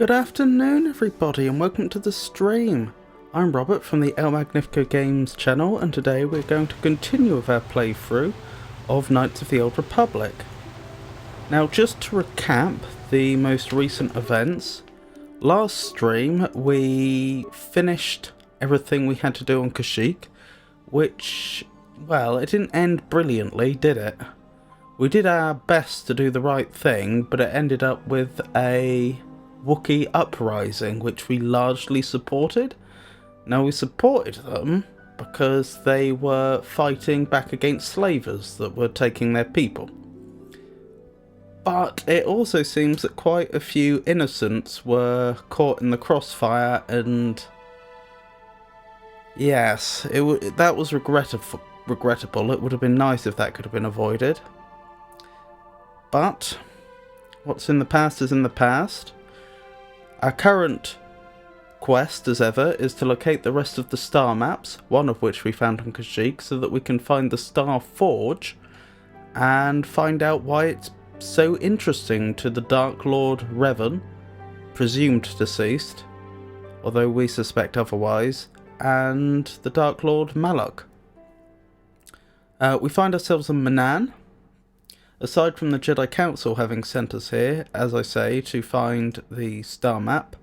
Good afternoon everybody and welcome to the stream. I'm Robert from the El Magnifico Games channel, and today we're going to continue with our playthrough of Knights of the Old Republic. Now, just to recap the most recent events, last stream we finished everything we had to do on Kashyyyk, which, well, it didn't end brilliantly, did it? We did our best to do the right thing, but it ended up with a Wookiee uprising, which we largely supported. Now, we supported them because they were fighting back against slavers that were taking their people. But it also seems that quite a few innocents were caught in the crossfire, and yes, that was regrettable. It would have been nice if that could have been avoided. But what's in the past is in the past. Our current quest, as ever, is to locate the rest of the star maps, one of which we found on Kashyyyk, so that we can find the Star Forge and find out why it's so interesting to the Dark Lord Revan, presumed deceased, although we suspect otherwise, and the Dark Lord Malak. We find ourselves in Manaan. Aside from the Jedi Council having sent us here, as I say, to find the star map,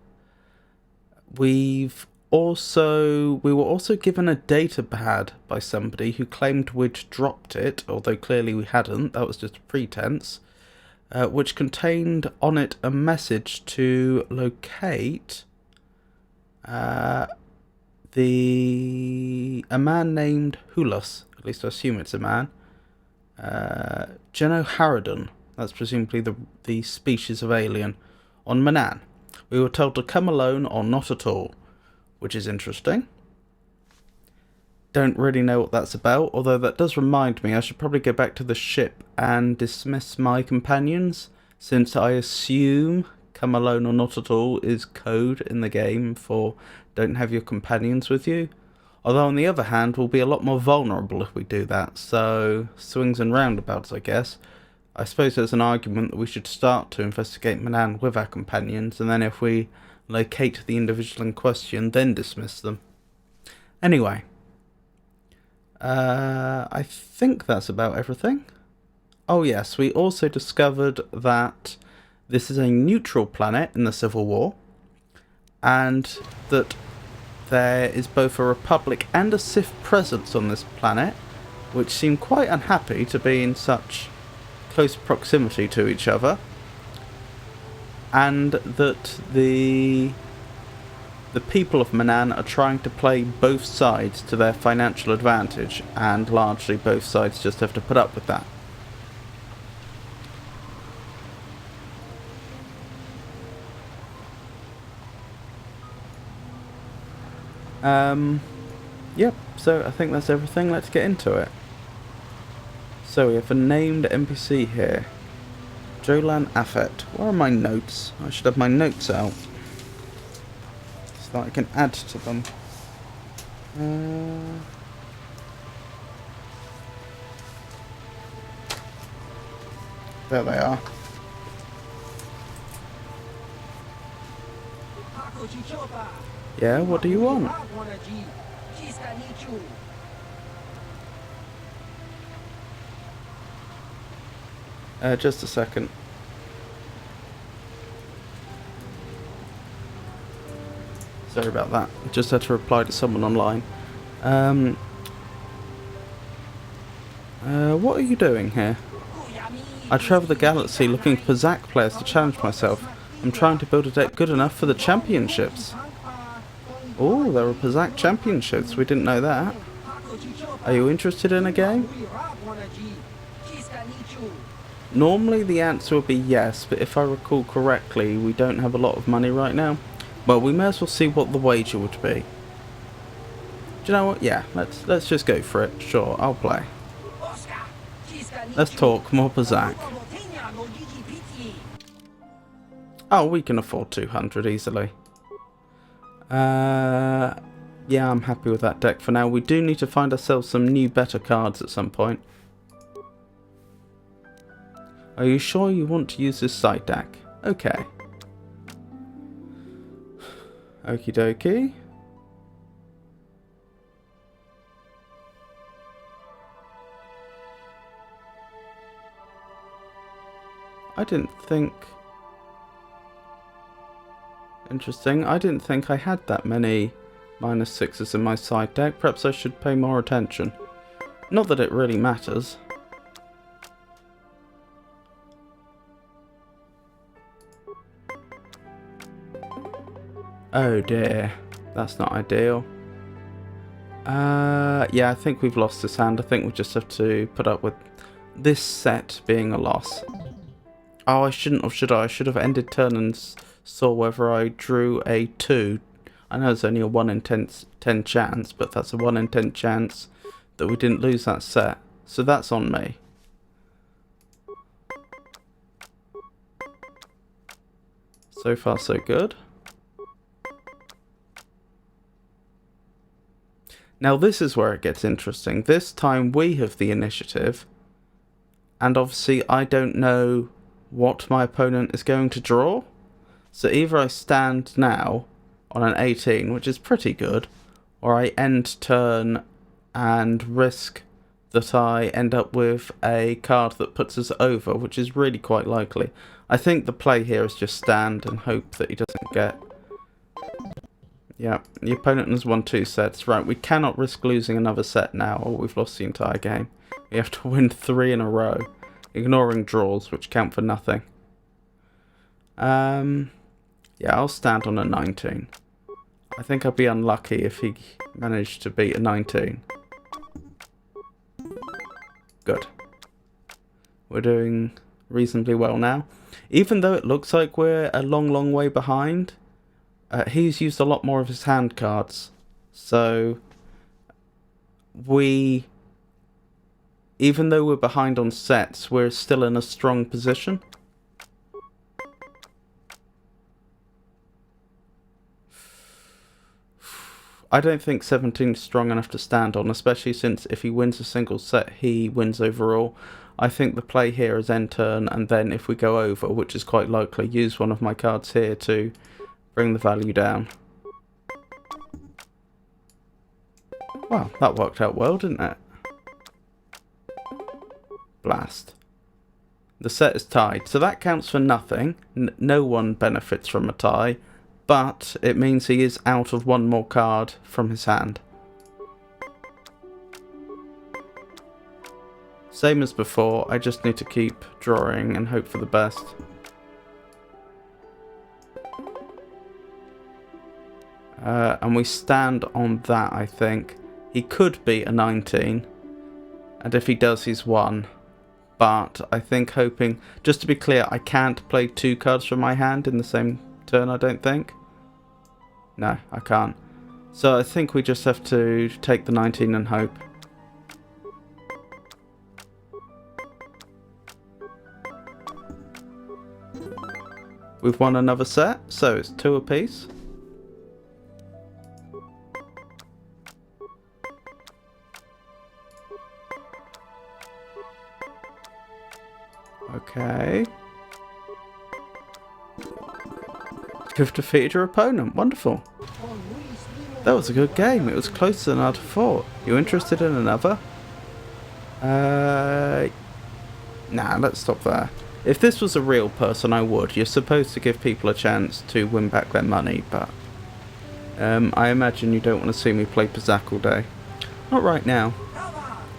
we've we were also given a data pad by somebody who claimed we'd dropped it, although clearly we hadn't. That was just a pretense. Which contained on it a message to locate a man named Hulas. At least I assume it's a man. Genoharadon. That's presumably the species of alien on Manaan. We were told to come alone or not at all, which is interesting. Don't really know what that's about, although that does remind me I should probably go back to the ship and dismiss my companions, since I assume come alone or not at all is code in the game for don't have your companions with you. Although on the other hand, we'll be a lot more vulnerable if we do that, so swings and roundabouts, I guess. I suppose there's an argument that we should start to investigate Manaan with our companions, and then if we locate the individual in question, then dismiss them. Anyway, I think that's about everything. Oh yes, we also discovered that this is a neutral planet in the Civil War, and that there is both a Republic and a Sith presence on this planet, which seem quite unhappy to be in such close proximity to each other, and that the people of Manaan are trying to play both sides to their financial advantage, and largely both sides just have to put up with that. Yep, so I think that's everything. Let's get into it. So we have a named NPC here. Jolan Affet. Where are my notes? I should have my notes out, so that I can add to them. There they are. Yeah, what do you want? Just a second. Sorry about that. Just had to reply to someone online. What are you doing here? I travel the galaxy looking for Zac players to challenge myself. I'm trying to build a deck good enough for the championships. Oh, there are Pazak championships. We didn't know that. Are you interested in a game? Normally the answer would be yes, but if I recall correctly, we don't have a lot of money right now. Well, we may as well see what the wager would be. Do you know what? Yeah, let's just go for it. Sure, I'll play. Let's talk more Pazak. Oh, we can afford 200 easily. Yeah, I'm happy with that deck for now. We do need to find ourselves some new better cards at some point. Are you sure you want to use this side deck? Okay. Okie dokie. I didn't think... Interesting. I didn't think I had that many -6s in my side deck. Perhaps I should pay more attention. Not that it really matters. Oh dear. That's not ideal. Yeah, I think we've lost this hand. I think we just have to put up with this set being a loss. Oh, I shouldn't have, should I? I should have ended turn and saw whether I drew a 2. I know it's only a 1 in 10 chance, but that's a 1 in 10 chance that we didn't lose that set. So that's on me. So far so good. Now this is where it gets interesting. This time we have the initiative, and obviously I don't know what my opponent is going to draw. So either I stand now on an 18, which is pretty good, or I end turn and risk that I end up with a card that puts us over, which is really quite likely. I think the play here is just stand and hope that he doesn't get... Yeah, the opponent has won 2 sets. Right, we cannot risk losing another set now, or we've lost the entire game. We have to win 3 in a row, ignoring draws, which count for nothing. Yeah, I'll stand on a 19. I think I'd be unlucky if he managed to beat a 19. Good. We're doing reasonably well now. Even though it looks like we're a long way behind, he's used a lot more of his hand cards. So, even though we're behind on sets, we're still in a strong position. I don't think 17 is strong enough to stand on, especially since if he wins a single set, he wins overall. I think the play here is end turn, and then if we go over, which is quite likely, use one of my cards here to bring the value down. Wow, that worked out well, didn't it? Blast. The set is tied, so that counts for nothing. No one benefits from a tie. But it means he is out of one more card from his hand. Same as before, I just need to keep drawing and hope for the best. And we stand on that, I think. He could beat a 19. And if he does, he's won. But I think hoping... Just to be clear, I can't play 2 cards from my hand in the same turn, I don't think. No, I can't. So I think we just have to take the 19 and hope. We've won another set, so it's 2 apiece. Okay. You've defeated your opponent. Wonderful. That was a good game. It was closer than I'd have thought. You interested in another? Nah, let's stop there. If this was a real person, I would. You're supposed to give people a chance to win back their money, but I imagine you don't want to see me play Pazak all day. Not right now.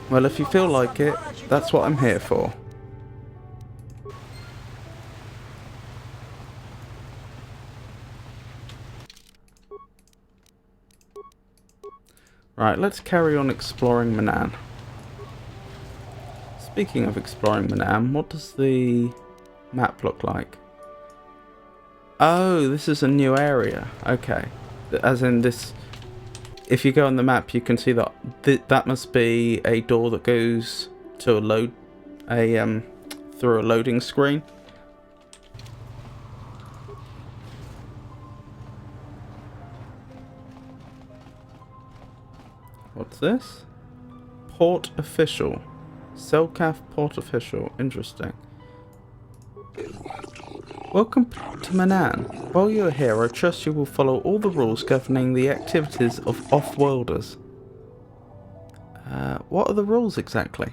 Well, if you feel like it, that's what I'm here for. Right, let's carry on exploring Manaan. Speaking of exploring Manaan, what does the map look like? Oh, this is a new area. Okay. As in this... If you go on the map, you can see that that must be a door that goes to a through a loading screen. What's this? Port official. Selcaf port official. Interesting. Welcome to Manaan. While you are here, I trust you will follow all the rules governing the activities of off-worlders. What are the rules exactly?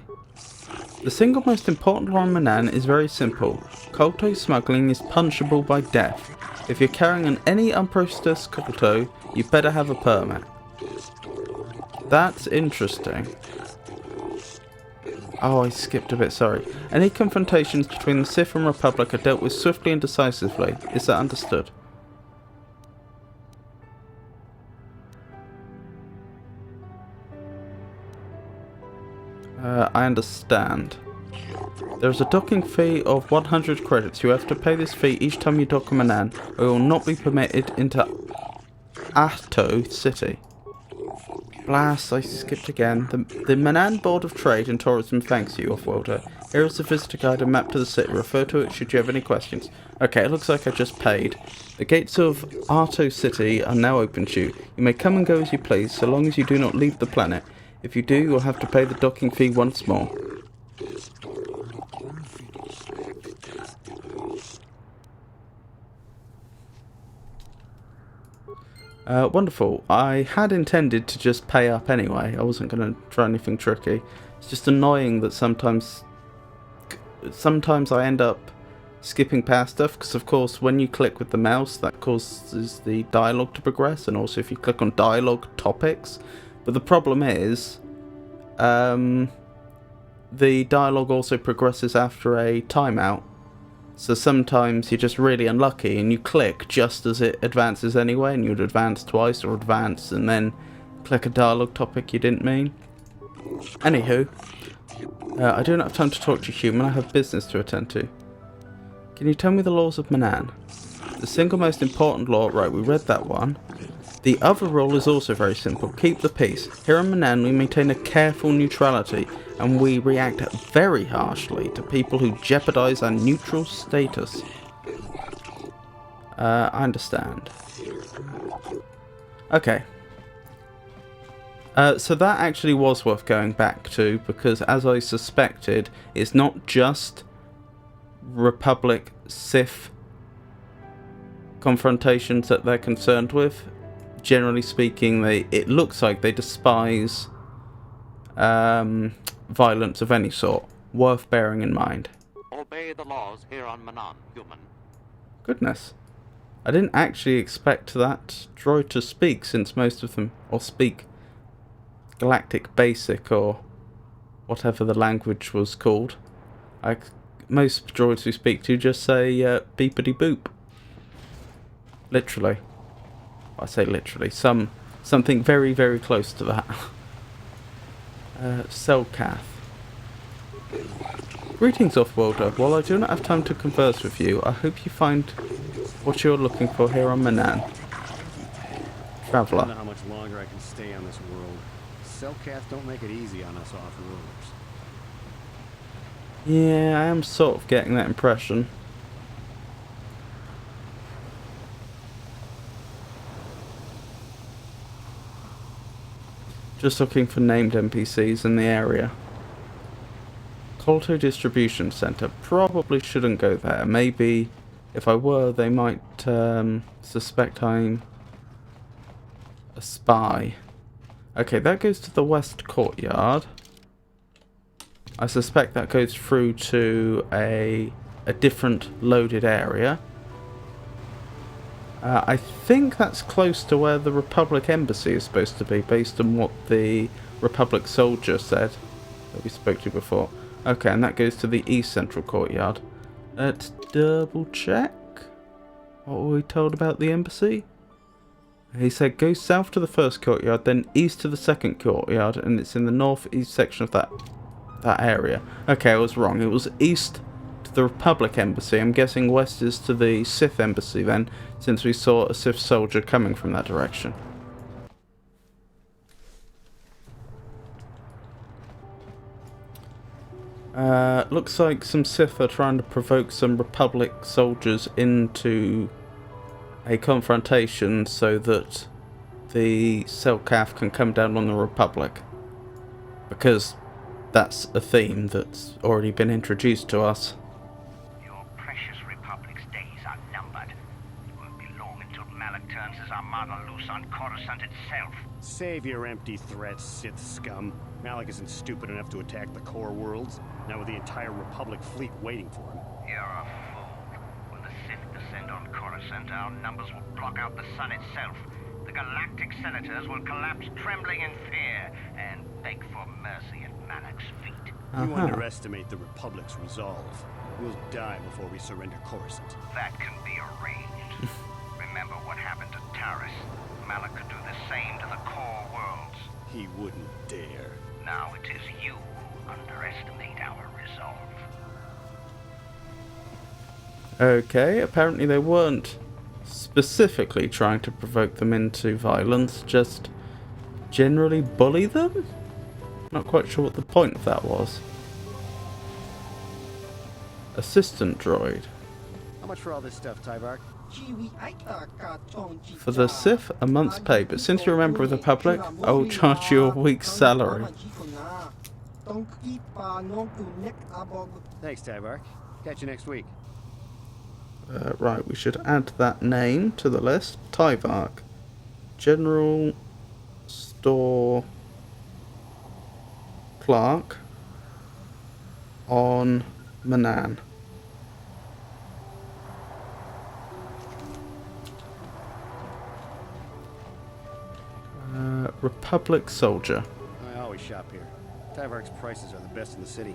The single most important law in Manaan is very simple. Kolto smuggling is punishable by death. If you're carrying any unprocessed kolto, you better have a permit. That's interesting. Oh, I skipped a bit, sorry. Any confrontations between the Sith and Republic are dealt with swiftly and decisively. Is that understood? I understand. There is a docking fee of 100 credits. You have to pay this fee each time you dock a Manaan, or you will not be permitted into Ahto City. Blast, I skipped again. The Manaan Board of Trade and Tourism thanks you, Off-Worlder. Here is the visitor guide and map to the city. Refer to it should you have any questions. Okay, it looks like I just paid. The gates of Ahto City are now open to you. You may come and go as you please, so long as you do not leave the planet. If you do, you will have to pay the docking fee once more. Wonderful. I had intended to just pay up anyway. I wasn't going to try anything tricky. It's just annoying that sometimes I end up skipping past stuff, because of course when you click with the mouse that causes the dialogue to progress, and also if you click on dialogue topics. But the problem is the dialogue also progresses after a timeout, so sometimes you're just really unlucky and you click just as it advances anyway, and you'd advance twice or advance and then click a dialogue topic you didn't mean. Anywho, I do not have time to talk to you, human. I have business to attend to. Can you tell me the laws of Manaan? The single most important law, right, we read that one. The other rule is also very simple. Keep the peace. Here on Manaan we maintain a careful neutrality, and we react very harshly to people who jeopardize our neutral status. I understand. Okay. So that actually was worth going back to, because as I suspected, it's not just Republic Sith confrontations that they're concerned with. Generally speaking, it looks like they despise violence of any sort. Worth bearing in mind. Obey the laws here on Manaan, human. Goodness. I didn't actually expect that droid to speak, since most of them, or speak Galactic Basic, or whatever the language was called. Most droids we speak to just say beepity boop. Literally. I say literally. Something very, very close to that. Selkath. Greetings, Offworlder. While I do not have time to converse with you, I hope you find what you're looking for here on Manaan. Traveller. I don't know how much longer I can stay on this world. Selkath don't make it easy on us off-worlders. Yeah, I am sort of getting that impression. Just looking for named NPCs in the area. KOTOR Distribution Center. Probably shouldn't go there. Maybe if I were, they might suspect I'm a spy. Okay, that goes to the West Courtyard. I suspect that goes through to a different loaded area. I think that's close to where the Republic Embassy is supposed to be, based on what the Republic soldier said that we spoke to before. Okay, and that goes to the East Central Courtyard. Let's double check. What were we told about the embassy? He said go south to the first courtyard, then east to the second courtyard, and it's in the northeast section of that area. Okay, I was wrong. It was east to the Republic Embassy. I'm guessing west is to the Sith Embassy then, since we saw a Sith soldier coming from that direction. Looks like some Sith are trying to provoke some Republic soldiers into a confrontation so that the Selkath can come down on the Republic. Because that's a theme that's already been introduced to us. Your precious Republic's days are numbered. It won't be long until Malak turns his armada loose on Coruscant itself. Save your empty threats, Sith scum. Malak isn't stupid enough to attack the core worlds, now with the entire Republic fleet waiting for him. You're a fool. When the Sith descend on Coruscant, our numbers will block out the sun itself. The galactic senators will collapse trembling in fear and beg for mercy at Malak's feet. You underestimate the Republic's resolve. We'll die before we surrender Coruscant. That can be arranged. Remember what happened to Taris. Malak could do the same to the core worlds. He wouldn't dare. Now it is you who underestimate our resolve. Okay, apparently they weren't specifically trying to provoke them into violence, just generally bully them? Not quite sure what the point of that was. Assistant droid. How much for all this stuff, Tyvark? For the Sith, a month's pay, but since you're a member of the public, I will charge you a week's salary. Thanks, Tyvark. Catch you next week. Right, we should add that name to the list. Tyvark. General Store Clerk on Manaan. Republic soldier. I always shop here. Tyvark's prices are the best in the city.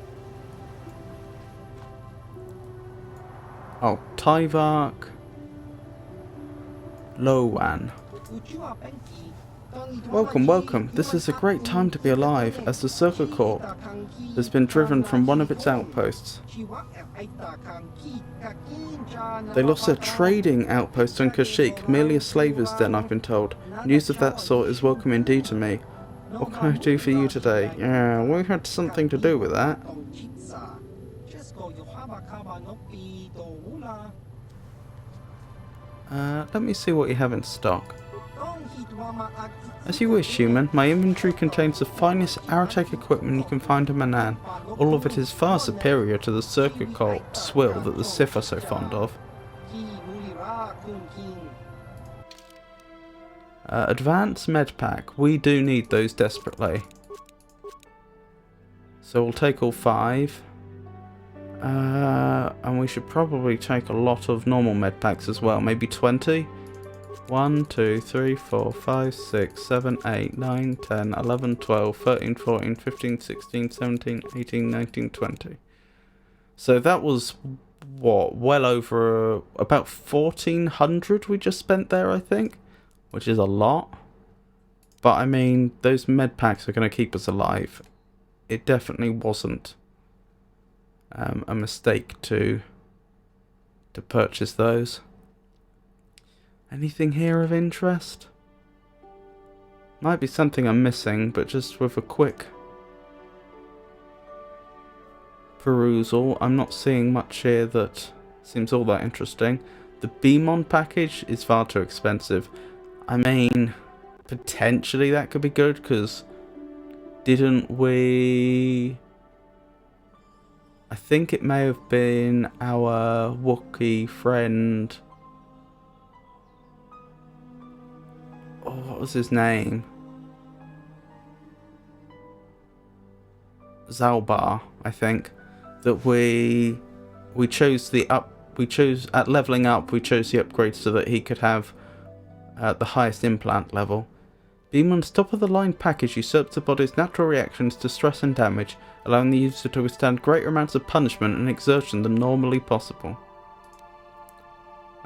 Oh, Tyvark. Lowan. Welcome, welcome. This is a great time to be alive, as the Circle Corps has been driven from one of its outposts. They lost their trading outpost on Kashyyyk, merely as slavers then, I've been told. News of that sort is welcome indeed to me. What can I do for you today? Yeah, we had something to do with that. Let me see what you have in stock. As you wish, human. My inventory contains the finest Aratech equipment you can find in Manaan. All of it is far superior to the circuit corps swill that the Sith are so fond of. Advanced med pack. We do need those desperately. So we'll take all 5. And we should probably take a lot of normal med packs as well. Maybe 20? 1, 2, 3, 4, 5, 6, 7, 8, 9, 10, 11, 12, 13, 14, 15, 16, 17, 18, 19, 20. So that was, what, well over about 1,400 we just spent there, I think. Which is a lot. But I mean, those med packs are going to keep us alive. It definitely wasn't a mistake to purchase those. Anything here of interest? Might be something I'm missing, but just with a quick perusal, I'm not seeing much here that seems all that interesting. The Beamon package is far too expensive. I mean, potentially that could be good, because didn't we... I think it may have been our Wookiee friend... Oh, what was his name? Zalbar, I think. That we chose the at leveling up, we chose the upgrade so that he could have the highest implant level. Beamon's top-of-the-line package usurps the body's natural reactions to stress and damage, allowing the user to withstand greater amounts of punishment and exertion than normally possible.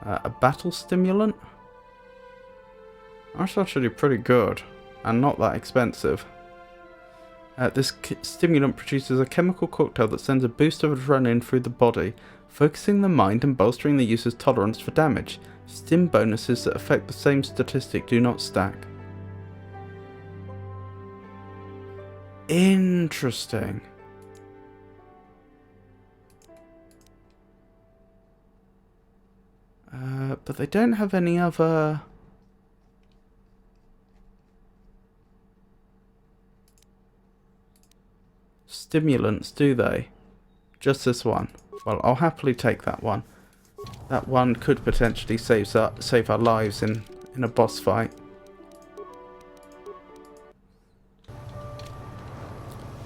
A battle stimulant? That's actually pretty good, and not that expensive. This stimulant produces a chemical cocktail that sends a boost of adrenaline through the body, focusing the mind and bolstering the user's tolerance for damage. Stim bonuses that affect the same statistic do not stack. Interesting. But they don't have any other... stimulants, do they? Just this one. Well, I'll happily take that one. That one could potentially save our lives in a boss fight.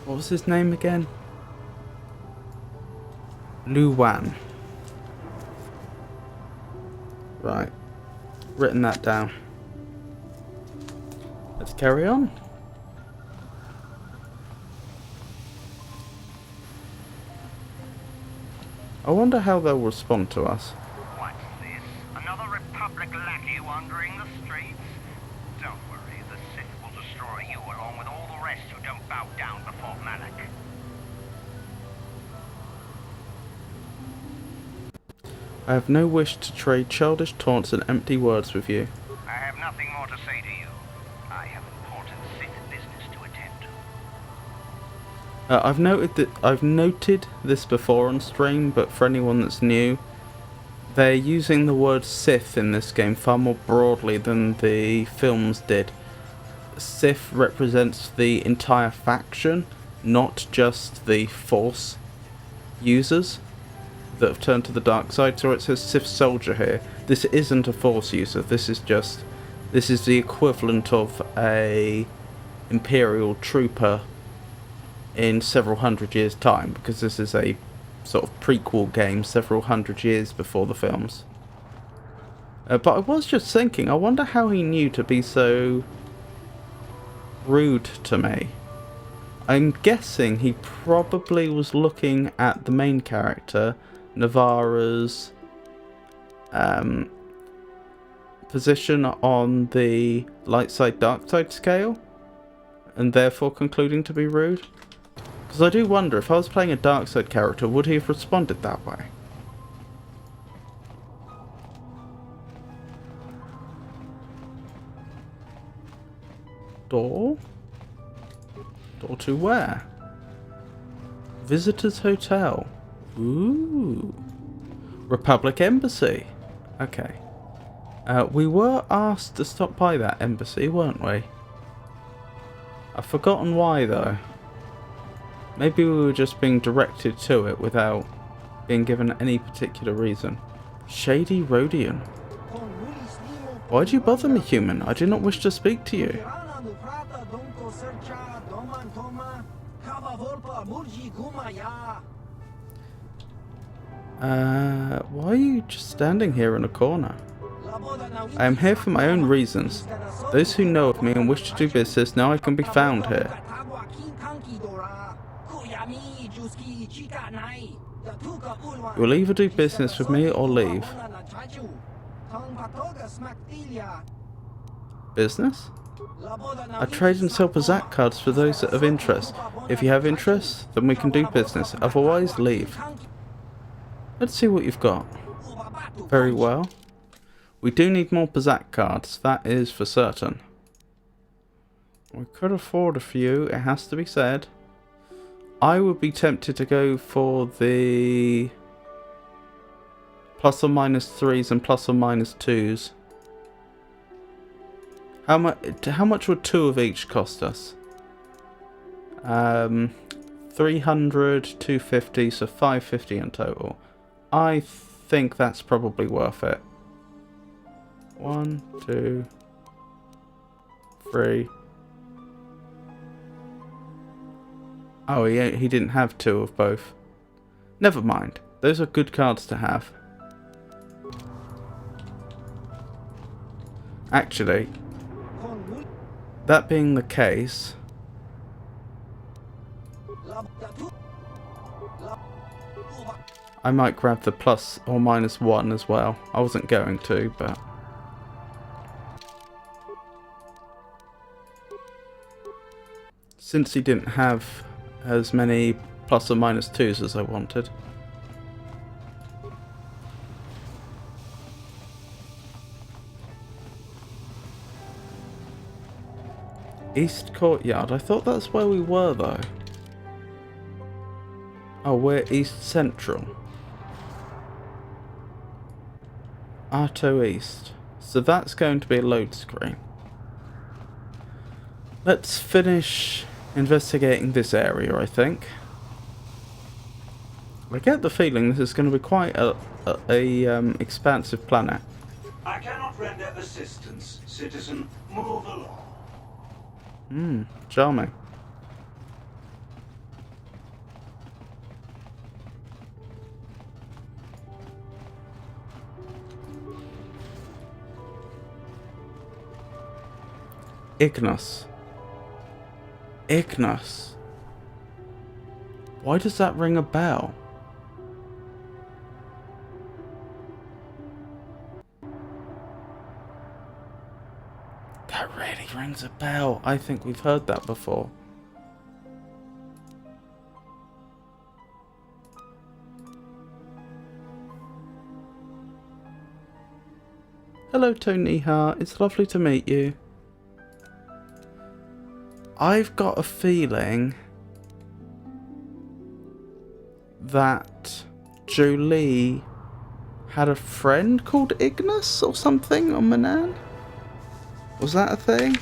What was his name again? Luwan. Right. Written that down. Let's carry on. I wonder how they'll respond to us. What's this? Another Republic lackey wandering the streets? Don't worry, the Sith will destroy you along with all the rest who don't bow down before Malak. I have no wish to trade childish taunts and empty words with you. I have nothing more to say to you. I have important Sith business to attend to. I've noted this before on stream, but for anyone that's new, they're using the word Sith in this game far more broadly than the films did. Sith represents the entire faction, not just the Force users that have turned to the dark side. So it says Sith soldier here. This isn't a Force user. This is the equivalent of a Imperial trooper in several hundred years' time, because this is a sort of prequel game several hundred years before the films. But I was just thinking, I wonder how he knew to be so rude to me. I'm guessing he probably was looking at the main character, Navarra's position on the light side dark side scale, and therefore concluding to be rude. Because I do wonder, if I was playing a dark side character, would he have responded that way? Door? Door to where? Visitors Hotel. Ooh. Republic Embassy. Okay. We were asked to stop by that embassy, weren't we? I've forgotten why though. Maybe we were just being directed to it without being given any particular reason. Shady Rhodian. Why'd you bother me, human? I do not wish to speak to you. Why are you just standing here in a corner? I am here for my own reasons. Those who know of me and wish to do business know I can be found here. You will either do business with me or leave. Business? I trade and sell Bazak cards for those that have interest. If you have interest, then we can do business. Otherwise, leave. Let's see what you've got. Very well. We do need more Bazak cards, that is for certain. We could afford a few, it has to be said. I would be tempted to go for the plus or minus 3s and plus or minus 2s. How much would 2 of each cost us? 300, 250, so 550 in total. I think that's probably worth it. 1, 2, 3. Oh, he didn't have 2 of both. Never mind. Those are good cards to have. Actually, that being the case, I might grab the plus or minus 1 as well. I wasn't going to, but since he didn't have as many plus or minus 2s as I wanted. East Courtyard. I thought that's where we were though. Oh, we're East Central. Arto East. So that's going to be a load screen. Let's finish investigating this area, I think. I get the feeling this is going to be quite a expansive planet. I cannot render assistance, citizen. Move along. Charming. Ignis. Ignis. Why does that ring a bell? That really rings a bell. I think we've heard that before. Hello, Toniha. It's lovely to meet you. I've got a feeling that Jolie had a friend called Ignis or something on Manaan. Was that a thing?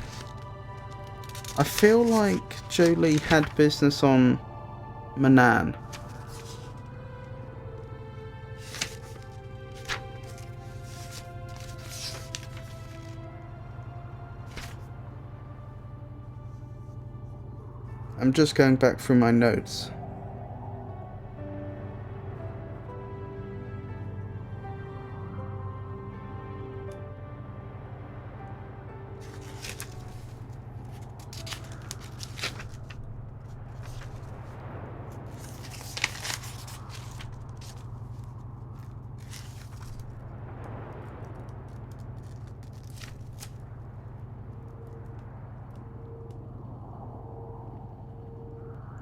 I feel like Jolie had business on Manaan. I'm just going back through my notes.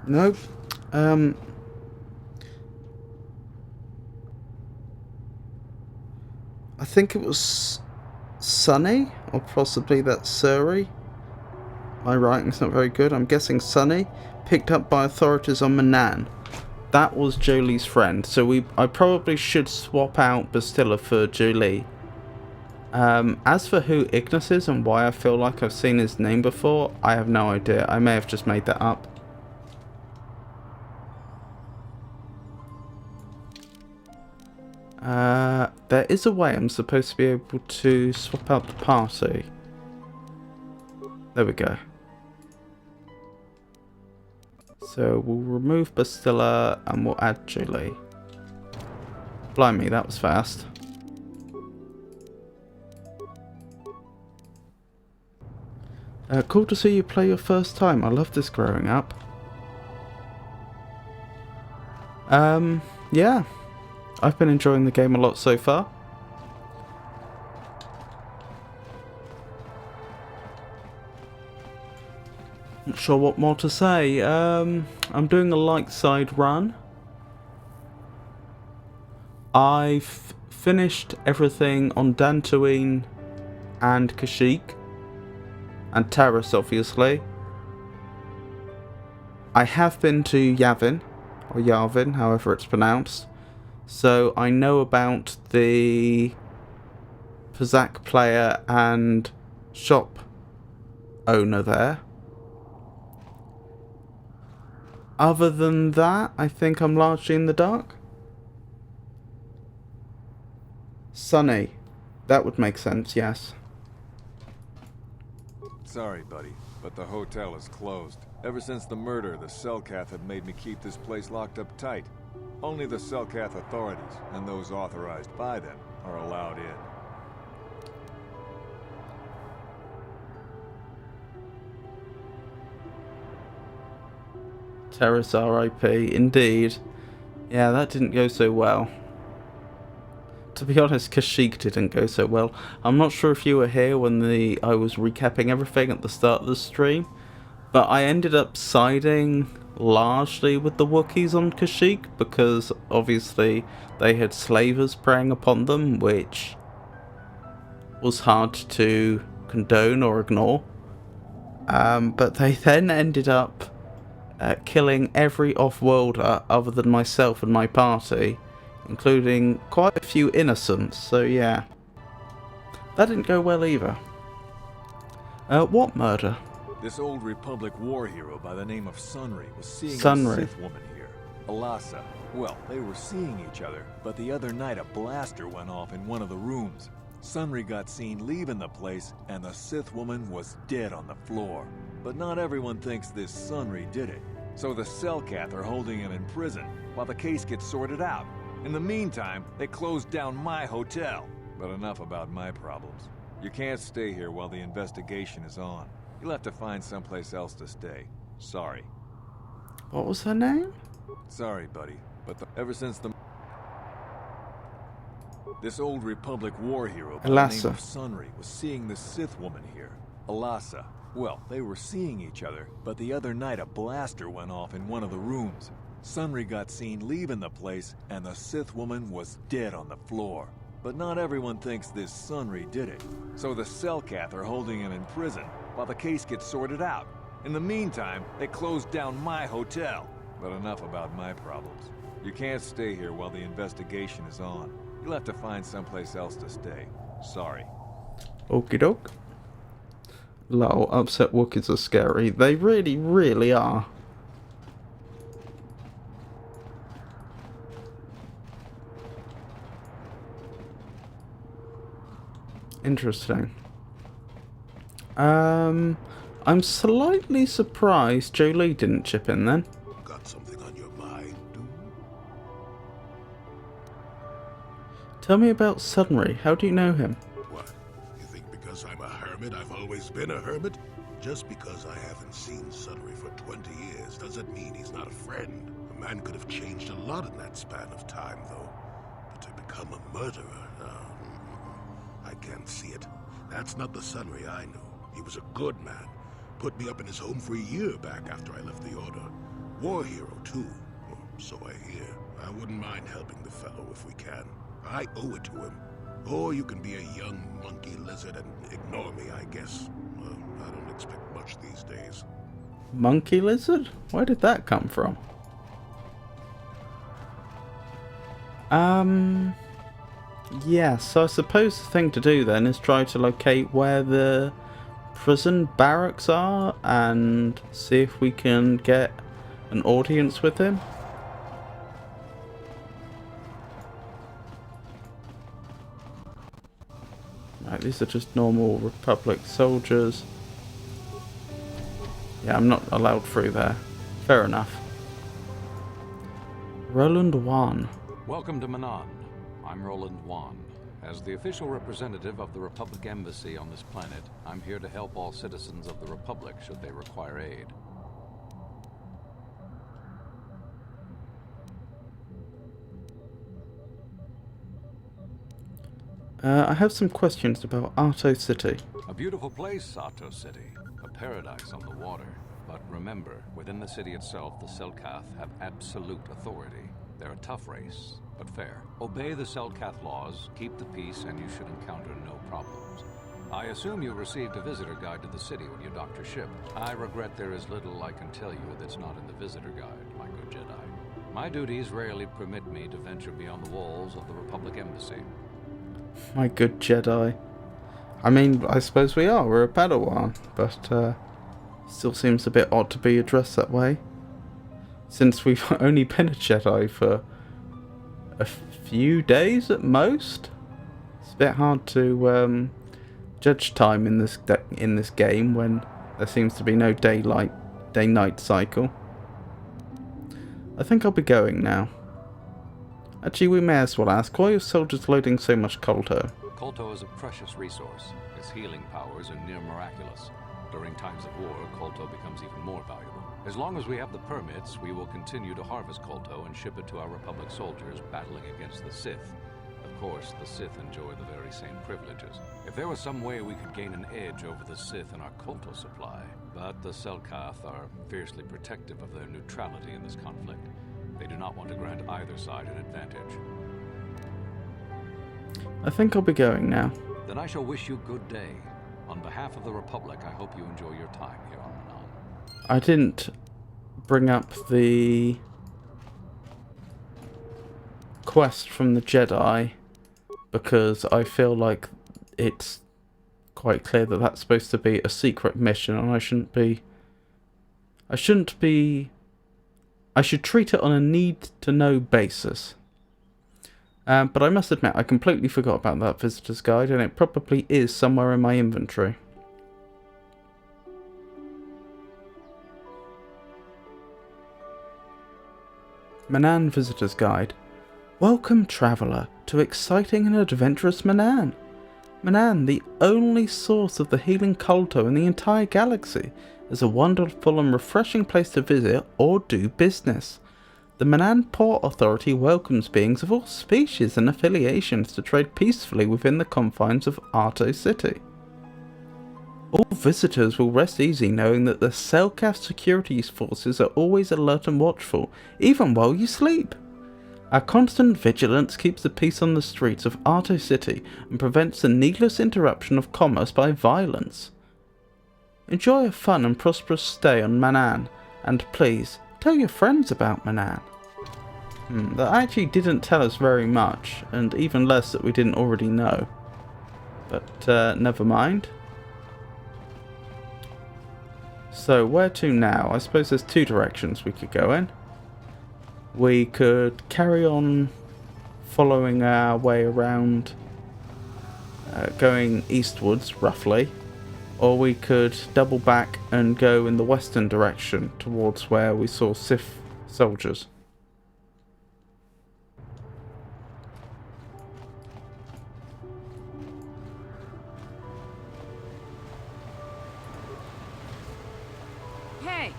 Nope. I think it was Sunny, or possibly that's Surrey. My writing's not very good. I'm guessing Sunny. Picked up by authorities on Manaan. That was Jolie's friend, so I probably should swap out Bastilla for Jolie. As for who Ignis is and why I feel like I've seen his name before, I have no idea. I may have just made that up. There is a way I'm supposed to be able to swap out the party. There we go. So we'll remove Bastilla and we'll add Julie. Blimey, that was fast. Cool to see you play your first time. I love this growing up. Yeah. I've been enjoying the game a lot so far. Not sure what more to say. I'm doing a light side run. I've finished everything on Dantooine and Kashyyyk. And Taris, obviously. I have been to Yavin, or Yavin, however it's pronounced. So I know about the Pazak player and shop owner there. Other than that, I think I'm largely in the dark. Sunny. That would make sense, yes. Sorry, buddy, but the hotel is closed. Ever since the murder, the Selkath have made me keep this place locked up tight. Only the Selkath authorities, and those authorized by them, are allowed in. Terrace RIP, indeed. Yeah, that didn't go so well. To be honest, Kashyyyk didn't go so well. I'm not sure if you were here when I was recapping everything at the start of the stream, but I ended up siding largely with the Wookiees on Kashyyyk because obviously they had slavers preying upon them, which was hard to condone or ignore. But they then ended up killing every off-worlder other than myself and my party, including quite a few innocents, so yeah. That didn't go well either. What murder? This old Republic war hero by the name of Sunry was seeing a Sith woman here, Alasa. Well, they were seeing each other, but the other night a blaster went off in one of the rooms. Sunry got seen leaving the place, and the Sith woman was dead on the floor. But not everyone thinks this Sunry did it, so the Selkath are holding him in prison while the case gets sorted out. In the meantime, they closed down my hotel. But enough about my problems. You can't stay here while the investigation is on. You'll have to find someplace else to stay. Sorry. What was her name? Sorry, buddy, but ever since this old Republic war hero by the name of Sunry was seeing the Sith woman here, Alasa. Well, they were seeing each other, but the other night a blaster went off in one of the rooms. Sunry got seen leaving the place, and the Sith woman was dead on the floor. But not everyone thinks this Sunry did it, so the Selkath are holding him in prison while the case gets sorted out. In the meantime, they closed down my hotel. But enough about my problems. You can't stay here while the investigation is on. You'll have to find someplace else to stay. Sorry. Okie doke. Lol, upset Wookiees are scary. They really, really are. Interesting. I'm slightly surprised Jolie didn't chip in then. Got something on your mind, dude? Tell me about Sunry. How do you know him? What? You think because I'm a hermit I've always been a hermit? Just because I haven't seen Sunry for 20 years doesn't mean he's not a friend. A man could have changed a lot in that span of time, though. But to become a murderer, I can't see it. That's not the Sunry I knew. He was a good man. Put me up in his home for a year back after I left the Order. War hero, too. Or so I hear. I wouldn't mind helping the fellow if we can. I owe it to him. Or you can be a young monkey lizard and ignore me, I guess. I don't expect much these days. Monkey lizard? Where did that come from? Yeah, so I suppose the thing to do then is try to locate where the prison barracks are and see if we can get an audience with him. Right, these are just normal Republic soldiers. Yeah, I'm not allowed through there. Fair enough. Roland Wan. Welcome to Manaan. I'm Roland Wan. As the official representative of the Republic Embassy on this planet, I'm here to help all citizens of the Republic should they require aid. I have some questions about Arto City. A beautiful place, Arto City. A paradise on the water. But remember, within the city itself, the Selkath have absolute authority. They're a tough race, but fair. Obey the Selkath laws, keep the peace, and you should encounter no problems. I assume you received a visitor guide to the city when you docked your ship. I regret there is little I can tell you that's not in the visitor guide, my good Jedi. My duties rarely permit me to venture beyond the walls of the Republic Embassy. My good Jedi. I mean, I suppose we are. We're a Padawan, but still seems a bit odd to be addressed that way. Since we've only been a Jedi for a few days at most. It's a bit hard to judge time in this game when there seems to be no day-night cycle. I think I'll be going now. Actually, we may as well ask, why are your soldiers loading so much Kolto? Kolto is a precious resource. Its healing powers are near miraculous. During times of war, Kolto becomes even more valuable. As long as we have the permits, we will continue to harvest Kolto and ship it to our Republic soldiers battling against the Sith. Of course, the Sith enjoy the very same privileges. If there was some way we could gain an edge over the Sith in our Kolto supply, but the Selkath are fiercely protective of their neutrality in this conflict. They do not want to grant either side an advantage. I think I'll be going now. Then I shall wish you good day. On behalf of the Republic, I hope you enjoy your time here on Manaan. I didn't bring up the quest from the Jedi because I feel like it's quite clear that that's supposed to be a secret mission, and I should treat it on a need-to-know basis. But I must admit, I completely forgot about that visitor's guide, and it probably is somewhere in my inventory. Manaan Visitor's Guide. Welcome, traveller, to exciting and adventurous Manaan. Manaan, the only source of the healing Kolto in the entire galaxy, is a wonderful and refreshing place to visit or do business. The Manaan Port Authority welcomes beings of all species and affiliations to trade peacefully within the confines of Arto City. All visitors will rest easy knowing that the Selkath security forces are always alert and watchful, even while you sleep. Our constant vigilance keeps the peace on the streets of Arto City and prevents the needless interruption of commerce by violence. Enjoy a fun and prosperous stay on Manaan, and please, tell your friends about Manaan. That actually didn't tell us very much, and even less that we didn't already know. But never mind. So where to now? I suppose there's two directions we could go in. We could carry on following our way around, going eastwards roughly, or we could double back and go in the western direction towards where we saw Sith soldiers. Hey,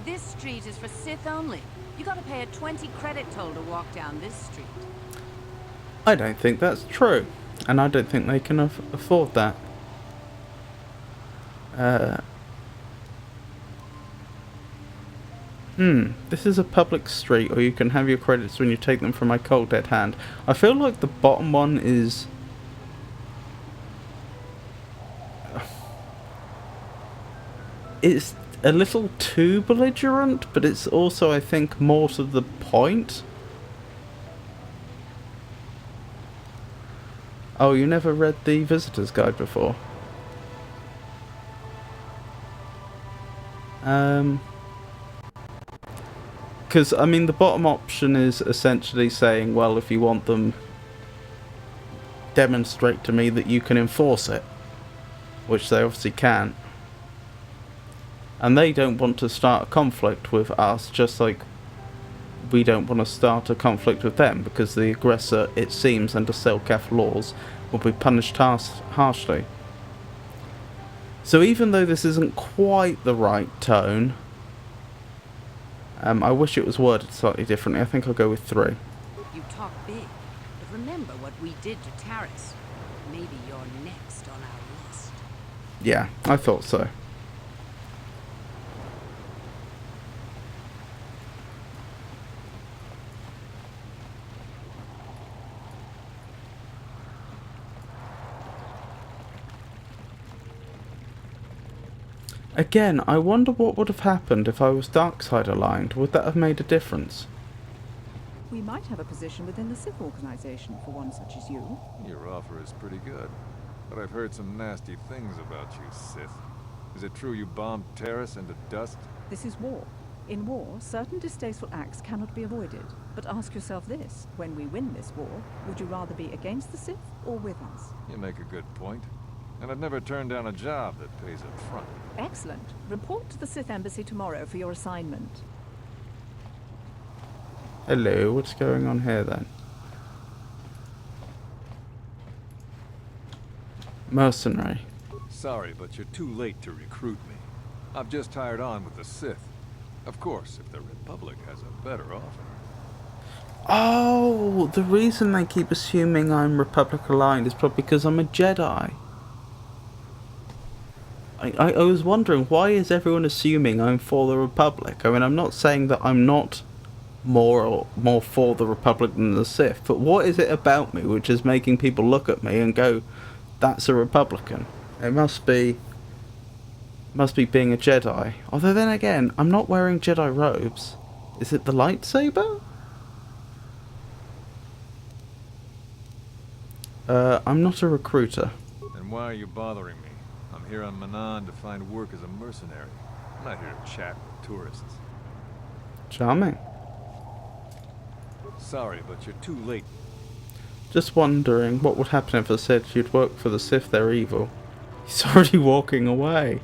this street is for Sith only. You gotta pay a 20 credit toll to walk down this street. I don't think that's true, and I don't think they can afford that. This is a public street, or you can have your credits when you take them from my cold dead hand. I feel like the bottom one is... It's a little too belligerent, but it's also, I think, more to the point. Oh, you never read the visitor's guide before? Because, I mean, the bottom option is essentially saying, well, if you want them, demonstrate to me that you can enforce it. Which they obviously can't. And they don't want to start a conflict with us, just like we don't want to start a conflict with them, because the aggressor, it seems, under Selkaf laws, will be punished harshly. So even though this isn't quite the right tone, I wish it was worded slightly differently. I think I'll go with 3. You talk big, but remember what we did to Taris. Maybe you're next on our list. Yeah, I thought so. Again, I wonder what would have happened if I was Darkside aligned. Would that have made a difference? We might have a position within the Sith organization for one such as you. Your offer is pretty good, but I've heard some nasty things about you, Sith. Is it true you bombed Taris into dust? This is war. In war, certain distasteful acts cannot be avoided. But ask yourself this, when we win this war, would you rather be against the Sith or with us? You make a good point. And I'd never turn down a job that pays up front. Excellent. Report to the Sith Embassy tomorrow for your assignment. Hello, what's going on here then? Mercenary. Sorry, but you're too late to recruit me. I've just hired on with the Sith. Of course, if the Republic has a better offer. Oh, the reason they keep assuming I'm Republic aligned is probably because I'm a Jedi. I was wondering, why is everyone assuming I'm for the Republic? I mean, I'm not saying that I'm not more for the Republic than the Sith, but what is it about me which is making people look at me and go, that's a Republican? It must be being a Jedi. Although then again, I'm not wearing Jedi robes. Is it the lightsaber? I'm not a recruiter. Then why are you bothering me? I'm here on Manaan to find work as a mercenary. I'm not here to chat with tourists. Charming. Sorry, but you're too late. Just wondering what would happen if I said you'd work for the Sith, they're evil. He's already walking away.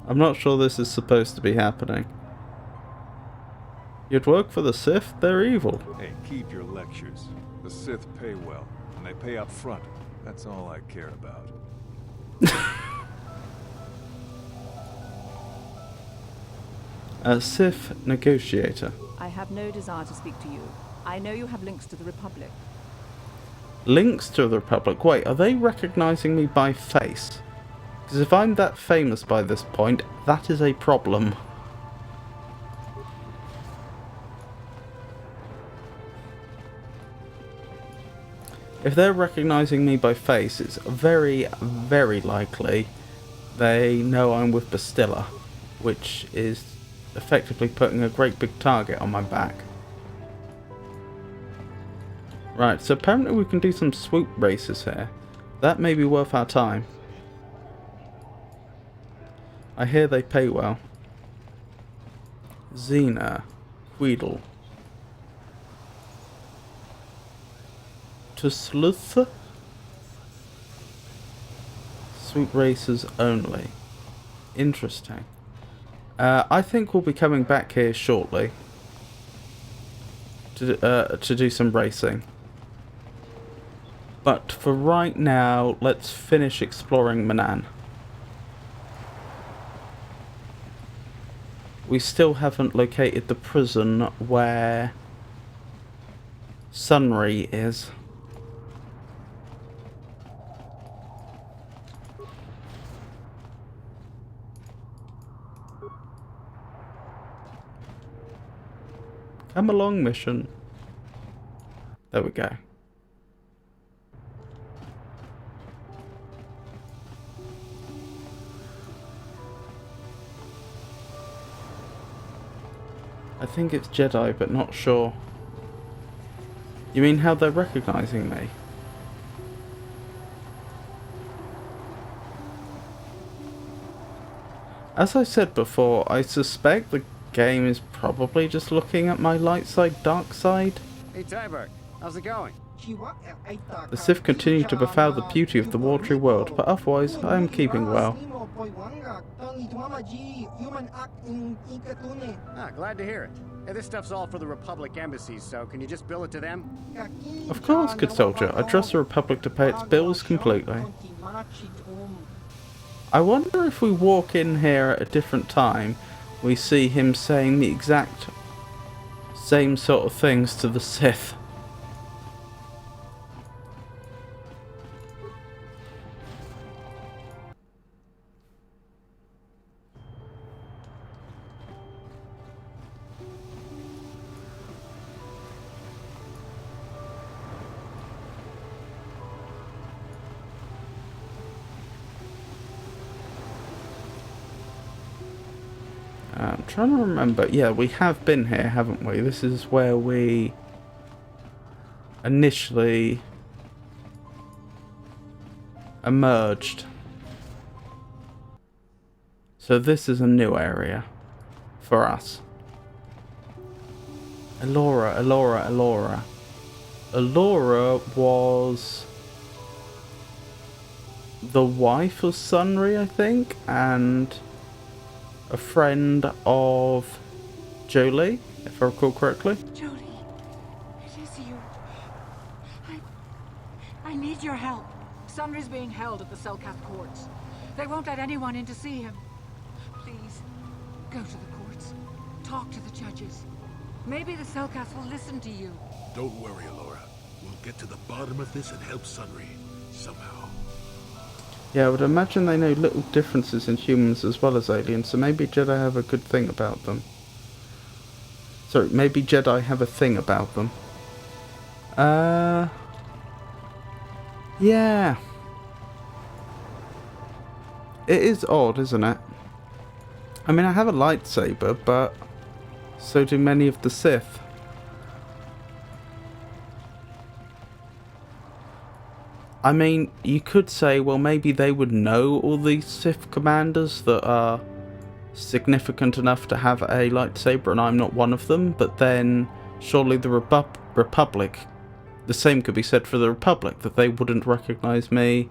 I'm not sure this is supposed to be happening. You'd work for the Sith? They're evil. Hey, keep your lectures. The Sith pay well, and they pay up front. That's all I care about. A Sith negotiator. I have no desire to speak to you. I know you have links to the Republic. Links to the Republic? Wait, are they recognizing me by face? Because if I'm that famous by this point, that is a problem. If they're recognizing me by face, it's very, very likely they know I'm with Bastilla, which is effectively putting a great big target on my back. Right, so apparently we can do some swoop races here. That may be worth our time. I hear they pay well. Xena. Weedle. To Sleuth? Swoop races only. Interesting. I think we'll be coming back here shortly to do some racing. But for right now, let's finish exploring Manaan. we still haven't located the prison where Sunry is. Come along, mission. There we go. I think it's Jedi, but not sure. You mean how they're recognizing me? As I said before, I suspect the game is probably just looking at my light side, dark side. Hey, Tyberg, how's it going? The Sith continue to befoul the beauty of the watery world, but otherwise I am keeping well. Ah, glad to hear it. Hey, this stuff's all for the Republic embassies, so can you just bill it to them? Of course, good soldier. I trust the Republic to pay its bills completely. I wonder if we walk in here at a different time, we see him saying the exact same sort of things to the Sith. I'm trying to remember. Yeah, we have been here, haven't we? This is where we initially emerged. So this is a new area for us. Elora. Elora was the wife of Sunry, I think, and a friend of Jolie, if I recall correctly. Jolie, it is you. I need your help. Sunry's being held at the Selkath courts. They won't let anyone in to see him. Please, go to the courts. Talk to the judges. Maybe the Selkath will listen to you. Don't worry, Elora. We'll get to the bottom of this and help Sunry somehow. Yeah, I would imagine they know little differences in humans as well as aliens, so maybe Jedi have a good thing about them. Sorry, maybe Jedi have a thing about them. Yeah. It is odd, isn't it? I mean, I have a lightsaber, but so do many of the Sith. I mean, you could say, well, maybe they would know all these Sith commanders that are significant enough to have a lightsaber, and I'm not one of them, but then surely the Republic, the same could be said for the Republic, that they wouldn't recognize me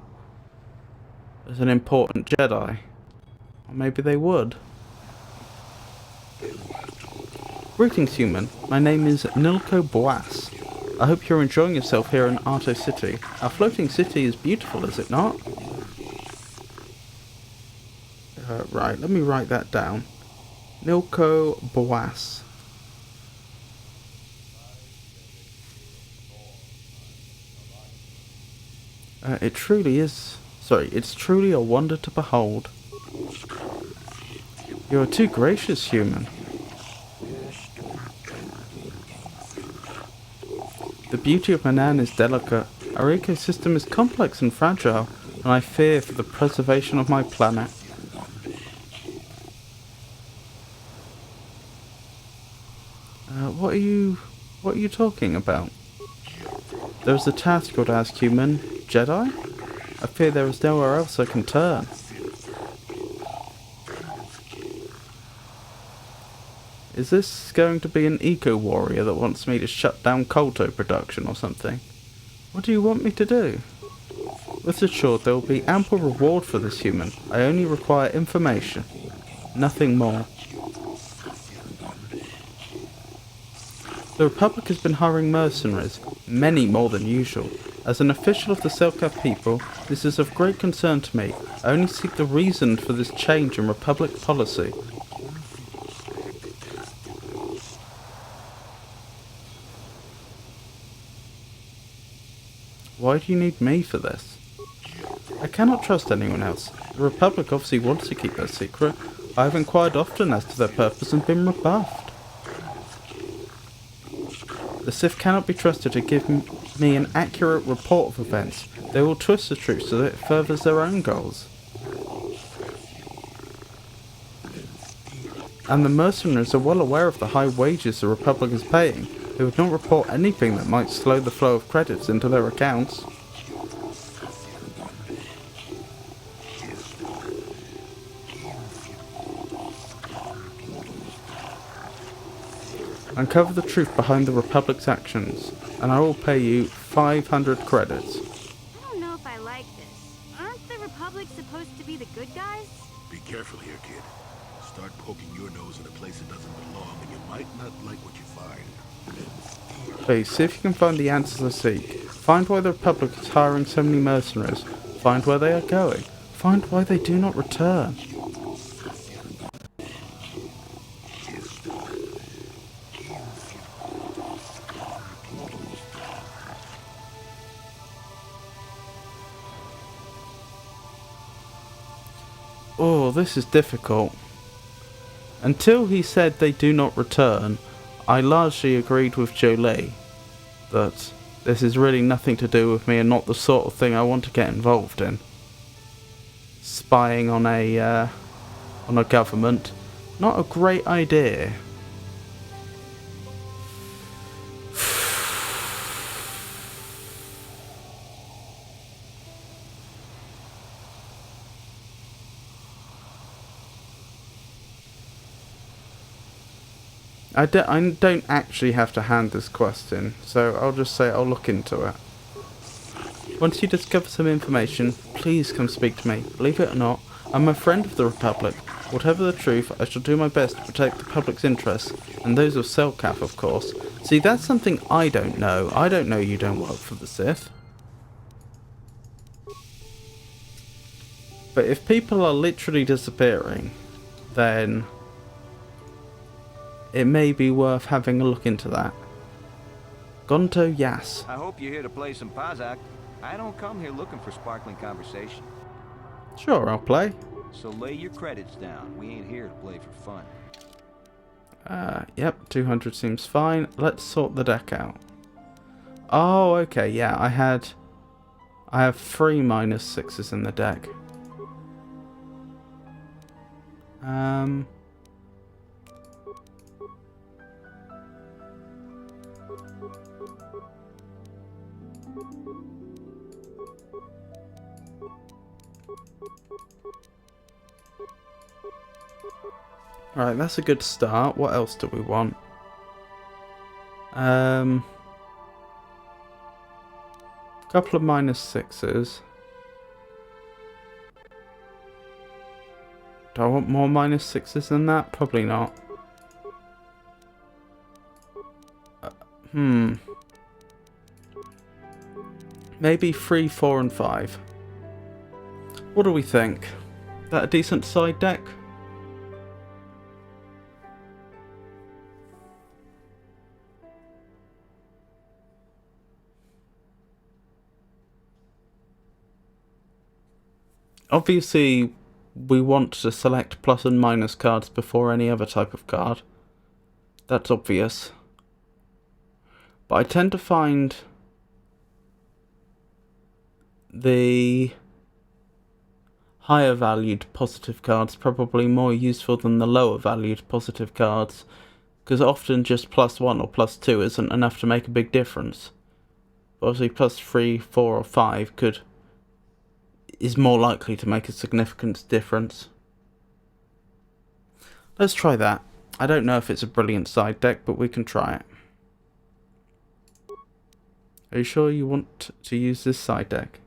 as an important Jedi. Or maybe they would. Greetings, human. My name is Nilko Boas. I hope you're enjoying yourself here in Arto City. Our floating city is beautiful, is it not? Right, let me write that down. Nilko Boas. It truly is... Sorry, it's truly a wonder to behold. You are too gracious, human. The beauty of Manaan is delicate. Our ecosystem is complex and fragile, and I fear for the preservation of my planet. What are you talking about? There is a task you'll ask, human. Jedi? I fear there is nowhere else I can turn. Is this going to be an eco-warrior that wants me to shut down KOTOR production or something? What do you want me to do? Rest assured there will be ample reward for this, human. I only require information. Nothing more. The Republic has been hiring mercenaries, many more than usual. As an official of the Selkath people, this is of great concern to me. I only seek the reason for this change in Republic policy. Why do you need me for this? I cannot trust anyone else. The Republic obviously wants to keep their secret. I have inquired often as to their purpose and been rebuffed. The Sith cannot be trusted to give me an accurate report of events. They will twist the truth so that it furthers their own goals. And the mercenaries are well aware of the high wages the Republic is paying. They would not report anything that might slow the flow of credits into their accounts. Uncover the truth behind the Republic's actions, and I will pay you 500 credits. I don't know if I like this. Aren't the Republic supposed to be the good guys? Be careful here, kid. Start poking your nose in a place it doesn't belong, and you might not like what you find. Please, see if you can find the answers I seek. Find why the Republic is hiring so many mercenaries. Find where they are going. Find why they do not return. Oh, this is difficult. Until he said they do not return, I largely agreed with Jolie that this is really nothing to do with me and not the sort of thing I want to get involved in. Spying on a government, not a great idea. I don't actually have to hand this quest in, so I'll just say I'll look into it. Once you discover some information, please come speak to me. Believe it or not, I'm a friend of the Republic. Whatever the truth, I shall do my best to protect the public's interests, and those of Selkath, of course. See, that's something I don't know. I don't know you don't work for the Sith. But if people are literally disappearing, then it may be worth having a look into that. Gonto Yas. I hope you're here to play some Pazak. I don't come here looking for sparkling conversation. Sure, I'll play. So lay your credits down. We ain't here to play for fun. Yep, 200 seems fine. Let's sort the deck out. Oh, okay, yeah, I have 3 -6s in the deck. Right, that's a good start. What else do we want? Couple of -6s. Do I want more -6s than that? Probably not. Maybe 3, 4, and 5. What do we think? That a decent side deck? Obviously, we want to select plus and minus cards before any other type of card. That's obvious. But I tend to find the higher valued positive cards probably more useful than the lower valued positive cards, because often just +1 or +2 isn't enough to make a big difference. But obviously +3, 4 or 5 is more likely to make a significant difference. Let's try that. I don't know if it's a brilliant side deck, but we can try it. Are you sure you want to use this side deck?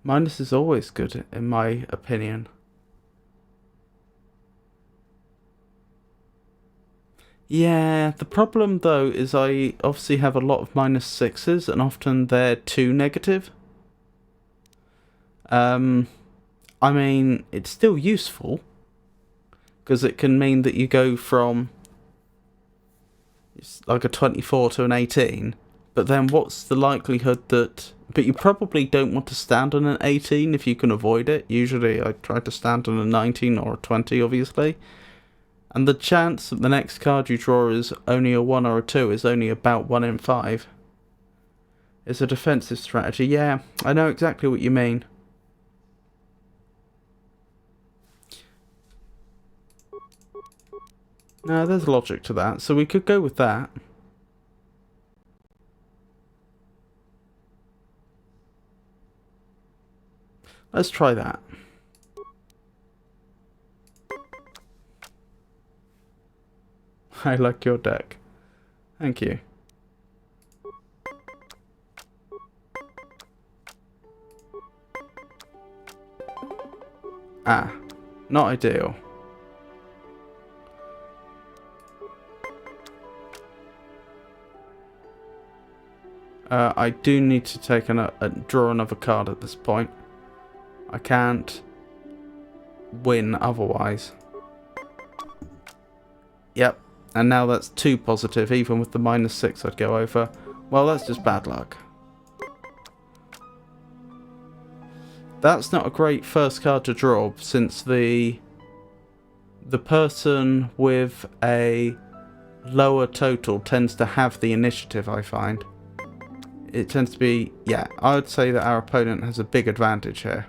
Minus is always good, in my opinion. Yeah, the problem though is I obviously have a lot of -6s, and often they're too negative. I mean, it's still useful, because it can mean that you go from like a 24 to an 18, But then what's the likelihood that... But you probably don't want to stand on an 18 if you can avoid it. Usually I try to stand on a 19 or a 20, obviously. And the chance that the next card you draw is only a 1 or a 2 is only about 1 in 5. It's a defensive strategy. Yeah, I know exactly what you mean. No, there's logic to that, so we could go with that. Let's try that. I like your deck. Thank you. Ah, not ideal. I do need to take draw another card at this point. I can't win otherwise. Yep, and now that's 2 positive. Even with the -6 I'd go over. Well, that's just bad luck. That's not a great first card to draw, since the person with a lower total tends to have the initiative, I find. It tends to be, yeah, I would say that our opponent has a big advantage here.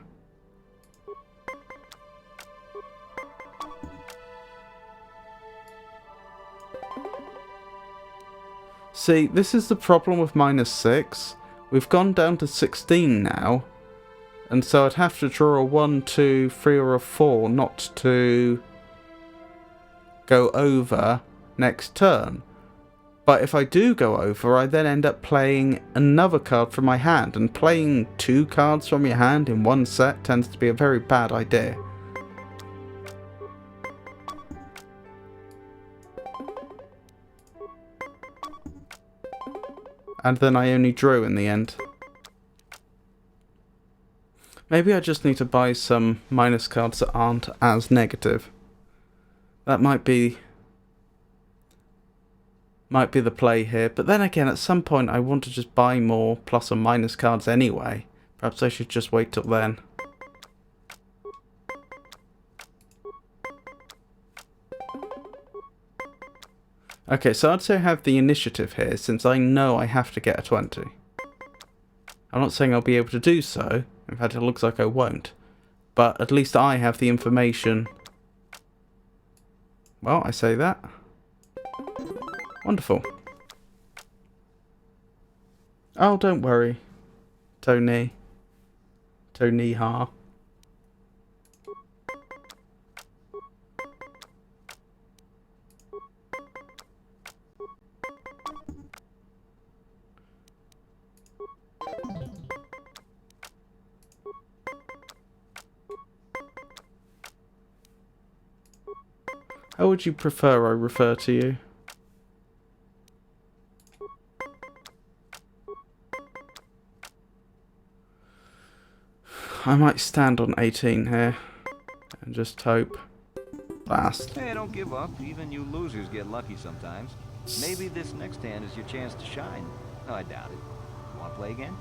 See, this is the problem with -6. We've gone down to 16 now. And so I'd have to draw a 1, 2, 3 or a 4 not to go over next turn. But if I do go over, I then end up playing another card from my hand. And playing 2 cards from your hand in one set tends to be a very bad idea. And then I only drew in the end. Maybe I just need to buy some minus cards that aren't as negative. That might be the play here. But then again, at some point I want to just buy more plus or minus cards anyway. Perhaps I should just wait till then. Okay, so I'd say I have the initiative here, since I know I have to get a 20. I'm not saying I'll be able to do so. In fact, it looks like I won't. But at least I have the information. Well, I say that. Wonderful. Oh, don't worry, Tony. Tony Ha. How would you prefer I refer to you? I might stand on 18 here and just hope. Blast. Hey, don't give up. Even you losers get lucky sometimes. Maybe this next hand is your chance to shine. No, I doubt it. You want to play again?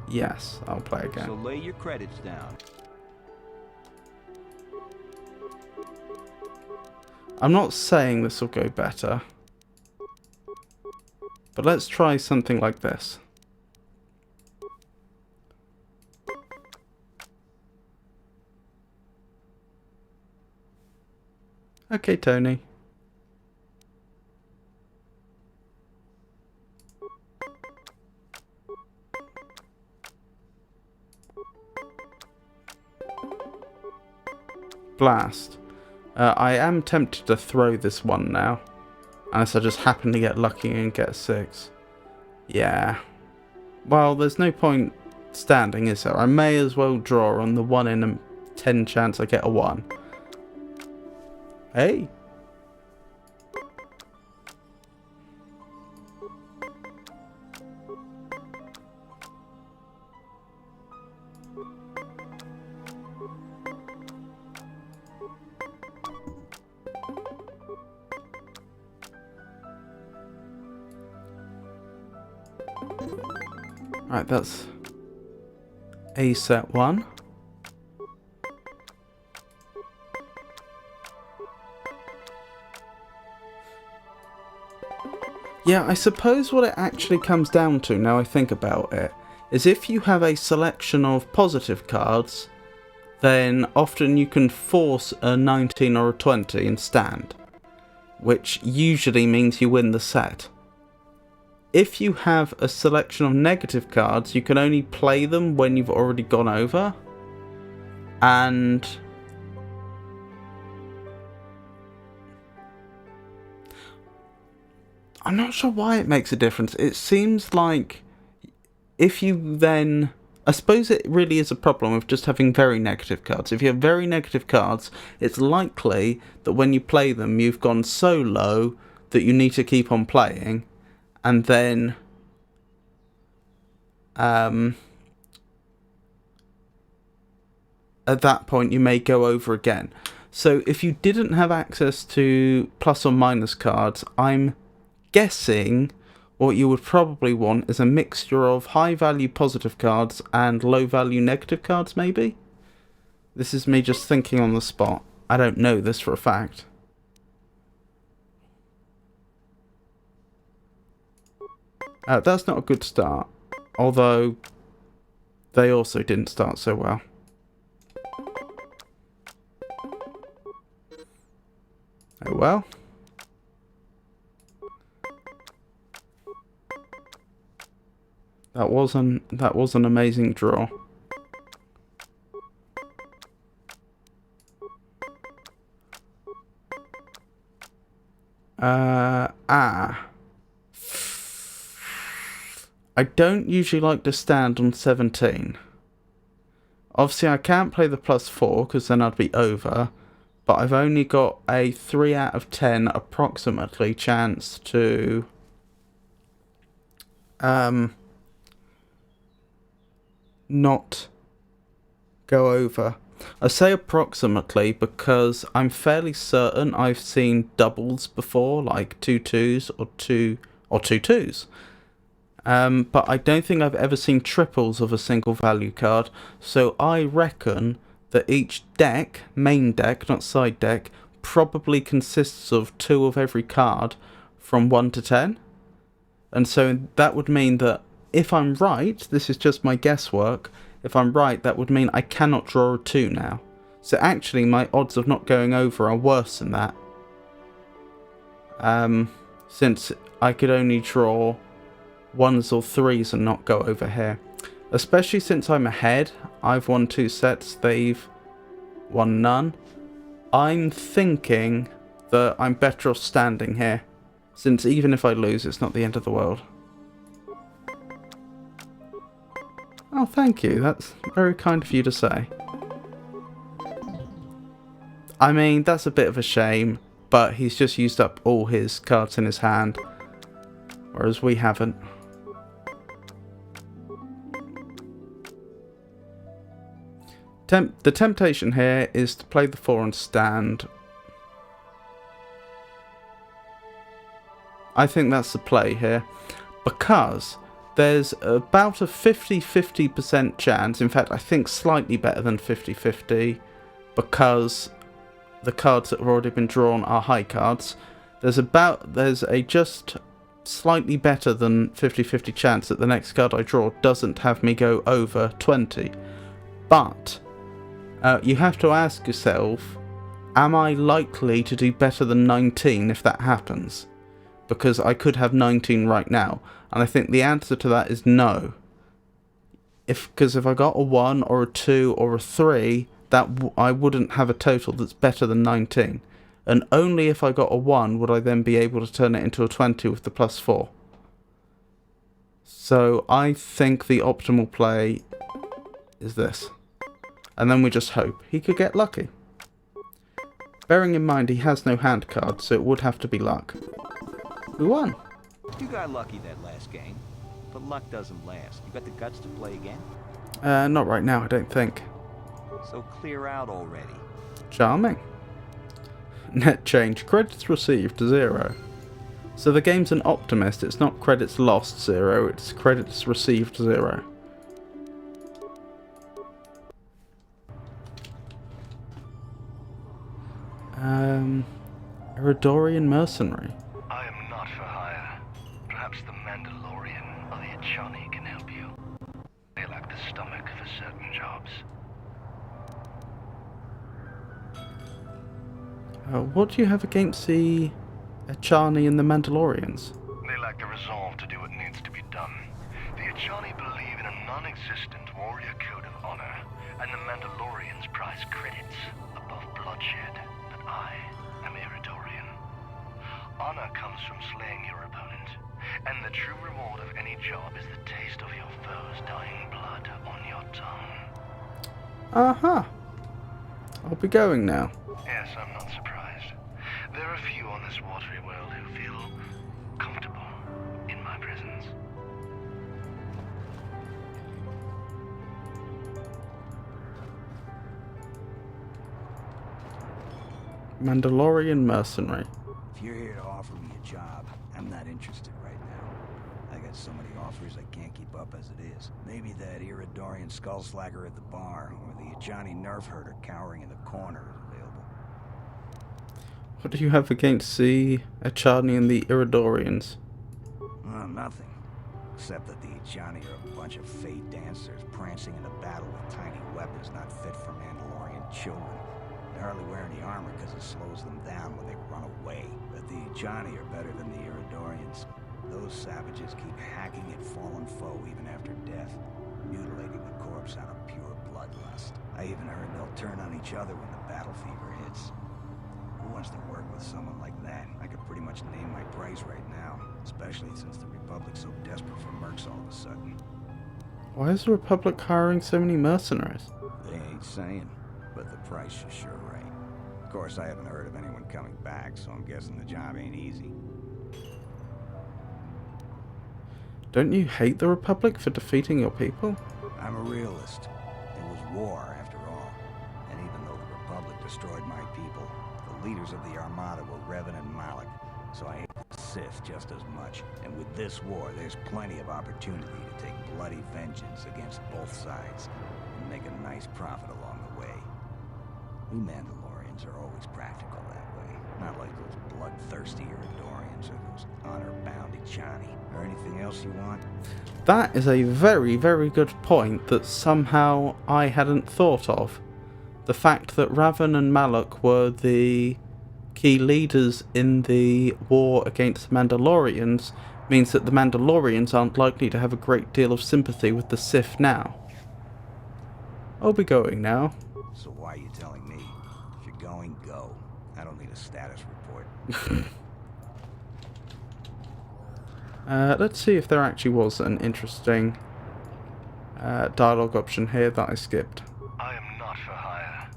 Yes, I'll play again. So lay your credits down. I'm not saying this will go better, but let's try something like this. Okay, Tony. Blast. I am tempted to throw this one now, unless I just happen to get lucky and get a 6. Yeah. Well, there's no point standing, is there? I may as well draw on the 1 in a 10 chance I get a 1. Hey. Right, that's a set 1. Yeah, I suppose what it actually comes down to, now I think about it, is if you have a selection of positive cards, then often you can force a 19 or a 20 and stand, which usually means you win the set. If you have a selection of negative cards, you can only play them when you've already gone over, and I'm not sure why it makes a difference. It seems like if you then... I suppose it really is a problem with just having very negative cards. If you have very negative cards, it's likely that when you play them, you've gone so low that you need to keep on playing, and then at that point you may go over again. So if you didn't have access to plus or minus cards, I'm guessing what you would probably want is a mixture of high value positive cards and low value negative cards, maybe? This is me just thinking on the spot. I don't know this for a fact. That's not a good start, although they also didn't start so well. Oh well. That was an amazing draw. I don't usually like to stand on 17. Obviously I can't play the +4 because then I'd be over, but I've only got a 3 out of 10 approximately chance to not go over. I say approximately because I'm fairly certain I've seen doubles before, like 2 2s or 2 2s. But I don't think I've ever seen triples of a single value card, so I reckon that each deck, main deck, not side deck, probably consists of 2 of every card from 1 to 10. And so that would mean that if I'm right, this is just my guesswork, if I'm right, that would mean I cannot draw a 2 now. So actually my odds of not going over are worse than that. Since I could only draw 1s or 3s and not go over here. Especially since I'm ahead, I've won 2 sets, they've won none. I'm thinking that I'm better off standing here, since even if I lose, it's not the end of the world. Oh, thank you. That's very kind of you to say. I mean, that's a bit of a shame, but he's just used up all his cards in his hand, whereas we haven't. The temptation here is to play the 4 and stand. I think that's the play here, because there's about a 50-50% chance, in fact I think slightly better than 50-50, because the cards that have already been drawn are high cards. There's a just slightly better than 50-50 chance that the next card I draw doesn't have me go over 20. But you have to ask yourself, am I likely to do better than 19 if that happens? Because I could have 19 right now, and I think the answer to that is no. Because if I got a 1 or a 2 or a 3, I wouldn't have a total that's better than 19. And only if I got a 1 would I then be able to turn it into a 20 with the +4. So I think the optimal play is this. And then we just hope he could get lucky. Bearing in mind he has no hand card, so it would have to be luck. We won. You got lucky that last game, but luck doesn't last. You got the guts to play again? Not right now, I don't think. So clear out already. Charming. Net change. Credits received 0. So the game's an optimist. It's not credits lost 0, it's credits received 0. Eridorian mercenary. I am not for hire. Perhaps the Mandalorian or the Achani can help you. They lack the stomach for certain jobs. What do you have against the Achani and the Mandalorians? They lack the resolve to do what needs to be done. The Achani believe in a non-existent warrior code of honor, and the Mandalorians prize credits above bloodshed. But I am Eridorian. Honor comes from slaying your opponent, and the true reward of any job is the taste of your foe's dying blood on your tongue. Aha! I'll be going now. Yes, I'm not surprised. There are few on this watery world who feel comfortable in my presence. Mandalorian mercenary. If you're here to offer me a job, I'm not interested right now. I got so many offers I can't keep up as it is. Maybe that Eridorian skullslagger at the bar, or the Ajani nerf herder cowering in the corner is available. What do you have against the Achani and the Eridorians? Nothing. Except that the Ajani are a bunch of fey dancers prancing into battle with tiny weapons not fit for Mandalorian children. They hardly wear any armor because it slows them down when they run away. But the Ajani are better than the Eridorians. Those savages keep hacking at fallen foe even after death, mutilating the corpse out of pure bloodlust. I even heard they'll turn on each other when the battle fever hits. Who wants to work with someone like that? I could pretty much name my price right now, especially since the Republic's so desperate for mercs all of a sudden. Why is the Republic hiring so many mercenaries? They ain't saying, but the price is sure right. Of course, I haven't heard of anyone coming back, so I'm guessing the job ain't easy. Don't you hate the Republic for defeating your people? I'm a realist. It was war, after all. And even though the Republic destroyed my people, the leaders of the Armada were Revan and Malak, so I hate the Sith just as much. And with this war, there's plenty of opportunity to take bloody vengeance against both sides, and make a nice profit along the way. We Mandalorians are always practical that way, not like those bloodthirsty Eridorians or those honor-bound Achani. Or anything else you want? That is a very, very good point that somehow I hadn't thought of. The fact that Ravan and Malak were the key leaders in the war against the Mandalorians means that the Mandalorians aren't likely to have a great deal of sympathy with the Sith now. I'll be going now. So why are you telling me? If you're going, go. I don't need a status report. Let's see if there actually was an interesting dialogue option here that I skipped. I am not for hire.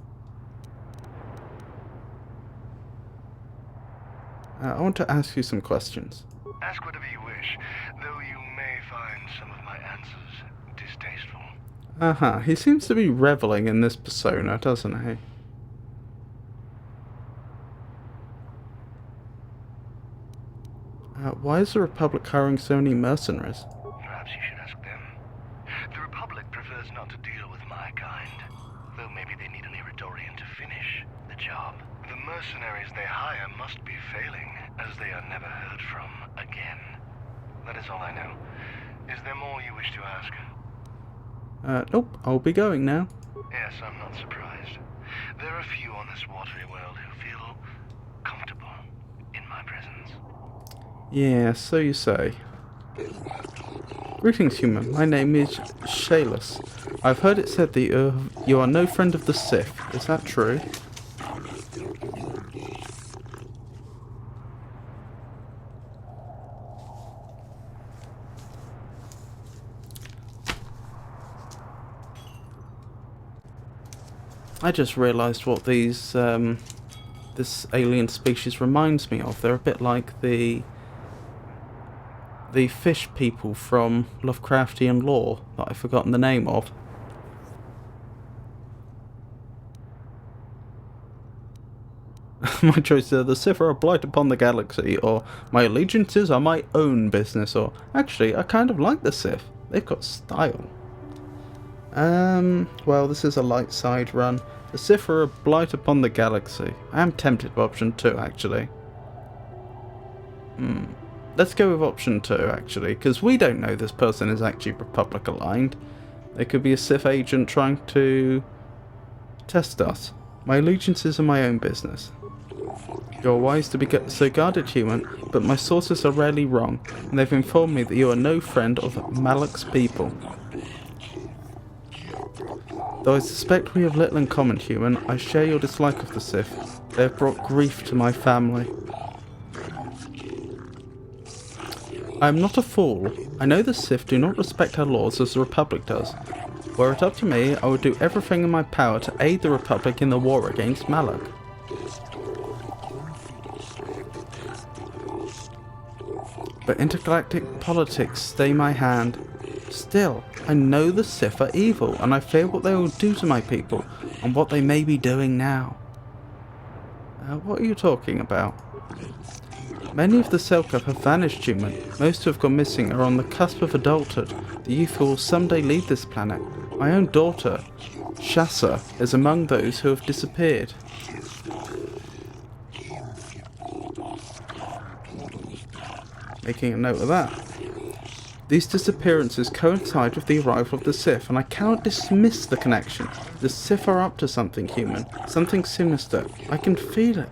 I want to ask you some questions. Ask whatever you wish, though you may find some of my answers distasteful. He seems to be reveling in this persona, doesn't he? Why is the Republic hiring so many mercenaries? Perhaps you should ask them. The Republic prefers not to deal with my kind, though maybe they need an Eridorian to finish the job. The mercenaries they hire must be failing, as they are never heard from again. That is all I know. Is there more you wish to ask? Nope, I'll be going now. Yes, I'm not surprised. There are few on this watery world who feel comfortable in my presence. Yeah, so you say. Greetings, human. My name is Shayless. I've heard it said that you are no friend of the Sith. Is that true? I just realised what these this alien species reminds me of. They're a bit like the fish people from Lovecraftian lore that I've forgotten the name of. My choices are the Sith are a blight upon the galaxy, or my allegiances are my own business, or actually, I kind of like the Sith. They've got style. Well, this is a light side run. The Sith are a blight upon the galaxy. I am tempted by option 2, actually. Let's go with option 2, actually, because we don't know this person is actually Republic aligned. They could be a Sith agent trying to test us. My allegiances are my own business. You're wise to be so guarded, human, but my sources are rarely wrong, and they've informed me that you are no friend of Malak's people. Though I suspect we have little in common, human, I share your dislike of the Sith. They have brought grief to my family. I am not a fool. I know the Sith do not respect our laws as the Republic does. Were it up to me, I would do everything in my power to aid the Republic in the war against Malak. But intergalactic politics stay my hand. Still, I know the Sith are evil, and I fear what they will do to my people, and what they may be doing now. What are you talking about? Many of the Selkirk have vanished, human. Most who have gone missing are on the cusp of adulthood, the youth who will someday leave this planet. My own daughter, Shasa, is among those who have disappeared. Making a note of that. These disappearances coincide with the arrival of the Sith, and I cannot dismiss the connection. The Sith are up to something, human. Something sinister. I can feel it.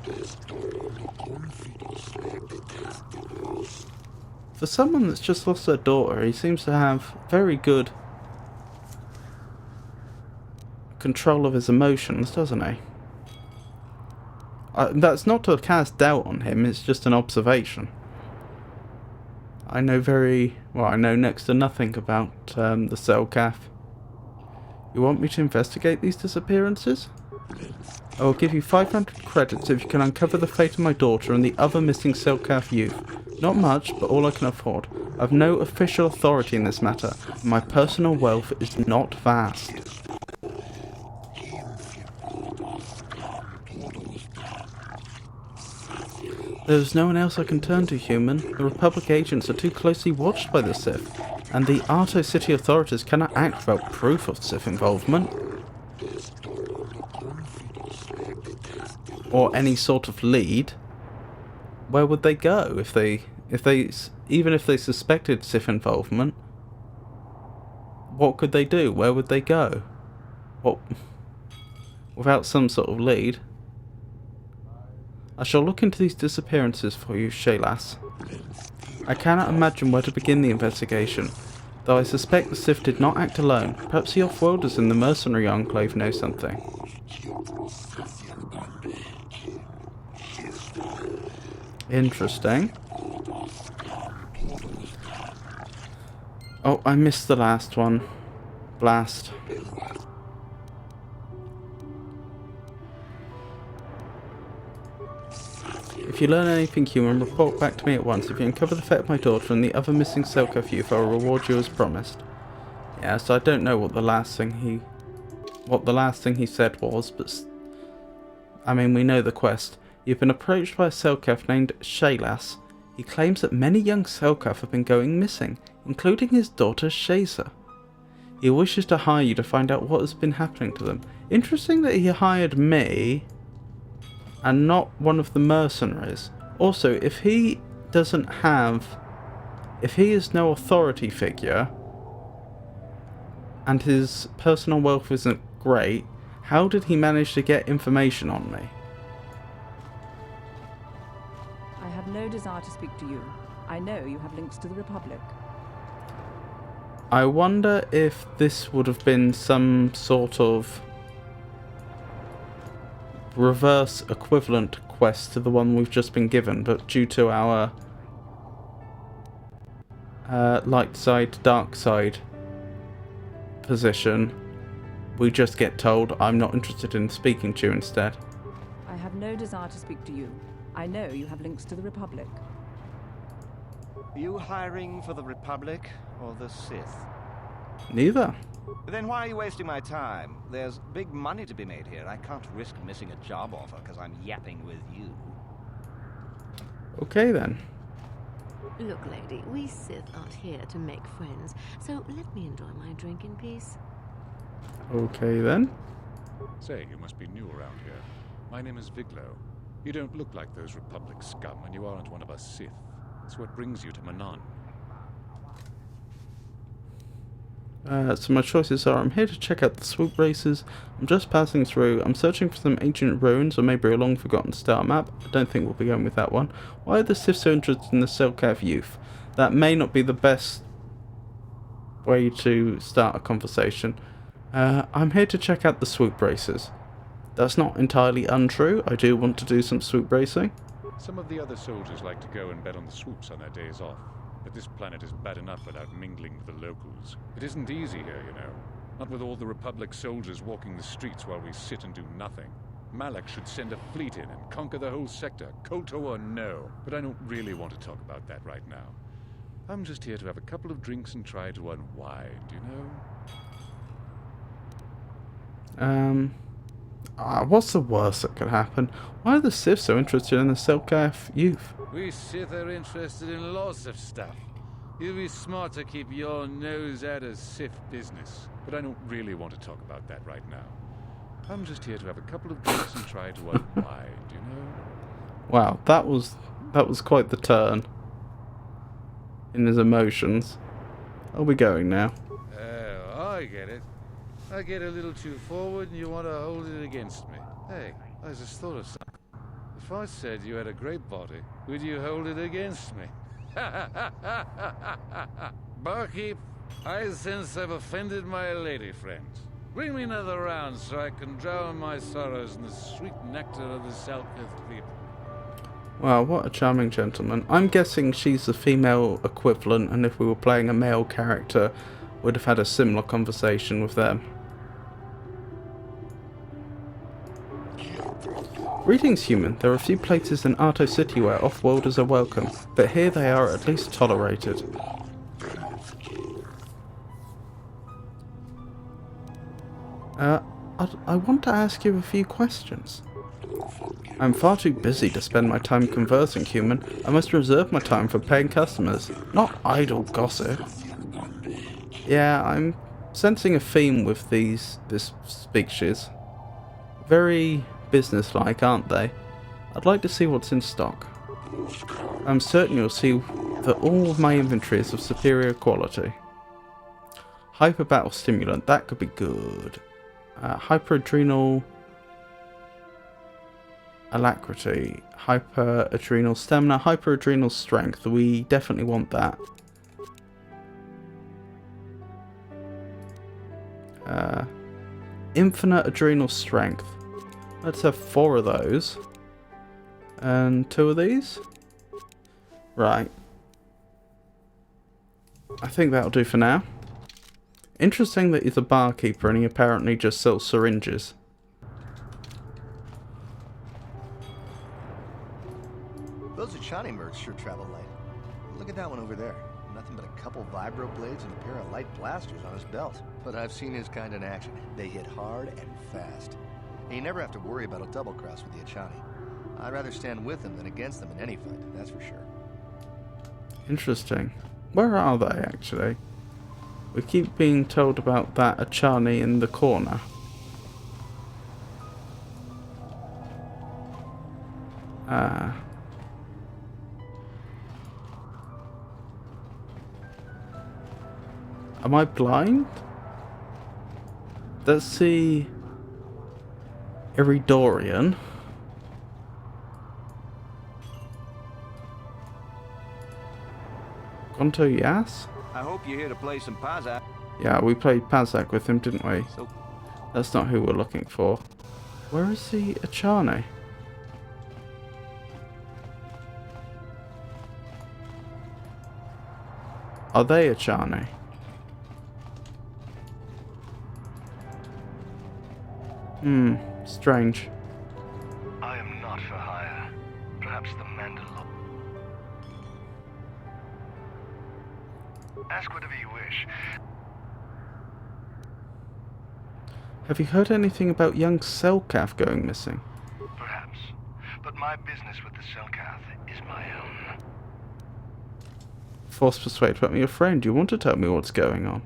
For someone that's just lost their daughter, he seems to have very good control of his emotions, doesn't he? That's not to cast doubt on him, it's just an observation. I know I know next to nothing about the Selkath. You want me to investigate these disappearances? I will give you 500 credits if you can uncover the fate of my daughter and the other missing Selkath youth. Not much, but all I can afford. I have no official authority in this matter, and my personal wealth is not vast. There's no one else I can turn to, human. The Republic agents are too closely watched by the Sith, and the Arto City authorities cannot act without proof of Sith involvement. Or any sort of lead. Where would they go even if they suspected Sith involvement? What could they do? Where would they go? Without some sort of lead. I shall look into these disappearances for you, Shaylas. I cannot imagine where to begin the investigation, though I suspect the Sith did not act alone. Perhaps the off-worlders in the mercenary enclave know something. Interesting. Oh, I missed the last one. Blast. If you learn anything human, report back to me at once. If you uncover the fate of my daughter and the other missing Selkath youth, I will reward you as promised. Yeah, so I don't know what the last thing he said was, but I mean, we know the quest. You've been approached by a Selkath named Shaylas. He claims that many young Selkath have been going missing, including his daughter Shaza. He wishes to hire you to find out what has been happening to them. Interesting that he hired me and not one of the mercenaries. Also, if he is no authority figure and his personal wealth isn't great, how did he manage to get information on me? I have no desire to speak to you. I know you have links to the Republic. I wonder if this would have been some sort of reverse equivalent quest to the one we've just been given, but due to our light side, dark side position, we just get told, I'm not interested in speaking to you instead. I have no desire to speak to you. I know you have links to the Republic. Are you hiring for the Republic or the Sith? Neither. Then why are you wasting my time? There's big money to be made here. I can't risk missing a job offer because I'm yapping with you. Okay then. Look, lady, we Sith aren't here to make friends, so let me enjoy my drink in peace. Okay then. Say, you must be new around here. My name is Viglo. You don't look like those Republic scum, and you aren't one of us Sith. So what brings you to Manaan? So my choices are, I'm here to check out the swoop races, I'm just passing through, I'm searching for some ancient ruins or maybe a long forgotten star map. I don't think we'll be going with that one. Why are the Sith so interested in the Selkath youth? That may not be the best way to start a conversation. I'm here to check out the swoop races. That's not entirely untrue, I do want to do some swoop racing. Some of the other soldiers like to go and bet on the swoops on their days off. But this planet is bad enough without mingling with the locals. It isn't easy here, you know. Not with all the Republic soldiers walking the streets while we sit and do nothing. Malak should send a fleet in and conquer the whole sector, KOTOR or no. But I don't really want to talk about that right now. I'm just here to have a couple of drinks and try to unwind, you know? What's the worst that could happen? Why are the Sith so interested in the Selkath youth? We Sith are interested in lots of stuff. You'd be smart to keep your nose out of Sith business. But I don't really want to talk about that right now. I'm just here to have a couple of drinks and try to unwind, you know? Wow, that was quite the turn in his emotions. Are we going now? Oh, I get it. I get a little too forward and you want to hold it against me. Hey, I just thought of something. If I said you had a great body, would you hold it against me? Barkeep, I sense I've offended my lady friend. Bring me another round so I can drown my sorrows in the sweet nectar of the Selkath people. Wow, what a charming gentleman. I'm guessing she's the female equivalent, and if we were playing a male character, would have had a similar conversation with them. Greetings, human. There are a few places in Arto City where off-worlders are welcome, but here they are at least tolerated. I want to ask you a few questions. I'm far too busy to spend my time conversing, human. I must reserve my time for paying customers, not idle gossip. Yeah, I'm sensing a theme with this speeches. Very businesslike, aren't they? I'd like to see what's in stock. I'm certain you'll see that all of my inventory is of superior quality. Hyper battle stimulant, that could be good. Hyper-adrenal alacrity, hyper-adrenal stamina, hyper-adrenal strength. We definitely want that. Infinite adrenal strength. Let's have 4 of those. And 2 of these. Right. I think that'll do for now. Interesting that he's a barkeeper and he apparently just sells syringes. Those Achani mercs sure travel light. Look at that one over there. Nothing but a couple vibro blades and a pair of light blasters on his belt. But I've seen his kind in action. They hit hard and fast. And you never have to worry about a double cross with the Achani. I'd rather stand with them than against them in any fight, that's for sure. Interesting. Where are they actually? We keep being told about that Achani in the corner. Am I blind? Let's see. Iridorian. Gonto Yas? I hope you're here to play some Pazak. Yeah, we played Pazak with him, didn't we? That's not who we're looking for. Where is the Achani? Are they Achani? Strange. I am not for hire. Perhaps the Mandalorian. Ask whatever you wish. Have you heard anything about young Selkath going missing? Perhaps. But my business with the Selkath is my own. Force persuade about me your friend. You want to tell me what's going on?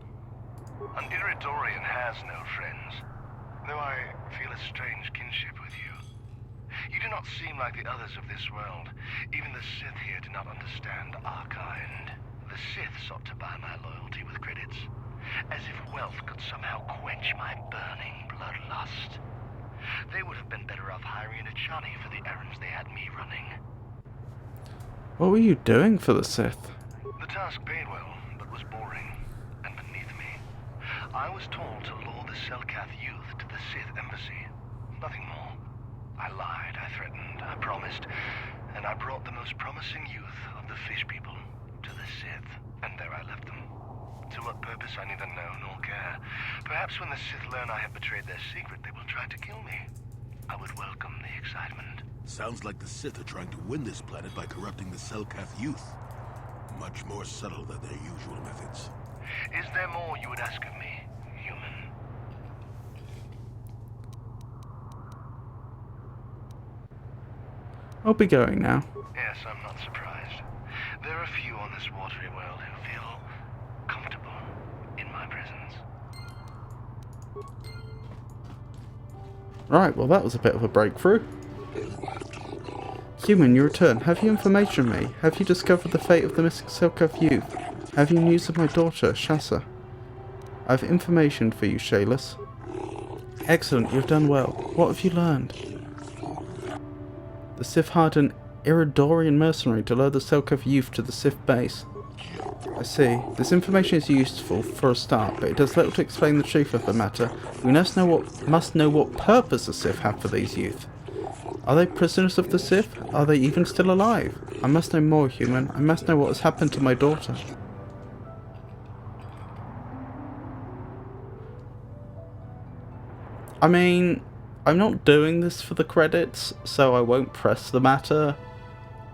An Iridorian has no friends, though I feel a strange kinship with you. You do not seem like the others of this world. Even the Sith here do not understand our kind. The Sith sought to buy my loyalty with credits, as if wealth could somehow quench my burning bloodlust. They would have been better off hiring a Chani for the errands they had me running. What were you doing for the Sith? The task paid well, but was boring, and beneath me. I was told to lure the Selkath youth to the Sith embassy. Nothing more. I lied, I threatened, I promised, and I brought the most promising youth of the fish people to the Sith, and there I left them. To what purpose I neither know nor care. Perhaps when the Sith learn I have betrayed their secret, they will try to kill me. I would welcome the excitement. Sounds like the Sith are trying to win this planet by corrupting the Selkath youth. Much more subtle than their usual methods. Is there more you would ask of me, human? I'll be going now. Yes, I'm not surprised. There are few on this watery world who feel comfortable in my presence. Right, well that was a bit of a breakthrough. Human, you return. Have you information on me? Have you discovered the fate of the missing Selkath youth? Have you news of my daughter, Shasa? I have information for you, Shayless. Excellent, you've done well. What have you learned? The Sith hired an Iridorian mercenary to lure the Selkath youth to the Sith base. I see. This information is useful for a start, but it does little to explain the truth of the matter. We must know what purpose the Sith have for these youth. Are they prisoners of the Sith? Are they even still alive? I must know more, human. I must know what has happened to my daughter. I mean, I'm not doing this for the credits, so I won't press the matter.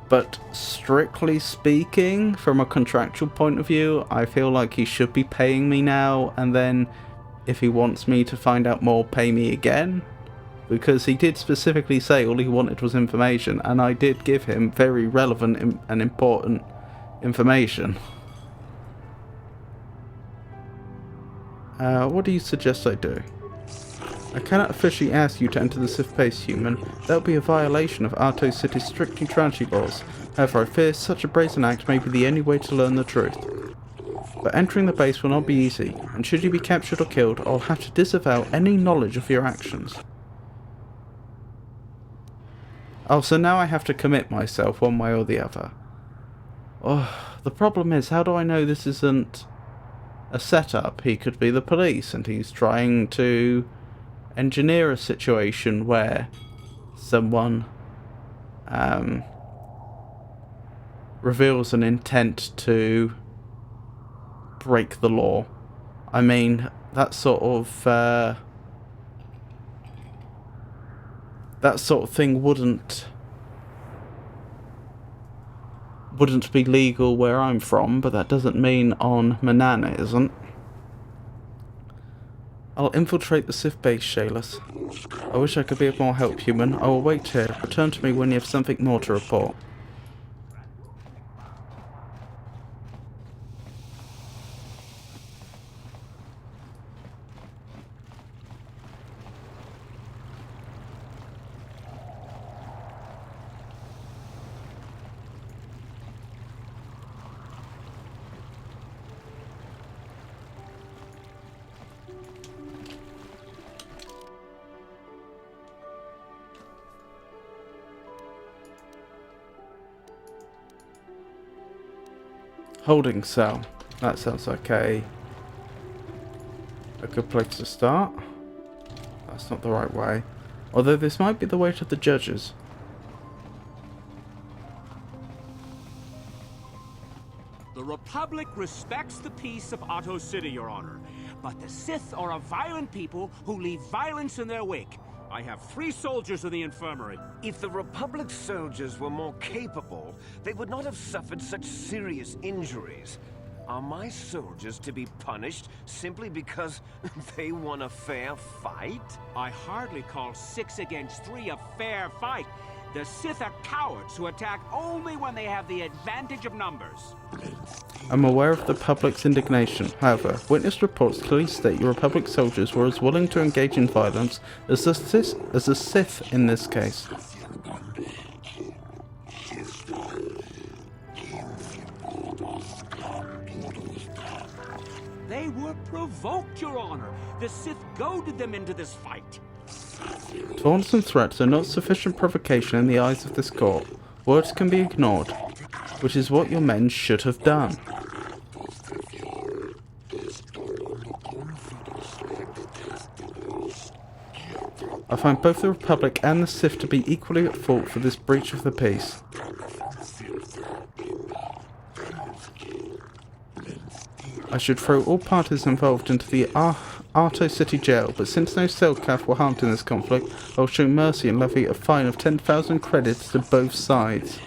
But strictly speaking, from a contractual point of view, I feel like he should be paying me now, and then if he wants me to find out more, pay me again. Because he did specifically say all he wanted was information, and I did give him very relevant and important information. What do you suggest I do? I cannot officially ask you to enter the Sith base, human. That would be a violation of Arto City's strict neutrality laws. However, I fear such a brazen act may be the only way to learn the truth. But entering the base will not be easy, and should you be captured or killed, I'll have to disavow any knowledge of your actions. Oh, so now I have to commit myself one way or the other. Oh, the problem is, how do I know this isn't a setup? He could be the police, and he's trying to engineer a situation where someone reveals an intent to break the law. I mean, that sort of thing wouldn't be legal where I'm from, but that doesn't mean on Manaan it isn't. I'll infiltrate the Sith base, Shayless. I wish I could be of more help, human. I will wait here. Return to me when you have something more to report. Holding cell. That sounds like a good place to start. That's not the right way. Although this might be the way to the judges. The Republic respects the peace of Otto City, Your Honor. But the Sith are a violent people who leave violence in their wake. I have 3 soldiers in the infirmary. If the Republic soldiers were more capable, they would not have suffered such serious injuries. Are my soldiers to be punished simply because they won a fair fight? I hardly call 6 against 3 a fair fight. The Sith are cowards who attack only when they have the advantage of numbers. I'm aware of the public's indignation. However, witness reports clearly state your Republic soldiers were as willing to engage in violence as the Sith in this case. They were provoked, Your Honor. The Sith goaded them into this fight. Taunts and threats are not sufficient provocation in the eyes of this court. Words can be ignored, which is what your men should have done. I find both the Republic and the Sith to be equally at fault for this breach of the peace. I should throw all parties involved into the Arto City Jail, but since no Selkath were harmed in this conflict, I will show mercy and levy a fine of 10,000 credits to both sides.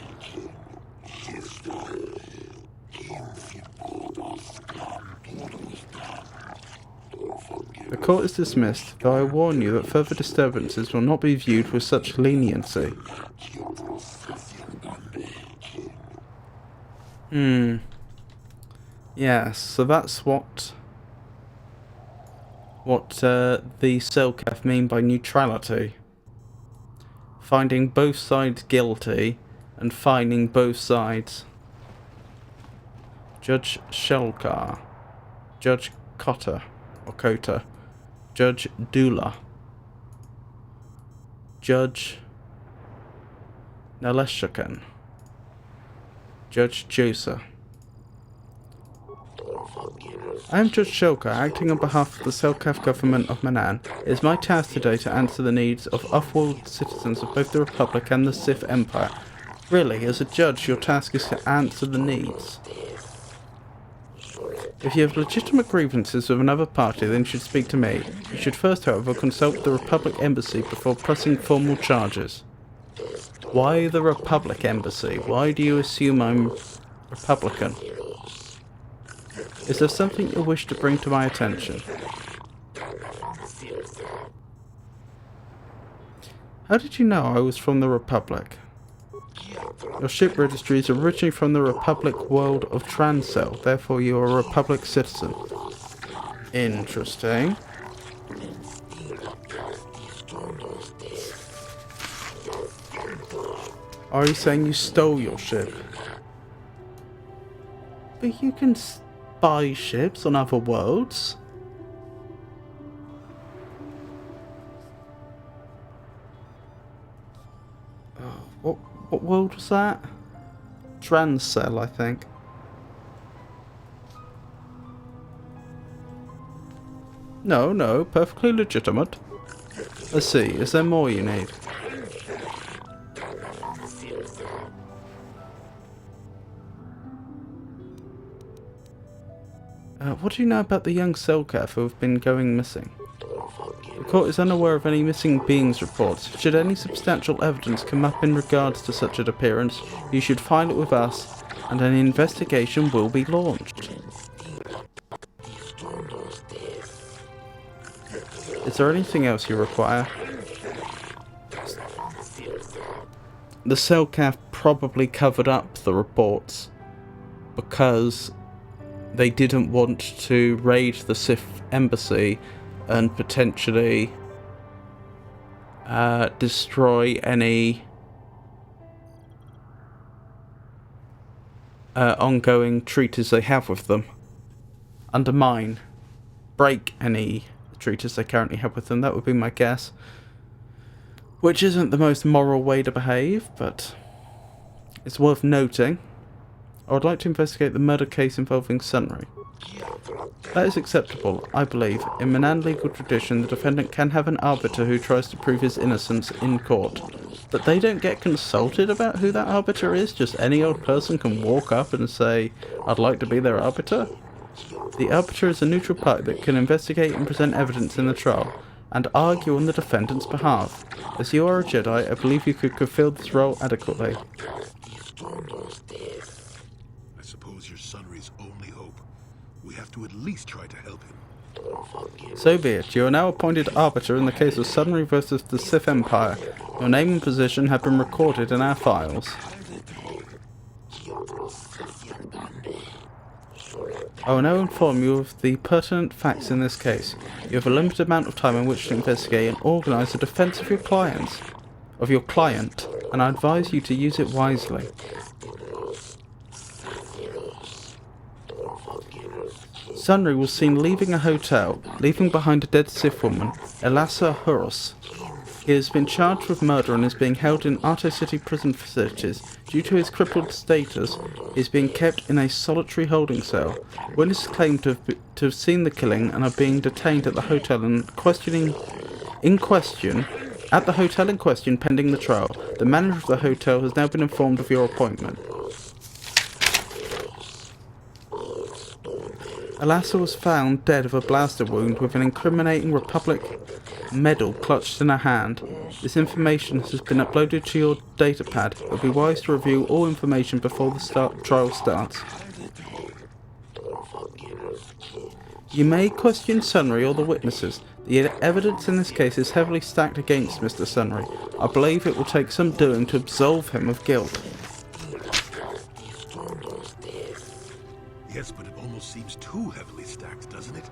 The court is dismissed, though I warn you that further disturbances will not be viewed with such leniency. Yes, so that's what the Selkath mean by neutrality. Finding both sides guilty and fining both sides. Judge Shelkar, Judge KOTOR, or KOTOR, Judge Dula, Judge Naleshakan, Judge Josa. I am Judge Shelkar, acting on behalf of the Selkath government of Manaan. It is my task today to answer the needs of off-world citizens of both the Republic and the Sith Empire. Really, as a judge, your task is to answer the needs. If you have legitimate grievances with another party, then you should speak to me. You should first, however, consult the Republic Embassy before pressing formal charges. Why the Republic Embassy? Why do you assume I'm Republican? Is there something you wish to bring to my attention? How did you know I was from the Republic? Your ship registry is originally from the Republic world of Transcell, therefore you are a Republic citizen. Interesting. Are you saying you stole your ship? But you can buy ships on other worlds. What world was that? Transcell, I think. No, perfectly legitimate. Let's see, is there more you need? What do you know about the young Selkath who have been going missing? The court is unaware of any missing beings reports. Should any substantial evidence come up in regards to such an appearance, you should file it with us, and an investigation will be launched. Is there anything else you require? The Selkath probably covered up the reports because they didn't want to raid the Sith embassy and potentially destroy any ongoing treaties they have with them. Undermine, break any treaties they currently have with them, that would be my guess. Which isn't the most moral way to behave, but it's worth noting. I would like to investigate the murder case involving Sunry. That is acceptable, I believe. In Manaan legal tradition, the defendant can have an arbiter who tries to prove his innocence in court. But they don't get consulted about who that arbiter is? Just any old person can walk up and say, I'd like to be their arbiter? The arbiter is a neutral party that can investigate and present evidence in the trial, and argue on the defendant's behalf. As you are a Jedi, I believe you could fulfill this role adequately. suppose you're Sunry's only hope. We have to at least try to help him. So be it. You are now appointed arbiter in the case of Sunry versus the Sith Empire. Your name and position have been recorded in our files. I will now inform you of the pertinent facts in this case. You have a limited amount of time in which to investigate and organise the defence of your client, and I advise you to use it wisely. Sunry was seen leaving a hotel, leaving behind a dead Sith woman, Elassa Hurros. He has been charged with murder and is being held in Arto City prison facilities. Due to his crippled status, he is being kept in a solitary holding cell. Witnesses claim to have seen the killing and are being detained at the hotel at the hotel in question pending the trial. The manager of the hotel has now been informed of your appointment. Elassa was found dead of a blaster wound with an incriminating Republic medal clutched in her hand. This information has been uploaded to your datapad. It will be wise to review all information before the trial starts. You may question Sunry or the witnesses. The evidence in this case is heavily stacked against Mr. Sunry. I believe it will take some doing to absolve him of guilt. Yes, but it almost seems too heavily stacked, doesn't it?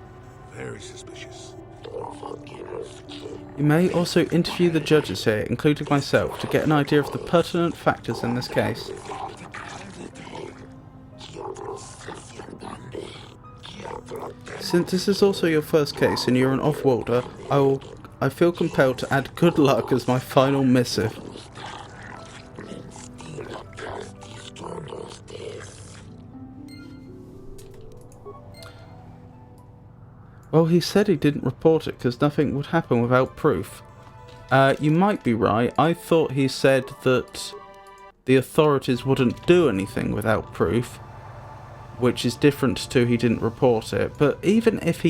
Very suspicious. You may also interview the judges here, including myself, to get an idea of the pertinent factors in this case. Since this is also your first case and you're an off-worlder, I feel compelled to add good luck as my final missive. Well, he said he didn't report it because nothing would happen without proof. You might be right. I thought he said that the authorities wouldn't do anything without proof, which is different to he didn't report it. But even if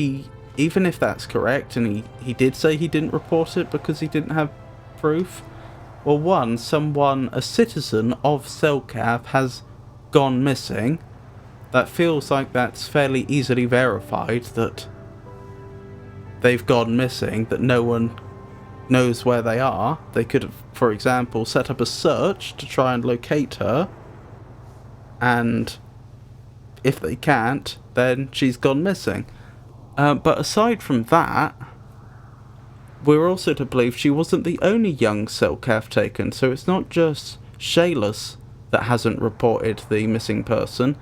that's correct, and he did say he didn't report it because he didn't have proof, well, a citizen of Selkath has gone missing. That feels like that's fairly easily verified that they've gone missing, that no one knows where they are. They could have, for example, set up a search to try and locate her, and if they can't, then she's gone missing. But aside from that, we're also to believe she wasn't the only young Selkath taken, so it's not just Shayless that hasn't reported the missing person.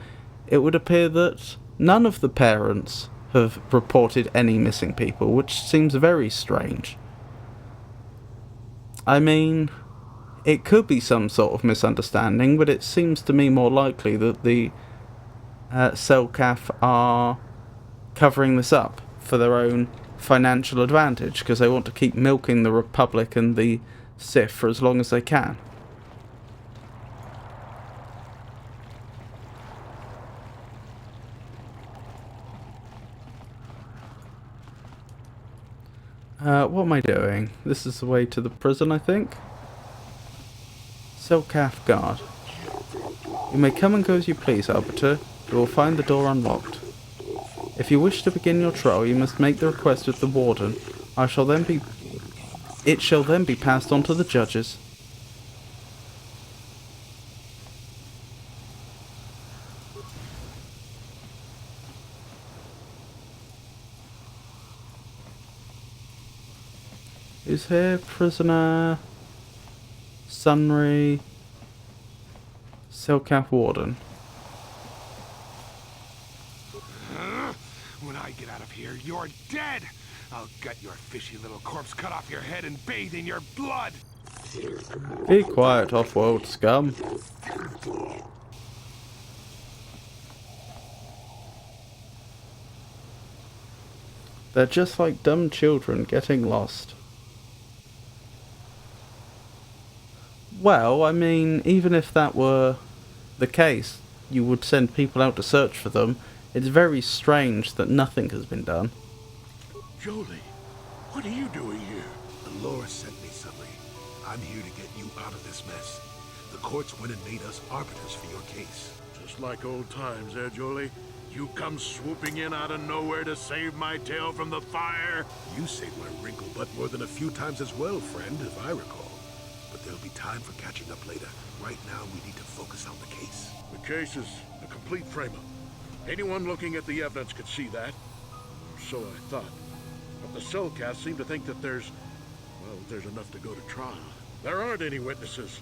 It would appear that none of the parents have reported any missing people, which seems very strange. I mean, it could be some sort of misunderstanding, but it seems to me more likely that the Selkath are covering this up for their own financial advantage, because they want to keep milking the Republic and the Sith for as long as they can. What am I doing? This is the way to the prison, I think. Selkath Guard. You may come and go as you please, Arbiter. You will find the door unlocked. If you wish to begin your trial, you must make the request with the warden. It shall then be passed on to the judges. Who's here? Prisoner, Sunry, Selkath Warden. When I get out of here, you're dead! I'll gut your fishy little corpse, cut off your head, and bathe in your blood! Be quiet, off-world scum. They're just like dumb children getting lost. Well, I mean, even if that were the case, you would send people out to search for them. It's very strange that nothing has been done. Jolie, what are you doing here? The Lord sent me, Sunry. I'm here to get you out of this mess. The courts went and made us arbiters for your case. To Just like old times, eh, Jolie? You come swooping in out of nowhere to save my tail from the fire? You saved my wrinkle butt more than a few times as well, friend, if I recall. But there'll be time for catching up later. Right now, we need to focus on the case. The case is a complete frame-up. Anyone looking at the evidence could see that. So I thought. But the cellcasts seem to think that there's enough to go to trial. There aren't any witnesses.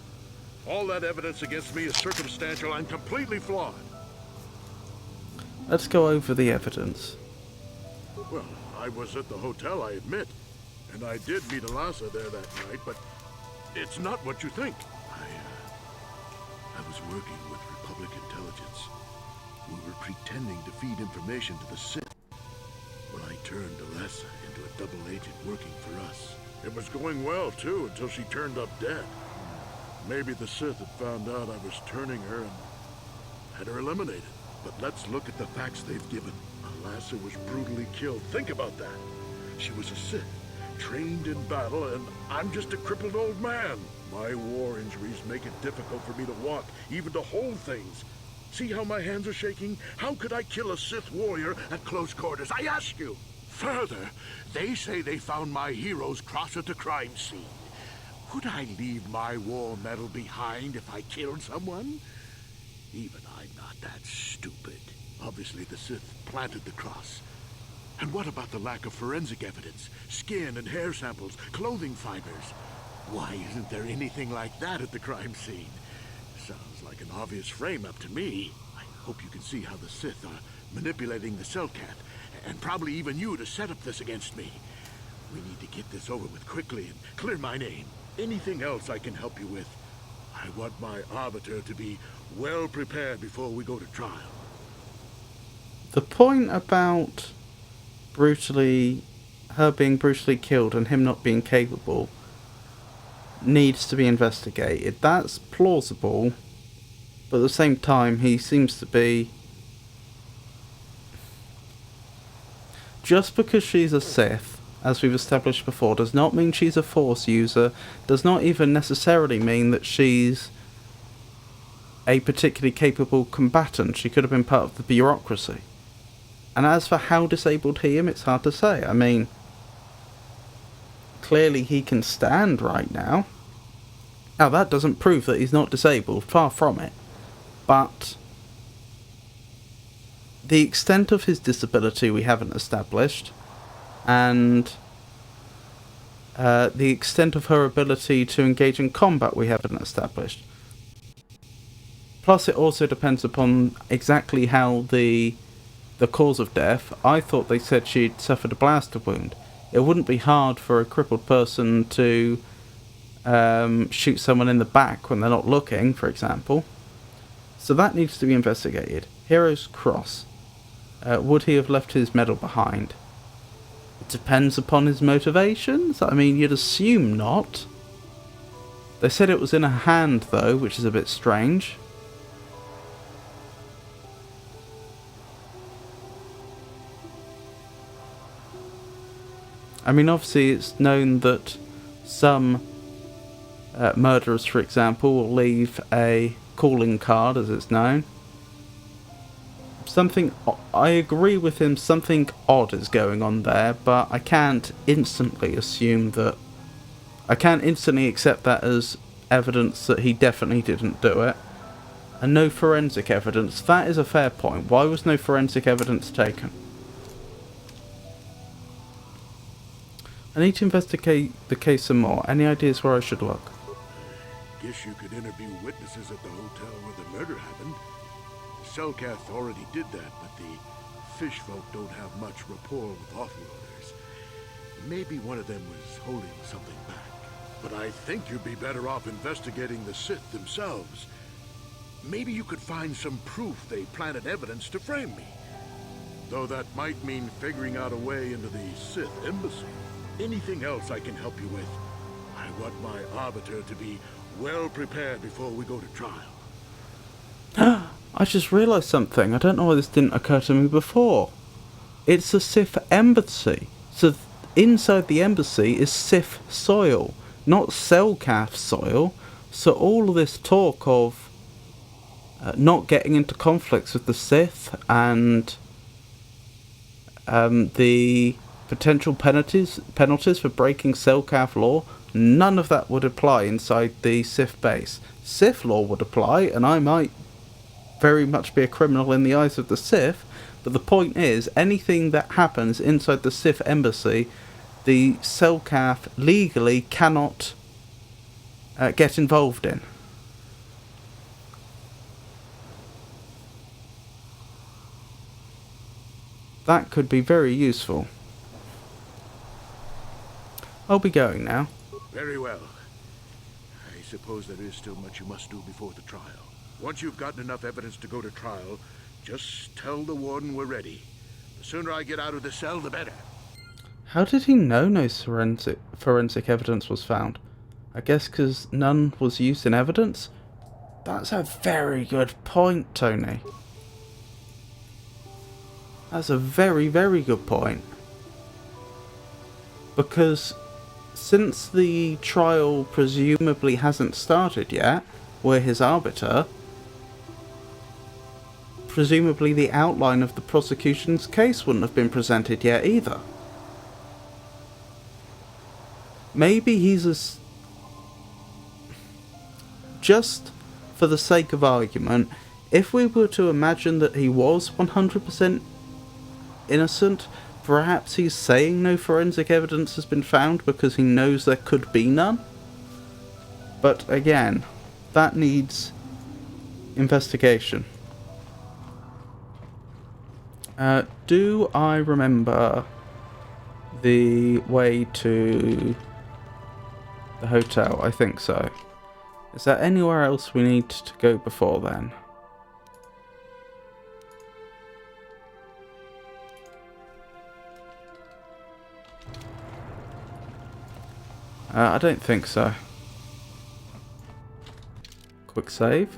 All that evidence against me is circumstantial and completely flawed. Let's go over the evidence. Well, I was at the hotel, I admit. And I did meet Alasa there that night, but it's not what you think. I was working with Republic intelligence. We were pretending to feed information to the Sith. When I turned Alasa into a double agent working for us. It was going well, too, until she turned up dead. Maybe the Sith had found out I was turning her and had her eliminated. But let's look at the facts they've given. Alasa was brutally killed. Think about that. She was a Sith, trained in battle, and I'm just a crippled old man. My war injuries make it difficult for me to walk, even to hold things. See how my hands are shaking? How could I kill a Sith warrior at close quarters? I ask you. Further, they say they found my heroes cross at the crime scene. Would I leave my war medal behind if I killed someone? Even I'm not that stupid. Obviously, the Sith planted the cross. And what about the lack of forensic evidence? Skin and hair samples, clothing fibers. Why isn't there anything like that at the crime scene? Sounds like an obvious frame-up to me. I hope you can see how the Sith are manipulating the Cellcat, and probably even you to set up this against me. We need to get this over with quickly and clear my name. Anything else I can help you with? I want my arbiter to be well prepared before we go to trial. The point about her being brutally killed and him not being capable needs to be investigated. That's plausible, but at the same time he seems to be... Just because she's a Sith, as we've established before, does not mean she's a Force user, does not even necessarily mean that she's a particularly capable combatant. She could have been part of the bureaucracy. And as for how disabled he is, it's hard to say. I mean, clearly he can stand right now. Now that doesn't prove that he's not disabled, far from it. But the extent of his disability we haven't established, and the extent of her ability to engage in combat we haven't established. Plus it also depends upon exactly how the cause of death. I thought they said she'd suffered a blaster wound. It wouldn't be hard for a crippled person to shoot someone in the back when they're not looking, for example. So that needs to be investigated. Hero's Cross. Would he have left his medal behind? It depends upon his motivations. I mean, you'd assume not. They said it was in a hand, though, which is a bit strange. I mean, obviously it's known that some murderers, for example, will leave a calling card, as it's known. I agree with him, something odd is going on there, but I can't instantly assume that... I can't instantly accept that as evidence that he definitely didn't do it. And no forensic evidence, that is a fair point. Why was no forensic evidence taken? I need to investigate the case some more. Any ideas where I should look? Guess you could interview witnesses at the hotel where the murder happened. Cellcath already did that, but the fish folk don't have much rapport with offloaders. Maybe one of them was holding something back. But I think you'd be better off investigating the Sith themselves. Maybe you could find some proof they planted evidence to frame me. Though that might mean figuring out a way into the Sith embassy. Anything else I can help you with? I want my arbiter to be well prepared before we go to trial. I just realised something. I don't know why this didn't occur to me before. It's a Sith embassy. So inside the embassy is Sith soil, not Cellcath soil. So all of this talk of not getting into conflicts with the Sith and the potential penalties for breaking Selkath law, none of that would apply inside the Sith base. Sith law would apply, and I might very much be a criminal in the eyes of the Sith, but the point is, anything that happens inside the Sith embassy, the Selkath legally cannot get involved in. That could be very useful. I'll be going now. Very well. I suppose there is still much you must do before the trial. Once you've gotten enough evidence to go to trial, just tell the warden we're ready. The sooner I get out of the cell, the better. How did he know no forensic evidence was found? I guess because none was used in evidence? That's a very good point, Tony. That's a very, very good point. Because since the trial presumably hasn't started yet, we're his arbiter, presumably the outline of the prosecution's case wouldn't have been presented yet either. Maybe he's just for the sake of argument, if we were to imagine that he was 100% innocent, perhaps he's saying no forensic evidence has been found because he knows there could be none. But again, that needs investigation. Do I remember the way to the hotel? I think so. Is there anywhere else we need to go before then? I don't think so. Quick save.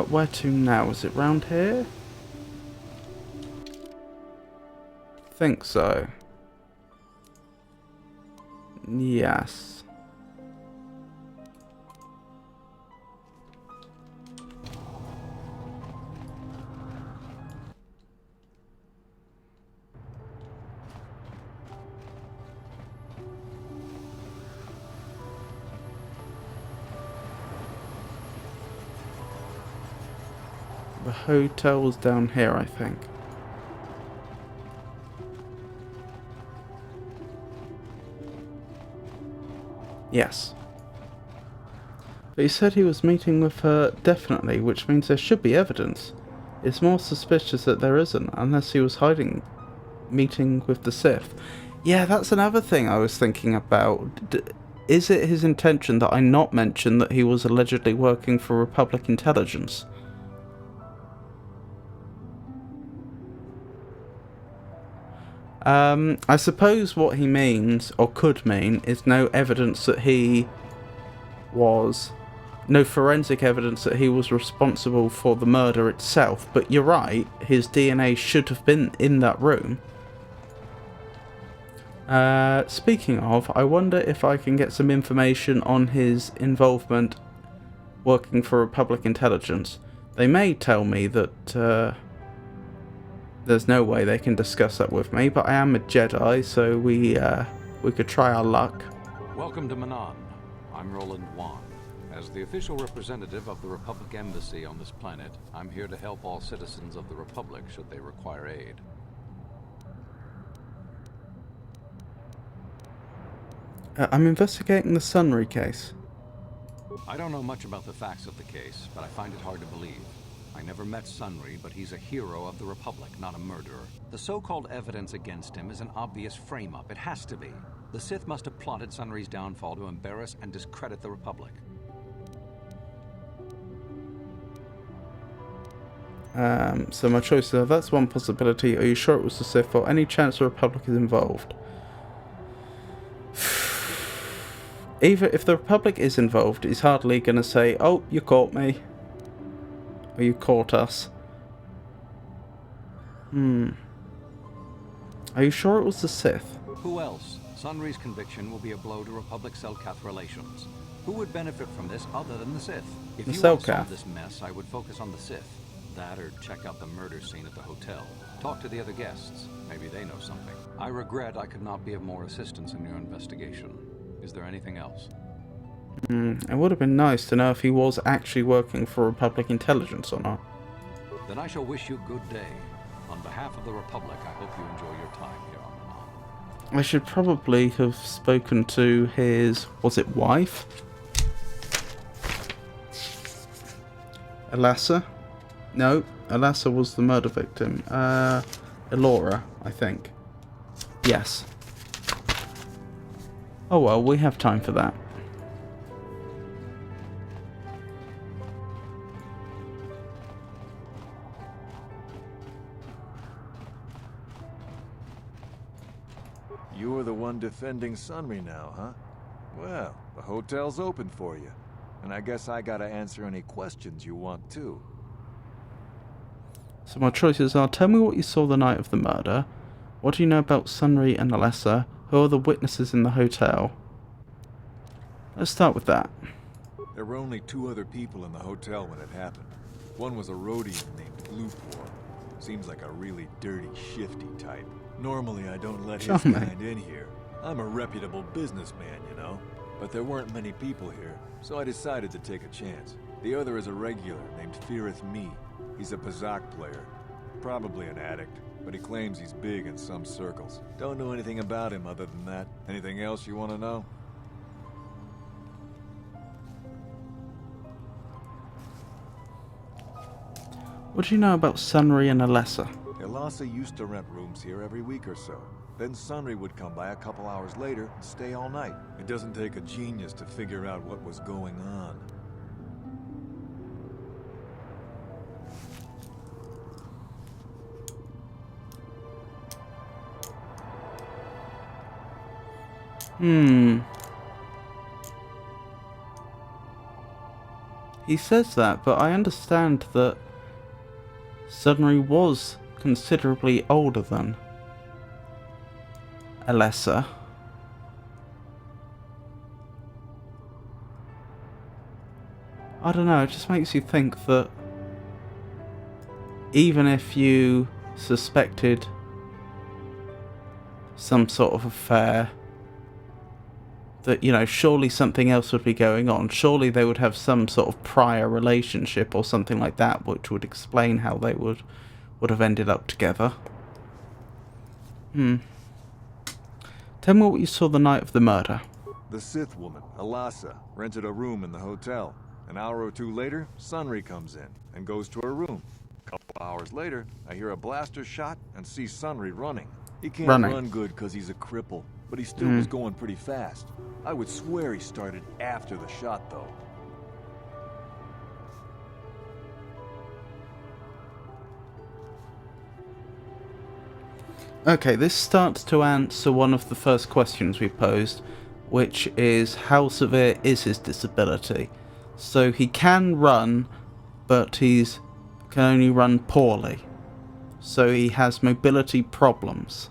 Where to now? Is it round here? Think so. Yes. The hotel was down here, I think. Yes. But he said he was meeting with her definitely, which means there should be evidence. It's more suspicious that there isn't, unless he was hiding meeting with the Sith. Yeah, that's another thing I was thinking about. Is it his intention that I not mention that he was allegedly working for Republic intelligence? I suppose what he means, or could mean, is no evidence that he was... no forensic evidence that he was responsible for the murder itself. But you're right, his DNA should have been in that room. Speaking of, I wonder if I can get some information on his involvement working for Republic intelligence. They may tell me that... there's no way they can discuss that with me, but I am a Jedi, so we could try our luck. Welcome to Manaan. I'm Roland Wan. As the official representative of the Republic Embassy on this planet, I'm here to help all citizens of the Republic should they require aid. I'm investigating the Sunry case. I don't know much about the facts of the case, but I find it hard to believe. I never met Sunry, but he's a hero of the Republic, not a murderer. The so-called evidence against him is an obvious frame-up. It has to be. The Sith must have plotted Sunry's downfall to embarrass and discredit the Republic. So my choices are, that's one possibility. Are you sure it was the Sith, or any chance the Republic is involved? Either if the Republic is involved, he's hardly going to say, oh, you caught me. Or you caught us. Are you sure it was the Sith? Who else? Sunry's conviction will be a blow to Republic Selkath relations. Who would benefit from this other than the Sith? If The you want to Selkath. solve this mess, I would focus on the Sith. That or check out the murder scene at the hotel. Talk to the other guests. Maybe they know something. I regret I could not be of more assistance in your investigation. Is there anything else? It would have been nice to know if he was actually working for Republic intelligence or not. Then I shall wish you good day. On behalf of the Republic, I hope you enjoy your time here on Manaan. I should probably have spoken to his, was it wife? Elassa? No, Elassa was the murder victim. Elora, I think. Yes. Oh well, we have time for that. You're the one defending Sunry now, huh? Well, the hotel's open for you. And I guess I gotta answer any questions you want too. So my choices are, tell me what you saw the night of the murder. What do you know about Sunry and Elassa? Who are the witnesses in the hotel? Let's start with that. There were only 2 other people in the hotel when it happened. One was a Rhodian named Lupor. Seems like a really dirty, shifty type. Normally I don't let his kind in here. I'm a reputable businessman, you know. But there weren't many people here, so I decided to take a chance. The other is a regular named Firith Me. He's a Pazak player. Probably an addict, but he claims he's big in some circles. Don't know anything about him other than that. Anything else you want to know? What do you know about Sunry and Elassa? Elassa used to rent rooms here every week or so. Then Sunry would come by a couple hours later and stay all night. It doesn't take a genius to figure out what was going on. He says that, but I understand that Sunry was considerably older than Elassa. I don't know, it just makes you think that even if you suspected some sort of affair, that, you know, surely something else would be going on. Surely they would have some sort of prior relationship or something like that, which would explain how they would have ended up together. Tell me what you saw the night of the murder. The Sith woman, Elassa, rented a room in the hotel. An hour or 2 later, Sunry comes in and goes to her room. A couple hours later, I hear a blaster shot and see Sunry running. He can't run good because he's a cripple, but he still was going pretty fast. I would swear he started after the shot, though. Okay, this starts to answer one of the first questions we posed, which is how severe is his disability? So he can run, but can only run poorly. So he has mobility problems.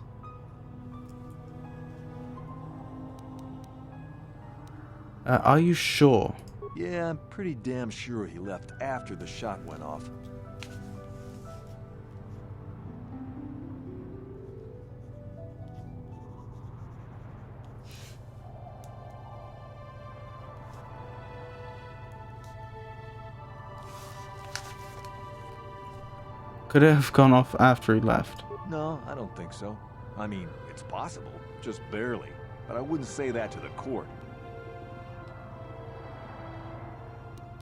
Are you sure? Yeah, I'm pretty damn sure he left after the shot went off. Could it have gone off after he left? No, I don't think so. I mean, it's possible, just barely. But I wouldn't say that to the court.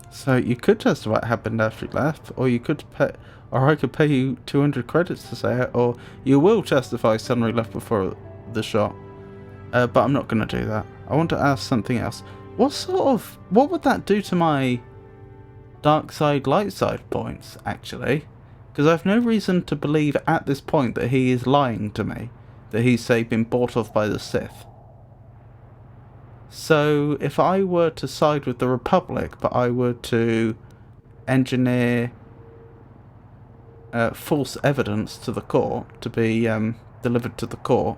So you could testify it happened after he left, or you could pay, or I could pay you 200 credits to say it, or you will testify Sunry left before the shot. But I'm not going to do that. I want to ask something else. What would that do to my dark side, light side points, actually? Because I have no reason to believe at this point that he is lying to me. That he's, say, been bought off by the Sith. So, if I were to side with the Republic, but I were to engineer false evidence to the court, to be delivered to the court,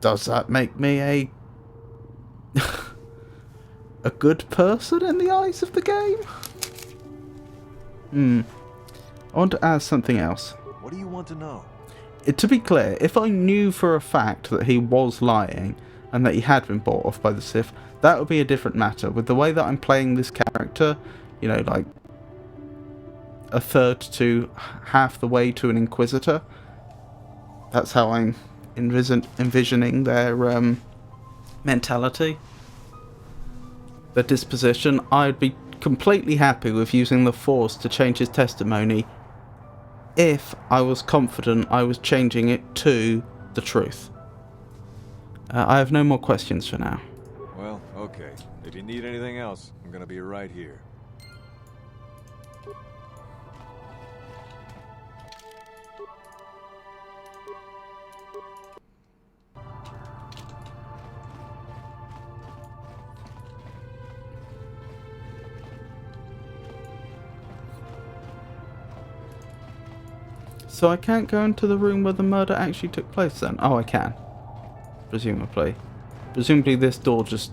does that make me a a good person in the eyes of the game? I want to ask something else. What do you want to know? To be clear, if I knew for a fact that he was lying and that he had been bought off by the Sith, that would be a different matter. With the way that I'm playing this character, you know, like a third to half the way to an Inquisitor, that's how I'm envisioning their mentality, their disposition. I'd be completely happy with using the Force to change his testimony if I was confident I was changing it to the truth. I have no more questions for now. Well, okay. If you need anything else, I'm gonna be right here. So I can't go into the room where the murder actually took place then? Oh, I can. Presumably. Presumably this door just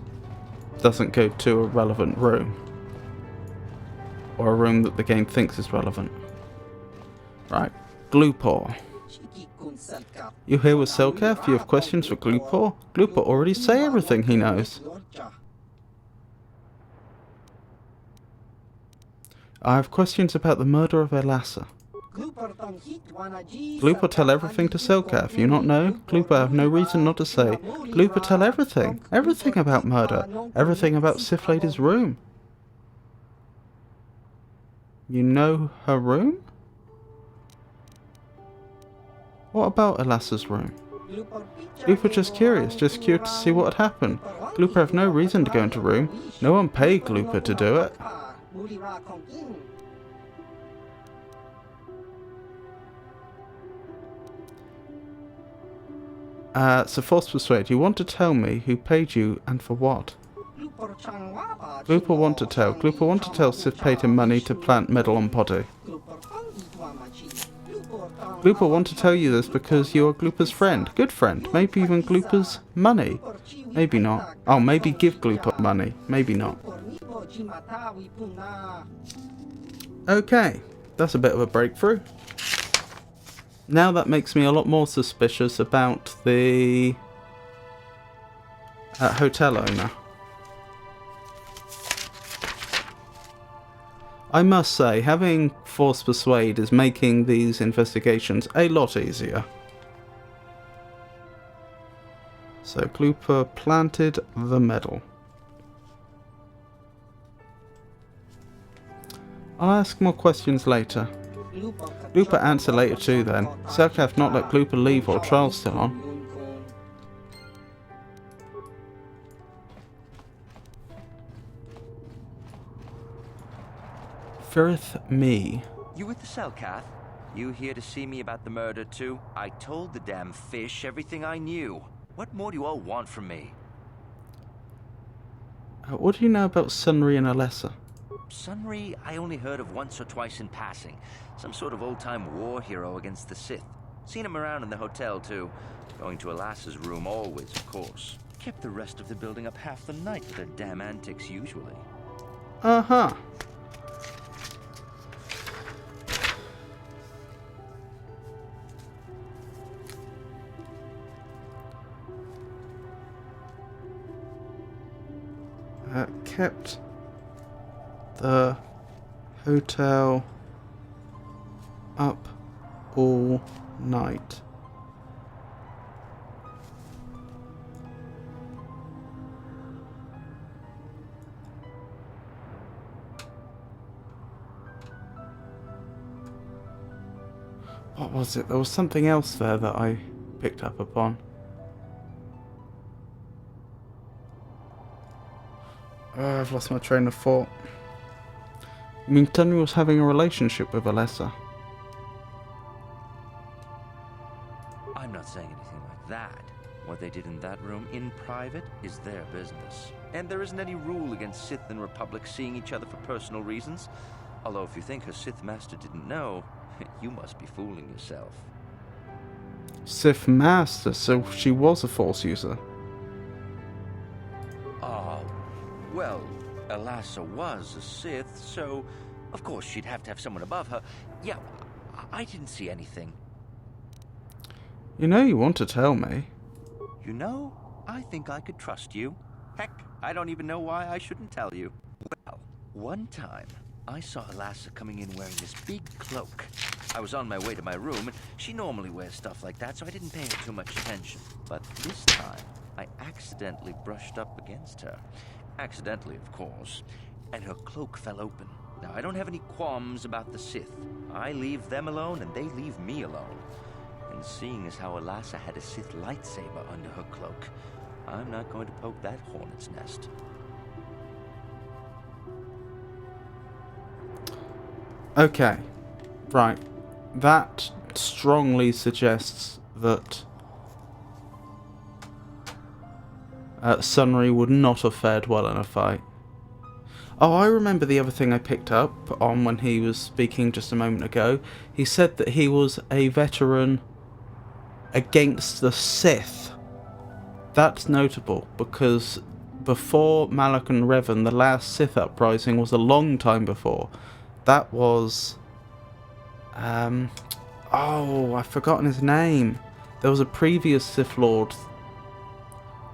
doesn't go to a relevant room. Or a room that the game thinks is relevant. Right. Gloopor. You here with Selkath? You have questions for Gloopor? Gloopor already say everything he knows. I have questions about the murder of Elassa. Gloopor tell everything to Selkath. You not know? Gloopor have no reason not to say. Gloopor tell everything. Everything about murder. Everything about Sith Lady's room. You know her room? What about Elassa's room? Gloopor just curious to see what had happened. Gloopor have no reason to go into room. No one paid Gloopor to do it. So Force Persuade, you want to tell me who paid you and for what? Gloopor want to tell. Gloopor want to tell Sith paid him money to plant metal on Poddy. Gloopor want to tell you this because you are Gloopor's friend. Good friend. Maybe even Gloopor's money. Maybe not. Oh, maybe give Gloopor money. Maybe not. Okay. That's a bit of a breakthrough. Now that makes me a lot more suspicious about the hotel owner. I must say, having Force Persuade is making these investigations a lot easier. So Gloopor planted the medal. I'll ask more questions later. Gloopor answer later too then. Selkath not let Gloopor leave while trial's still on. Feareth me. You with the Selkath? You here to see me about the murder too? I told the damn fish everything I knew. What more do you all want from me? What do you know about Sunry and Elassa? Sunry, I only heard of once or twice in passing. Some sort of old-time war hero against the Sith. Seen him around in the hotel, too. Going to Elassa's room always, of course. Kept the rest of the building up half the night with their damn antics, usually. Uh-huh. Kept the hotel up all night. What was it? There was something else there that I picked up upon. I've lost my train of thought. I mean, Sunry was having a relationship with Alessa. I'm not saying anything like that. What they did in that room in private is their business. And there isn't any rule against Sith and Republic seeing each other for personal reasons. Although if you think her Sith Master didn't know, you must be fooling yourself. Sith Master, so she was a Force user. Well, Alassa was a Sith, so of course she'd have to have someone above her. Yeah, I didn't see anything. You know you want to tell me. You know, I think I could trust you. Heck, I don't even know why I shouldn't tell you. Well, one time, I saw Alassa coming in wearing this big cloak. I was on my way to my room, and she normally wears stuff like that, so I didn't pay her too much attention. But this time, I accidentally brushed up against her. Accidentally, of course. And her cloak fell open. Now, I don't have any qualms about the Sith. I leave them alone, and they leave me alone. And seeing as how Alassa had a Sith lightsaber under her cloak, I'm not going to poke that hornet's nest. Okay, right. That strongly suggests that Sunry would not have fared well in a fight. Oh, I remember the other thing I picked up on when he was speaking just a moment ago. He said that he was a veteran against the Sith. That's notable, because before Malak and Revan, the last Sith uprising was a long time before. That was... oh, I've forgotten his name. There was a previous Sith Lord,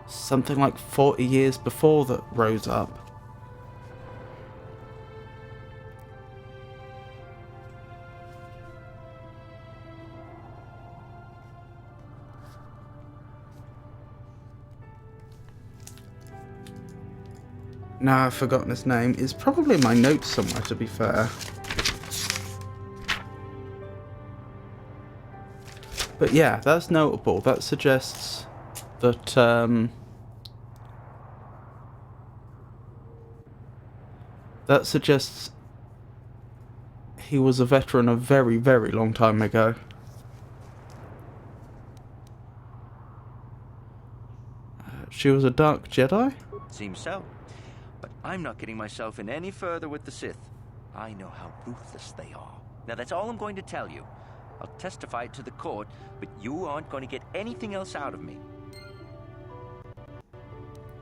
something like 40 years before, that rose up. No, I've forgotten his name. It's probably in my notes somewhere, to be fair. But yeah, that's notable. That suggests that he was a veteran a very, very long time ago. She was a Dark Jedi? Seems so. But I'm not getting myself in any further with the Sith. I know how ruthless they are. Now that's all I'm going to tell you. I'll testify it to the court, but you aren't going to get anything else out of me.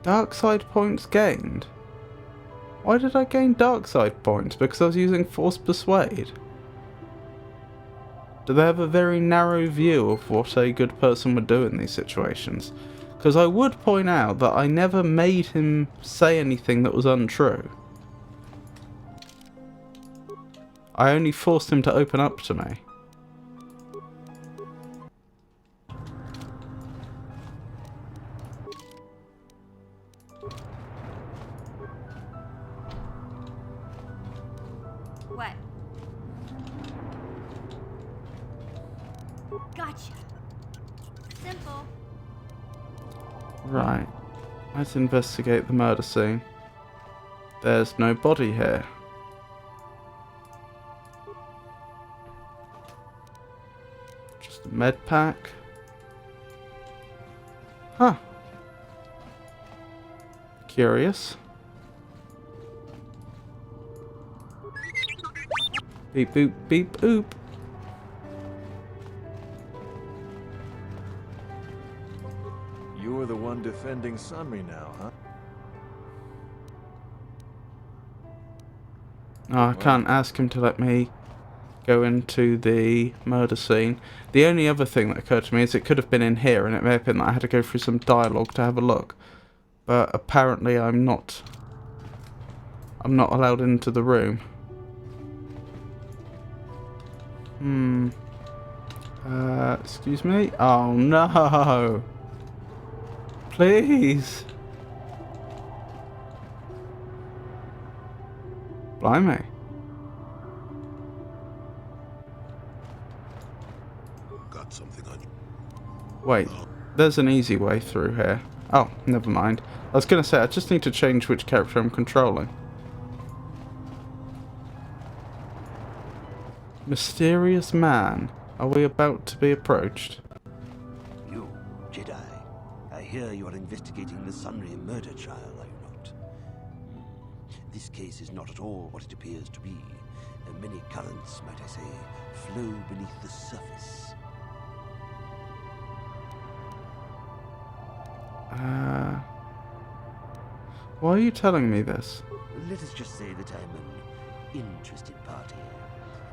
Dark side points gained? Why did I gain dark side points? Because I was using Force Persuade? Do they have a very narrow view of what a good person would do in these situations? Because I would point out that I never made him say anything that was untrue. I only forced him to open up to me. What? Gotcha. Simple. Right. Let's investigate the murder scene. There's no body here. Just a med pack. Huh. Curious. Beep boop beep boop. You're the one defending Sunry now, huh? Oh, I can't ask him to let me go into the murder scene. The only other thing that occurred to me is it could have been in here, and it may have been that I had to go through some dialogue to have a look. But apparently I'm not allowed into the room. Excuse me? Oh no! Please! Blimey. Got something on you. Wait, there's an easy way through here. Oh, never mind. I was going to say, I just need to change which character I'm controlling. Mysterious man. Are we about to be approached? You, Jedi. I hear you are investigating the Sunray murder trial, are you not? This case is not at all what it appears to be. Many currents, might I say, flow beneath the surface. Why are you telling me this? Let us just say that I'm an interested party,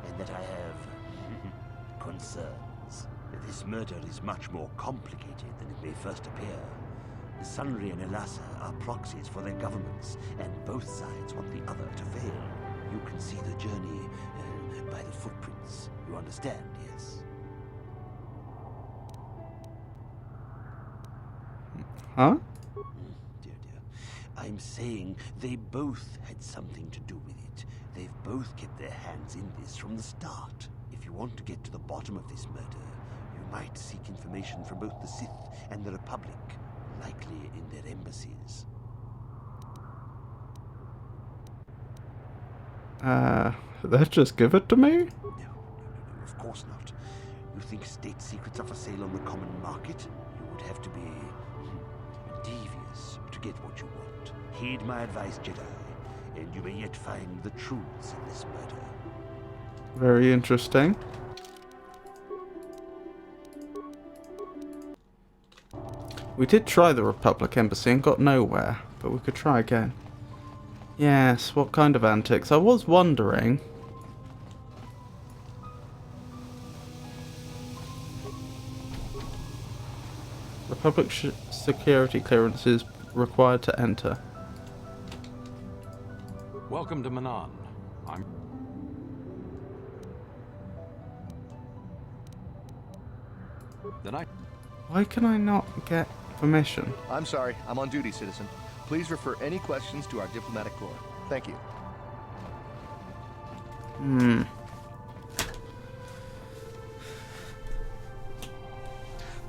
and that I have concerns. This murder is much more complicated than it may first appear. The Sunray and Elassa are proxies for their governments, and both sides want the other to fail. You can see the journey by the footprints. You understand, yes? Huh? Dear. I'm saying they both had something to do with it. They've both kept their hands in this from the start. If you want to get to the bottom of this murder, you might seek information from both the Sith and the Republic, likely in their embassies. They'll just give it to me? No, of course not. You think state secrets are for sale on the common market? You would have to be devious to get what you want. Heed my advice, Jedi, and you may yet find the truths in this murder. Very interesting. We did try the Republic Embassy and got nowhere, but we could try again. Yes, what kind of antics? I was wondering. Republic security clearance is required to enter. Welcome to Manaan. Why can I not get permission? I'm sorry, I'm on duty, citizen. Please refer any questions to our diplomatic corps. Thank you.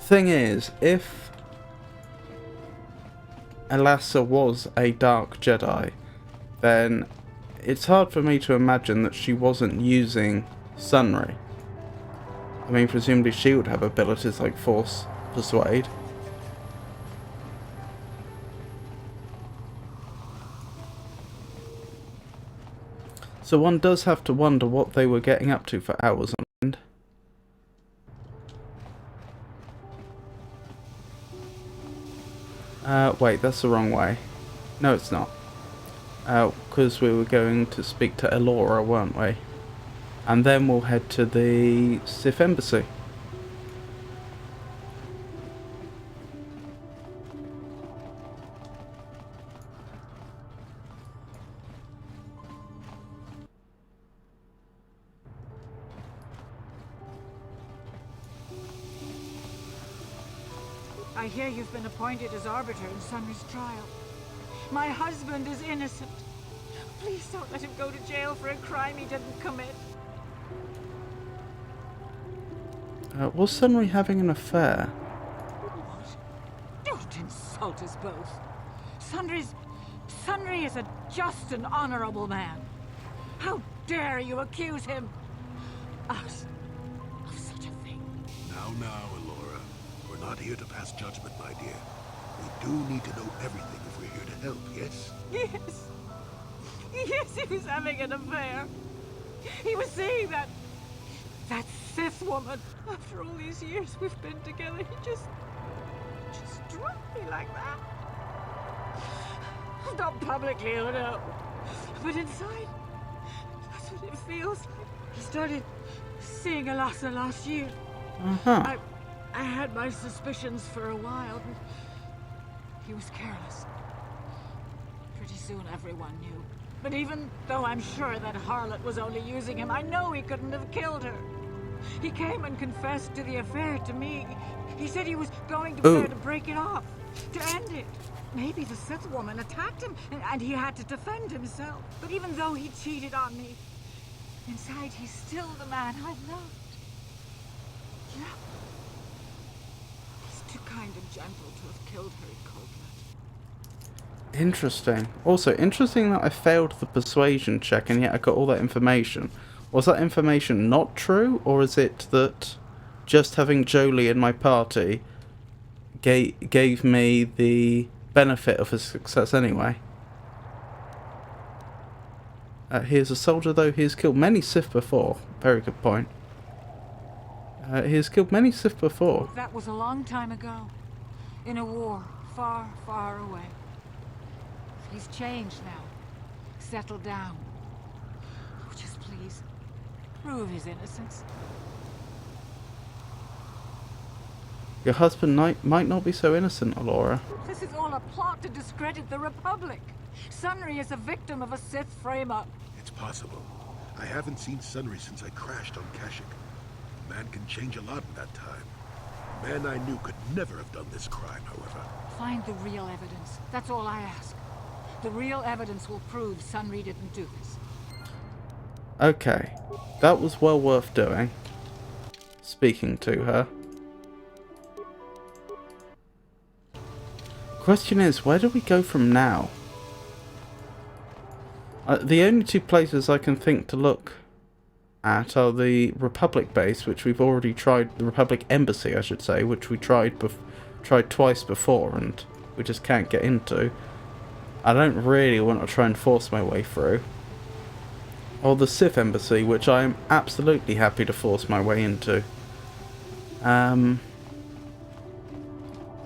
Thing is, if Elassa was a dark Jedi, then it's hard for me to imagine that she wasn't using Sunray. I mean, presumably she would have abilities like Force Persuade. So one does have to wonder what they were getting up to for hours on end. Wait, that's the wrong way. No, it's not. Because we were going to speak to Elora, weren't we? And then we'll head to the Sith Embassy. I hear you've been appointed as arbiter in Sunray's trial. My husband is innocent. Please don't let him go to jail for a crime he didn't commit. Was Sunray having an affair? What? Don't insult us both. Sunray is a just and honorable man. How dare you accuse him of such a thing? Now, Elora. We're not here to pass judgment, my dear. We do need to know everything if we're here to help, yes? Yes. Yes, he was having an affair. He was seeing that Sith woman. After all these years we've been together, he just struck me like that. Not publicly, oh no. But inside, that's what it feels like. He started seeing Elassa last year. I had my suspicions for a while, but he was careless. Pretty soon everyone knew. But even though I'm sure that harlot was only using him, I know he couldn't have killed her. He came and confessed to the affair to me. He said he was going to Fair to break it off, to end it. Maybe the Sith woman attacked him, and he had to defend himself. But even though he cheated on me, inside he's still the man I loved. Yeah. He's too kind and gentle to have killed her in cold blood. Interesting. Also, interesting that I failed the persuasion check and yet I got all that information. Was that information not true, or is it that just having Jolie in my party gave me the benefit of his success anyway? He is a soldier, though he has killed many Sith before. Very good point. He has killed many Sith before. That was a long time ago. In a war far, far away. He's changed now. Settled down. Oh, just please, prove his innocence. Your husband might not be so innocent, Alora. This is all a plot to discredit the Republic. Sunry is a victim of a Sith frame-up. It's possible. I haven't seen Sunry since I crashed on Kashyyyk. A man can change a lot in that time. A man I knew could never have done this crime, however. Find the real evidence. That's all I ask. The real evidence will prove Sunry didn't do this. Okay. That was well worth doing. Speaking to her. Question is, where do we go from now? The only two places I can think to look at are the Republic base, which we've already tried, the Republic Embassy I should say, which we tried twice before and we just can't get into. I don't really want to try and force my way through. Or the Sith Embassy, which I am absolutely happy to force my way into.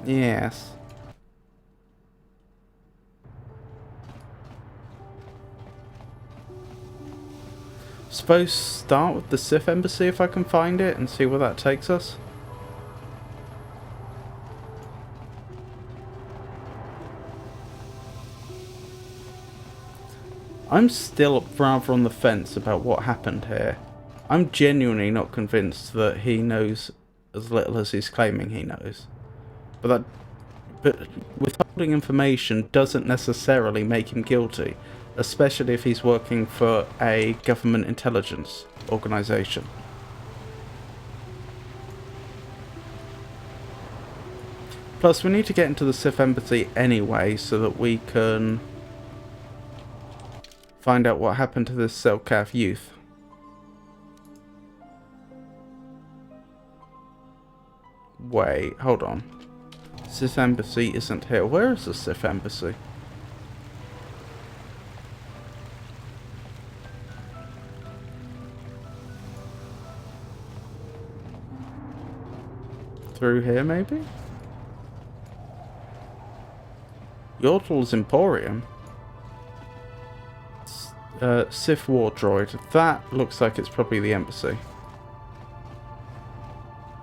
Yes. Suppose start with the Sith Embassy if I can find it and see where that takes us. I'm still rather on the fence about what happened here. I'm genuinely not convinced that he knows as little as he's claiming he knows. But withholding information doesn't necessarily make him guilty, especially if he's working for a government intelligence organization. Plus, we need to get into the Sith Embassy anyway so that we can find out what happened to this Selkath youth. Wait, hold on. Sith Embassy isn't here. Where is the Sith Embassy? Through here, maybe? Yordle's Emporium. Sith War Droid. That looks like it's probably the embassy.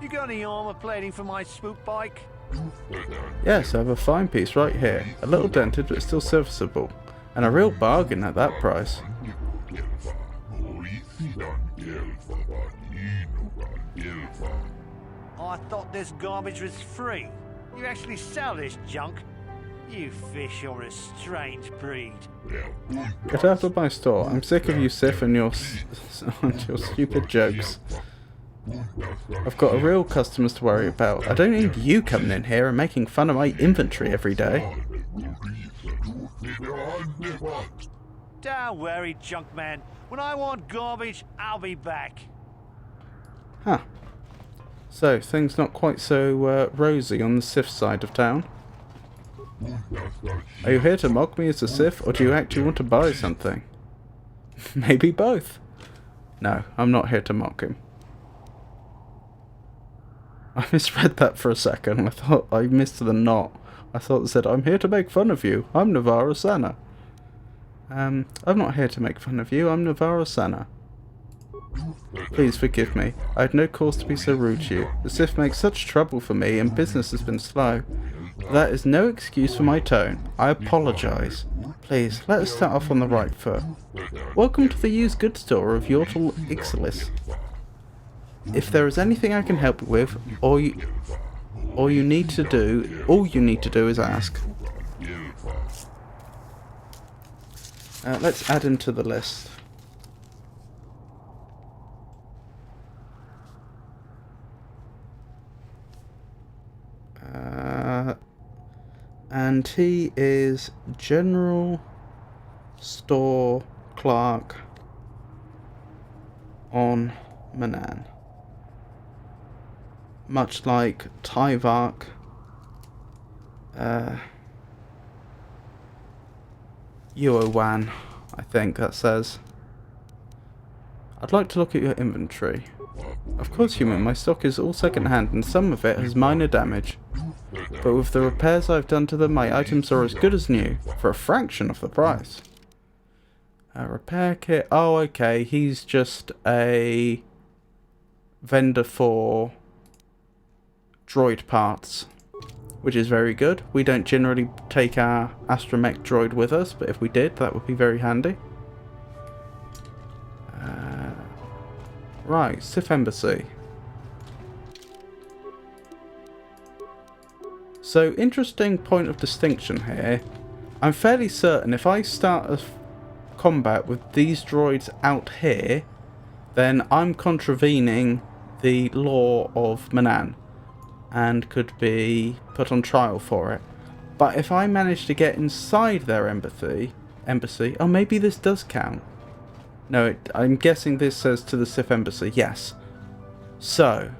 You got any armor plating for my swoop bike? Yes, I have a fine piece right here. A little dented, but still serviceable. And a real bargain at that price. I thought this garbage was free. You actually sell this junk? You fish are a strange breed. Get out of my store. I'm sick of you, Sith, and your stupid jokes. I've got real customers to worry about. I don't need you coming in here and making fun of my inventory every day. Don't worry, junk man. When I want garbage, I'll be back. Huh. So, things not quite so rosy on the Sith side of town. Are you here to mock me as a Sith, or do you actually want to buy something? Maybe both. No, I'm not here to mock him. I misread that for a second. I thought I missed the knot. I thought it said, I'm here to make fun of you. I'm Navarro Sana. I'm not here to make fun of you. I'm Navarro Sana. Please forgive me. I had no cause to be so rude to you. The Sith makes such trouble for me and business has been slow. That is no excuse for my tone. I apologise. Please, let us start off on the right foot. Welcome to the used goods store of Yordle Ixalis. If there is anything I can help you with, all you need to do is ask. Let's add him to the list. And he is General Store Clerk on Manaan. Much like Tyvark, Yuowan, I think that says. I'd like to look at your inventory. Of course, human, my stock is all second-hand and some of it has minor damage. But with the repairs I've done to them, my items are as good as new, for a fraction of the price. A repair kit. Oh, okay, he's just a vendor for droid parts, which is very good. We don't generally take our astromech droid with us, but if we did, that would be very handy. Right, Sith Embassy. So, interesting point of distinction here. I'm fairly certain if I start a combat with these droids out here, then I'm contravening the law of Manaan and could be put on trial for it. But if I manage to get inside their embassy, oh, maybe this does count. No, I'm guessing this says to the Sith Embassy, yes. So,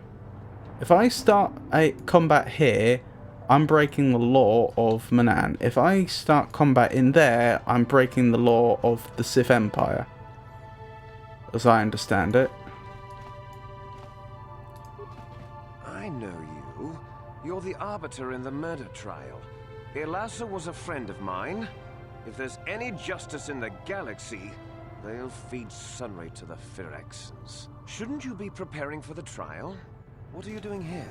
if I start a combat here, I'm breaking the law of Manaan. If I start combat in there, I'm breaking the law of the Sith Empire, as I understand it. I know you. You're the arbiter in the murder trial. Elasa was a friend of mine. If there's any justice in the galaxy, they'll feed Sunray to the Phyrexians. Shouldn't you be preparing for the trial? What are you doing here?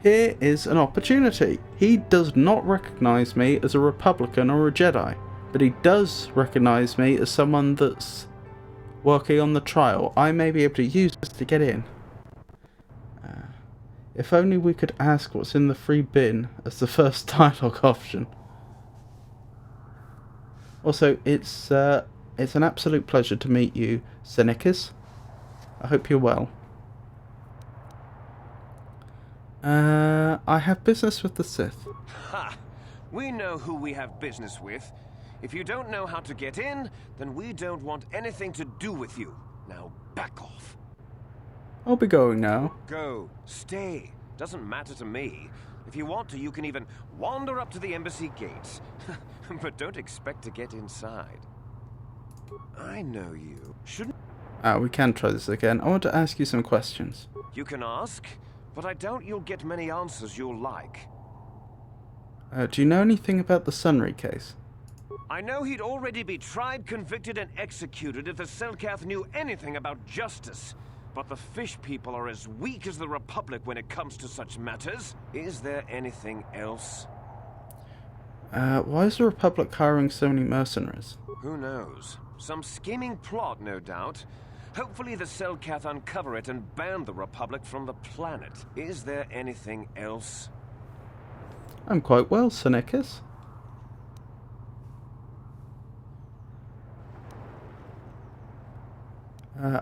Here is an opportunity. He does not recognise me as a Republican or a Jedi, but he does recognise me as someone that's working on the trial. I may be able to use this to get in. If only we could ask what's in the free bin as the first dialogue option. Also, it's an absolute pleasure to meet you, Senecus. I hope you're well. I have business with the Sith. Ha! We know who we have business with. If you don't know how to get in, then we don't want anything to do with you. Now back off. I'll be going now. Go. Stay. Doesn't matter to me. If you want to, you can even wander up to the embassy gates. But don't expect to get inside. I know you. Shouldn't... We can try this again. I want to ask you some questions. You can ask, but I doubt you'll get many answers you'll like. Do you know anything about the Sunray case? I know he'd already be tried, convicted, and executed if the Selkath knew anything about justice. But the fish people are as weak as the Republic when it comes to such matters. Is there anything else? Why is the Republic hiring so many mercenaries? Who knows? Some scheming plot, no doubt. Hopefully the Selkath uncover it and ban the Republic from the planet. Is there anything else? I'm quite well, Senecus.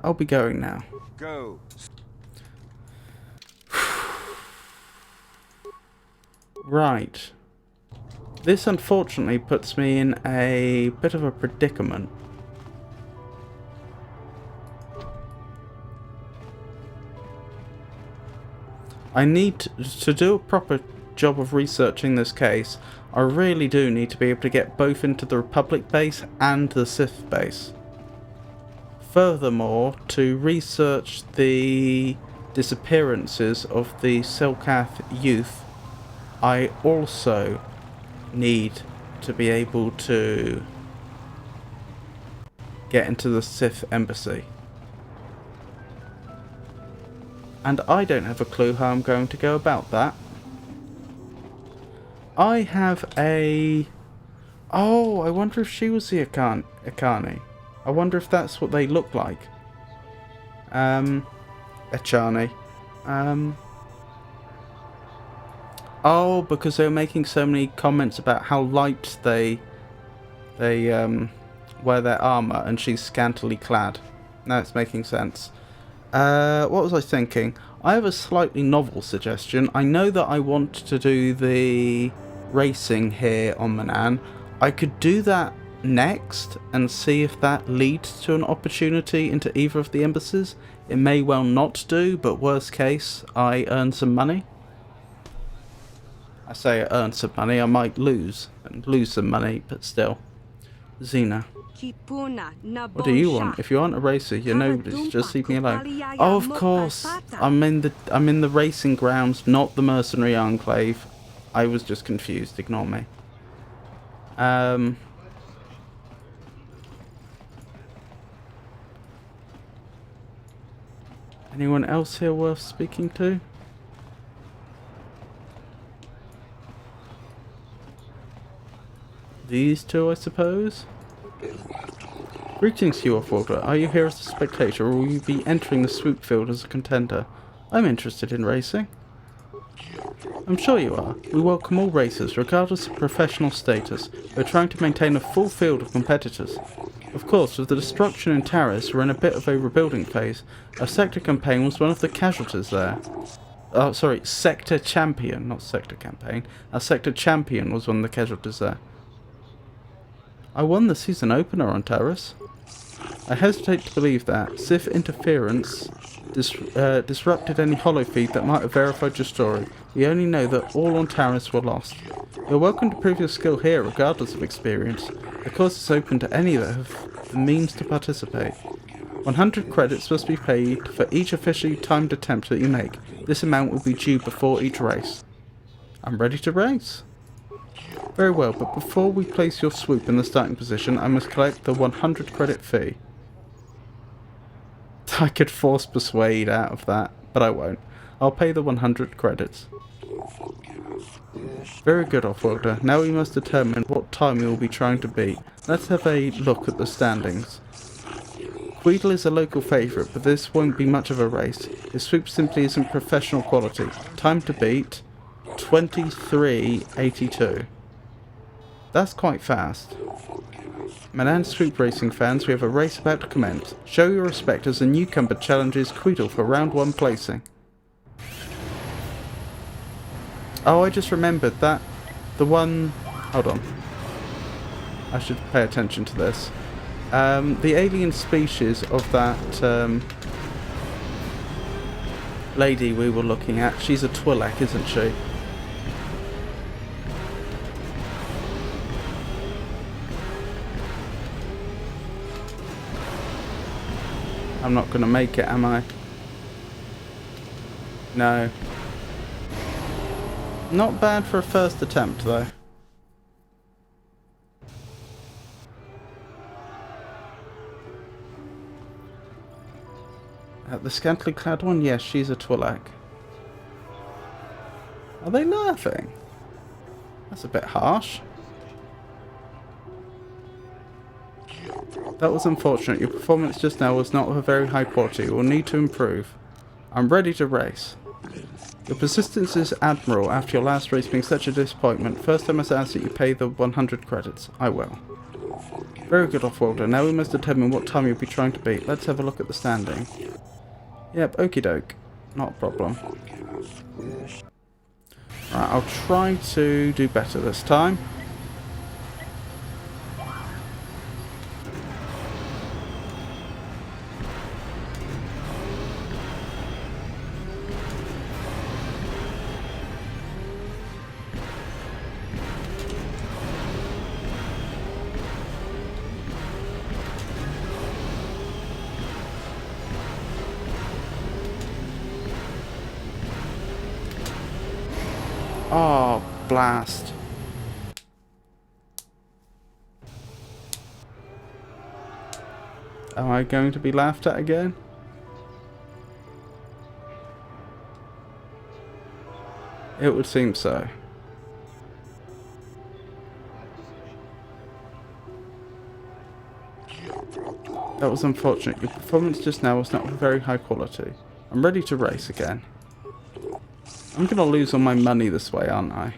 I'll be going now. Go. Right. This unfortunately puts me in a bit of a predicament. I need to do a proper job of researching this case. I really do need to be able to get both into the Republic base and the Sith base. Furthermore, to research the disappearances of the Selkath youth, I also need to be able to get into the Sith embassy. And I don't have a clue how I'm going to go about that. I have a... Oh, I wonder if she was the Akani. I wonder if that's what they look like. Echani. Oh, because they were making so many comments about how light they wear their armour, and she's scantily clad. Now it's making sense. What was I thinking? I have a slightly novel suggestion. I know that I want to do the racing here on Manaan. I could do that next and see if that leads to an opportunity into either of the embassies. It may well not do, but worst case, I earn some money. I say I earn some money, I might lose some money, but still. Xena. What do you want? If you aren't a racer, you're nobody. Just leave me alone. Oh, of course. I'm in the racing grounds, not the mercenary enclave. I was just confused. Ignore me. Anyone else here worth speaking to? These two, I suppose? Greetings to you, Off-Worlder. Are you here as a spectator, or will you be entering the swoop field as a contender? I'm interested in racing. I'm sure you are. We welcome all racers, regardless of professional status. We're trying to maintain a full field of competitors. Of course, with the destruction in Taris, we're in a bit of a rebuilding phase. Our sector campaign was one of the casualties there. Oh, sorry, sector champion, not sector campaign. Our sector champion was one of the casualties there. I won the season opener on Taris. I hesitate to believe that. Sith interference disrupted any holofeed that might have verified your story. We only know that all on Taris were lost. You're welcome to prove your skill here, regardless of experience. The course is open to any that have the means to participate. 100 credits must be paid for each officially timed attempt that you make. This amount will be due before each race. I'm ready to race. Very well, but before we place your swoop in the starting position, I must collect the 100 credit fee. I could force persuade out of that, but I won't. I'll pay the 100 credits. Very good, Off-Worlder. Now we must determine what time we will be trying to beat. Let's have a look at the standings. Queedle is a local favourite, but this won't be much of a race. His swoop simply isn't professional quality. Time to beat 23:82. That's quite fast. Manaan swoop racing fans, we have a race about to commence. Show your respect as the newcomer challenges Queedle for round 1 placing. Oh, I just remembered that the one... Hold on. I should pay attention to this. The alien species of that lady we were looking at, she's a Twi'lek, isn't she? I'm not going to make it, am I? No. Not bad for a first attempt, though. The scantily clad one? Yes, she's a Twi'lek. Are they laughing? That's a bit harsh. That was unfortunate. Your performance just now was not of a very high quality. You will need to improve. I'm ready to race. Your persistence is admirable after your last race being such a disappointment. First I must ask that you pay the 100 credits. I will. Very good, Off-Worlder. Now we must determine what time you'll be trying to beat. Let's have a look at the standing. Yep, okie doke. Not a problem. Right, I'll try to do better this time. Oh, blast. Am I going to be laughed at again? It would seem so. That was unfortunate. Your performance just now was not of very high quality. I'm ready to race again. I'm gonna lose all my money this way, aren't I?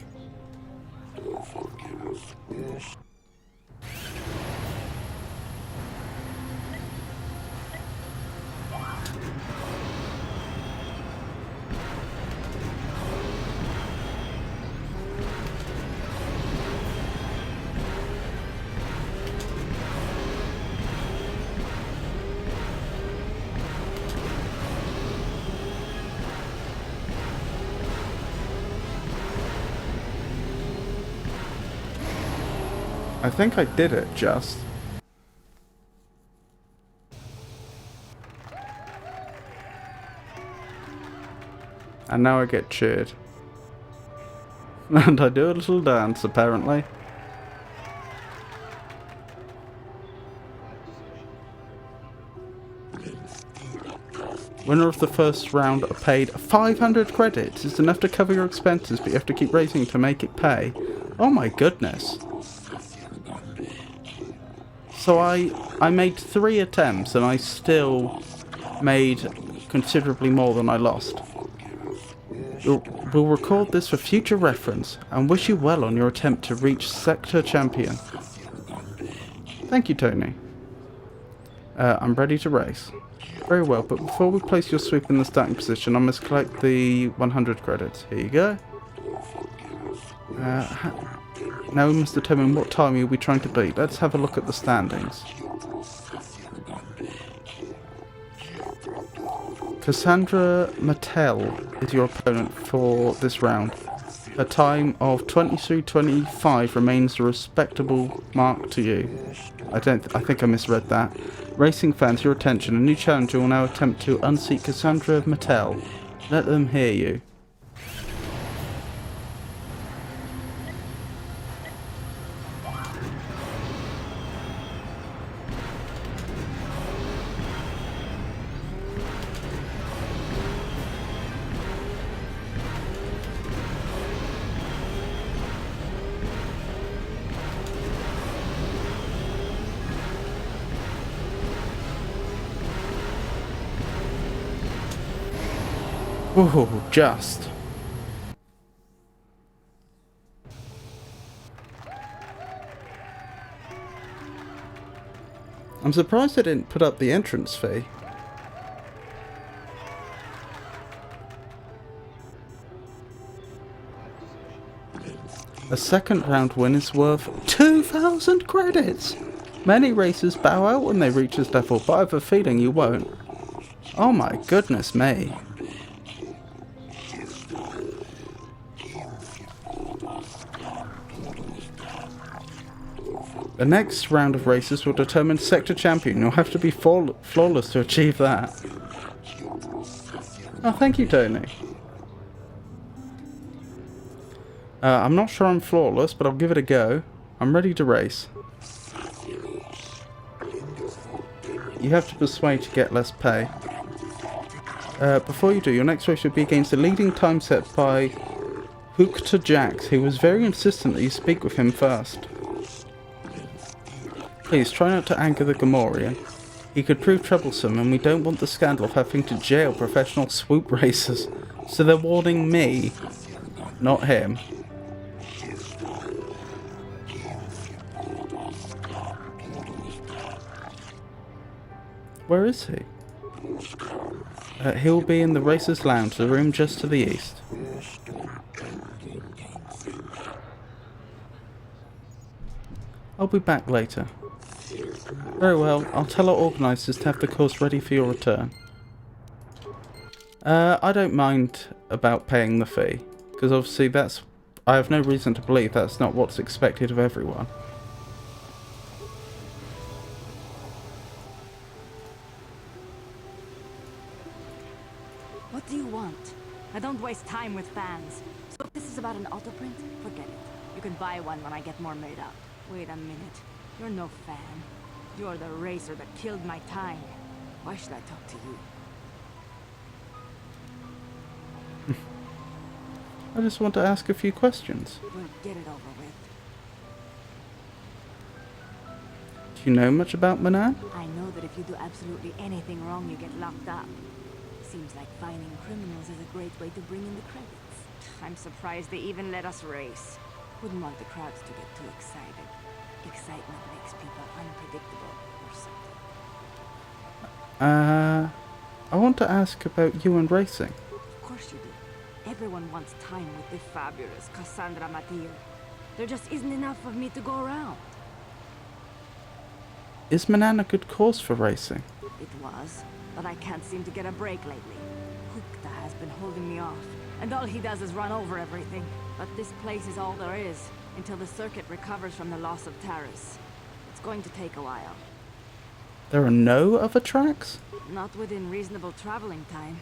I think I did it just. And now I get cheered. And I do a little dance, apparently. Winner of the first round are paid 500 credits. It's enough to cover your expenses, but you have to keep racing to make it pay. Oh my goodness. So I made 3 attempts and I still made considerably more than I lost. We'll record this for future reference and wish you well on your attempt to reach Sector Champion. Thank you, Tony. I'm ready to race. Very well, but before we place your sweep in the starting position, I must collect the 100 credits. Here you go. Now we must determine what time you'll be trying to beat. Let's have a look at the standings. Cassandra Mattel is your opponent for this round. Her time of 23:25 remains a respectable mark to you. I think I misread that. Racing fans, your attention. A new challenger will now attempt to unseat Cassandra Mattel. Let them hear you. Ooh, just. I'm surprised they didn't put up the entrance fee. A second round win is worth 2,000 credits! Many racers bow out when they reach this level, but I have a feeling you won't. Oh my goodness me. The next round of races will determine Sector Champion. You'll have to be flawless to achieve that. Oh, thank you, Tony. I'm not sure I'm flawless, but I'll give it a go. I'm ready to race. You have to persuade to get less pay. Before you do, your next race should be against the leading time set by Hookta Jax, who was very insistent that you speak with him first. Please try not to anger the Gamorrean. He could prove troublesome, and we don't want the scandal of having to jail professional swoop racers. So they're warning me, not him. Where is he? He'll be in the Racers' Lounge, the room just to the east. I'll be back later. Very well, I'll tell our organisers to have the course ready for your return. I don't mind about paying the fee, because obviously I have no reason to believe that's not what's expected of everyone. What do you want? I don't waste time with fans. So if this is about an auto print, forget it. You can buy one when I get more made up. Wait a minute. You're no fan. You're the racer that killed my time. Why should I talk to you? I just want to ask a few questions. We'll get it over with. Do you know much about Manaan? I know that if you do absolutely anything wrong, you get locked up. Seems like finding criminals is a great way to bring in the credits. I'm surprised they even let us race. Wouldn't want the crowds to get too excited. Excitement makes people unpredictable or something. I want to ask about you and racing. Of course you do. Everyone wants time with the fabulous Cassandra Mattel. There just isn't enough of me to go around. Is Manaan a good course for racing? It was, but I can't seem to get a break lately. Hookta has been holding me off, and all he does is run over everything. But this place is all there is. until the circuit recovers from the loss of Taris. It's going to take a while. There are no other tracks? Not within reasonable traveling time.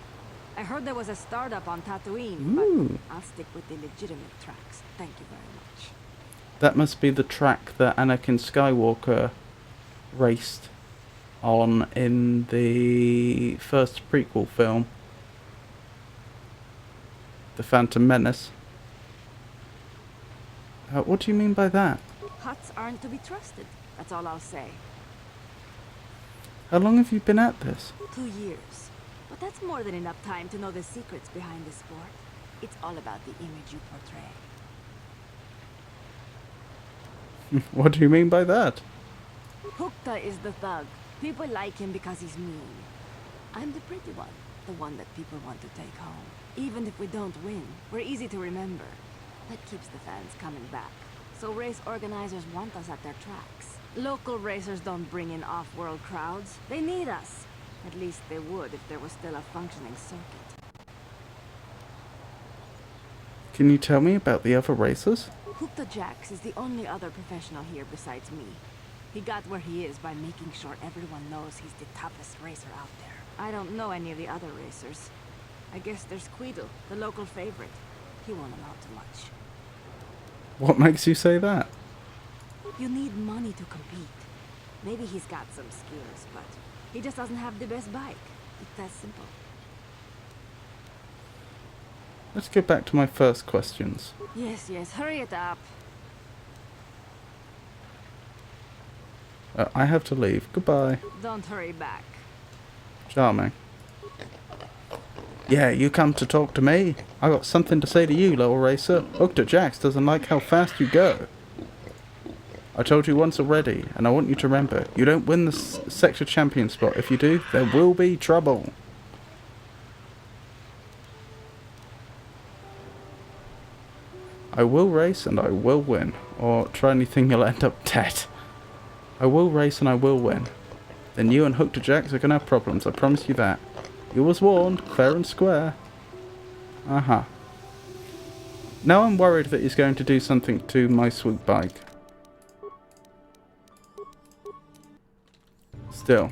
I heard there was a startup on Tatooine, Ooh. but I'll stick with the legitimate tracks. Thank you very much. That must be the track that Anakin Skywalker raced on in the first prequel film, The Phantom Menace. What do you mean by that? Huts aren't to be trusted. That's all I'll say. How long have you been at this? 2 years. But that's more than enough time to know the secrets behind the sport. It's all about the image you portray. What do you mean by that? Hukta is the thug. People like him because he's mean. I'm the pretty one. The one that people want to take home. Even if we don't win, we're easy to remember. That keeps the fans coming back. So race organizers want us at their tracks. Local racers don't bring in off-world crowds. They need us. At least they would if there was still a functioning circuit. Can you tell me about the other racers? Hukta Jax is the only other professional here besides me. He got where he is by making sure everyone knows he's the toughest racer out there. I don't know any of the other racers. I guess there's Quidel, the local favorite. He won't amount to much. What makes you say that? You need money to compete. Maybe he's got some skills, but he just doesn't have the best bike. It's that simple. Let's go back to my first questions. Yes, hurry it up. I have to leave. Goodbye. Don't hurry back. Charming. Yeah, you come to talk to me. I got something to say to you, little racer. Dr. Jax doesn't like how fast you go. I told you once already, and I want you to remember, you don't win the sector champion spot. If you do, there will be trouble. I will race and I will win. Or try anything, you'll end up dead. I will race and I will win. Then you and Hook to Jax are going to have problems, I promise you that. You was warned, fair and square. Uh-huh. Now I'm worried that he's going to do something to my sweet bike. Still.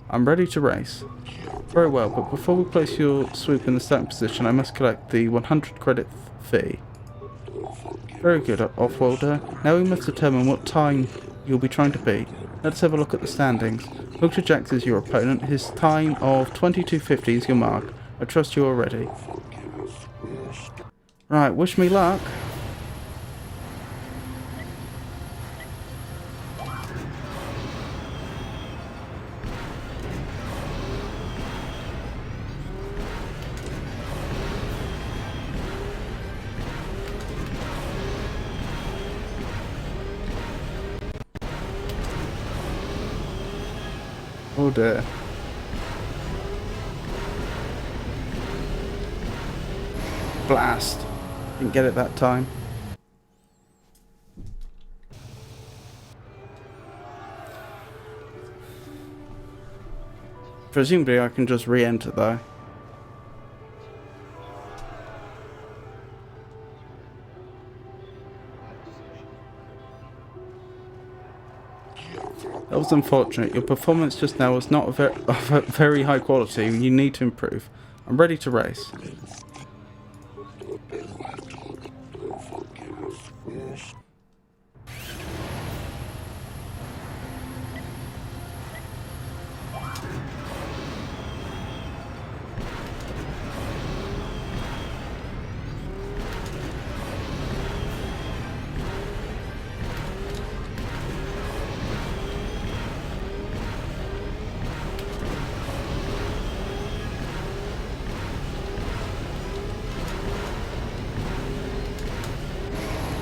I'm ready to race. Very well, but before we place your swoop in the starting position, I must collect the 100 credit fee. Very good, off-worlder. Now we must determine what time you'll be trying to beat. Let's have a look at the standings. Dr. Jax is your opponent. His time of 22:50 is your mark. I trust you already. Right, wish me luck. Oh dear. Blast. Didn't get it that time. Presumably I can just re-enter though. That was unfortunate. Your performance just now was not of a very high quality. You need to improve. I'm ready to race.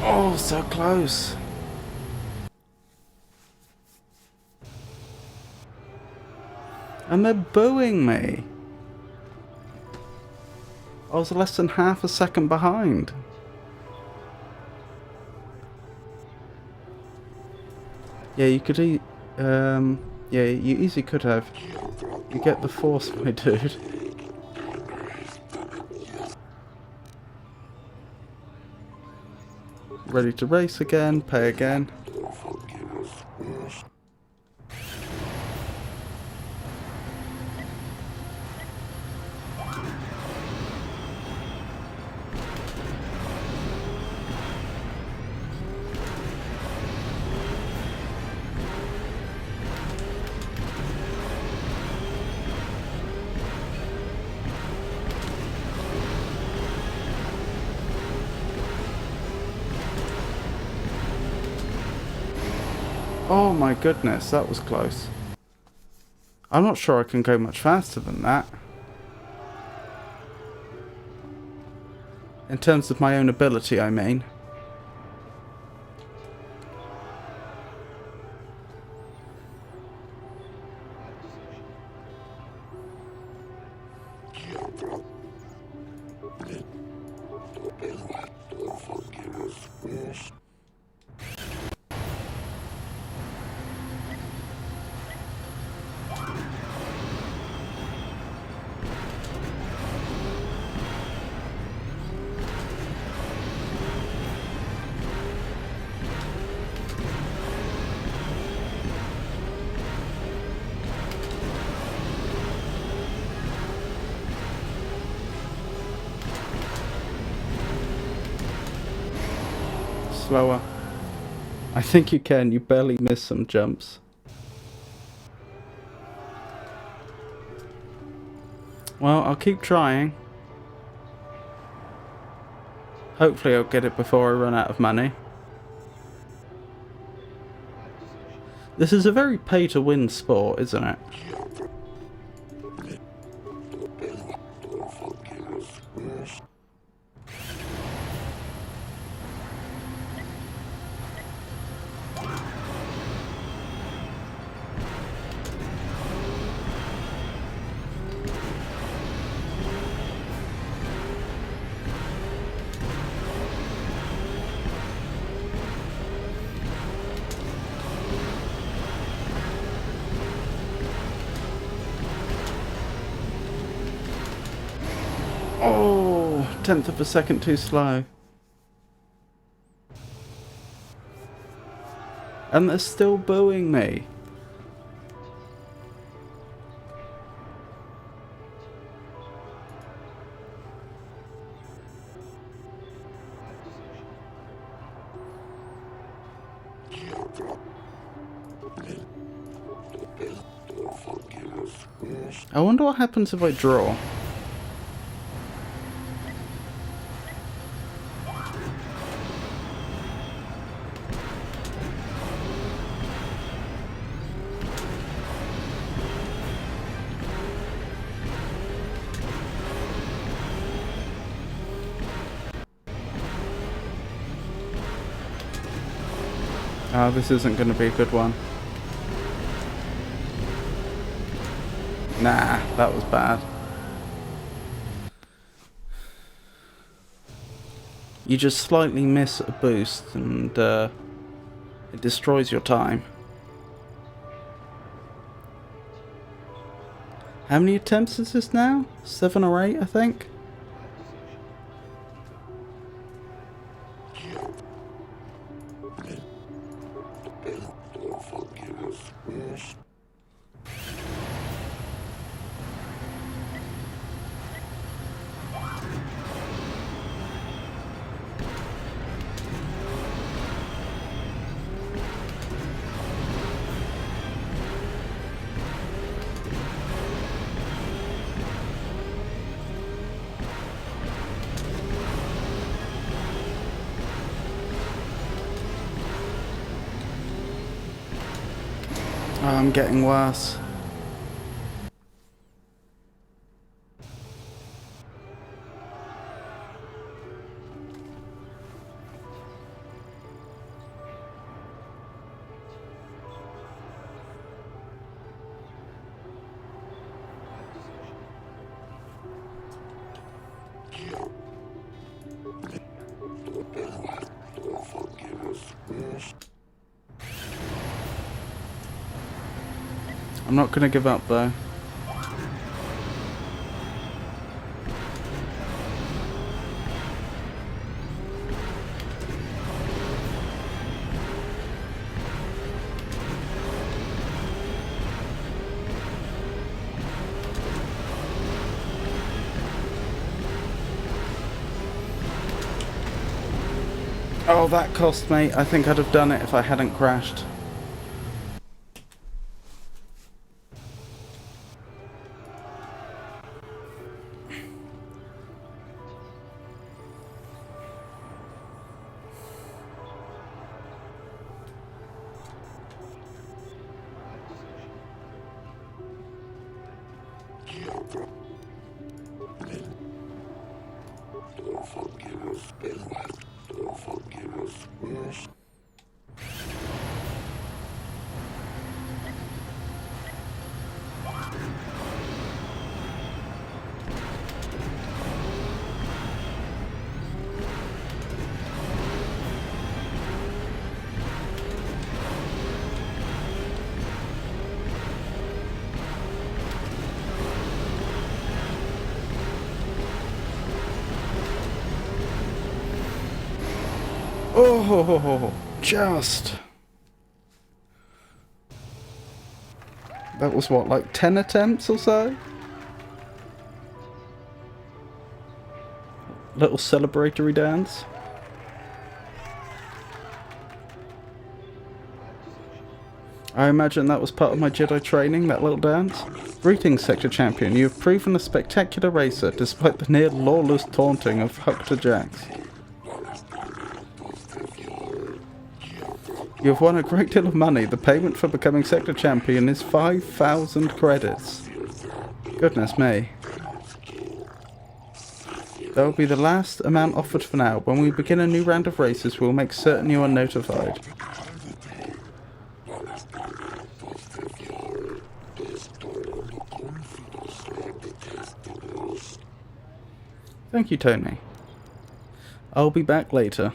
Oh, so close. And they're booing me. I was less than half a second behind. Yeah, you could yeah, you easily could have. You get the force, my dude. Ready to race again, pay again. Oh my goodness, that was close. I'm not sure I can go much faster than that. In terms of my own ability, I mean. Slower. I think you can. You barely miss some jumps. Well, I'll keep trying. Hopefully I'll get it before I run out of money. This is a very pay-to-win sport, isn't it? Oh, 1/10 of a second too slow. And they're still booing me. I wonder what happens if I draw. Oh, this isn't going to be a good one. Nah, that was bad. You just slightly miss a boost and it destroys your time. How many attempts is this now? 7 or 8, I think? Oh, I'm getting worse. I'm not going to give up though. Oh, that cost me. I think I'd have done it if I hadn't crashed. Oh, just. That was what, like 10 attempts or so? Little celebratory dance. I imagine that was part of my Jedi training, that little dance. Greetings, Sector Champion. You have proven a spectacular racer, despite the near lawless taunting of Huckter Jax. You have won a great deal of money. The payment for becoming Sector Champion is 5,000 credits. Goodness me. That will be the last amount offered for now. When we begin a new round of races, we will make certain you are notified. Thank you, Tony. I'll be back later.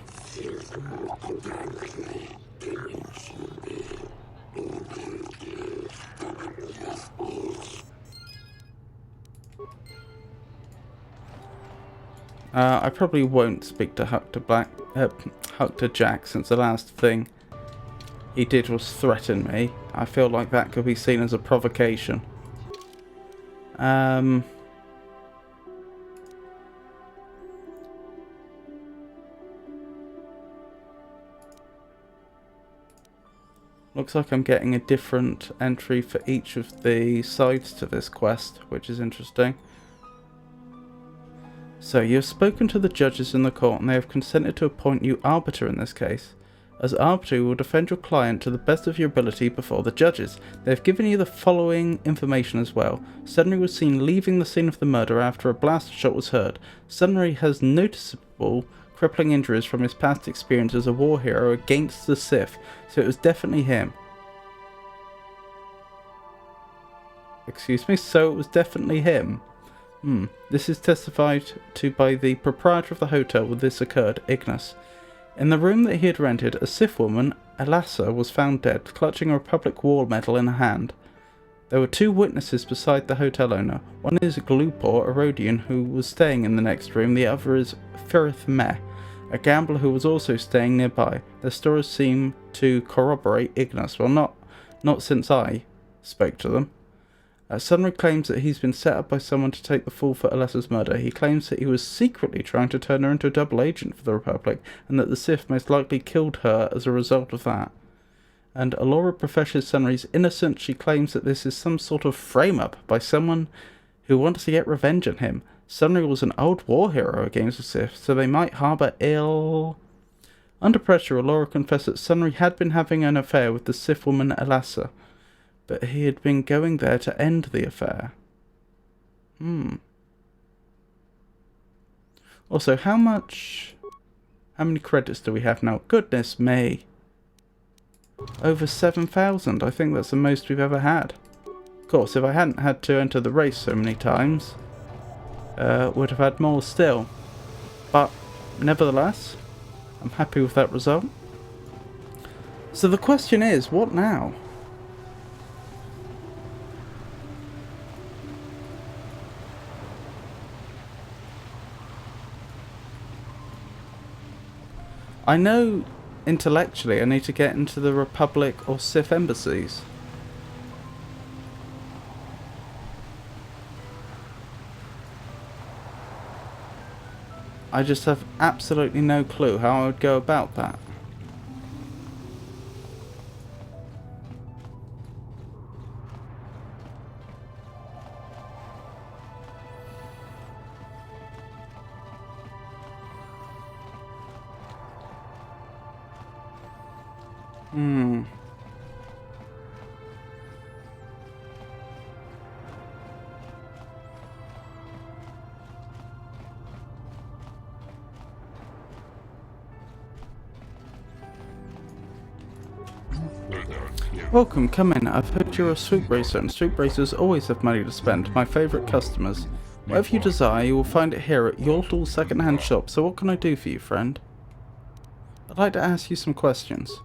I probably won't speak to Huckter Jack, since the last thing he did was threaten me. I feel like that could be seen as a provocation. Looks like I'm getting a different entry for each of the sides to this quest, which is interesting. So, you have spoken to the judges in the court and they have consented to appoint you arbiter in this case. As arbiter, you will defend your client to the best of your ability before the judges. They have given you the following information as well. Sunry was seen leaving the scene of the murder after a blaster shot was heard. Sunry has noticeable crippling injuries from his past experience as a war hero against the Sith, so it was definitely him. Excuse me? So it was definitely him? This is testified to by the proprietor of the hotel where this occurred, Ignis. In the room that he had rented, a Sith woman, Elassa, was found dead, clutching a Republic War medal in her hand. There were two witnesses beside the hotel owner. One is Glupor, a Rhodian, who was staying in the next room. The other is Firith Meh, a gambler who was also staying nearby. Their stories seem to corroborate Ignis. Well, not since I spoke to them. Sunry claims that he's been set up by someone to take the fall for Alessa's murder. He claims that he was secretly trying to turn her into a double agent for the Republic, and that the Sith most likely killed her as a result of that. And Alora professes Sunry's innocent. She claims that this is some sort of frame-up by someone who wants to get revenge on him. Sunry was an old war hero against the Sith, so they might harbour ill... Under pressure, Alora confessed that Sunry had been having an affair with the Sith woman Elassa, but he had been going there to end the affair. Also, how many credits do we have now? Goodness me. Over 7,000. I think that's the most we've ever had. Of course, if I hadn't had to enter the race so many times, would have had more still. But, nevertheless, I'm happy with that result. So the question is, what now? I know intellectually I need to get into the Republic or Sith embassies. I just have absolutely no clue how I would go about that. Welcome, come in. I've heard you're a swoop racer, and swoop racers always have money to spend. My favourite customers. Whatever you desire, you will find it here at your little second-hand shop. So what can I do for you, friend? I'd like to ask you some questions.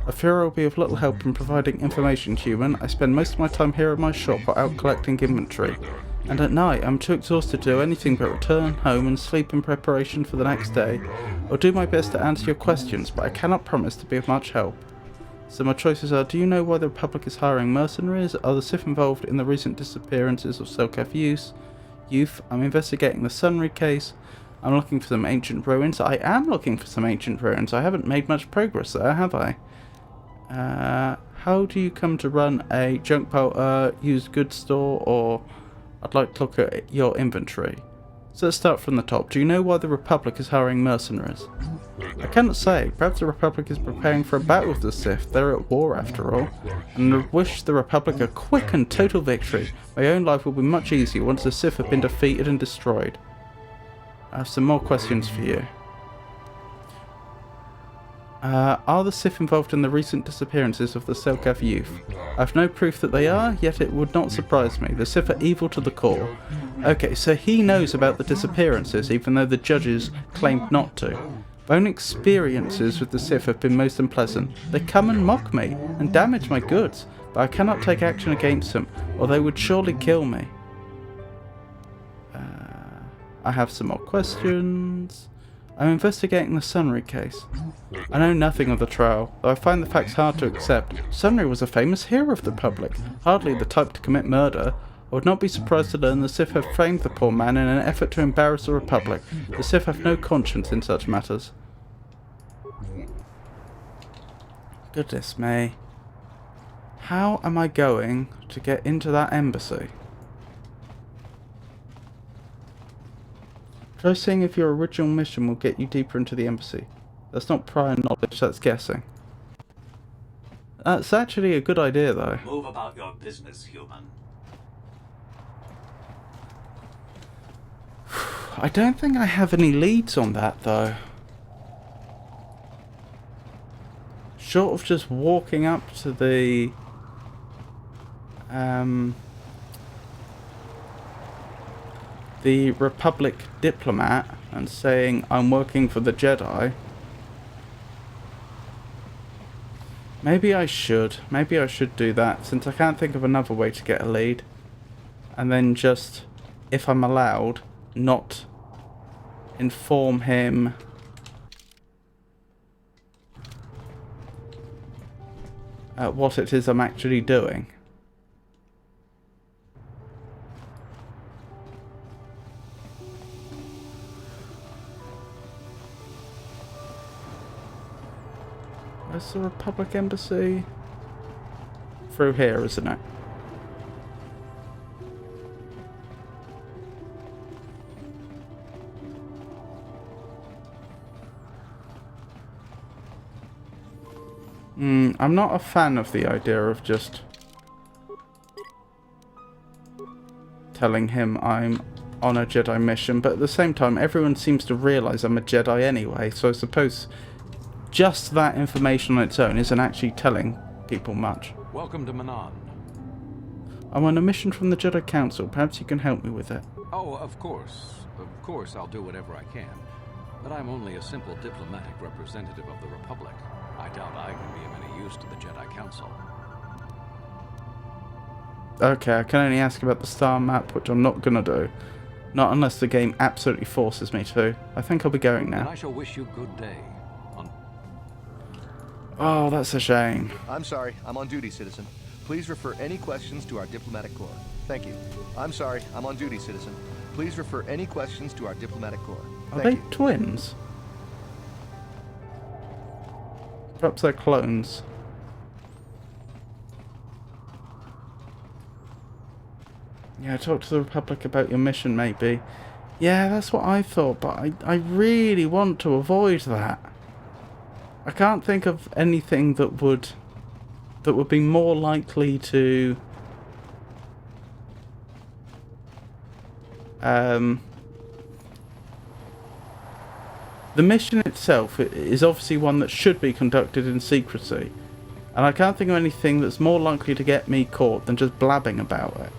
I fear I will be of little help in providing information, human. I spend most of my time here at my shop or out collecting inventory. And at night, I'm too exhausted to do anything but return home and sleep in preparation for the next day. I'll do my best to answer your questions, but I cannot promise to be of much help. So my choices are: do you know why the Republic is hiring mercenaries? Are the Sith involved in the recent disappearances of Selkath youth? I'm investigating the Sunry case. I'm looking for some ancient ruins. I am looking for some ancient ruins. I haven't made much progress there, have I? How do you come to run a junk pile, used goods store, or I'd like to look at your inventory. So let's start from the top. Do you know why the Republic is hiring mercenaries? I cannot say. Perhaps the Republic is preparing for a battle with the Sith. They're at war after all. And I wish the Republic a quick and total victory. My own life will be much easier once the Sith have been defeated and destroyed. I have some more questions for you. Are the Sith involved in the recent disappearances of the Selkath youth? I have no proof that they are, yet it would not surprise me. The Sith are evil to the core. Okay, so he knows about the disappearances, even though the judges claimed not to. My own experiences with the Sith have been most unpleasant. They come and mock me, and damage my goods, but I cannot take action against them, or they would surely kill me. I have some more questions. I'm investigating the Sunry case. I know nothing of the trial, though I find the facts hard to accept. Sunry was a famous hero of the Republic, hardly the type to commit murder. I would not be surprised to learn the Sith have framed the poor man in an effort to embarrass the Republic. The Sith have no conscience in such matters. Goodness me. How am I going to get into that embassy? Try seeing if your original mission will get you deeper into the embassy. That's not prior knowledge, that's guessing. That's actually a good idea, though. Move about your business, human. I don't think I have any leads on that, though. Short of just walking up to the... the Republic diplomat and saying I'm working for the Jedi. Maybe I should do that, since I can't think of another way to get a lead. And then just, if I'm allowed, not inform him what it is I'm actually doing. Where's the Republic Embassy? Through here, isn't it? I'm not a fan of the idea of just telling him I'm on a Jedi mission, but at the same time everyone seems to realise I'm a Jedi anyway, so I suppose just that information on its own isn't actually telling people much. Welcome to Manaan. I'm on a mission from the Jedi Council. Perhaps you can help me with it. Oh, of course. Of course I'll do whatever I can. But I'm only a simple diplomatic representative of the Republic. I doubt I can be of any use to the Jedi Council. Okay, I can only ask about the star map, which I'm not gonna do. Not unless the game absolutely forces me to. I think I'll be going now. And I shall wish you good day. Oh, that's a shame. I'm sorry, I'm on duty, citizen. Please refer any questions to our diplomatic corps. Thank you. I'm sorry, I'm on duty, citizen. Please refer any questions to our diplomatic corps. Are they twins? Perhaps they're clones. Yeah, talk to the Republic about your mission, maybe. Yeah, that's what I thought, but I really want to avoid that. I can't think of anything that would be more likely to the mission itself is obviously one that should be conducted in secrecy, and I can't think of anything that's more likely to get me caught than just blabbing about it.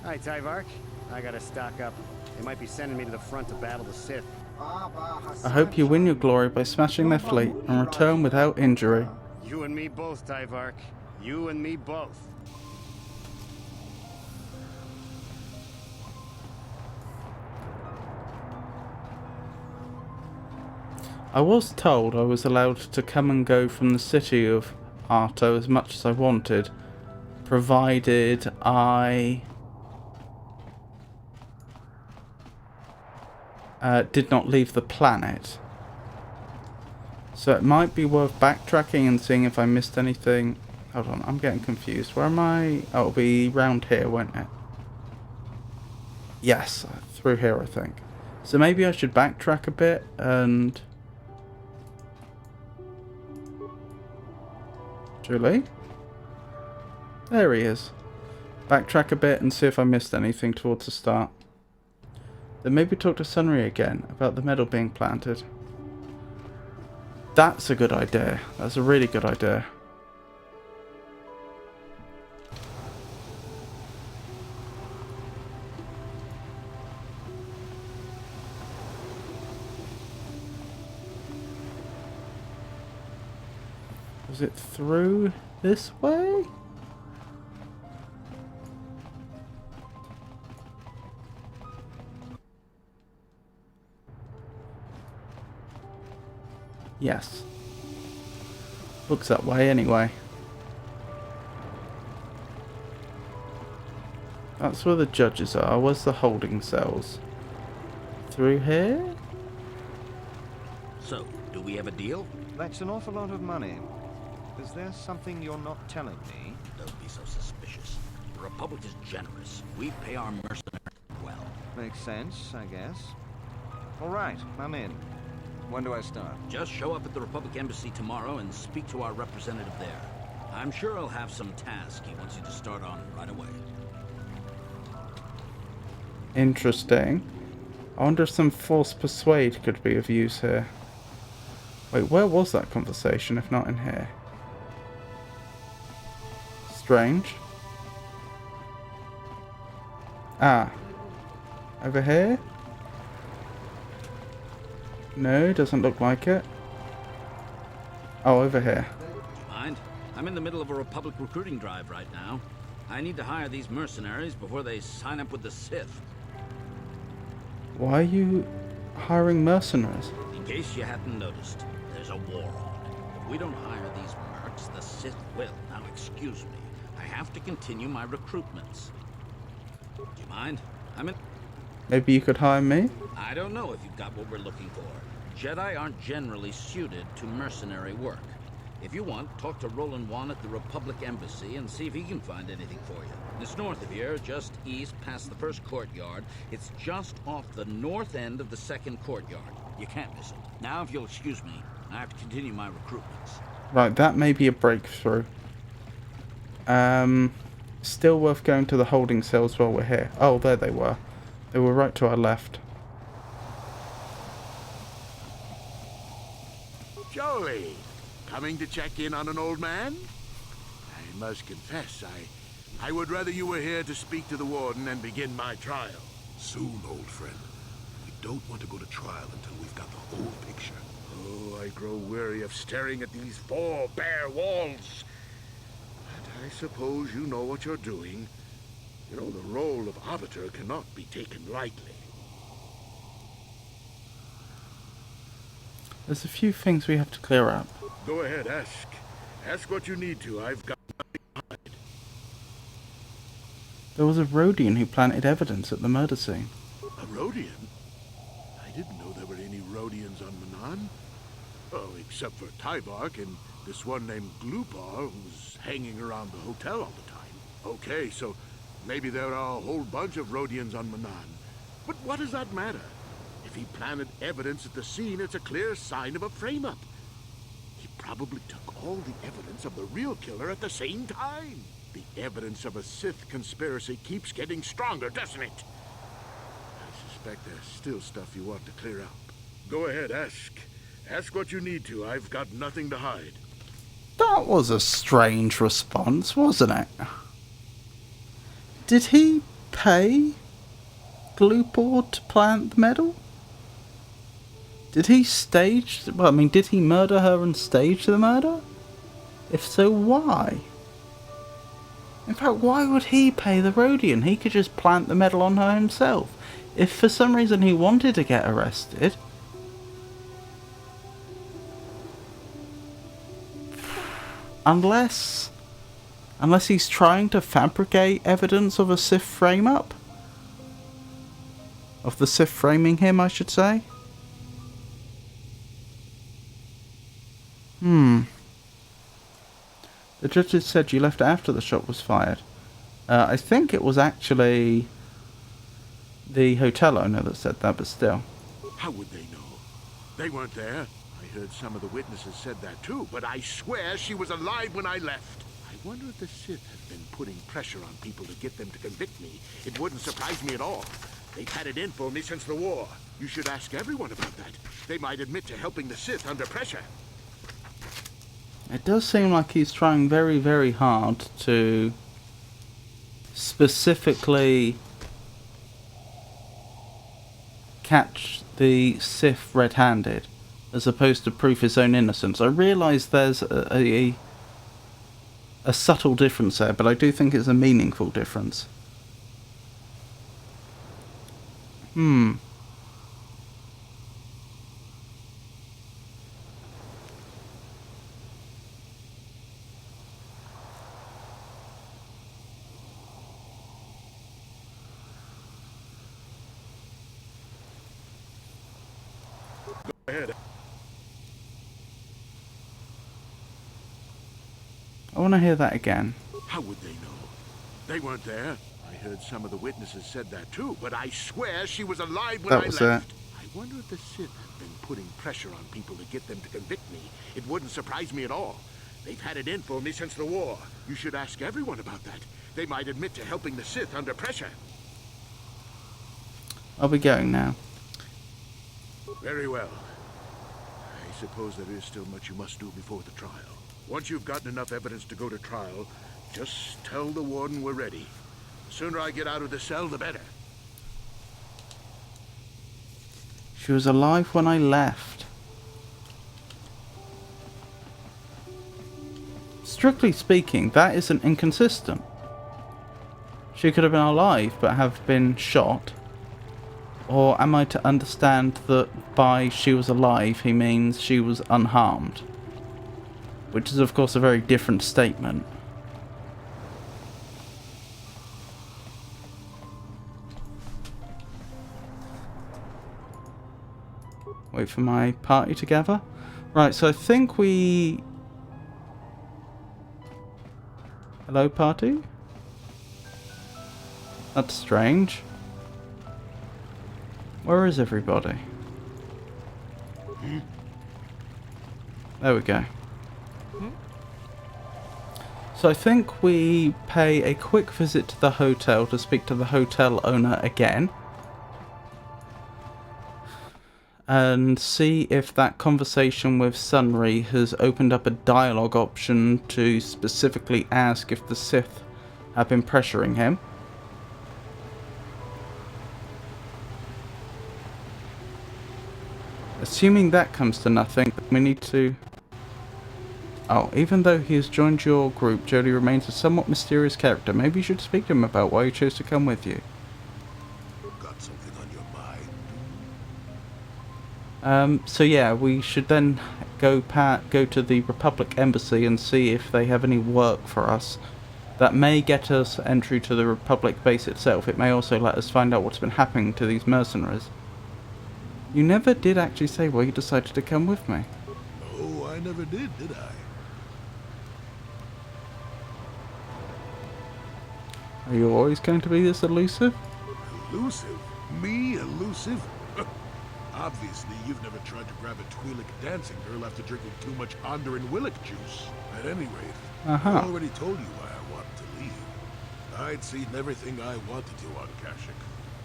Hi, Tyvark. I gotta stock up. They might be sending me to the front to battle the Sith. I hope you win your glory by smashing their fleet and return without injury. You and me both, Tyvark. You and me both. I was told I was allowed to come and go from the city of Arto as much as I wanted, provided I did not leave the planet. So it might be worth backtracking and seeing if I missed anything. Hold on, I'm getting confused. Where am I? Oh, it'll be round here, won't it? Yes, through here I think. So maybe I should backtrack a bit and... Julie? There he is. Backtrack a bit and see if I missed anything towards the start. Then maybe talk to Sunry again about the medal being planted. That's a good idea. That's a really good idea. Was it through this way? Yes. Looks that way anyway. That's where the judges are. Where's the holding cells? Through here? So, do we have a deal? That's an awful lot of money. Is there something you're not telling me? Don't be so suspicious. The Republic is generous. We pay our mercenaries well. Makes sense, I guess. All right, I'm in. When do I start? Just show up at the Republic Embassy tomorrow and speak to our representative there. I'm sure he'll have some task he wants you to start on right away. Interesting. I wonder if some false persuade could be of use here. Wait, where was that conversation if not in here? Strange. Ah. Over here? No, doesn't look like it. Oh, over here. Mind? I'm in the middle of a Republic recruiting drive right now. I need to hire these mercenaries before they sign up with the Sith. Why are you hiring mercenaries? In case you hadn't noticed, there's a war on. If we don't hire these mercs, the Sith will. Now excuse me. I have to continue my recruitments. Do you mind? I'm in... Maybe you could hire me? I don't know if you've got what we're looking for. Jedi aren't generally suited to mercenary work. If you want, talk to Roland Wan at the Republic Embassy and see if he can find anything for you. It's north of here, just east past the first courtyard. It's just off the north end of the second courtyard. You can't miss it. Now, if you'll excuse me, I have to continue my recruitments. Right, that may be a breakthrough. Still worth going to the holding cells while we're here. Oh, there they were. They were right to our left. Jolie, coming to check in on an old man? I must confess, I would rather you were here to speak to the warden and begin my trial. Soon, old friend. We don't want to go to trial until we've got the whole picture. Oh, I grow weary of staring at these four bare walls. But I suppose you know what you're doing. You know, the role of Arbiter cannot be taken lightly. There's a few things we have to clear up. Go ahead, ask. Ask what you need to. I've got nothing to hide. There was a Rhodian who planted evidence at the murder scene. A Rhodian? I didn't know there were any Rhodians on Manaan. Oh, except for Tybark and this one named Glupar who's hanging around the hotel all the time. Okay, so maybe there are a whole bunch of Rhodians on Manaan. But what does that matter? If he planted evidence at the scene, it's a clear sign of a frame-up. He probably took all the evidence of the real killer at the same time. The evidence of a Sith conspiracy keeps getting stronger, doesn't it? I suspect there's still stuff you want to clear up. Go ahead, ask. Ask what you need to. I've got nothing to hide. That was a strange response, wasn't it? Did he pay Glupor to plant the medal? Did he stage... Well, I mean, did he murder her and stage the murder? If so, why? In fact, why would he pay the Rhodian? He could just plant the medal on her himself. If for some reason he wanted to get arrested... Unless he's trying to fabricate evidence of a Sith frame-up? Of the Sith framing him, I should say. The judges said you left after the shot was fired. I think it was actually the hotel owner that said that, but still. How would they know? They weren't there. I heard some of the witnesses said that too, but I swear she was alive when I left. I wonder if the Sith have been putting pressure on people to get them to convict me. It wouldn't surprise me at all. They've had it in for me since the war. You should ask everyone about that. They might admit to helping the Sith under pressure. It does seem like he's trying very, very hard to specifically catch the Sith red-handed, as opposed to prove his own innocence. I realise there's a subtle difference there, but I do think it's a meaningful difference. Go ahead. I want to hear that again. How would they know? They weren't there. I heard some of the witnesses said that too, but I swear she was alive when I left. I wonder if the Sith have been putting pressure on people to get them to convict me. It wouldn't surprise me at all. They've had it in for me since the war. You should ask everyone about that. They might admit to helping the Sith under pressure. I'll be going now. Very well. I suppose there is still much you must do before the trial. Once you've gotten enough evidence to go to trial, just tell the warden we're ready. The sooner I get out of the cell, the better. She was alive when I left. Strictly speaking, that isn't inconsistent. She could have been alive but have been shot. Or am I to understand that by she was alive he means she was unharmed? Which is of course a very different statement. Wait for my party to gather. Right, so I think we... Hello, party? That's strange. Where is everybody? There we go. So I think we pay a quick visit to the hotel to speak to the hotel owner again. And see if that conversation with Sunry has opened up a dialogue option to specifically ask if the Sith have been pressuring him. Assuming that comes to nothing, we need to... Oh, even though he has joined your group, Jody remains a somewhat mysterious character. Maybe you should speak to him about why he chose to come with you. Got something on your mind? So yeah, we should then go to the Republic Embassy and see if they have any work for us That may get us entry to the Republic base itself. It may also let us find out what's been happening to these mercenaries. You never did actually say why you decided to come with me. Oh, I never did I? Are you always going to be this elusive? Elusive? Me elusive? Obviously, you've never tried to grab a Twi'lek dancing girl after drinking too much Onderan Willick juice. At any rate, I already told you why I wanted to leave. I'd seen everything I wanted to on Kashyyyk.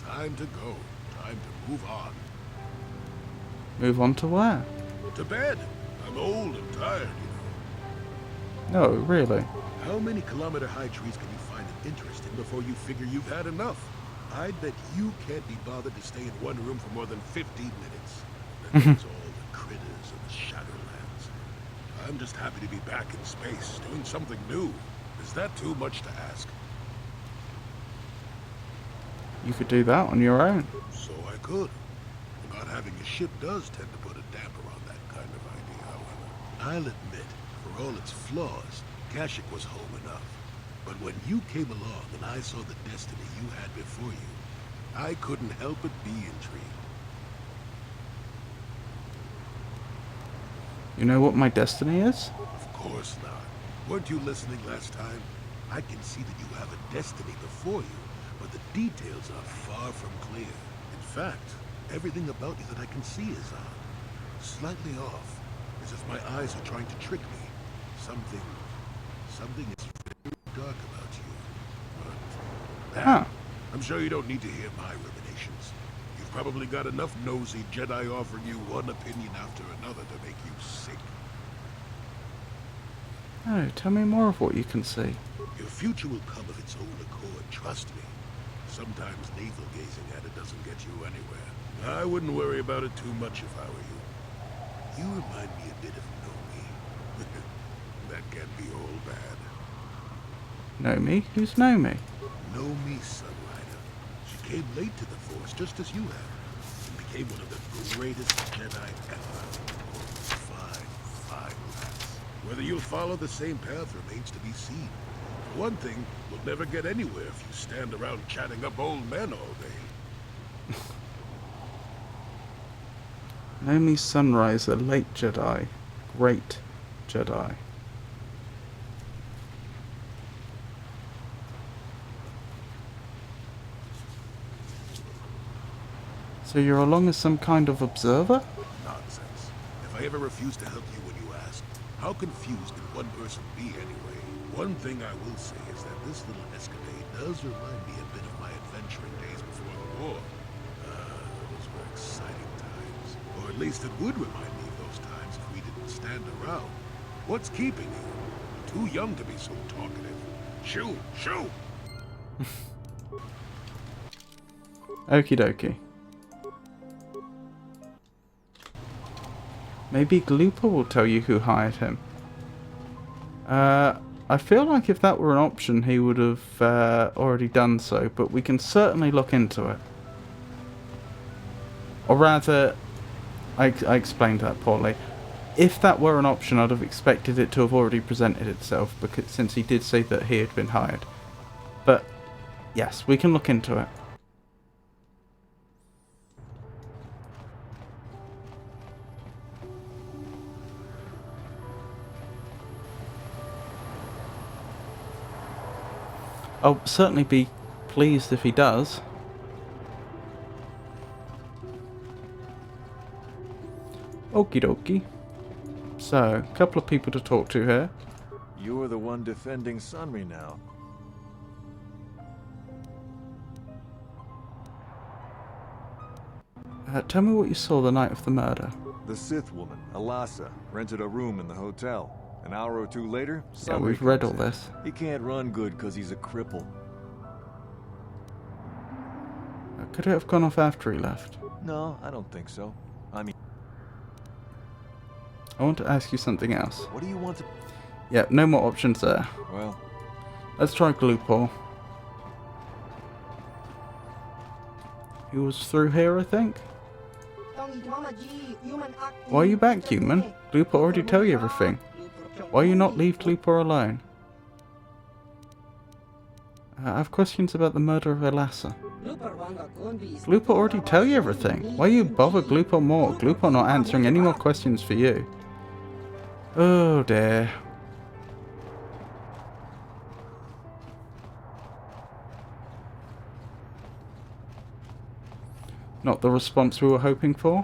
Time to go. Time to move on. Move on to where? To bed. I'm old and tired, you know. No, really? How many kilometer-high trees can you find it interesting before you figure you've had enough? I'd bet you can't be bothered to stay in one room for more than 15 minutes. That means all the critters and the Shadowlands. I'm just happy to be back in space, doing something new. Is that too much to ask? You could do that on your own. So I could. Not having a ship does tend to put a damper on that kind of idea, however. I'll admit, for all its flaws, Kashyyyk was home enough. But when you came along and I saw the destiny you had before you, I couldn't help but be intrigued. You know what my destiny is? Of course not. Weren't you listening last time? I can see that you have a destiny before you, but the details are far from clear. In fact, everything about you that I can see is slightly off, as if my eyes are trying to trick me. Something is very dark about you. But I'm sure you don't need to hear my ruminations. You've probably got enough nosy Jedi offering you one opinion after another to make you sick. Oh, tell me more of what you can see. Your future will come of its own accord, trust me. Sometimes navel gazing at it doesn't get you anywhere. I wouldn't worry about it too much if I were you. You remind me a bit of Nomi. That can be all bad. Nomi? Who's Nomi? Nomi Sunrider. She came late to the Force, just as you have, and became one of the greatest Jedi ever. Fine lass. Whether you'll follow the same path remains to be seen. For one thing, you'll never get anywhere if you stand around chatting up old men all day. Nomi Sunrider, late Jedi, great Jedi. So you're along as some kind of observer? Nonsense. If I ever refuse to help you when you ask, how confused can one person be anyway? One thing I will say is that this little escapade does remind me a bit of my adventuring days before the war. Those were exciting times. Or at least it would remind me of those times if we didn't stand around. What's keeping you? Too young to be so talkative. Shoo! Shoo! Okie dokie. Maybe Glooper will tell you who hired him. I feel like if that were an option, he would have already done so, but we can certainly look into it. Or rather, I explained that poorly. If that were an option, I'd have expected it to have already presented itself, because since he did say that he had been hired. But yes, we can look into it. I'll certainly be pleased if he does. Okie dokie. So, a couple of people to talk to here. You're the one defending Sunry now. Tell me what you saw the night of the murder. The Sith woman, Alasa, rented a room in the hotel. An hour or two later, yeah, we've read all this. He can't run good because he's a cripple. Could it have gone off after he left? No, I don't think so. I mean... I want to ask you something else. What do you want to... Yeah, no more options there. Well... Let's try Glooper. He was through here, I think? Why are you back, human? Glooper already tell you everything. Why you not leave Glooper alone? I have questions about the murder of Elassa. Glooper already tell you everything. Why you bother Glooper more? Glooper not answering any more questions for you. Oh dear. Not the response we were hoping for.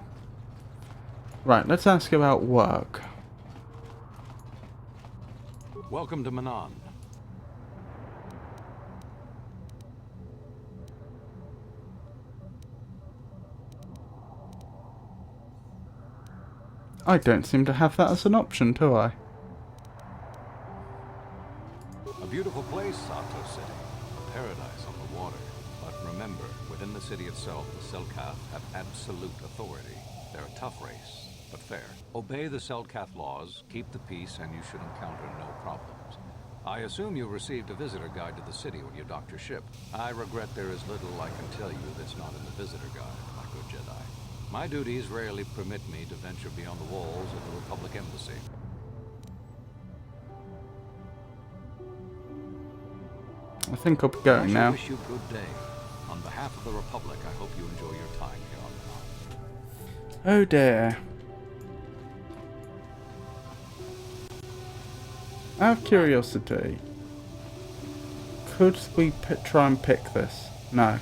Right, let's ask about work. Welcome to Manaan. I don't seem to have that as an option, do I? A beautiful place, Ato City. A paradise on the water. But remember, within the city itself, the Selkath have absolute authority. They're a tough race, but fair. Obey the Selkath laws, keep the peace, and you should encounter no problems. I assume you received a visitor guide to the city when you docked your ship. I regret there is little I can tell you that's not in the visitor guide, my good Jedi. My duties rarely permit me to venture beyond the walls of the Republic Embassy. I think I'll be going now. I wish you good day. On behalf of the Republic, I hope you enjoy your time here on Manaan. Oh dear. Out of curiosity, could we try and pick this? No.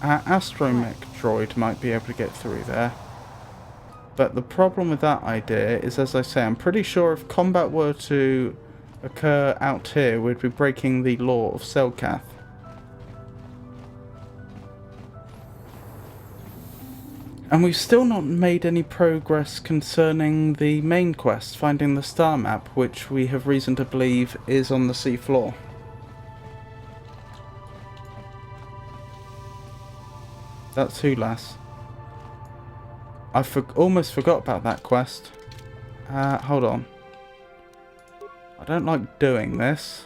Our astromech droid might be able to get through there. But the problem with that idea is, as I say, I'm pretty sure if combat were to occur out here, we'd be breaking the law of Selkath. And we've still not made any progress concerning the main quest, finding the star map, which we have reason to believe is on the sea floor. That's Hulas. I almost forgot about that quest. Hold on. I don't like doing this.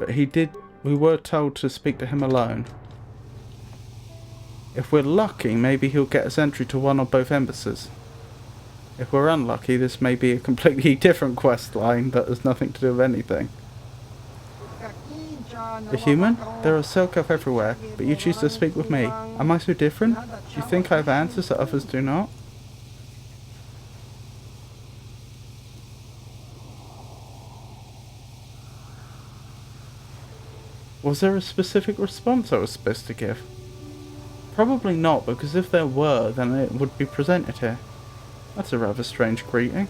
But we were told to speak to him alone. If we're lucky, maybe he'll get us entry to one or both embassies. If we're unlucky, this may be a completely different quest line that has nothing to do with anything. A human? There are Selkath everywhere, but you choose to speak with me. Am I so different? Do you think I have answers that others do not? Was there a specific response I was supposed to give? Probably not, because if there were, then it would be presented here. That's a rather strange greeting.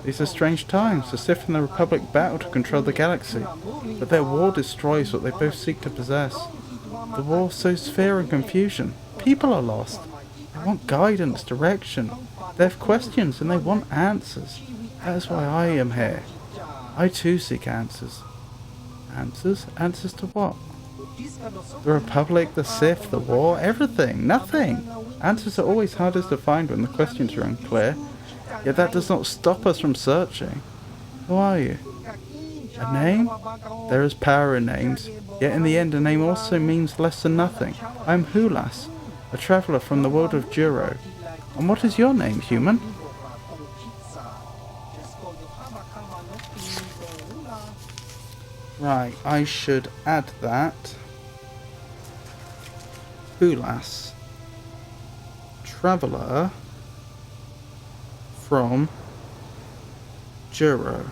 These are strange times. The Sith and the Republic battle to control the galaxy, but their war destroys what they both seek to possess. The war sows fear and confusion. People are lost. They want guidance, direction. They have questions and they want answers. That is why I am here. I too seek answers. Answers? Answers to what? The Republic, the Sith, the war, everything, nothing. Answers are always hardest to find when the questions are unclear, yet that does not stop us from searching. Who are you? A name? There is power in names, yet in the end a name also means less than nothing. I am Hulas, a traveller from the world of Juro. And what is your name, human? Right, I should add that. Hulas, traveller from Juro.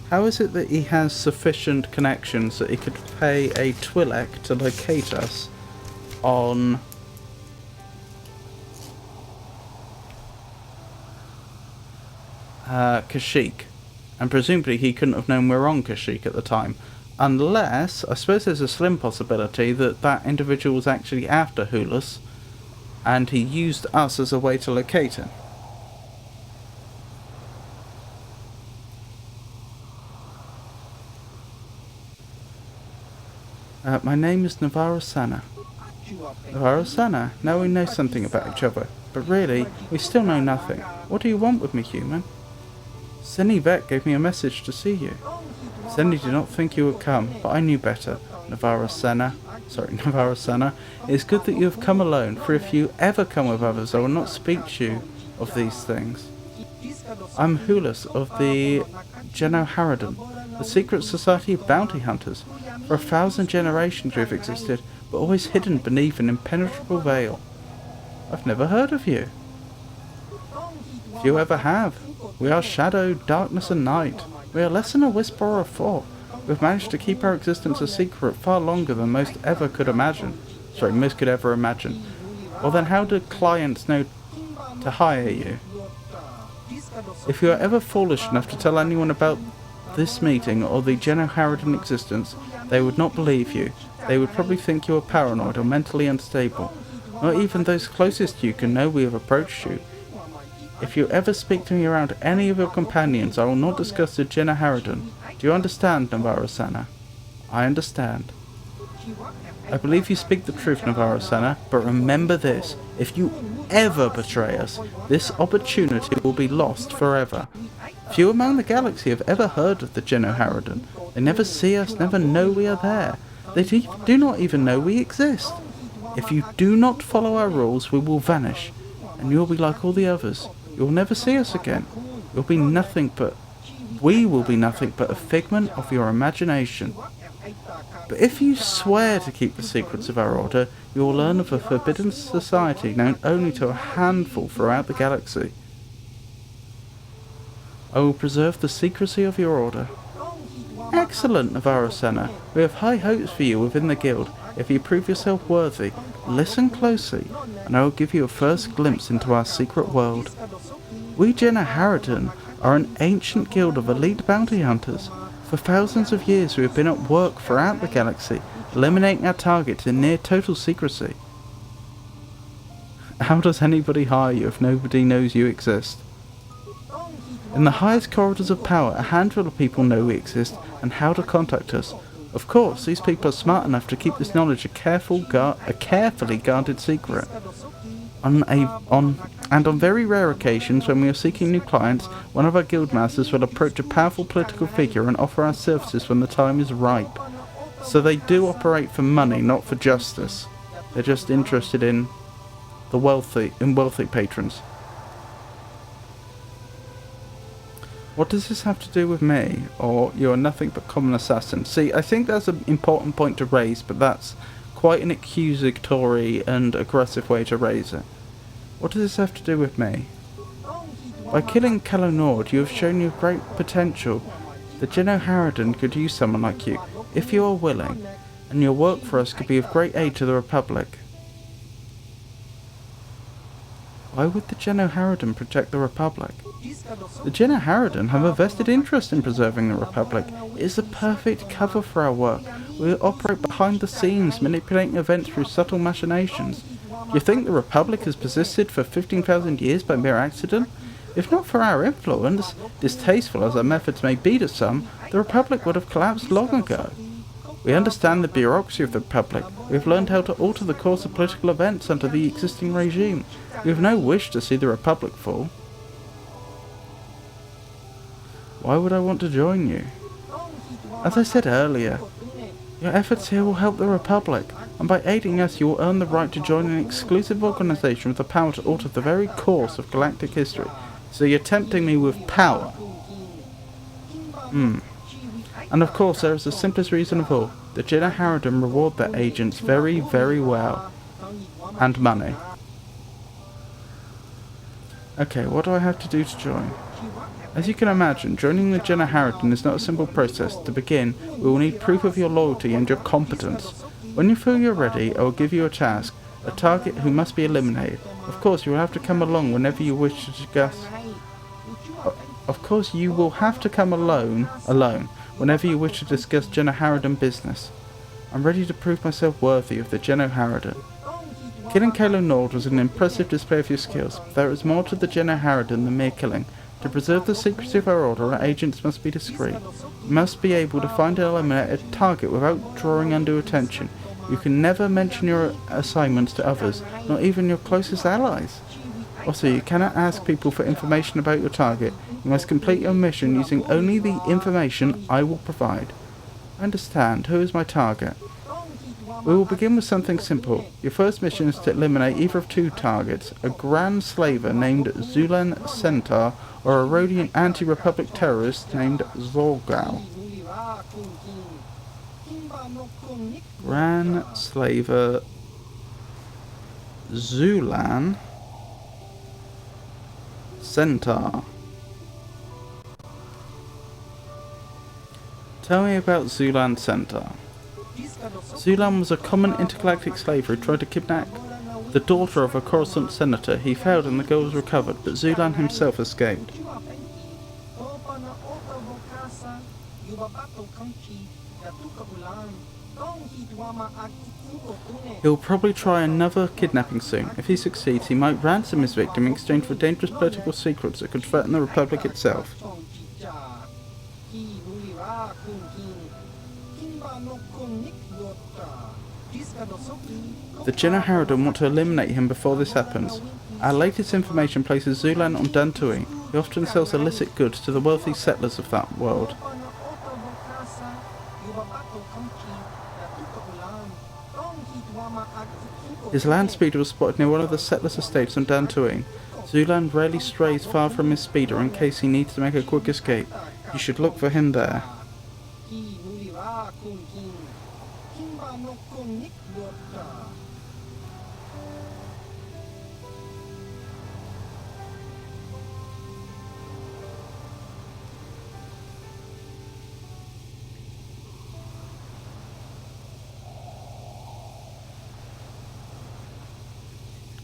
How is it that he has sufficient connections that he could pay a Twi'lek to locate us on Kashyyyk? And presumably he couldn't have known we're on Kashyyyk at the time. Unless, I suppose there's a slim possibility that that individual was actually after Hulas, and he used us as a way to locate him. My name is Navarro Sana. Navarro Sana, now we know something about each other, but really, we still know nothing. What do you want with me, human? Seni Vet gave me a message to see you. Zendi did not think you would come, but I knew better. Navarro-sana. It is good that you have come alone, for if you ever come with others, I will not speak to you of these things. I am Hulas of the Genoharadon, the secret society of bounty hunters. For 1,000 generations we have existed, but always hidden beneath an impenetrable veil. I've never heard of you. If you ever have. We are shadow, darkness and night. We are less than a whisper or a thought. We've managed to keep our existence a secret far longer than most could ever imagine. Well then, how do clients know to hire you? If you are ever foolish enough to tell anyone about this meeting or the Genoharadon existence, they would not believe you. They would probably think you are paranoid or mentally unstable. Not even those closest to you can know we have approached you. If you ever speak to me around any of your companions, I will not discuss the Genoharadon. Do you understand, Navarro-sana? I understand. I believe you speak the truth, Navarro-sana, but remember this. If you ever betray us, this opportunity will be lost forever. Few among the galaxy have ever heard of the Genoharadon. They never see us, never know we are there. They do not even know we exist. If you do not follow our rules, we will vanish, and you will be like all the others. You will never see us again. We will be nothing but a figment of your imagination. But if you swear to keep the secrets of our order, you will learn of a forbidden society known only to a handful throughout the galaxy. I will preserve the secrecy of your order. Excellent, Navarro-sana. We have high hopes for you within the guild. If you prove yourself worthy, listen closely, and I will give you a first glimpse into our secret world. We Genoharadon are an ancient guild of elite bounty hunters. For thousands of years we have been at work throughout the galaxy, eliminating our targets in near total secrecy. How does anybody hire you if nobody knows you exist? In the highest corridors of power, a handful of people know we exist and how to contact us. Of course, these people are smart enough to keep this knowledge a carefully guarded secret. On very rare occasions, when we are seeking new clients, one of our guildmasters will approach a powerful political figure and offer our services when the time is ripe. So they do operate for money, not for justice. They're just interested in wealthy patrons. What does this have to do with me? Or you are nothing but common assassin? See, I think that's an important point to raise, but that's quite an accusatory and aggressive way to raise it. What does this have to do with me? By killing Kalonord, you have shown your great potential. The Genoharadon could use someone like you, if you are willing, and your work for us could be of great aid to the Republic. Why would the Genoharadon protect the Republic? The Genoharadon have a vested interest in preserving the Republic. It is the perfect cover for our work. We operate behind the scenes, manipulating events through subtle machinations. Do you think the Republic has persisted for 15,000 years by mere accident? If not for our influence, distasteful as our methods may be to some, the Republic would have collapsed long ago. We understand the bureaucracy of the Republic. We have learned how to alter the course of political events under the existing regime. We have no wish to see the Republic fall. Why would I want to join you? As I said earlier, your efforts here will help the Republic, and by aiding us you will earn the right to join an exclusive organization with the power to alter the very course of galactic history. So you're tempting me with power. And of course there is the simplest reason of all. The Genoharadon reward their agents very, very well. And money. Okay, what do I have to do to join? As you can imagine, joining the Genoharadon is not a simple process. To begin, we will need proof of your loyalty and your competence. When you feel you're ready, I will give you a task, a target who must be eliminated. Of course, you will have to come along whenever you wish to discuss... Of course, you will have to come alone, whenever you wish to discuss Genoharadon business. I'm ready to prove myself worthy of the Genoharadon. Killing Kalonord was an impressive display of your skills, but there is more to the Genoharadon than mere killing. To preserve the secrecy of our order, our agents must be discreet. You must be able to find and eliminate a target without drawing undue attention. You can never mention your assignments to others, not even your closest allies. Also, you cannot ask people for information about your target. You must complete your mission using only the information I will provide. I understand. Who is my target? We will begin with something simple. Your first mission is to eliminate either of two targets, a Grand Slaver named Zulan Centaur or a Rhodian anti-Republic terrorist named Zorgal. Grand Slaver Zulan Centaur. Tell me about Zulan Centaur. Zulan was a common intergalactic slave who tried to kidnap the daughter of a Coruscant senator. He failed and the girl was recovered, but Zulan himself escaped. He'll probably try another kidnapping soon. If he succeeds, he might ransom his victim in exchange for dangerous political secrets that could threaten the Republic itself. The Jenna Harridan want to eliminate him before this happens. Our latest information places Zulan on Dantooine. He often sells illicit goods to the wealthy settlers of that world. His land speeder was spotted near one of the settlers' estates on Dantooine. Zulan rarely strays far from his speeder in case he needs to make a quick escape. You should look for him there.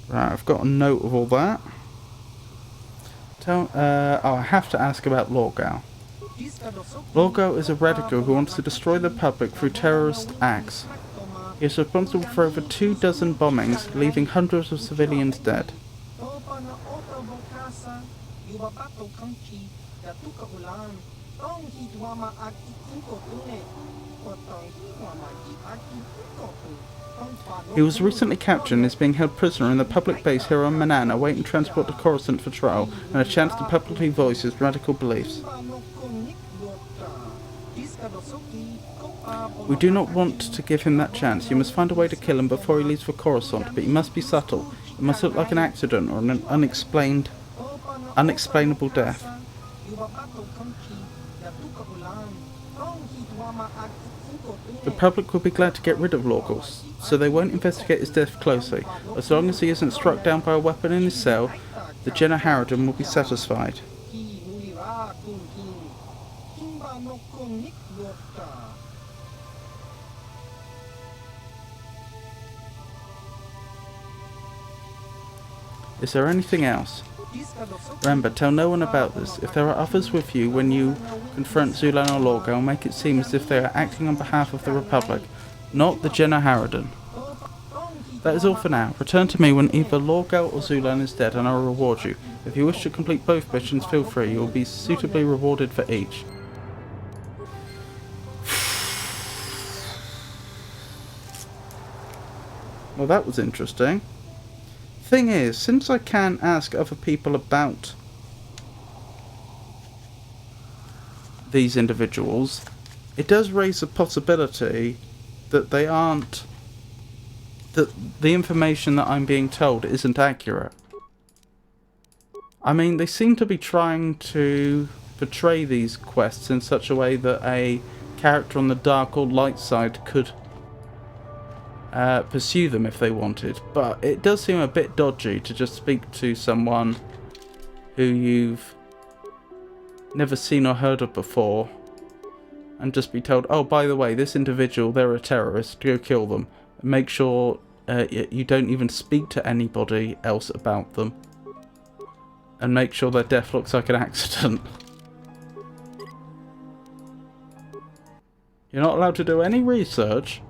Right, I've got a note of all that. I have to ask about Lorgal. Lorgal is a radical who wants to destroy the public through terrorist acts. He is responsible for over 24 bombings, leaving hundreds of civilians dead. He was recently captured and is being held prisoner in the public base here on Manaan, awaiting transport to Coruscant for trial and a chance to publicly voice his radical beliefs. We do not want to give him that chance. You must find a way to kill him before he leaves for Coruscant, but you must be subtle. It must look like an accident or an unexplainable death. The public will be glad to get rid of Lorgal, so they won't investigate his death closely. As long as he isn't struck down by a weapon in his cell, the Jenna Harridan will be satisfied. Is there anything else? Remember, tell no one about this. If there are others with you when you confront Zulan or Lorgal, make it seem as if they are acting on behalf of the Republic, not the Jenna Harridan. That is all for now. Return to me when either Lorgal or Zulan is dead and I will reward you. If you wish to complete both missions, feel free. You will be suitably rewarded for each. Well, that was interesting. Thing is, since I can ask other people about these individuals, it does raise the possibility that they aren't, that the information that I'm being told isn't accurate. I mean, they seem to be trying to portray these quests in such a way that a character on the dark or light side could pursue them if they wanted, but it does seem a bit dodgy to just speak to someone who you've never seen or heard of before and just be told, oh, by the way, this individual, they're a terrorist, go kill them. Make sure you don't even speak to anybody else about them, and make sure their death looks like an accident. You're not allowed to do any research.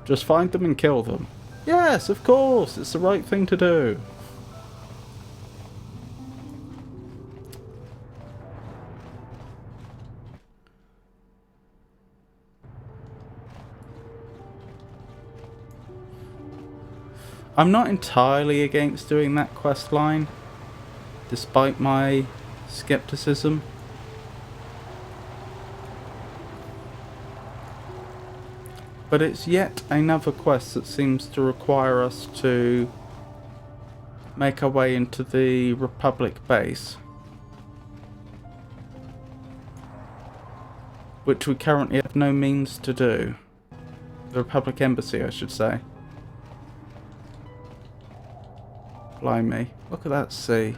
Just find them and kill them. Yes, of course, it's the right thing to do. I'm not entirely against doing that quest line. despite my skepticism. But it's yet another quest that seems to require us to make our way into the Republic base, which we currently have no means to do. The Republic Embassy, I should say. Blimey, look at that sea.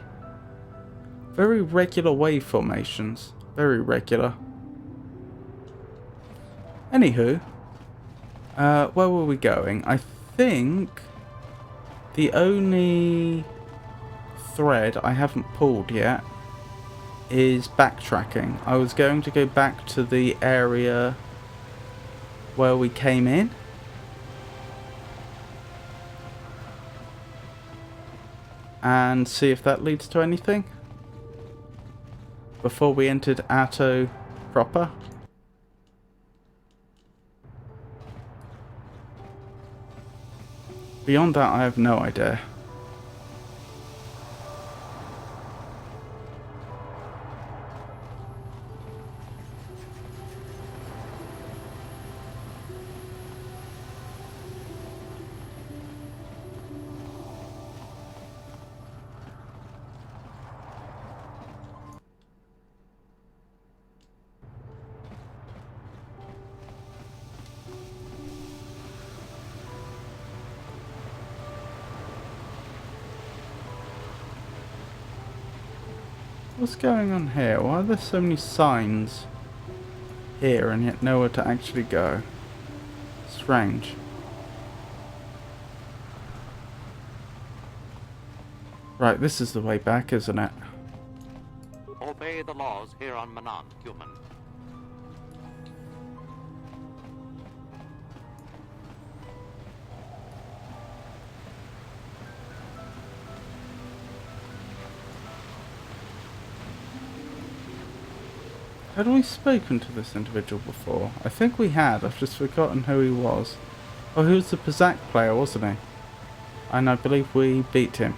Very regular wave formations. Very regular. Anywho, where were we going? I think the only thread I haven't pulled yet is backtracking. I was going to go back to the area where we came in. And see if that leads to anything before we entered Atto proper. Beyond that, I have no idea. What's going on here? Why are there so many signs here and yet nowhere to actually go? Strange. Right, this is the way back, isn't it? Obey the laws here on Manaan, human. Had we spoken to this individual before? I think we had. I've just forgotten who he was. Oh, he was the Pazak player, wasn't he? And I believe we beat him.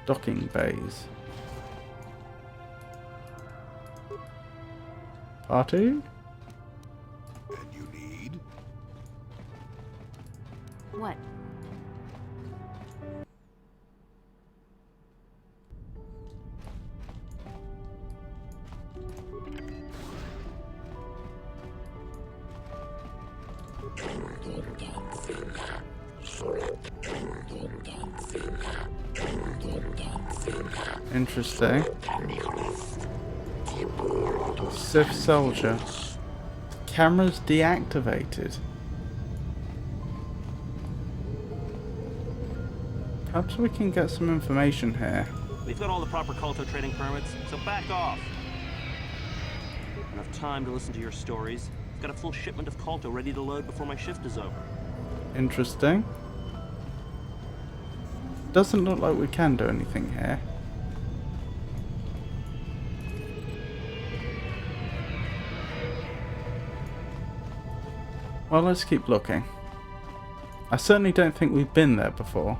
Docking bays. Party? And you need? What? Interesting. Sith soldier. Camera's deactivated. Perhaps we can get some information here. We've got all the proper KOTOR training permits, so back off. Enough time to listen to your stories. I've got a full shipment of KOTOR ready to load before my shift is over. Interesting. Doesn't look like we can do anything here. Well, let's keep looking. I certainly don't think we've been there before.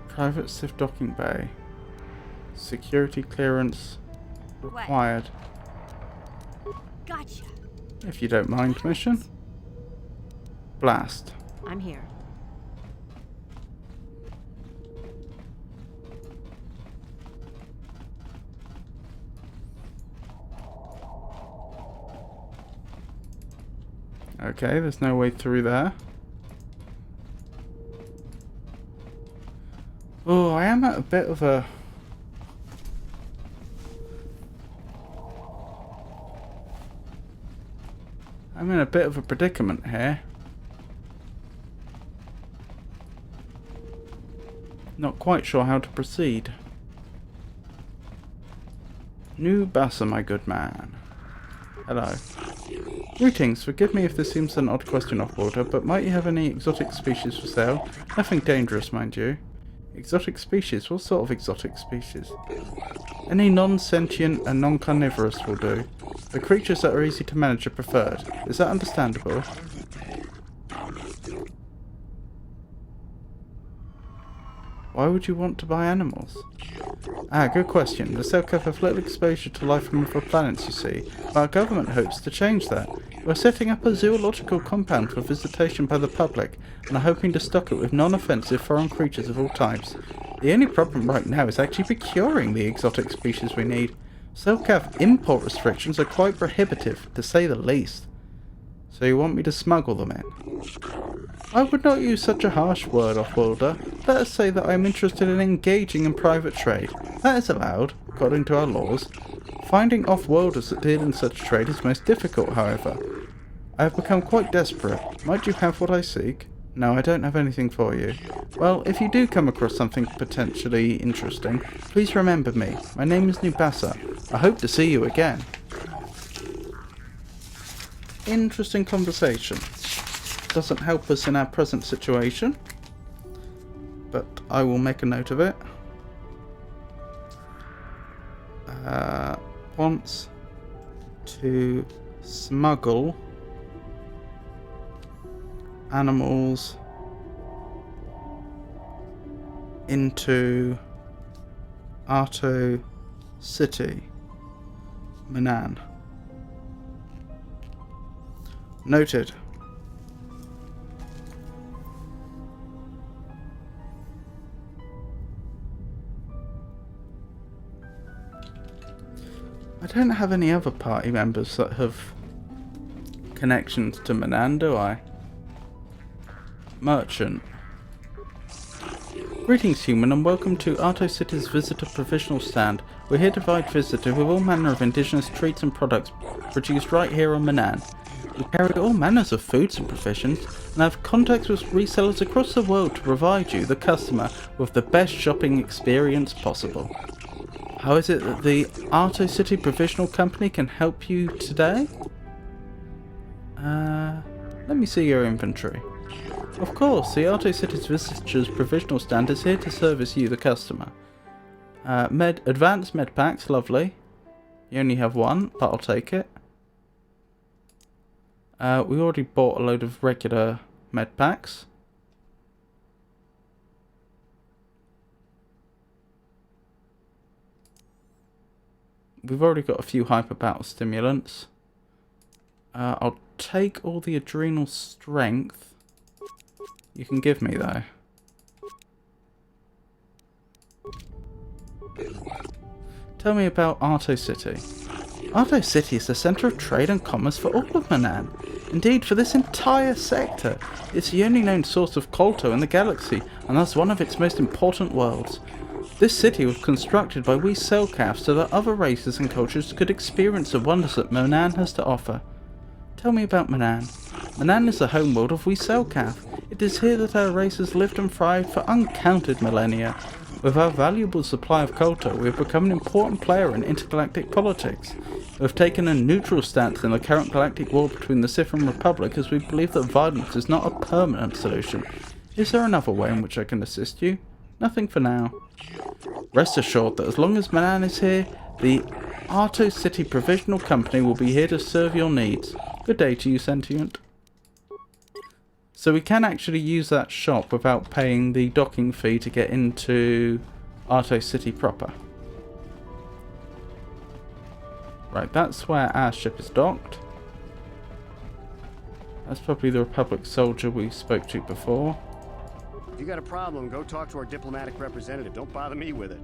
Private Sith docking bay. Security clearance required. Gotcha. If you don't mind, mission. Blast. I'm here. Okay, there's no way through there. Oh, I am at a bit of a... I'm in a bit of a predicament here. Not quite sure how to proceed. New Bassa, my good man. Hello. Greetings, forgive me if this seems an odd question off-worlder, but might you have any exotic species for sale? Nothing dangerous, mind you. Exotic species? What sort of exotic species? Any non-sentient and non-carnivorous will do. The creatures that are easy to manage are preferred. Is that understandable? Why would you want to buy animals? Ah, good question. The Selkath have little exposure to life from other planets, you see, but our government hopes to change that. We're setting up a zoological compound for visitation by the public, and are hoping to stock it with non-offensive foreign creatures of all types. The only problem right now is actually procuring the exotic species we need. Selkath import restrictions are quite prohibitive, to say the least. So you want me to smuggle them in? I would not use such a harsh word, off-worlder. Let us say that I am interested in engaging in private trade. That is allowed, according to our laws. Finding off-worlders that deal in such trade is most difficult, however. I have become quite desperate. Might you have what I seek? No, I don't have anything for you. Well, if you do come across something potentially interesting, please remember me. My name is Nubasa. I hope to see you again. Interesting conversation. Doesn't help us in our present situation, but I will make a note of it. Wants to smuggle animals into Arto City, Manaan. Noted. I don't have any other party members that have connections to Manaan, do I? Merchant. Greetings, human, and welcome to Arto City's visitor provisional stand. We're here to provide visitors with all manner of indigenous treats and products produced right here on Manaan. We carry all manners of foods and provisions, and have contacts with resellers across the world to provide you, the customer, with the best shopping experience possible. How is it that the Arto City Provisional Company can help you today? Let me see your inventory. Of course, the Arto City's Visitors Provisional Stand is here to service you, the customer. Advanced med packs, lovely. You only have one, but I'll take it. We already bought a load of regular med packs. We've already got a few hyper battle stimulants. I'll take all the adrenal strength you can give me, though. Tell me about Arto City. Arto City is the centre of trade and commerce for all of Manaan. Indeed, for this entire sector. It's the only known source of kolto in the galaxy, and thus one of its most important worlds. This city was constructed by we Selkath so that other races and cultures could experience the wonders that Manaan has to offer. Tell me about Manaan. Manaan is the homeworld of we Selkath. It is here that our race has lived and thrived for uncounted millennia. With our valuable supply of kolto, we have become an important player in intergalactic politics. We have taken a neutral stance in the current galactic war between the Sith and Republic, as we believe that violence is not a permanent solution. Is there another way in which I can assist you? Nothing for now. Rest assured that as long as Manaan is here, the Arto City Provisional Company will be here to serve your needs. Good day to you, Sentient. So we can actually use that shop without paying the docking fee to get into Arto City proper. Right, that's where our ship is docked. That's probably the Republic soldier we spoke to before. If you got a problem, go talk to our diplomatic representative. Don't bother me with it.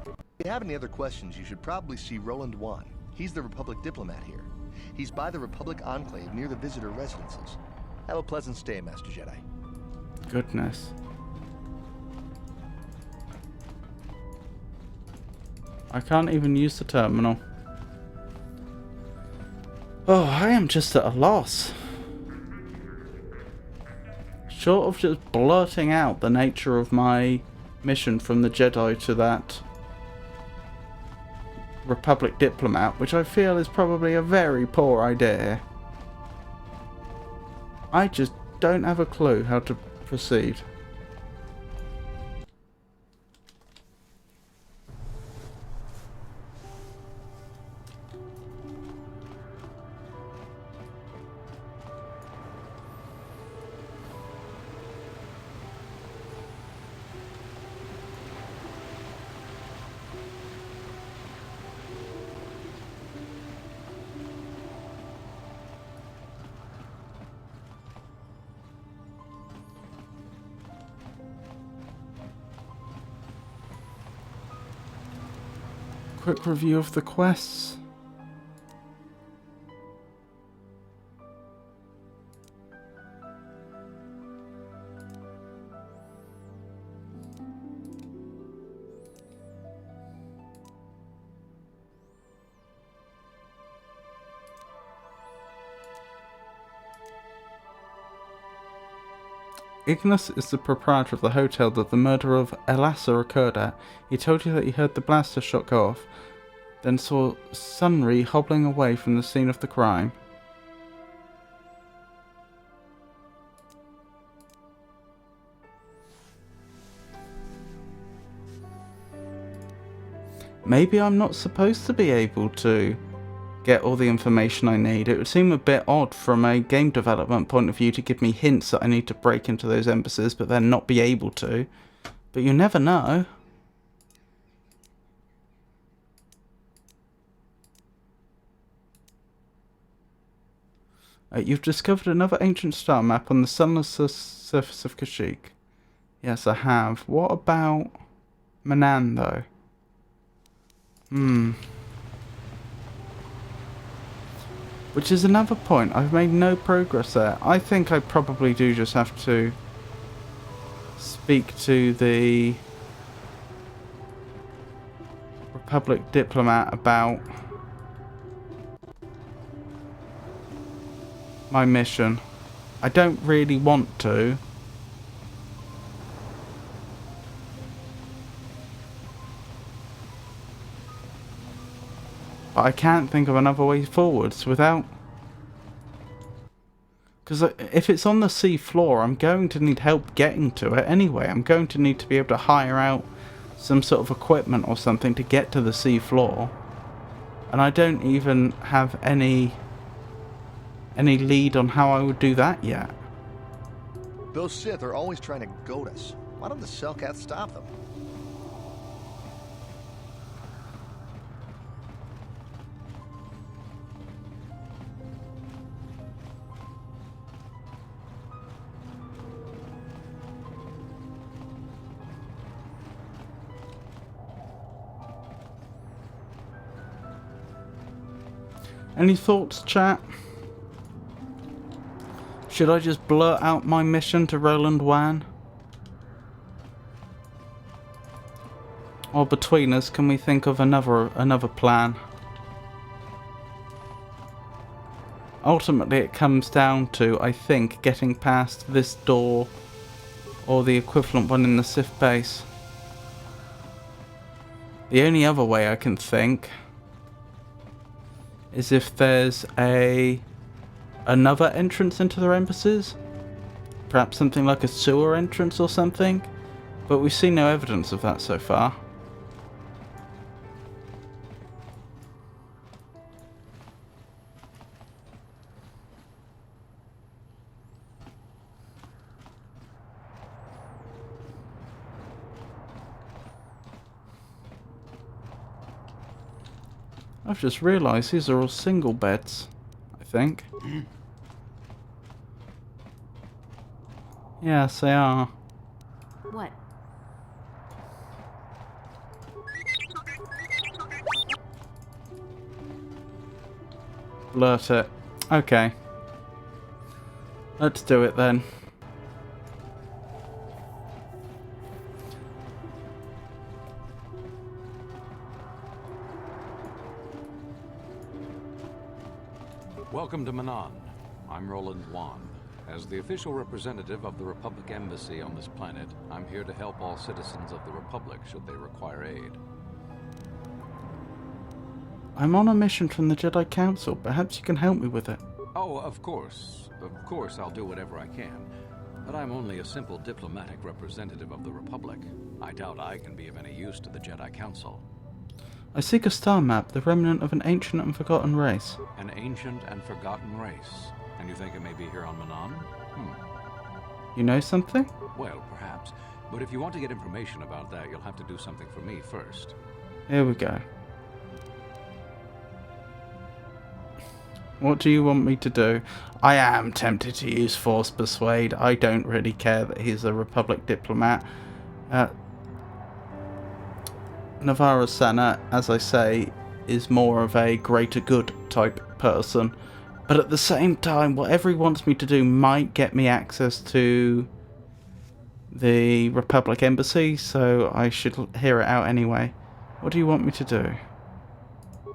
If you have any other questions, you should probably see Roland Wan. He's the Republic diplomat here. He's by the Republic Enclave near the visitor residences. Have a pleasant stay, Master Jedi. Goodness. I can't even use the terminal. Oh, I am just at a loss. Short of just blurting out the nature of my mission from the Jedi to that Republic diplomat, which I feel is probably a very poor idea. I just don't have a clue how to proceed. Quick review of the quests. Ignis is the proprietor of the hotel that the murder of Elasa occurred at. He told you that he heard the blaster shot go off, then saw Sunry hobbling away from the scene of the crime. Maybe I'm not supposed to be able to get all the information I need. It would seem a bit odd from a game development point of view to give me hints that I need to break into those embassies but then not be able to. But you never know. You've discovered another ancient star map on the sunless surface of Kashyyyk. Yes, I have. What about Manaan, though? Which is another point. I've made no progress there. I think I probably do just have to speak to the Republic diplomat about my mission. I don't really want to. But I can't think of another way forwards without... Because if it's on the sea floor, I'm going to need help getting to it anyway. I'm going to need to be able to hire out some sort of equipment or something to get to the sea floor. And I don't even have any lead on how I would do that yet. Those Sith are always trying to goad us. Why don't the Selkath stop them? Any thoughts, chat? Should I just blurt out my mission to Roland Wan? Or between us, can we think of another plan? Ultimately, it comes down to, I think, getting past this door or the equivalent one in the Sith base. The only other way I can think is if there's another entrance into their embassies. Perhaps something like a sewer entrance or something. But we've seen no evidence of that so far. I've just realised these are all single beds, I think. Yes, they are. What? Blurt it. Okay. Let's do it then. Welcome to Manaan. I'm Roland Wan. As the official representative of the Republic Embassy on this planet, I'm here to help all citizens of the Republic should they require aid. I'm on a mission from the Jedi Council. Perhaps you can help me with it. Oh, of course. Of course I'll do whatever I can. But I'm only a simple diplomatic representative of the Republic. I doubt I can be of any use to the Jedi Council. I seek a star map, the remnant of an ancient and forgotten race. An ancient and forgotten race. And you think it may be here on Manaan? You know something? Well, perhaps. But if you want to get information about that, you'll have to do something for me first. Here we go. What do you want me to do? I am tempted to use Force Persuade. I don't really care that he's a Republic diplomat. Navarro Senna, as I say, is more of a greater good type person. But at the same time, whatever he wants me to do might get me access to the Republic Embassy, so I should hear it out anyway. What do you want me to do?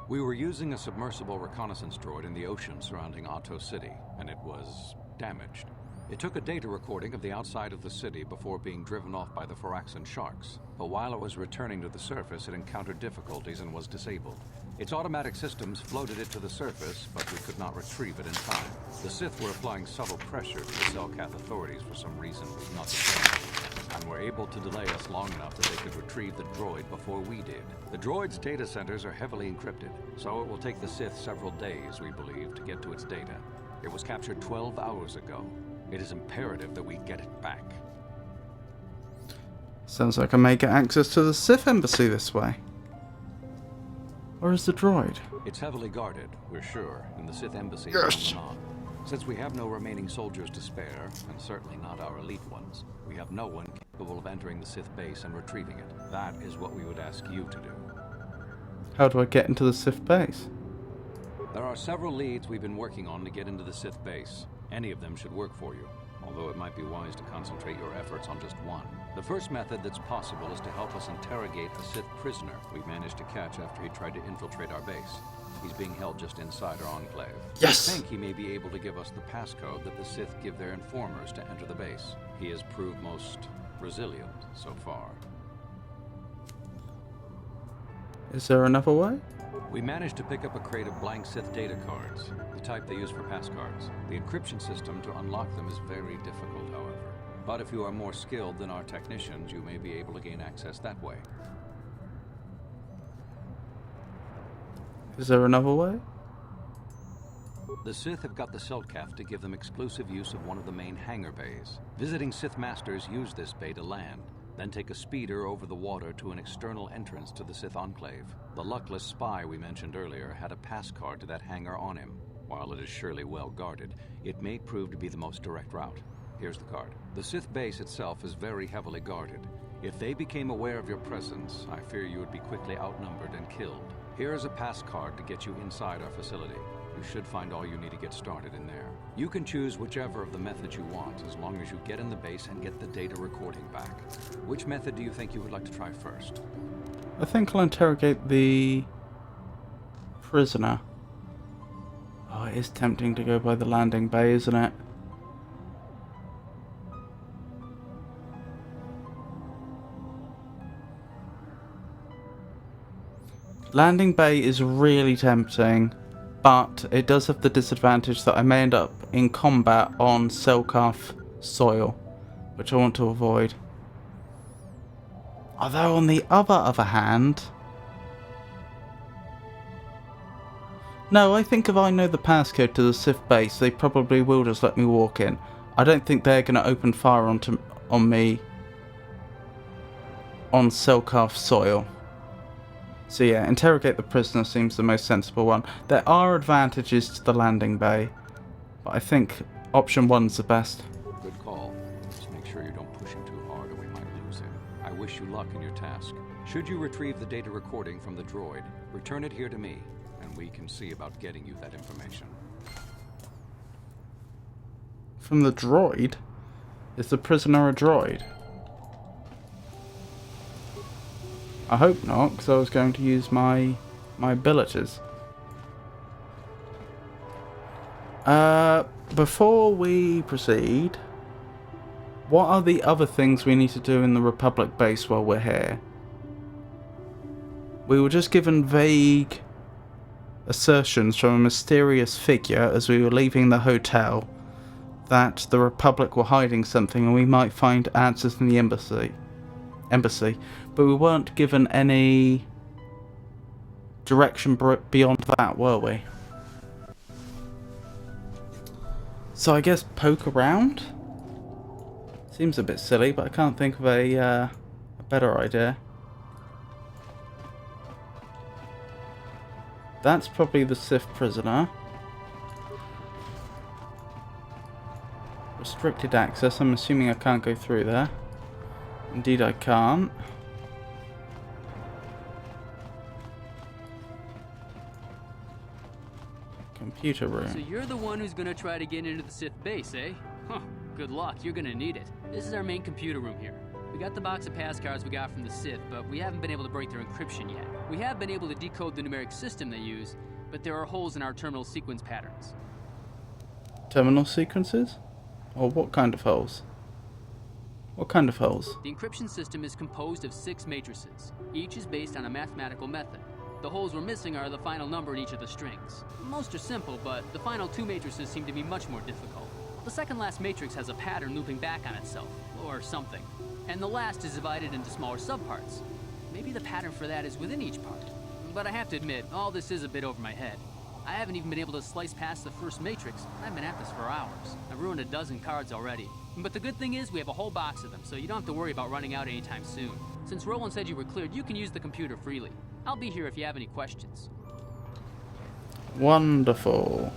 We were using a submersible reconnaissance droid in the ocean surrounding Otto City, and it was damaged. It took a data recording of the outside of the city before being driven off by the Phyraxan sharks, but while it was returning to the surface, it encountered difficulties and was disabled. Its automatic systems floated it to the surface, but we could not retrieve it in time. The Sith were applying subtle pressure to the Selkath authorities for some reason not determined, and were able to delay us long enough that they could retrieve the droid before we did. The droid's data centers are heavily encrypted, so it will take the Sith several days, we believe, to get to its data. It was captured 12 hours ago. It is imperative that we get it back. Sounds like I may get access to the Sith Embassy this way. Where is the droid? It's heavily guarded, we're sure, in the Sith Embassy Yes. in Manaan. Since we have no remaining soldiers to spare, and certainly not our elite ones, we have no one capable of entering the Sith base and retrieving it. That is what we would ask you to do. How do I get into the Sith base? There are several leads we've been working on to get into the Sith base. Any of them should work for you, although it might be wise to concentrate your efforts on just one. The first method that's possible is to help us interrogate a Sith prisoner we managed to catch after he tried to infiltrate our base. He's being held just inside our enclave. Yes! We think he may be able to give us the passcode that the Sith give their informers to enter the base. He has proved most resilient so far. Is there another way? We managed to pick up a crate of blank Sith data cards, the type they use for passcards. The encryption system to unlock them is very difficult, however. But if you are more skilled than our technicians, you may be able to gain access that way. Is there another way? The Sith have got the Selkath to give them exclusive use of one of the main hangar bays. Visiting Sith Masters use this bay to land, then take a speeder over the water to an external entrance to the Sith Enclave. The luckless spy we mentioned earlier had a pass card to that hangar on him. While it is surely well guarded, it may prove to be the most direct route. Here's the card. The Sith base itself is very heavily guarded. If they became aware of your presence, I fear you would be quickly outnumbered and killed. Here is a pass card to get you inside our facility. You should find all you need to get started in there. You can choose whichever of the methods you want, as long as you get in the base and get the data recording back. Which method do you think you would like to try first? I think I'll interrogate the prisoner. Oh, it is tempting to go by the landing bay, isn't it? Landing bay is really tempting, but it does have the disadvantage that I may end up in combat on Selkath soil, which I want to avoid. Although on the other hand... No, I think if I know the passcode to the Sith base, they probably will just let me walk in. I don't think they're going to open fire on me on Selkath soil. So yeah, interrogate the prisoner seems the most sensible one. There are advantages to the landing bay, but I think option 1's the best. Good call. Just make sure you don't push him too hard or we might lose him. I wish you luck in your task. Should you retrieve the data recording from the droid, return it here to me, and we can see about getting you that information. From the droid? Is the prisoner a droid? I hope not, because I was going to use my abilities. Before we proceed, what are the other things we need to do in the Republic base while we're here? We were just given vague assertions from a mysterious figure as we were leaving the hotel that the Republic were hiding something and we might find answers in the embassy. But we weren't given any direction beyond that, were we? So I guess poke around? Seems a bit silly, but I can't think of a better idea. That's probably the Sith prisoner. Restricted access. I'm assuming I can't go through there. Indeed I can't. Computer room. So you're the one who's gonna try to get into the Sith base, eh? Huh, good luck, you're gonna need it. This is our main computer room here. We got the box of pass cards we got from the Sith, but we haven't been able to break their encryption yet. We have been able to decode the numeric system they use, but there are holes in our terminal sequence patterns. Terminal sequences? Or what kind of holes? What kind of holes? The encryption system is composed of 6 matrices. Each is based on a mathematical method. The holes we're missing are the final number in each of the strings. Most are simple, but the final 2 matrices seem to be much more difficult. The second last matrix has a pattern looping back on itself, or something. And the last is divided into smaller subparts. Maybe the pattern for that is within each part. But I have to admit, all this is a bit over my head. I haven't even been able to slice past the first matrix. I've been at this for hours. I've ruined a dozen cards already. But the good thing is we have a whole box of them, so you don't have to worry about running out anytime soon. Since Roland said you were cleared, you can use the computer freely. I'll be here if you have any questions. Wonderful.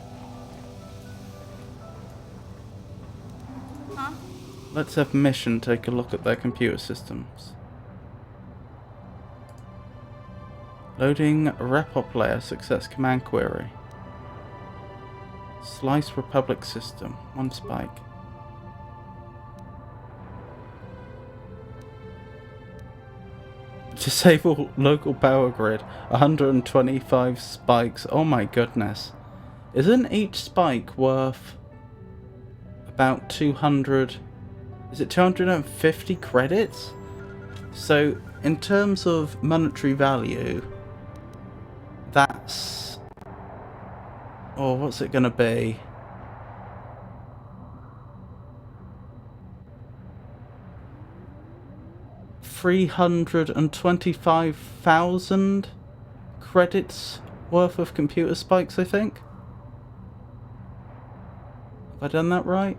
Huh? Let's have Mission take a look at their computer systems. Loading Repop layer success command query. Slice Republic system. 1 spike. Disable local power grid. 125 spikes. Oh my goodness. Isn't each spike worth about 200? Is it 250 credits? So in terms of monetary value, that's... oh, what's it gonna be? $325,000 credits worth of computer spikes, I think. Have I done that right?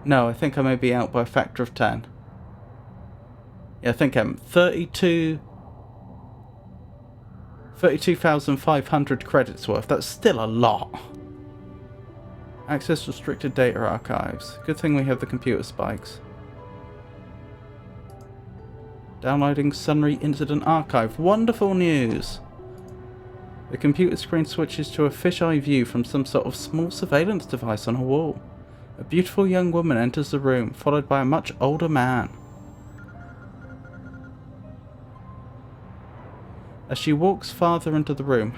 No, I think I may be out by a factor of 10. Yeah, I think I'm 32,500 credits worth. That's still a lot. Access restricted data archives. Good thing we have the computer spikes. Downloading Sunry Incident Archive. Wonderful news! The computer screen switches to a fisheye view from some sort of small surveillance device on a wall. A beautiful young woman enters the room, followed by a much older man. As she walks farther into the room,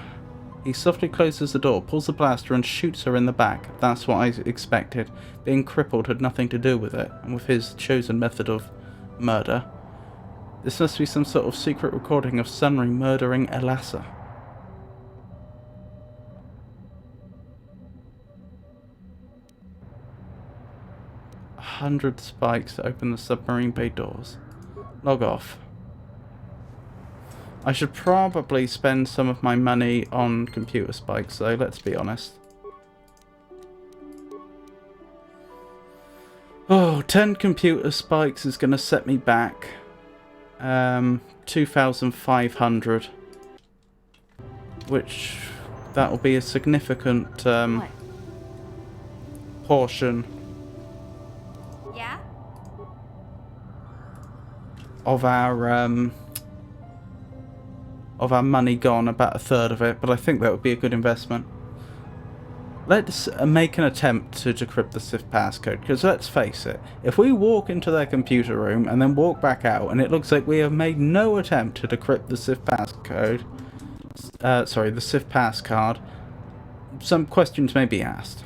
he softly closes the door, pulls the blaster and shoots her in the back. That's what I expected. Being crippled had nothing to do with it, and with his chosen method of murder. This must be some sort of secret recording of Sunry murdering Elassa. A 100 spikes to open the submarine bay doors. Log off. I should probably spend some of my money on computer spikes though, let's be honest. Oh, 10 computer spikes is going to set me back 2,500, which that will be a significant portion of our money gone, about a third of it, but I think that would be a good investment. Let's make an attempt to decrypt the Sith passcode, because let's face it, if we walk into their computer room and then walk back out and it looks like we have made no attempt to decrypt the Sith passcode, the Sith pass card, some questions may be asked.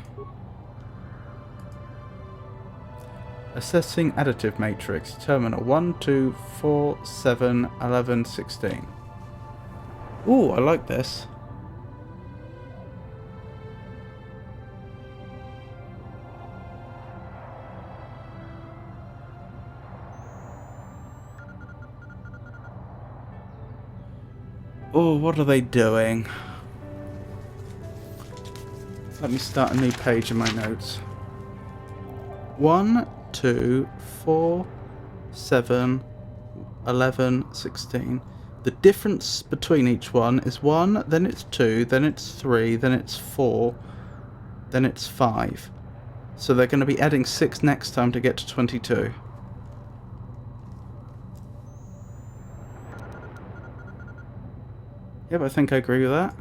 Assessing additive matrix, terminal 1, 2, 4, 7, 11, 16. Ooh, I like this. Oh, what are they doing? Let me start a new page in my notes. 1, 2, 4, 7, 11, 16. The difference between each one is 1, then it's 2, then it's 3, then it's 4, then it's 5. So they're going to be adding 6 next time to get to 22. Yep, I think I agree with that.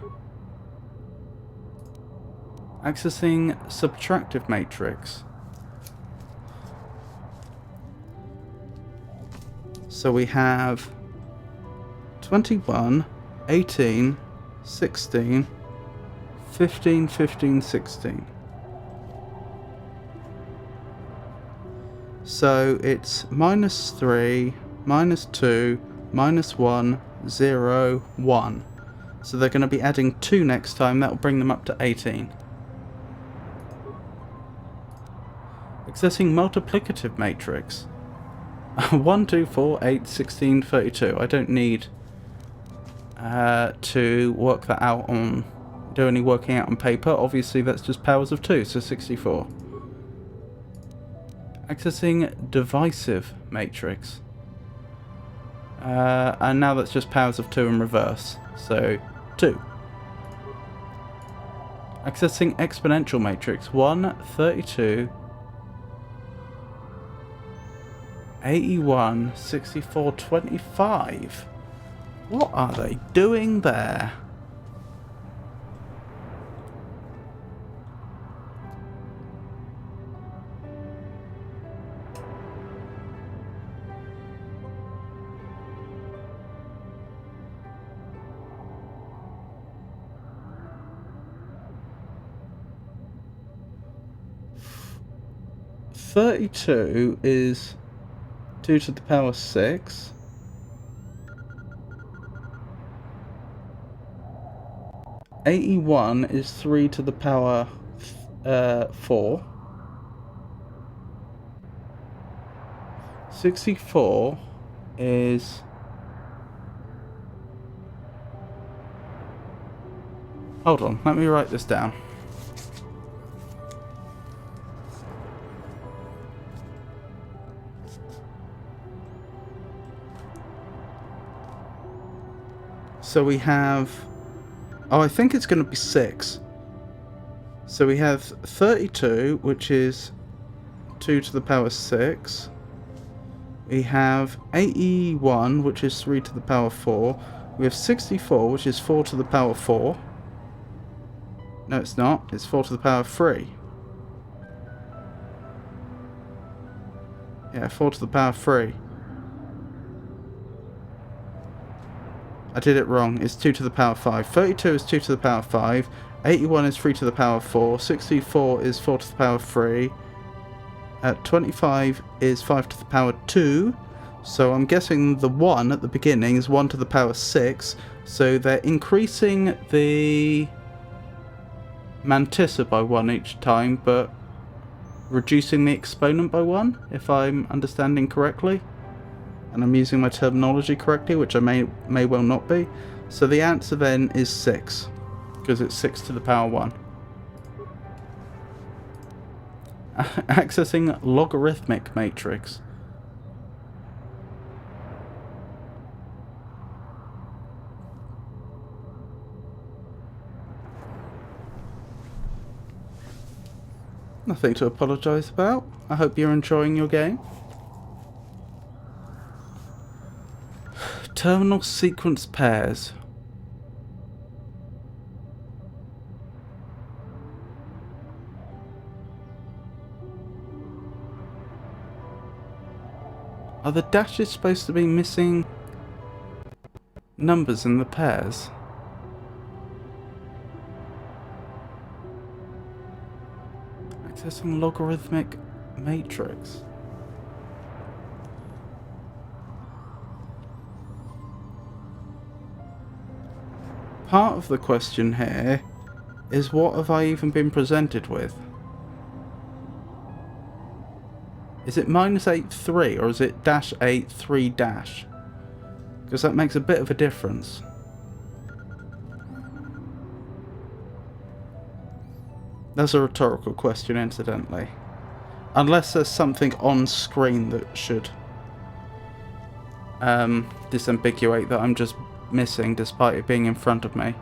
Accessing subtractive matrix. So we have 21, 18, 16, 15, 15, 16. So it's -3, -2, -1, 0, 1. So they're going to be adding 2 next time. That will bring them up to 18. Accessing multiplicative matrix. 1, 2, 4, 8, 16, 32. I don't need to work that out on... do any working out on paper. Obviously that's just powers of 2, so 64. Accessing divisive matrix. And now that's just powers of 2 in reverse. So 2. Accessing exponential matrix. 1, 32, 81, 64, 25. What are they doing there? $32 is 2 to the power 6. $81 is 3 to the power 4. 64 is... hold on, let me write this down. So we have... oh, I think it's going to be 6. So we have 32, which is 2 to the power 6. We have 81, which is 3 to the power 4. We have 64, which is 4 to the power 4. No, it's not. It's 4 to the power 3. Yeah, 4 to the power 3. I did it wrong. It's 2 to the power 5. 32 is 2 to the power 5. 81 is 3 to the power 4. 64 is 4 to the power 3. 25 is 5 to the power 2. So I'm guessing the 1 at the beginning is 1 to the power 6. So they're increasing the mantissa by 1 each time, but reducing the exponent by 1, if I'm understanding correctly. And I'm using my terminology correctly, which I may well not be. So the answer then is 6, because it's 6 to the power 1. Accessing logarithmic matrix. Nothing to apologise about. I hope you're enjoying your game. Terminal sequence pairs. Are the dashes supposed to be missing numbers in the pairs? Accessing logarithmic matrix. Part of the question here is, what have I even been presented with? Is it -8-3 or is it -8-3-? Because that makes a bit of a difference. That's a rhetorical question, incidentally. Unless there's something on screen that should disambiguate that I'm just missing despite it being in front of me.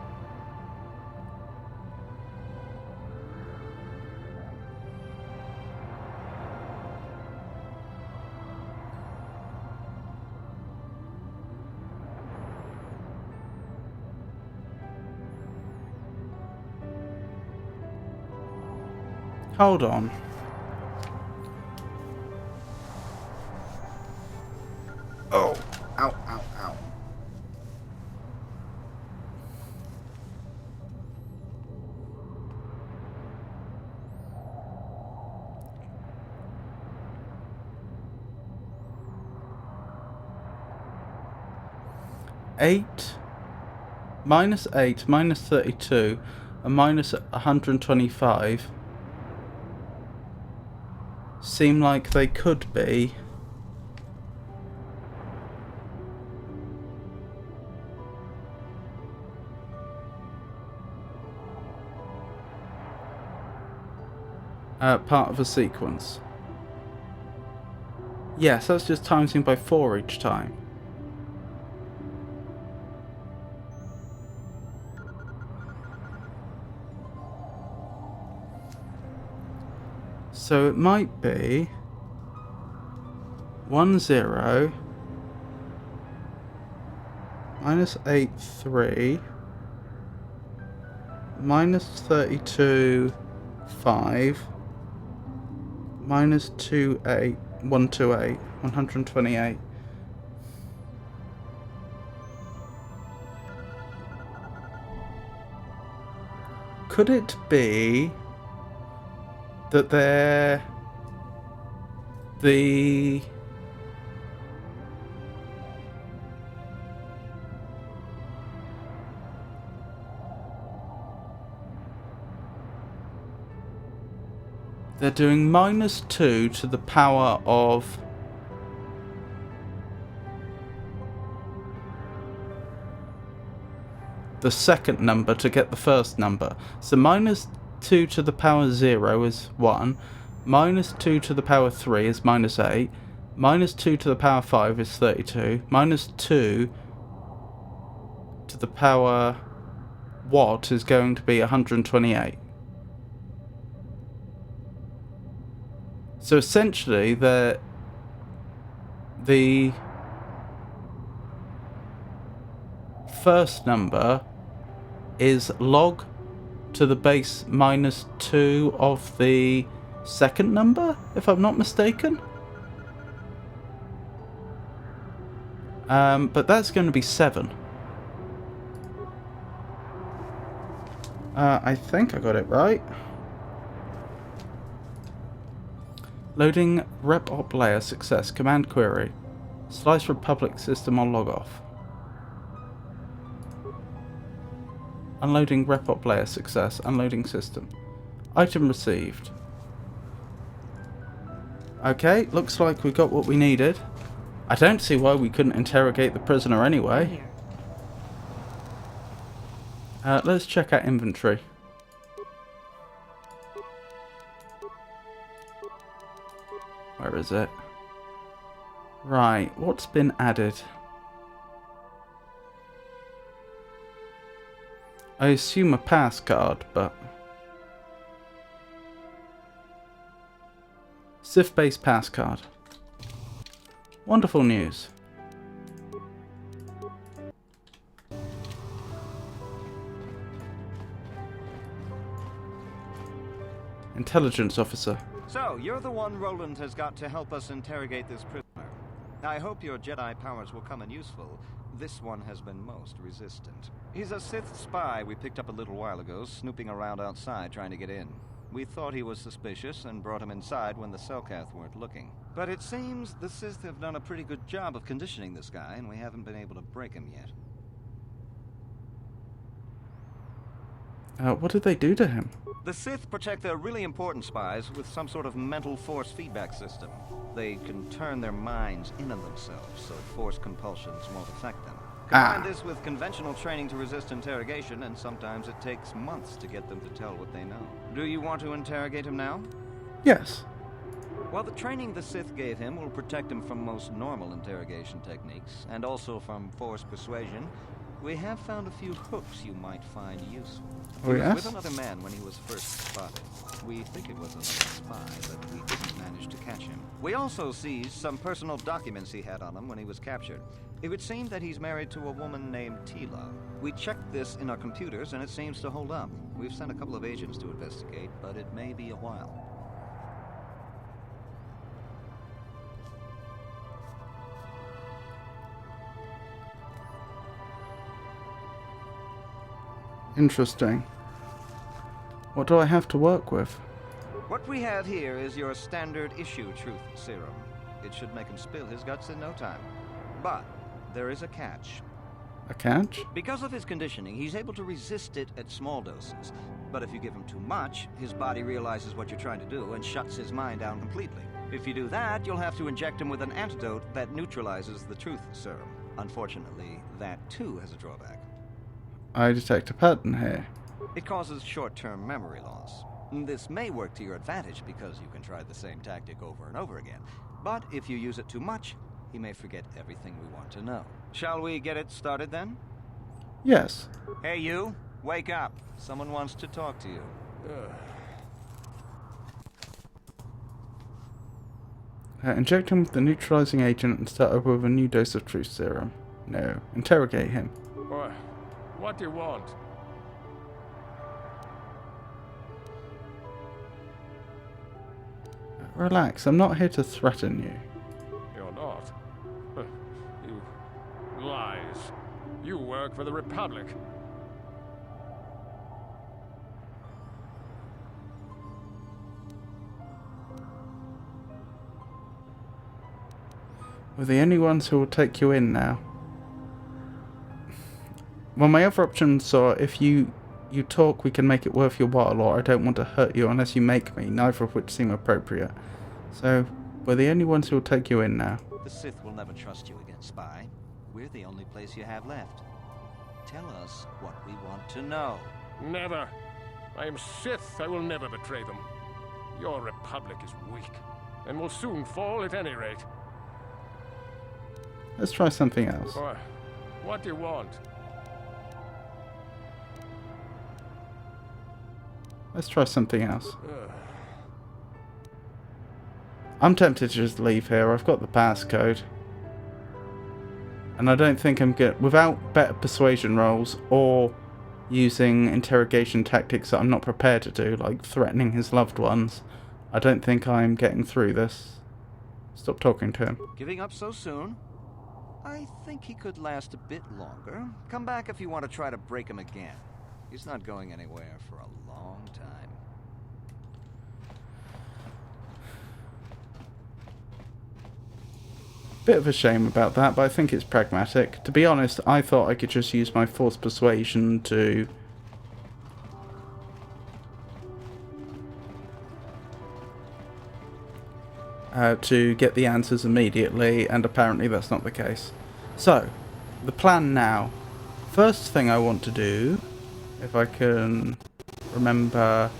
Hold on. Oh, ow, ow, ow. -8, -32, and -125 seem like they could be part of a sequence. Yes, that's just timesing by 4 each time. So it might be 1 0 -8 3 -32 5 -2 8 128 128. Could it be that they're doing -2 to the power of the second number to get the first number. So -2 to the power 0 is 1, -2 to the power 3 is -8, -2 to the power 5 is 32, -2 to the power what is going to be 128. So essentially the first number is log to the base -2 of the second number, if I'm not mistaken. But that's going to be 7. I think I got it right. Loading rep op layer success. Command query. Slice Republic system on log off. Unloading rep op layer success. Unloading system. Item received. Okay, looks like we got what we needed. I don't see why we couldn't interrogate the prisoner anyway. Let's check our inventory. Where is it? Right, what's been added? I assume a pass card, but... Sith-based pass card. Wonderful news. Intelligence officer. So, you're the one Roland has got to help us interrogate this prisoner. I hope your Jedi powers will come in useful. This one has been most resistant. He's a Sith spy we picked up a little while ago, snooping around outside trying to get in. We thought he was suspicious and brought him inside when the Selkath weren't looking. But it seems the Sith have done a pretty good job of conditioning this guy, and we haven't been able to break him yet. What did they do to him? The Sith protect their really important spies with some sort of mental force feedback system. They can turn their minds in on themselves so force compulsions won't affect them. Combine this with conventional training to resist interrogation, and sometimes it takes months to get them to tell what they know. Do you want to interrogate him now? Yes. Well, the training the Sith gave him will protect him from most normal interrogation techniques, and also from forced persuasion. We have found a few hooks you might find useful. Oh, He was yes? with another man when he was first spotted. We think it was another spy, but we didn't manage to catch him. We also seized some personal documents he had on him when he was captured. It would seem that he's married to a woman named Tila. We checked this in our computers, and it seems to hold up. We've sent a couple of agents to investigate, but it may be a while. Interesting. What do I have to work with? What we have here is your standard issue truth serum. It should make him spill his guts in no time. But there is a catch. A catch? Because of his conditioning, he's able to resist it at small doses. But if you give him too much, his body realizes what you're trying to do and shuts his mind down completely. If you do that, you'll have to inject him with an antidote that neutralizes the truth serum. Unfortunately, that too has a drawback. I detect a pattern here. It causes short-term memory loss. This may work to your advantage because you can try the same tactic over and over again. But if you use it too much, he may forget everything we want to know. Shall we get it started then? Yes. Hey you, wake up. Someone wants to talk to you. Inject him with the neutralizing agent and start over with a new dose of truth serum. No. Interrogate him. What do you want? Relax, I'm not here to threaten you. You're not. You lies. You work for the Republic. We're the only ones who will take you in now. Well, my other options are if you talk, we can make it worth your while, or I don't want to hurt you unless you make me, neither of which seem appropriate. So, we're the only ones who will take you in now. The Sith will never trust you again, spy. We're the only place you have left. Tell us what we want to know. Never. I am Sith. I will never betray them. Your Republic is weak, and will soon fall at any rate. Let's try something else. What do you want? Let's try something else. I'm tempted to just leave here. I've got the passcode. And I don't think I'm good. Without better persuasion rolls or using interrogation tactics that I'm not prepared to do, like threatening his loved ones, I don't think I'm getting through this. Stop talking to him. Giving up so soon? I think he could last a bit longer. Come back if you want to try to break him again. He's not going anywhere for a long time. Bit of a shame about that, but I think it's pragmatic. To be honest, I thought I could just use my force persuasion to get the answers immediately, and apparently that's not the case. So, the plan now. First thing I want to do, if I can remember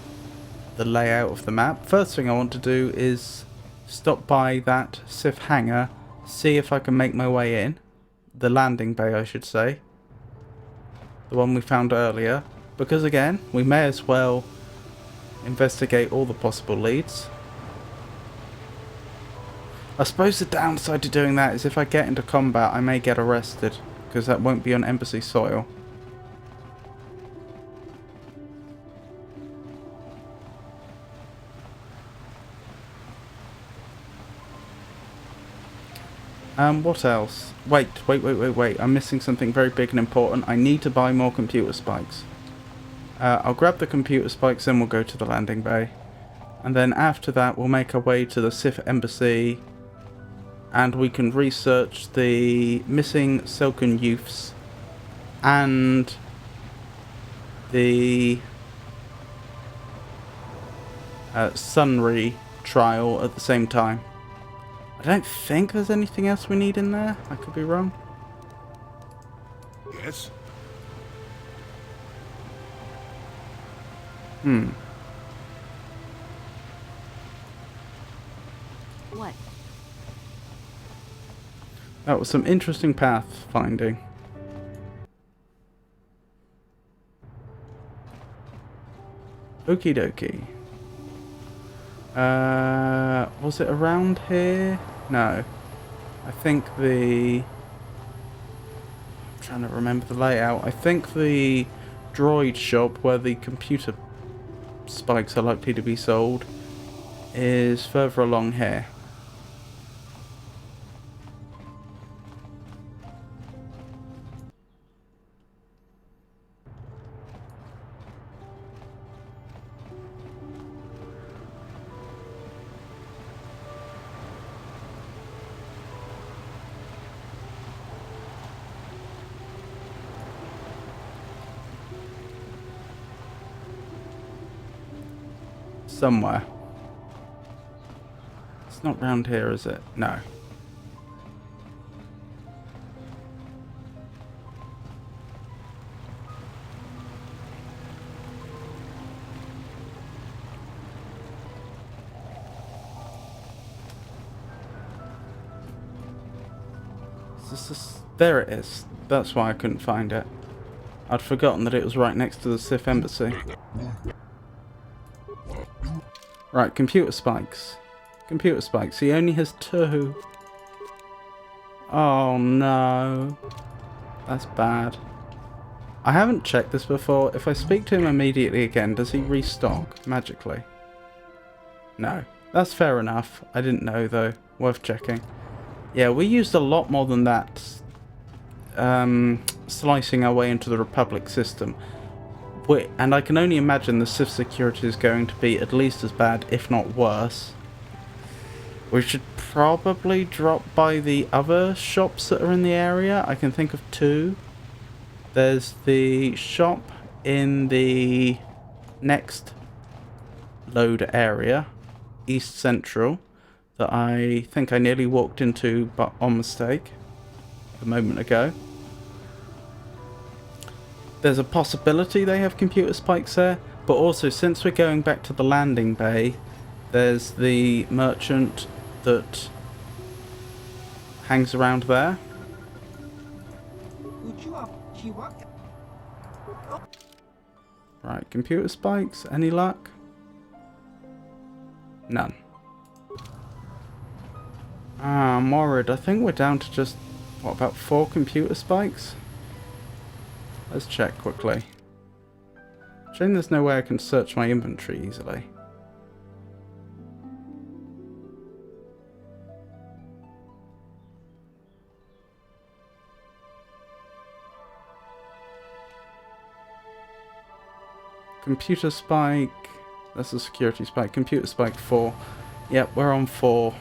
the layout of the map, first thing I want to do is stop by that Sith hangar, see if I can make my way in. The landing bay, I should say. The one we found earlier. Because again, we may as well investigate all the possible leads. I suppose the downside to doing that is if I get into combat, I may get arrested, because that won't be on embassy soil. What else? Wait. I'm missing something very big and important. I need to buy more computer spikes. I'll grab the computer spikes, then we'll go to the landing bay. And then after that, we'll make our way to the Sith embassy. And we can research the missing Silken youths. And the Sunry trial at the same time. I don't think there's anything else we need in there. I could be wrong. Yes? What? That was some interesting path finding. Okie dokie. Was it around here? No. I think I'm trying to remember the layout. I think the droid shop where the computer spikes are likely to be sold is further along here. Somewhere. It's not round here, is it? No. There it is. That's why I couldn't find it. I'd forgotten that it was right next to the Sith embassy. Right, computer spikes. Computer spikes. He only has 2. Oh no. That's bad. I haven't checked this before. If I speak to him immediately again, does he restock magically? No. That's fair enough. I didn't know though. Worth checking. Yeah, we used a lot more than that. Slicing our way into the Republic system. And I can only imagine the Sith security is going to be at least as bad, if not worse. We should probably drop by the other shops that are in the area. I can think of 2. There's the shop in the next load area, East Central, that I think I nearly walked into but on mistake a moment ago. There's a possibility they have computer spikes there, but also since we're going back to the landing bay, there's the merchant that hangs around there. Right, computer spikes, any luck? None. I'm worried. I think we're down to just, what, about 4 computer spikes? Let's check quickly. Shame there's no way I can search my inventory easily. Computer spike. That's a security spike. Computer spike 4. Yep, we're on 4.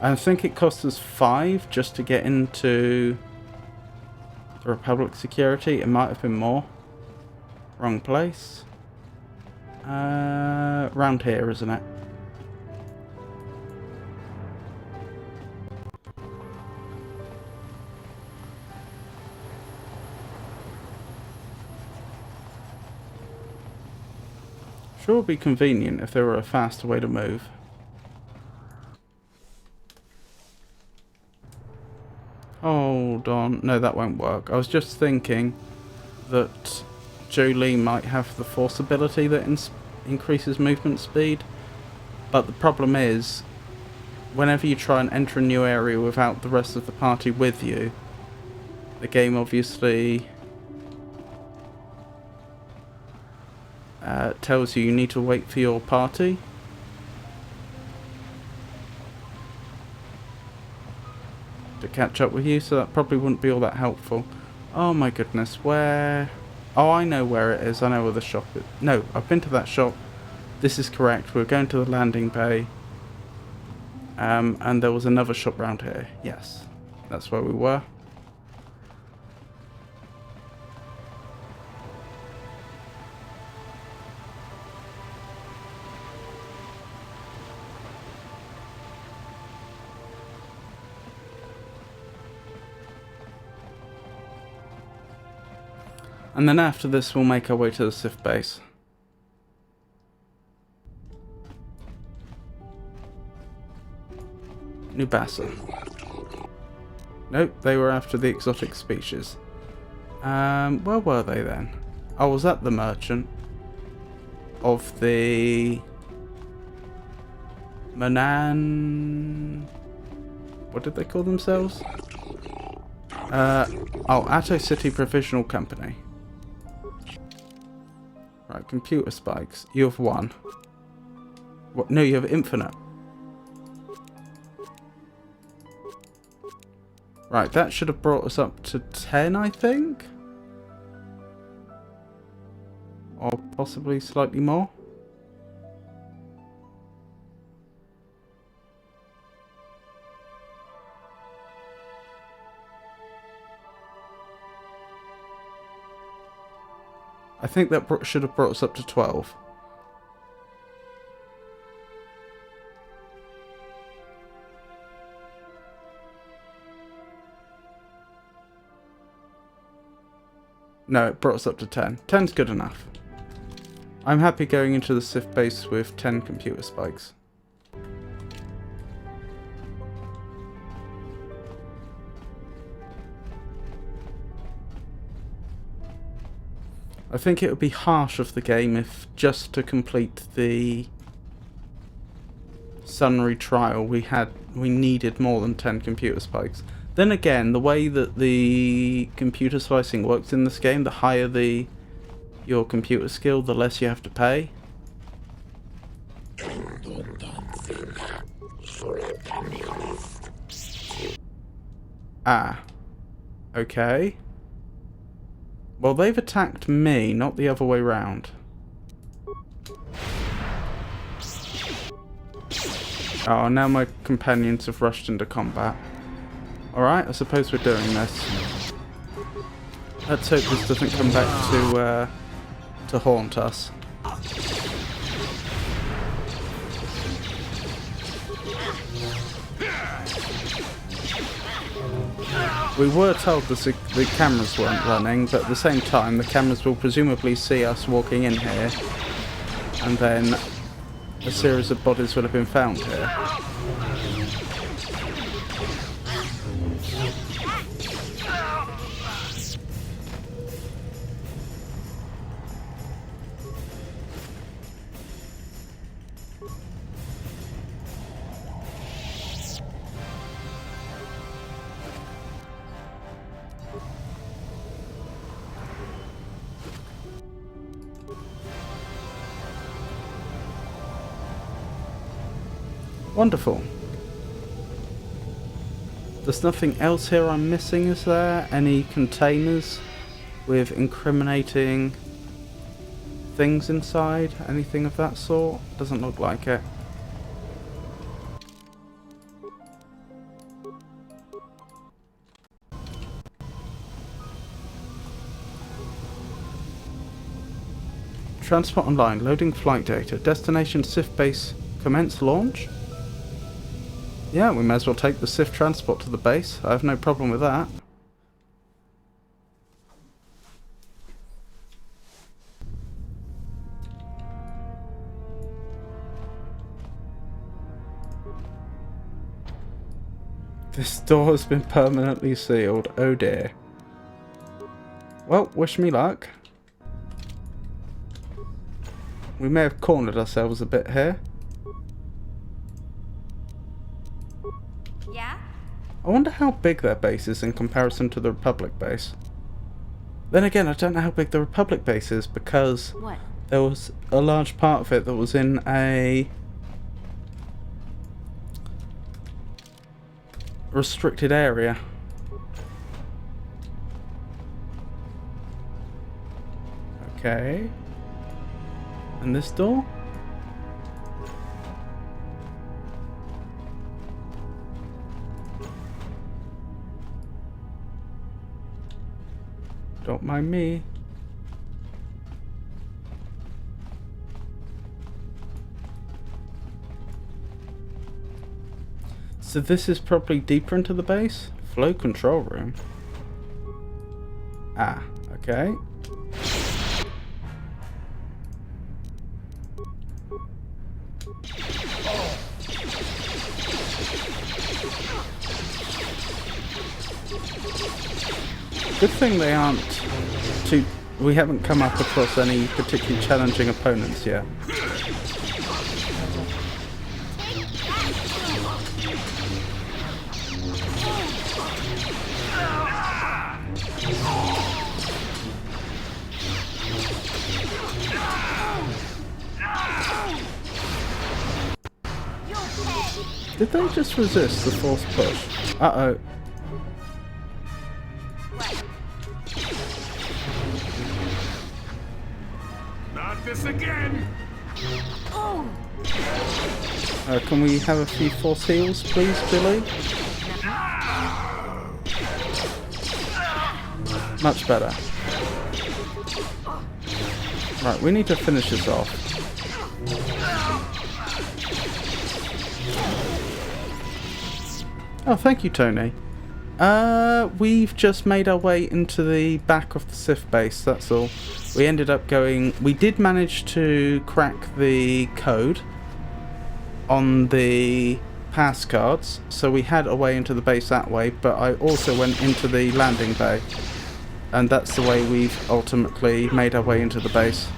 I think it cost us 5 just to get into the Republic security. It might have been more. Wrong place. Round here, isn't it? Sure would be convenient if there were a faster way to move. Hold on. No, that won't work. I was just thinking that Jolie might have the force ability that increases movement speed. But the problem is, whenever you try and enter a new area without the rest of the party with you, the game obviously tells you need to wait for your party. To catch up with you, so that probably wouldn't be all that helpful. Oh my goodness, where... Oh, I know where it is. I know where the shop is. No, I've been to that shop. This is correct. We're going to the landing bay. And there was another shop round here. Yes, that's where we were. And then after this, we'll make our way to the Sith base. Nubasa. Nope, they were after the exotic species. Where were they then? I was at the merchant of the Manaan. What did they call themselves? Atto City Provisional Company. Right, computer spikes. You have 1. What? No, you have infinite. Right, that should have brought us up to 10, I think? Or possibly slightly more. I think that should have brought us up to 12. No, it brought us up to 10. 10's good enough. I'm happy going into the Sith base with 10 computer spikes. I think it would be harsh of the game if just to complete the Sunry trial we needed more than 10 computer spikes. Then again, the way that the computer slicing works in this game, the higher your computer skill, the less you have to pay. Ah. Okay. Well, they've attacked me, not the other way round. Oh, now my companions have rushed into combat. Alright, I suppose we're doing this. Let's hope this doesn't come back to haunt us. We were told the cameras weren't running, but at the same time the cameras will presumably see us walking in here, and then a series of bodies will have been found here. Wonderful. There's nothing else here I'm missing, is there? Any containers with incriminating things inside? Anything of that sort? Doesn't look like it. Transport online, loading flight data. Destination Sith base, commence launch? Yeah, we may as well take the Sith transport to the base. I have no problem with that. This door has been permanently sealed. Oh dear. Well, wish me luck. We may have cornered ourselves a bit here. I wonder how big their base is in comparison to the Republic base. Then again, I don't know how big the Republic base is because there was a large part of it that was in a restricted area. Okay. And this door? Don't mind me. So this is probably deeper into the base? Flow control room. Ah, okay. Good thing they aren't too... We haven't come up across any particularly challenging opponents yet. Did they just resist the forced push? Uh-oh. Not this again! Can we have a few force heals, please, Billy? Much better. Right, we need to finish this off. Oh, thank you, Tony. We've just made our way into the back of the Sith base, that's all. We ended up going... We did manage to crack the code on the pass cards, so we had a way into the base that way, but I also went into the landing bay. And that's the way we've ultimately made our way into the base.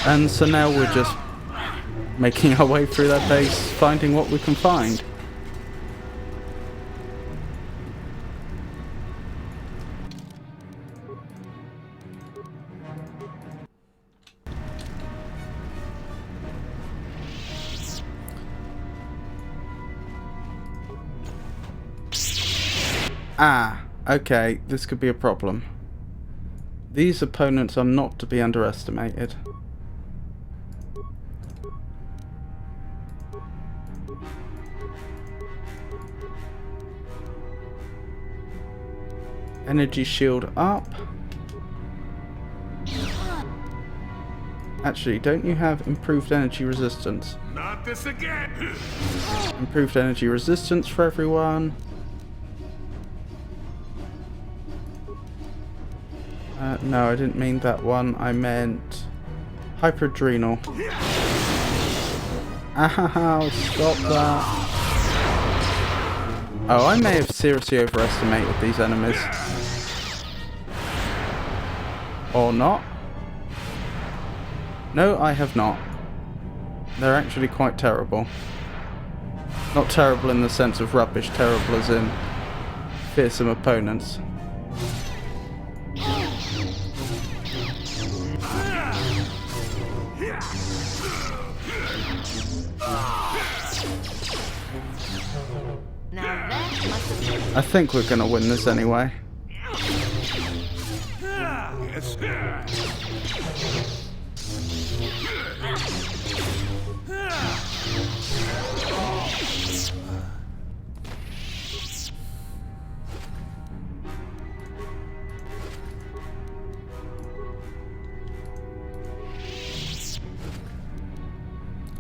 And so now we're just making our way through that base, finding what we can find. Ah, okay, this could be a problem. These opponents are not to be underestimated. Energy shield up. Actually, don't you have improved energy resistance? Not this again! Improved energy resistance for everyone. No, I didn't mean that one. I meant hyperadrenal. Ow, stop that. Oh, I may have seriously overestimated these enemies. Or not. No, I have not. They're actually quite terrible. Not terrible in the sense of rubbish, terrible as in fearsome opponents. I think we're gonna win this anyway.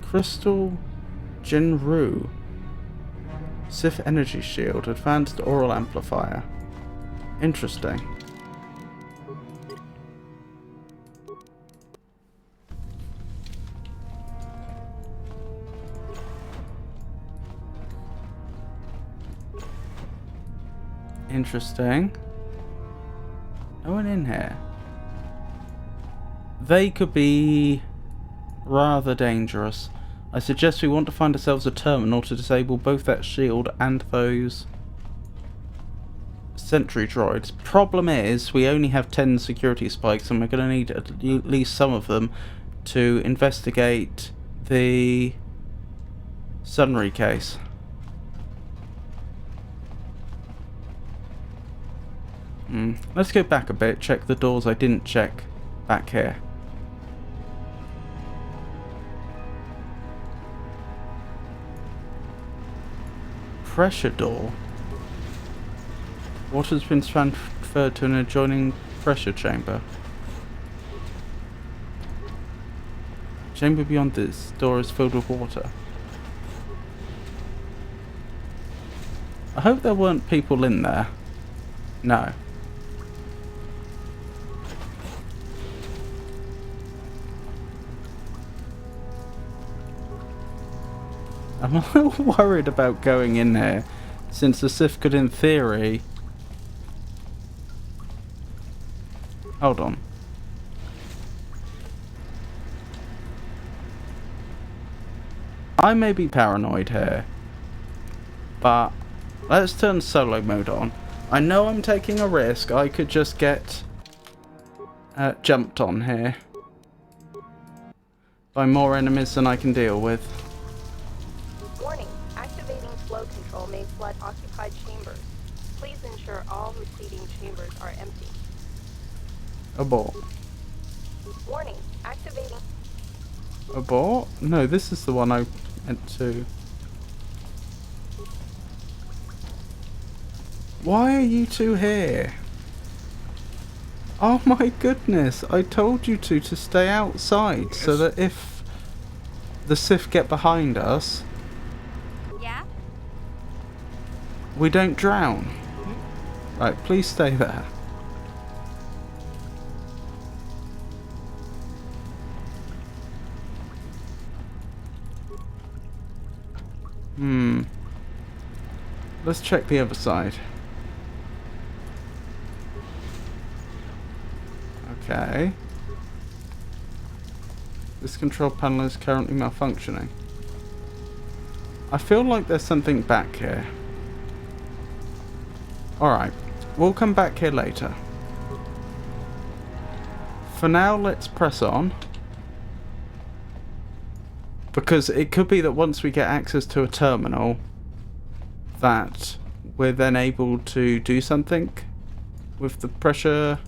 Crystal Jinru. Sith Energy Shield. Advanced Oral Amplifier. Interesting. Interesting. No one in here. They could be rather dangerous. I suggest we want to find ourselves a terminal to disable both that shield and those sentry droids. Problem is, we only have 10 security spikes and we're going to need at least some of them to investigate the Sunry case. Let's go back a bit, check the doors I didn't check back here. Pressure door. Water has been transferred to an adjoining pressure chamber. Chamber beyond this door is filled with water. I hope there weren't people in there. No. I'm a little worried about going in here, since the Sith could, in theory... Hold on. I may be paranoid here, but let's turn solo mode on. I know I'm taking a risk. I could just get jumped on here by more enemies than I can deal with. Warning, activating flow control may flood occupied chambers. Please ensure all receding chambers are empty. Abort. Warning, activating... Abort? No, this is the one I meant to... Why are you two here? Oh my goodness, I told you two to stay outside so that if the Sith get behind us, yeah? we don't drown. Right, please stay there. Let's check the other side. Okay. This control panel is currently malfunctioning. I feel like there's something back here. Alright, we'll come back here later. For now, let's press on. Because it could be that once we get access to a terminal, that we're then able to do something with the pressure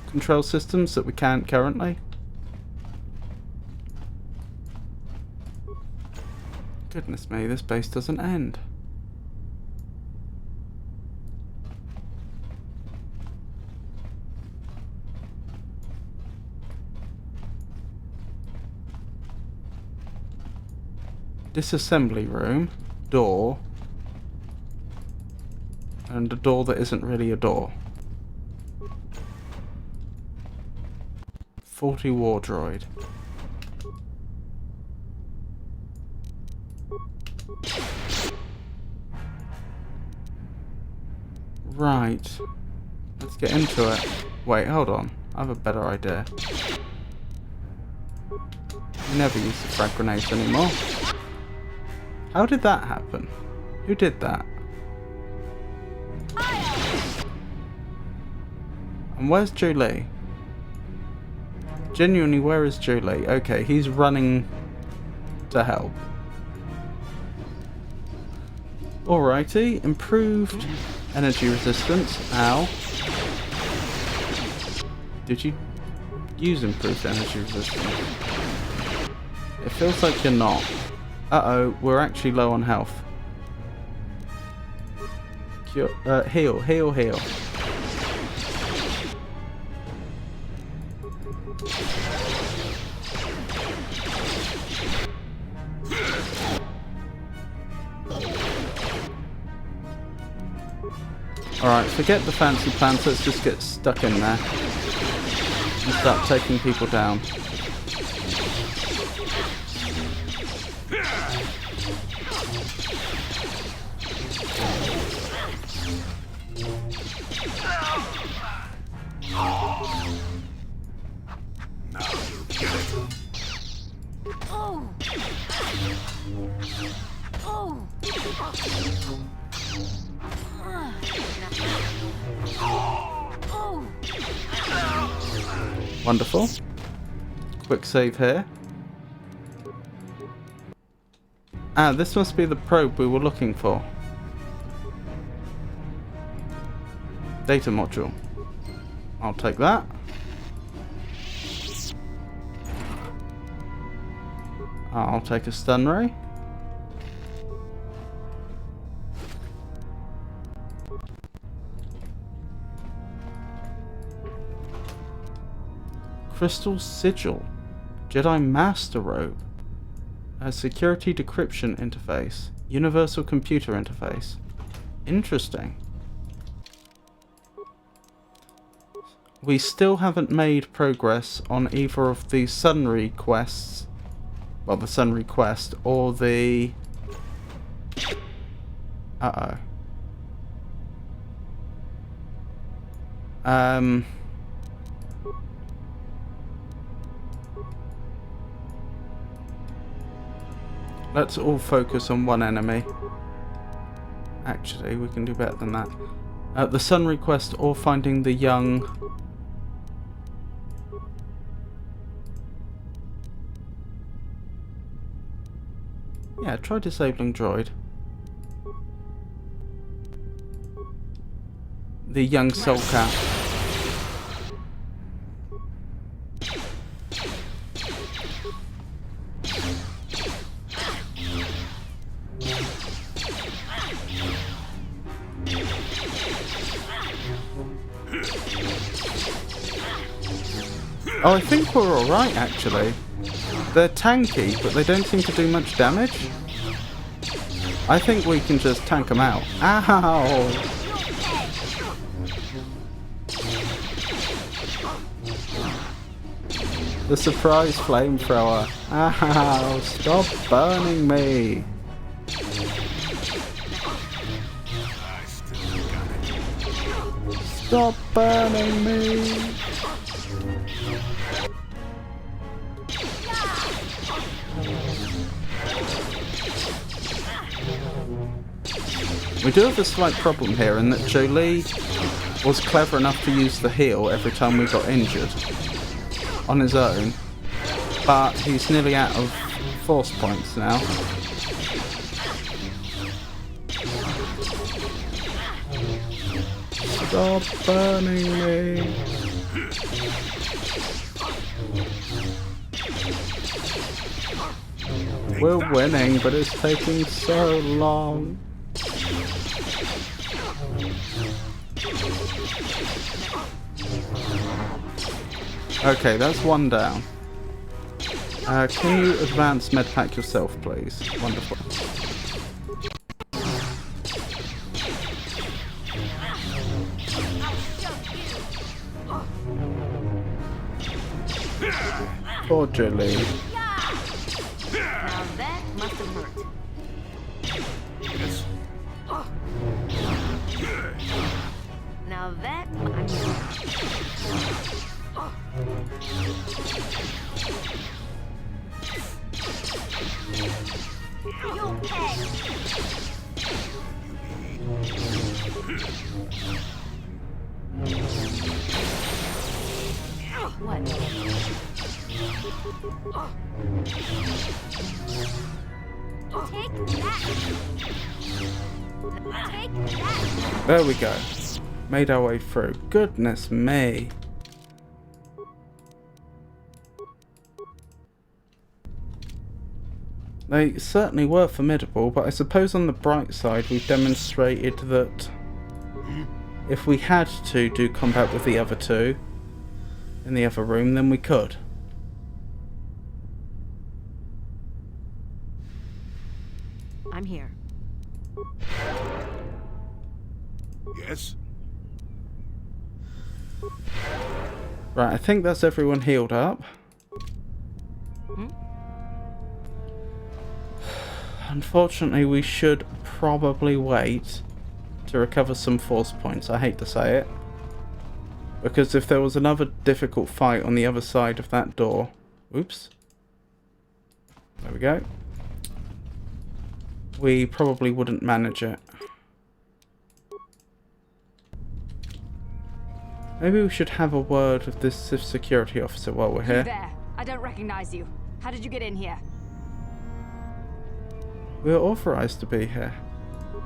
control systems that we can't currently. Goodness me, this base doesn't end. Disassembly room, door, and a door that isn't really a door. 40 war droid. Right. Let's get into it. Wait, hold on. I have a better idea. We never use the frag grenades anymore. How did that happen? Who did that? And where's Julie? Genuinely, where is Julie? Okay, he's running to help. Alrighty, improved energy resistance. Ow. Did you use improved energy resistance? It feels like you're not. Uh-oh, we're actually low on health. Cure, heal, heal, heal. Alright, forget the fancy plans, let's just get stuck in there and start taking people down. Wonderful. Quick save here. Ah, this must be the probe we were looking for. Data module. I'll take that. I'll take a stun ray. Crystal Sigil. Jedi Master Robe. A security decryption interface. Universal computer interface. Interesting. We still haven't made progress on either of the Sunry quests. Well, the Sunry quest or the Uh-oh. Let's all focus on one enemy. Actually, we can do better than that. The Sun Request or finding the young... Yeah, try disabling droid. The young soul cat. Oh, I think we're alright actually. They're tanky, but they don't seem to do much damage. I think we can just tank them out. Ow! The surprise flamethrower. Ow! Stop burning me! Stop burning me! We do have a slight problem here in that Jolie was clever enough to use the heal every time we got injured on his own, but he's nearly out of force points now. Stop burning me! We're winning, but it's taking so long. Okay, that's one down. Can you advance medpack yourself, please? Wonderful. Poor Jolie. Now that must have hurt. Yes. Now that You'll pay. What? Take that. Take that. There we go. Made our way through. Goodness me. They certainly were formidable, but I suppose on the bright side we've demonstrated that if we had to do combat with the other two in the other room, then we could. I'm here. Yes? Right, I think that's everyone healed up. Unfortunately, we should probably wait to recover some force points. I hate to say it, because if there was another difficult fight on the other side of that door... Oops. There we go. We probably wouldn't manage it. Maybe we should have a word with this Sith security officer while we're here. You there. I don't recognize you. How did you get in here? We're authorized to be here.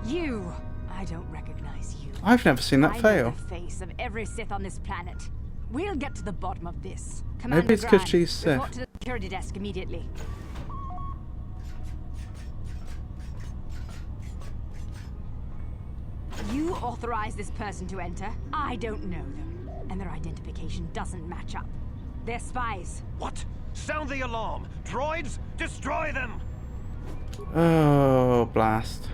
You! I don't recognize you. I've never seen that fail. I know the face of every Sith on this planet. We'll get to the bottom of this. Commander Maybe it's because Grant, she's Sith. report to the security desk immediately. You authorized this person to enter. I don't know them, and their identification doesn't match up. They're spies. What? Sound the alarm! Droids, destroy them! Oh, blast.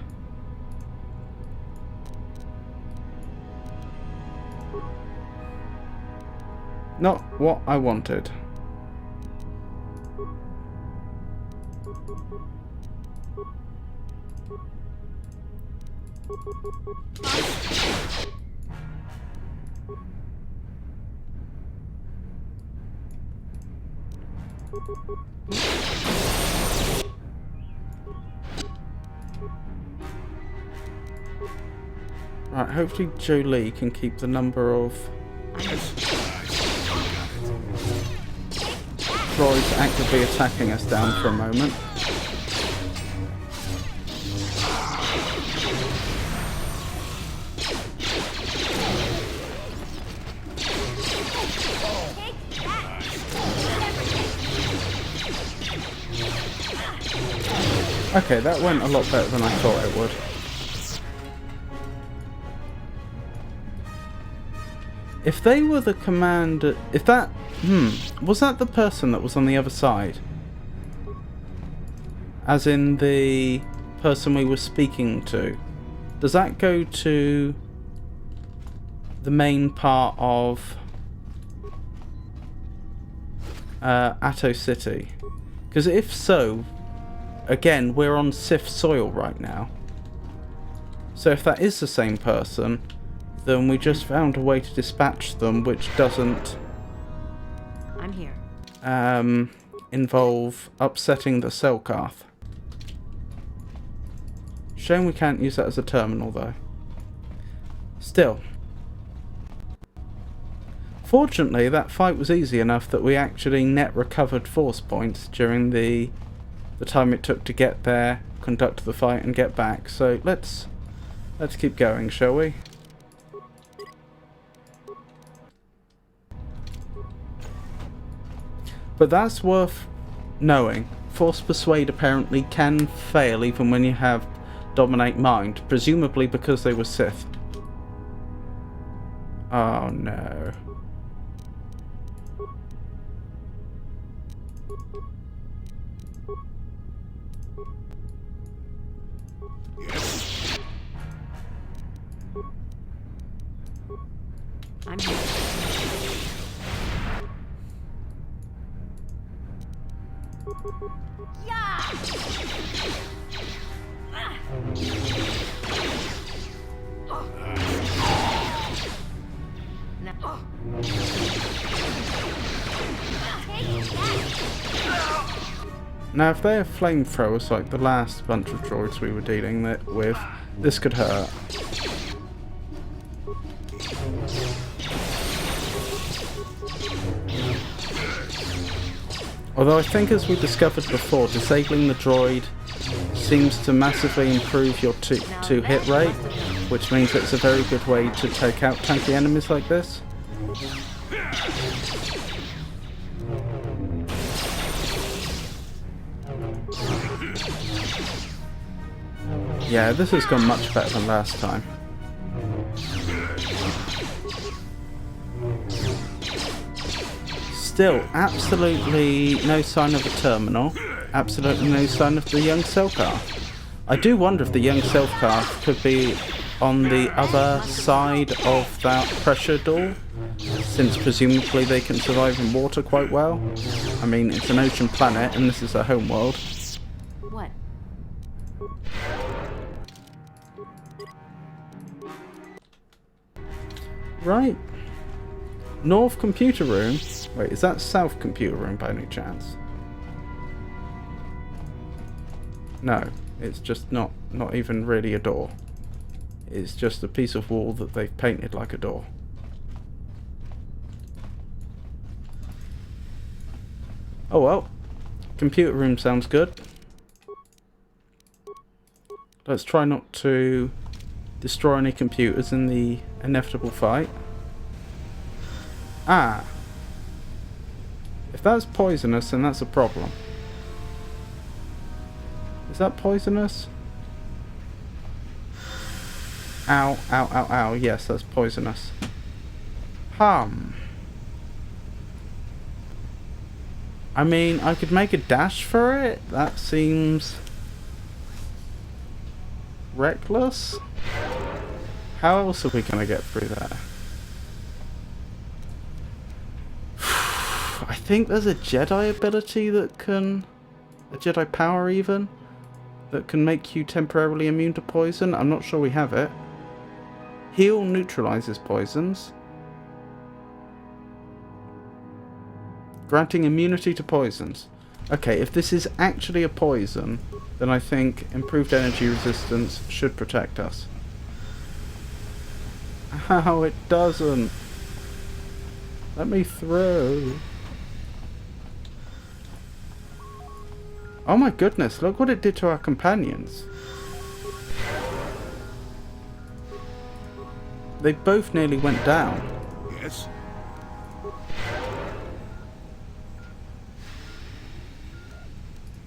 Not what I wanted. Right, hopefully Jolie can keep the number of droids actively attacking us down for a moment. Okay, that went a lot better than I thought it would. If they were the commander... If that... Was that the person that was on the other side? As in the person we were speaking to? Does that go to the main part of Atto City? Because if so, again, we're on Sith soil right now. So if that is the same person, then we just found a way to dispatch them which doesn't I'm here. Involve upsetting the Selkath. Shame we can't use that as a terminal though. Still. Fortunately, that fight was easy enough that we actually net recovered force points during the time it took to get there, conduct the fight and get back. So let's keep going, shall we? But that's worth knowing. Force Persuade apparently can fail even when you have Dominate Mind, presumably because they were Sith. Oh no. I'm here. Yeah! Now if they are flamethrowers like the last bunch of droids we were dealing with, this could hurt. Although I think, as we discovered before, disabling the droid seems to massively improve your two hit rate, which means it's a very good way to take out tanky enemies like this. Yeah, this has gone much better than last time. Still, absolutely no sign of a terminal. Absolutely no sign of the young Selkath. I do wonder if the young Selkath could be on the other side of that pressure door, since presumably they can survive in water quite well. I mean, it's an ocean planet and this is a home world. What? Right. North computer room. Wait, is that south computer room by any chance? No, it's just not even really a door. It's just a piece of wall that they've painted like a door. Oh well. Computer room sounds good. Let's try not to destroy any computers in the inevitable fight. Ah. If that's poisonous, then that's a problem. Is that poisonous? Ow, ow, ow, ow. Yes, that's poisonous. I mean, I could make a dash for it. That seems reckless. How else are we going to get through that? I think there's a Jedi ability that can... a Jedi power even, that can make you temporarily immune to poison. I'm not sure we have it. Heal neutralizes poisons. Granting immunity to poisons. Okay, if this is actually a poison, then I think improved energy resistance should protect us. Ow, it doesn't. Let me through. Oh my goodness, look what it did to our companions. They both nearly went down. Yes?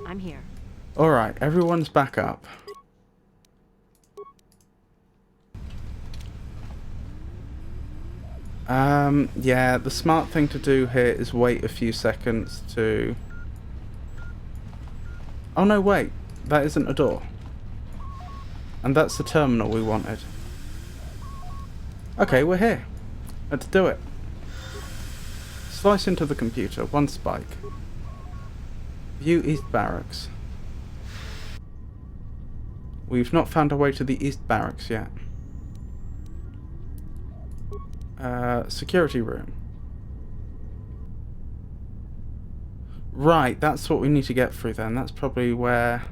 I'm here. Alright, everyone's back up. Yeah, the smart thing to do here is wait a few seconds to... Oh no, wait. That isn't a door. And that's the terminal we wanted. Okay, we're here. Let's do it. Slice into the computer. One spike. View East Barracks. We've not found our way to the East Barracks yet. Security room. Right, that's what we need to get through then. That's probably where...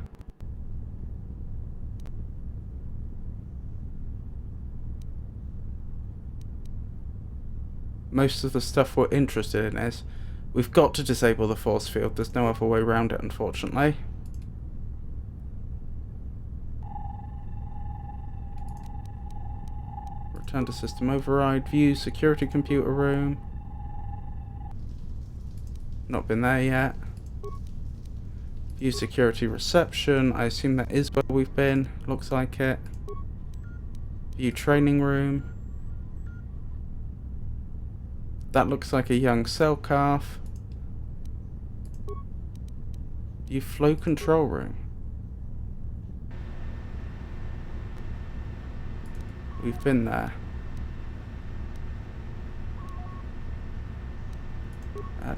most of the stuff we're interested in is. We've got to disable the force field. There's no other way around it, unfortunately. Return to system override. View security computer room. Not been there yet. View security reception. I assume that is where we've been. Looks like it. View training room. That looks like a young cell calf. View flow control room. We've been there.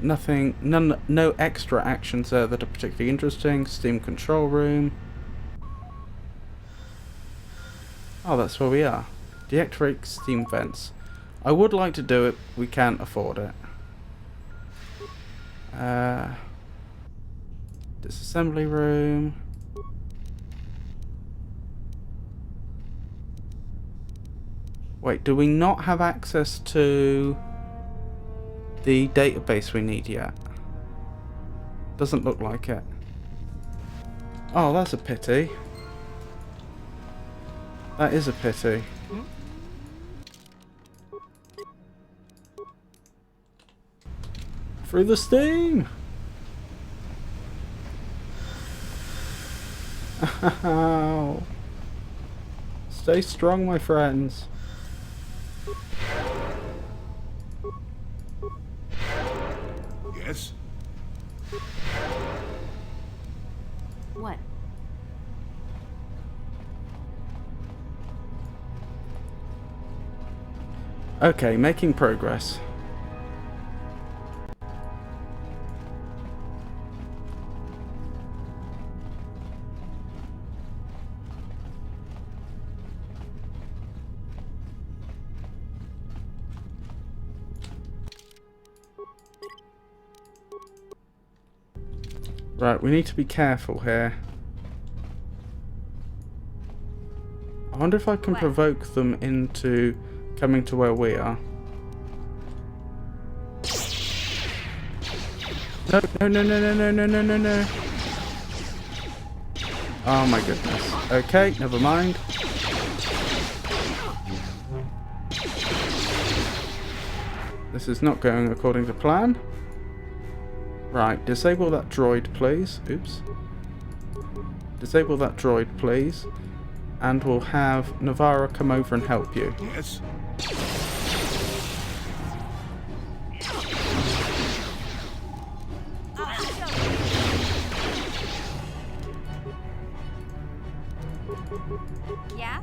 No extra actions there that are particularly interesting. Steam control room. Oh, that's where we are. Deactivate steam vents. I would like to do it, we can't afford it. Disassembly room. Wait, do we not have access to the database we need yet? Doesn't look like it. Oh, that's a pity. That is a pity. Through the steam! Ow. Stay strong, my friends. Yes? What? Okay, making progress. Right, we need to be careful here. I wonder if I can provoke them into coming to where we are. No, no, no, no, no, no, no, no, no, no. Oh my goodness. Okay, never mind. This is not going according to plan. Right, disable that droid, please. Oops. Disable that droid, please. And we'll have Navarro come over and help you. Yes. Yeah?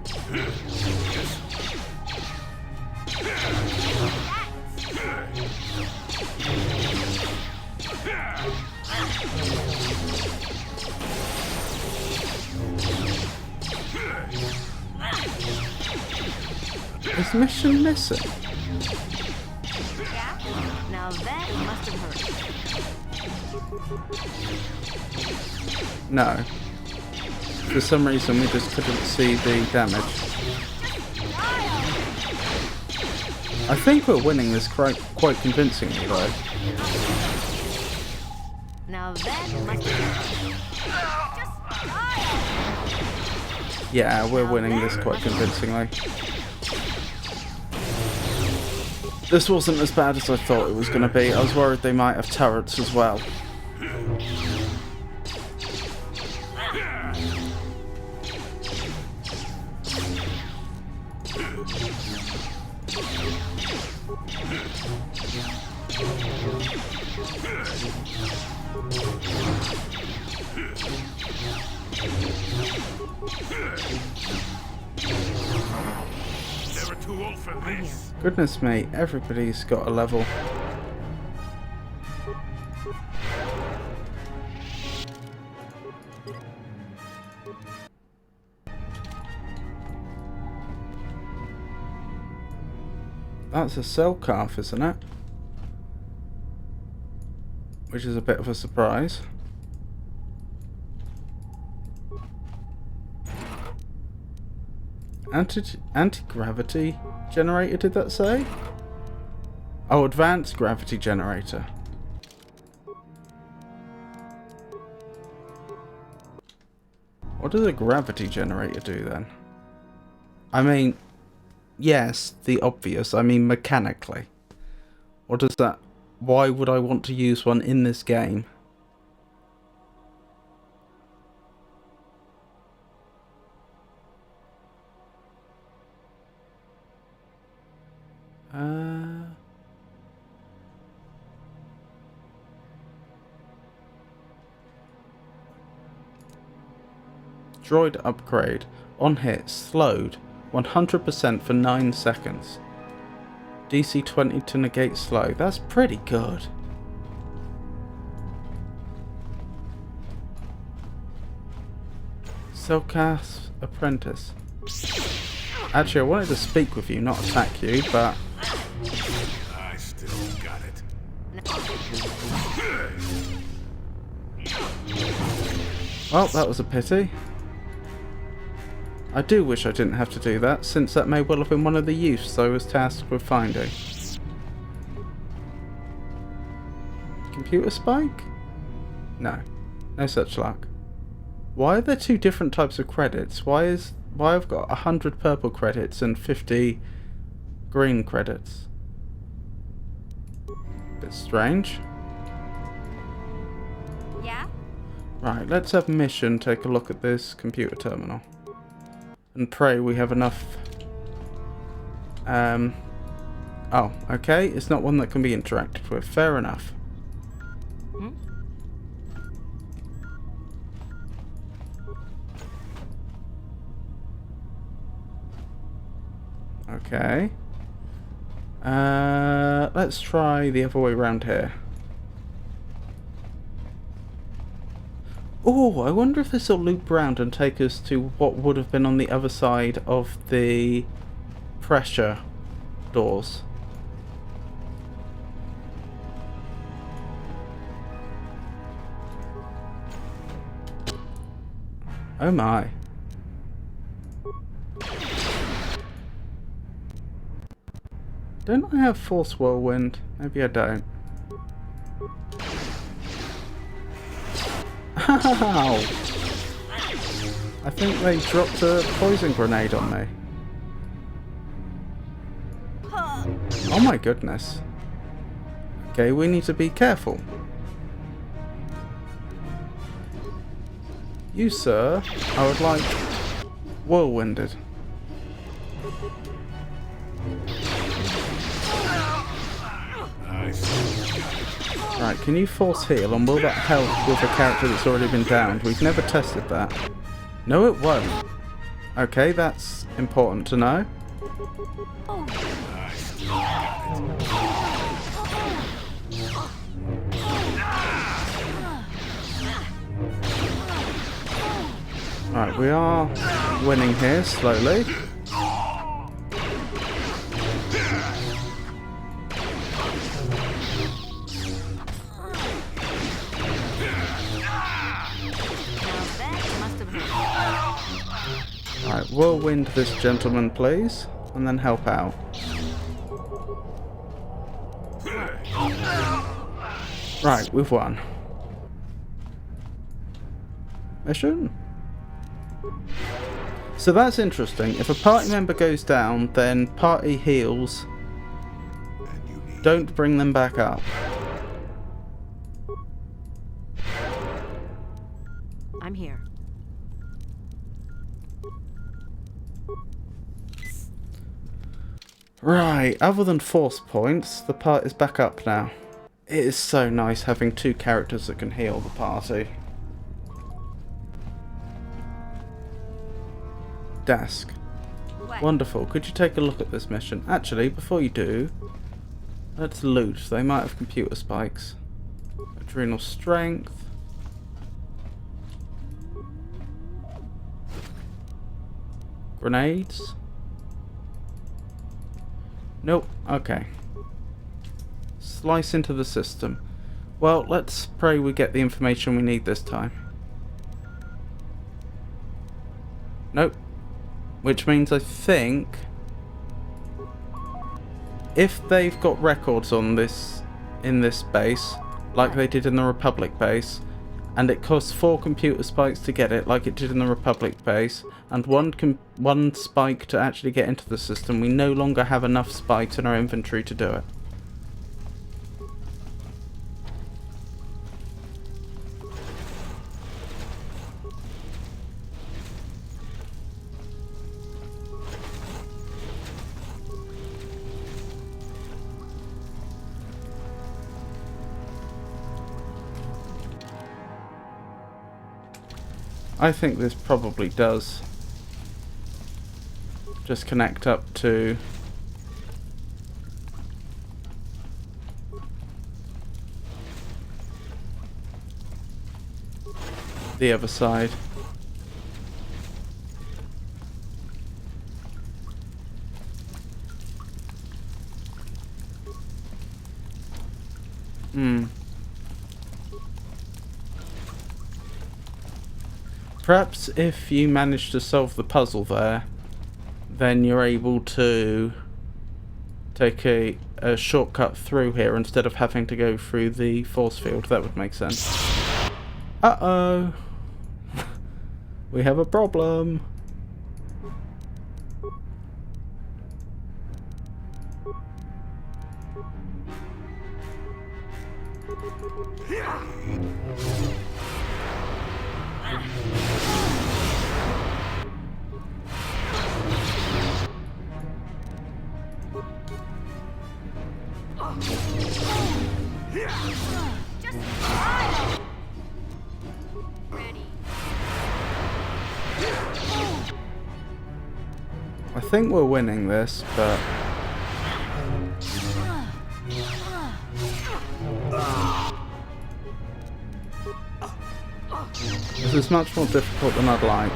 Is mission missing? Yeah? Now that must have hurt. No. For some reason we just couldn't see the damage. I think we're winning this quite convincingly though. Now that must have hurt. Yeah, we're winning this quite convincingly. This wasn't as bad as I thought it was going to be. I was worried they might have turrets as well. Never too old for this. Goodness me, everybody's got a level. That's a cell calf, isn't it? Which is a bit of a surprise. Anti-gravity generator, did that say? Oh, advanced gravity generator. What does a gravity generator do then? I mean, yes, the obvious. I mean, mechanically. What does that... Why would I want to use one in this game? Droid upgrade. On hit, slowed 100% for 9 seconds. DC 20 to negate slow. That's pretty good. Cellcast apprentice. Actually, I wanted to speak with you, not attack you, but... I still got it. Well, that was a pity. I do wish I didn't have to do that, since that may well have been one of the youths I was tasked with finding. Computer spike? No. No such luck. Why are there 2 different types of credits? Why I've got 100 purple credits and 50 green credits? Bit strange. Yeah? Right, let's have Mission take a look at this computer terminal. And pray we have enough... Oh, okay, it's not one that can be interacted with. Fair enough. Okay. Let's try the other way around here. Oh, I wonder if this will loop round and take us to what would have been on the other side of the pressure doors. Oh my. Don't I have Force Whirlwind? Maybe I don't. Ow! I think they dropped a poison grenade on me. Oh my goodness. Okay, we need to be careful. You, sir, I would like whirlwinded. Right, can you force heal, and will that help with a character that's already been downed? We've never tested that. No, it won't. Okay, that's important to know. Right, we are winning here, slowly. whirlwind this gentleman, please, and then help out. Right, we've won. Mission? So that's interesting. If a party member goes down, then party heals. Don't bring them back up. I'm here. Right, other than force points, the party's back up now. It is so nice having two characters that can heal the party. Desk. What? Wonderful. Could you take a look at this mission? Actually, before you do, let's loot. They might have computer spikes. Adrenal strength. Grenades. Nope. Okay. Slice into the system. Well, let's pray we get the information we need this time. Nope. Which means I think if they've got records on this in this base, like they did in the Republic base, and it costs 4 computer spikes to get it, like it did in the Republic base, and one spike to actually get into the system, we no longer have enough spikes in our inventory to do it. I think this probably does just connect up to the other side. Perhaps if you manage to solve the puzzle there, then you're able to take a shortcut through here instead of having to go through the force field. That would make sense. Uh-oh! We have a problem! I think we're winning this, but this is much more difficult than I'd like.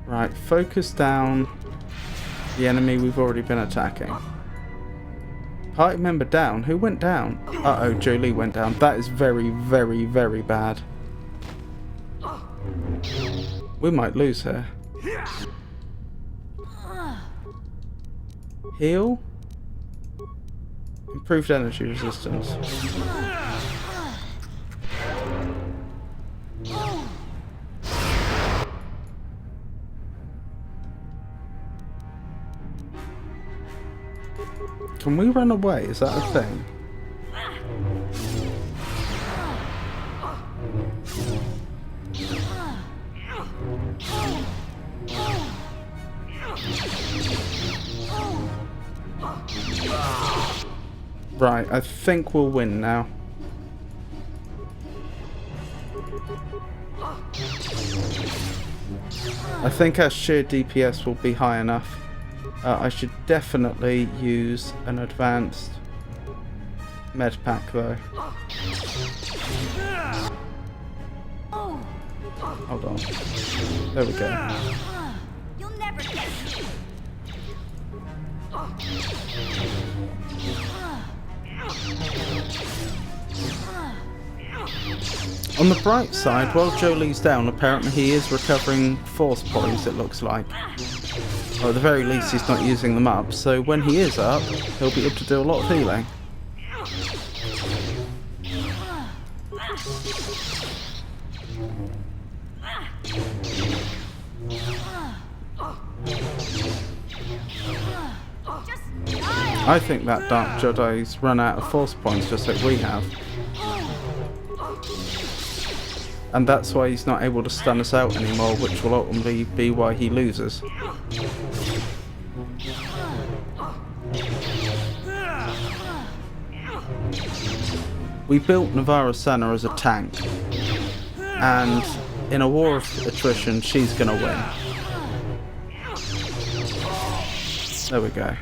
Right, focus down the enemy we've already been attacking. Party member down? Who went down? Uh-oh, Jolie went down. That is very, very, very bad. We might lose her. Heal? Improved energy resistance. Can we run away? Is that a thing? Right, I think we'll win now. I think our sheer DPS will be high enough. I should definitely use an advanced med pack though. Hold on. There we go. You'll never get me. On the bright side, while Jolie's down, apparently he is recovering force points, it looks like. Or at the very least, he's not using them up, so when he is up, he'll be able to do a lot of healing. I think that Dark Jedi's run out of force points just like we have. And that's why he's not able to stun us out anymore, which will ultimately be why he loses. We built Navarra Sana as a tank, and in a war of attrition, she's gonna win. There we go.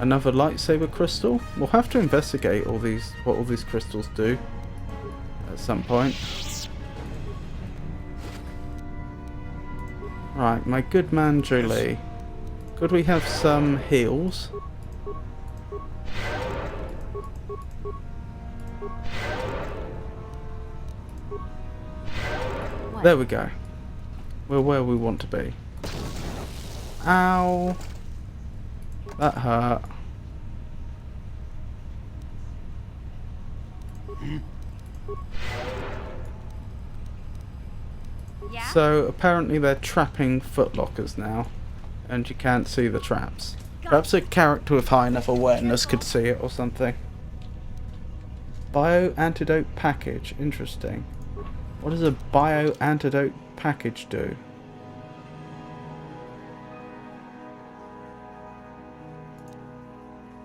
Another lightsaber crystal. We'll have to investigate what all these crystals do at some point. Right, my good man Julie. Could we have some heals? There we go. We're where we want to be. Ow! That hurt. Yeah? So apparently they're trapping footlockers now, and you can't see the traps. Perhaps a character with high enough awareness could see it or something. Bio-antidote package. Interesting. What does a bio-antidote package do?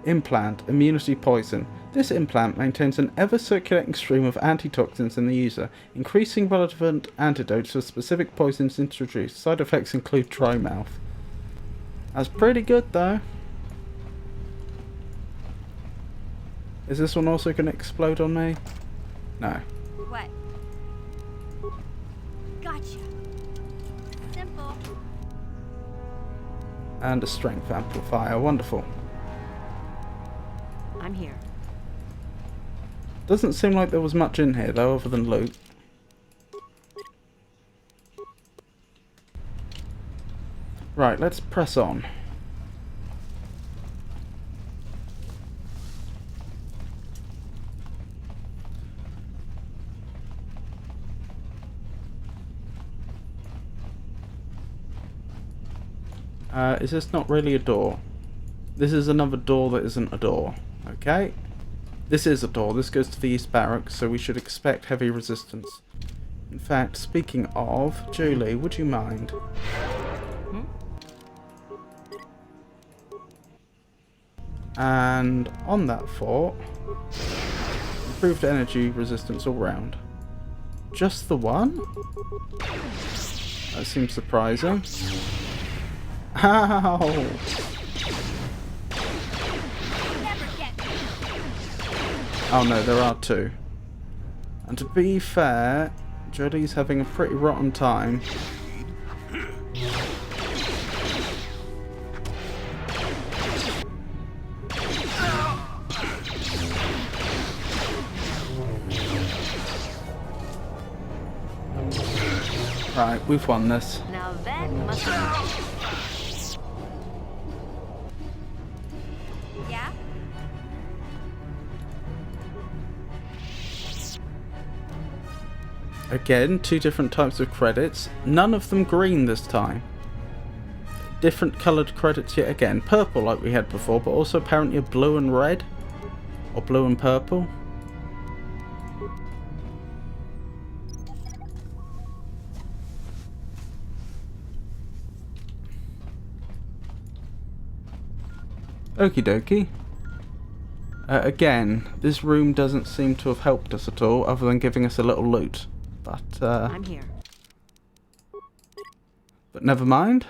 Implant. Immunity poison. This implant maintains an ever-circulating stream of antitoxins in the user, increasing relevant antidotes for specific poisons introduced. Side effects include dry mouth. That's pretty good though. Is this one also going to explode on me? No. What? Gotcha. Simple. And a strength amplifier. Wonderful. I'm here. Doesn't seem like there was much in here though, other than loot. Right, let's press on. Is this not really a door? This is another door that isn't a door. Okay. This is a door. This goes to the East Barracks, so we should expect heavy resistance. In fact, speaking of, Julie, would you mind? And on that fort, improved energy resistance all round. Just the one? That seems surprising. Ow! Oh no, there are two. And to be fair, Jodie's having a pretty rotten time. Right, we've won this. Now that must be... Yeah? Again, two different types of credits. None of them green this time. Different coloured credits yet again. Purple like we had before, but also apparently a blue and red. Or blue and purple. Okie dokie. Again, this room doesn't seem to have helped us at all, other than giving us a little loot. But, I'm here. But never mind.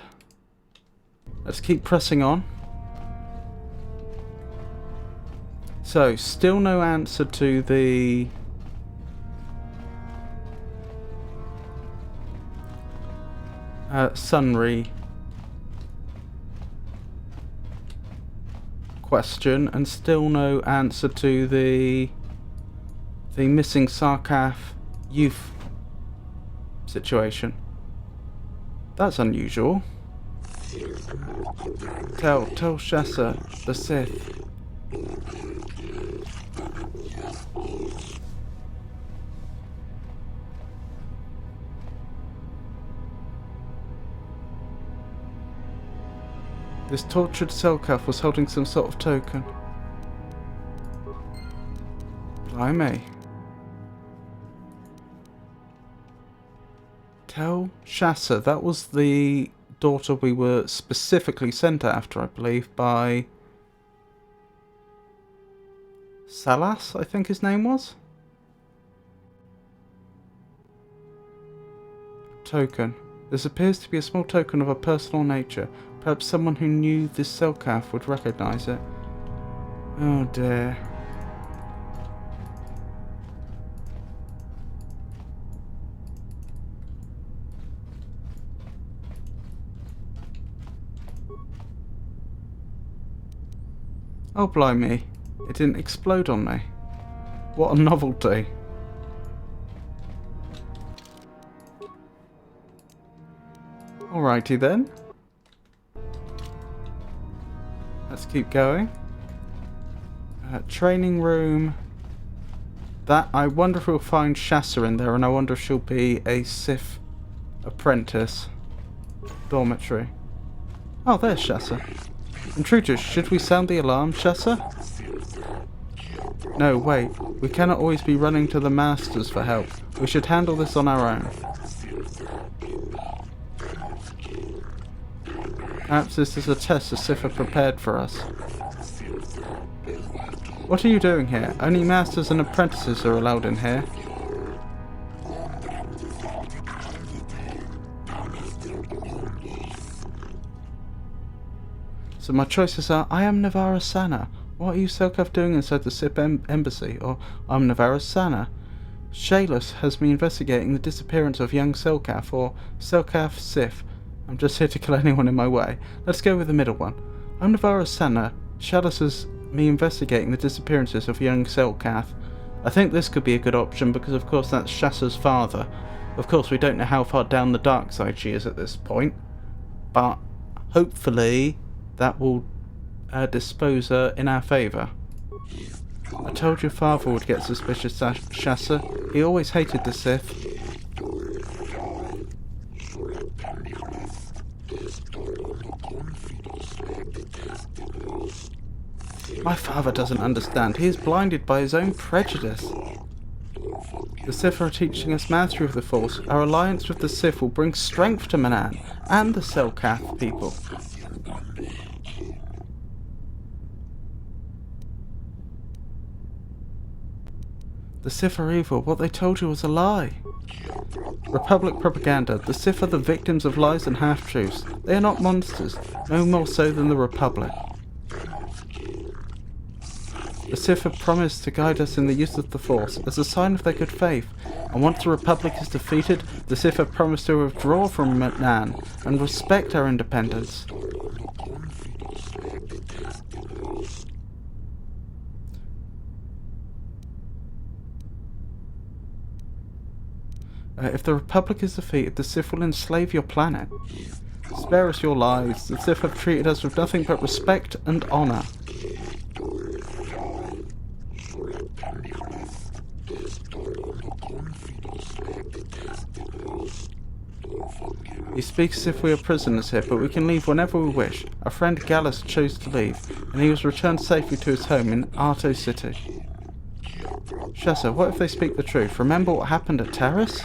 Let's keep pressing on. So, still no answer to the... Sunry question and still no answer to the missing Sarkath youth situation. That's unusual. Tell Shessa, the Sith. This tortured Selkath was holding some sort of token. Blimey. Tell Shassa, that was the daughter we were specifically sent after, I believe, by Salas, I think his name was? Token. This appears to be a small token of a personal nature. Perhaps someone who knew this Selkath would recognize it. Oh dear. Oh blimey, it didn't explode on me. What a novelty. Alrighty then. Let's keep going. Training room. That, I wonder if we'll find Shassa in there, and I wonder if she'll be a Sith apprentice. Dormitory. Oh, there's Shassa. Intruders, should we sound the alarm, Shassa? No, wait. We cannot always be running to the masters for help. We should handle this on our own. Perhaps this is a test the Sith have prepared for us. What are you doing here? Only masters and apprentices are allowed in here. So my choices are, I am Navara Sana. What are you Selkath doing inside the Sith embassy? Or, I'm Navara Sana. Shayless has me investigating the disappearance of young Selkath, or Selkath Sith. I'm just here to kill anyone in my way. Let's go with the middle one. I'm Navara Sana. Shayless has me investigating the disappearances of young Selkath. I think this could be a good option because of course that's Shassa's father. Of course we don't know how far down the dark side she is at this point. But hopefully that will dispose her in our favour. I told your father would get suspicious, Shassa. He always hated the Sith. My father doesn't understand. He is blinded by his own prejudice. The Sith are teaching us mastery of the Force. Our alliance with the Sith will bring strength to Manaan and the Selkath people. The Sith are evil. What they told you was a lie. Republic propaganda. The Sith are the victims of lies and half-truths. They are not monsters, no more so than the Republic. The Sith have promised to guide us in the use of the Force as a sign of their good faith, and once the Republic is defeated, the Sith have promised to withdraw from Manaan and respect our independence. If the Republic is defeated, the Sith will enslave your planet. Spare us your lives. The Sith have treated us with nothing but respect and honour. He speaks as if we are prisoners here, but we can leave whenever we wish. Our friend Gallus chose to leave, and he was returned safely to his home in Arto City. Shessa, what if they speak the truth? Remember what happened at Terrace?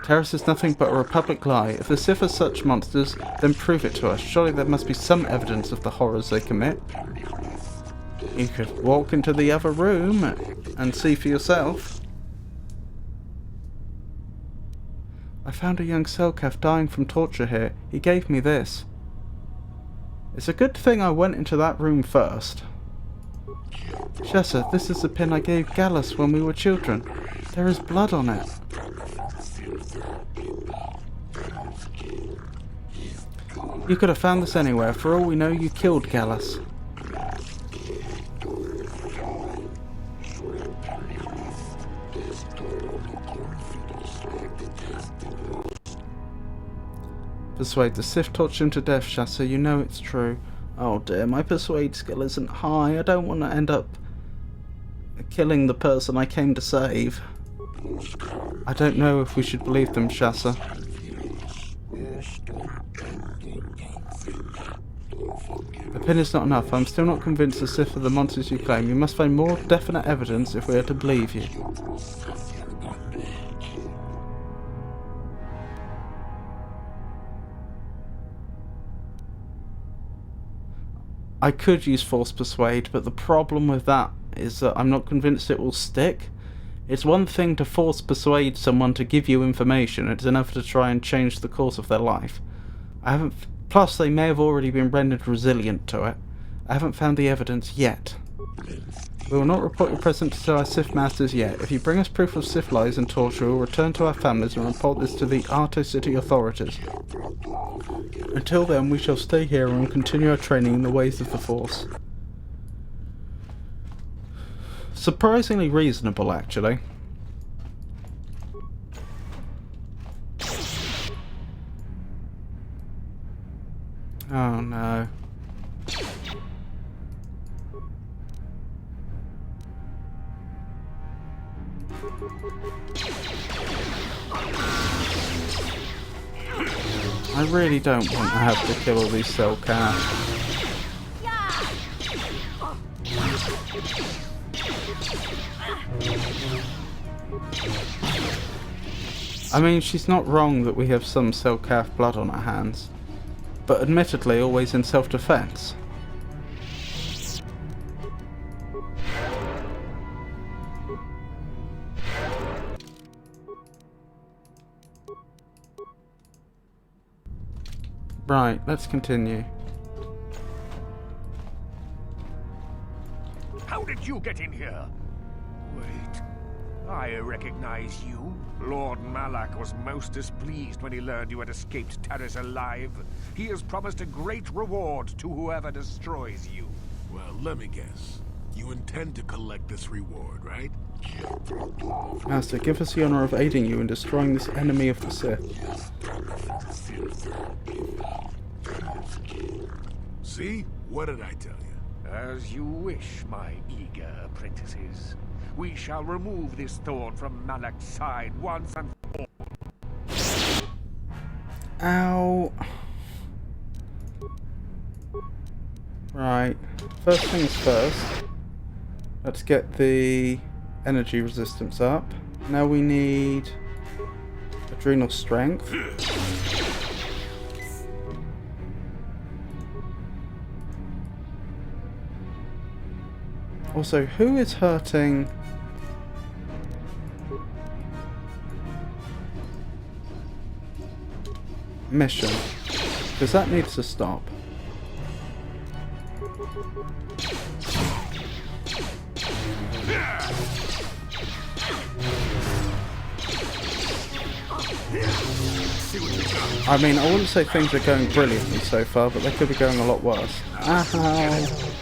Terrace is nothing but a Republic lie. If the Sith are such monsters, then prove it to us. Surely there must be some evidence of the horrors they commit. You could walk into the other room and see for yourself. I found a young Selkath dying from torture here. He gave me this. It's a good thing I went into that room first. Shessa, this is the pin I gave Gallus when we were children. There is blood on it. You could have found this anywhere. For all we know, you killed Gallus. Persuade the Sith tortured him to death, Shasa. You know it's true. Oh dear, my persuade skill isn't high. I don't want to end up killing the person I came to save. I don't know if we should believe them, Shasa. The pin is not enough. I'm still not convinced the Sith are the monsters you claim. You must find more definite evidence if we are to believe you. I could use Force Persuade, but the problem with that is that I'm not convinced it will stick. It's one thing to force persuade someone to give you information, it's another to try and change the course of their life. Plus, they may have already been rendered resilient to it. I haven't found the evidence yet. We will not report your presence to our Sith masters yet. If you bring us proof of Sith lies and torture, we will return to our families and report this to the Ahto City authorities. Until then, we shall stay here and continue our training in the ways of the Force. Surprisingly reasonable, actually. Oh no. I really don't want to have to kill all these cell cats. I mean, she's not wrong that we have some Selkath blood on our hands, but admittedly always in self-defense. Right, let's continue. How did you get in here? Wait, I recognize you. Lord Malak was most displeased when he learned you had escaped Taris alive. He has promised a great reward to whoever destroys you. Well, let me guess. You intend to collect this reward, right? Master, give us the honor of aiding you in destroying this enemy of the Sith. See? What did I tell you? As you wish, my eager apprentices. We shall remove this thorn from Malak's side once and for all. Ow. Right. First things first. Let's get the energy resistance up. Now we need adrenal strength. Also, who is hurting? Mission, because that needs to stop. I mean, I wouldn't say things are going brilliantly so far, but they could be going a lot worse. Ow.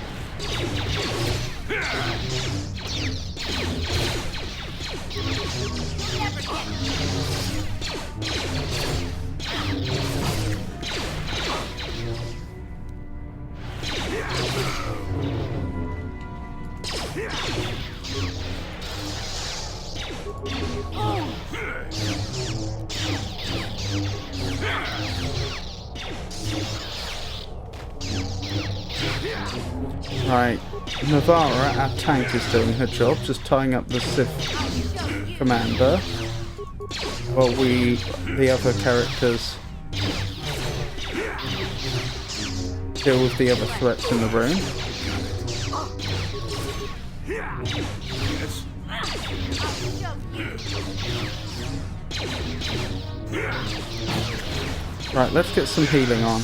Right, Navarra, our tank, is doing her job, just tying up the Sith commander, while we, the other characters, deal with the other threats in the room. Right, let's get some healing on.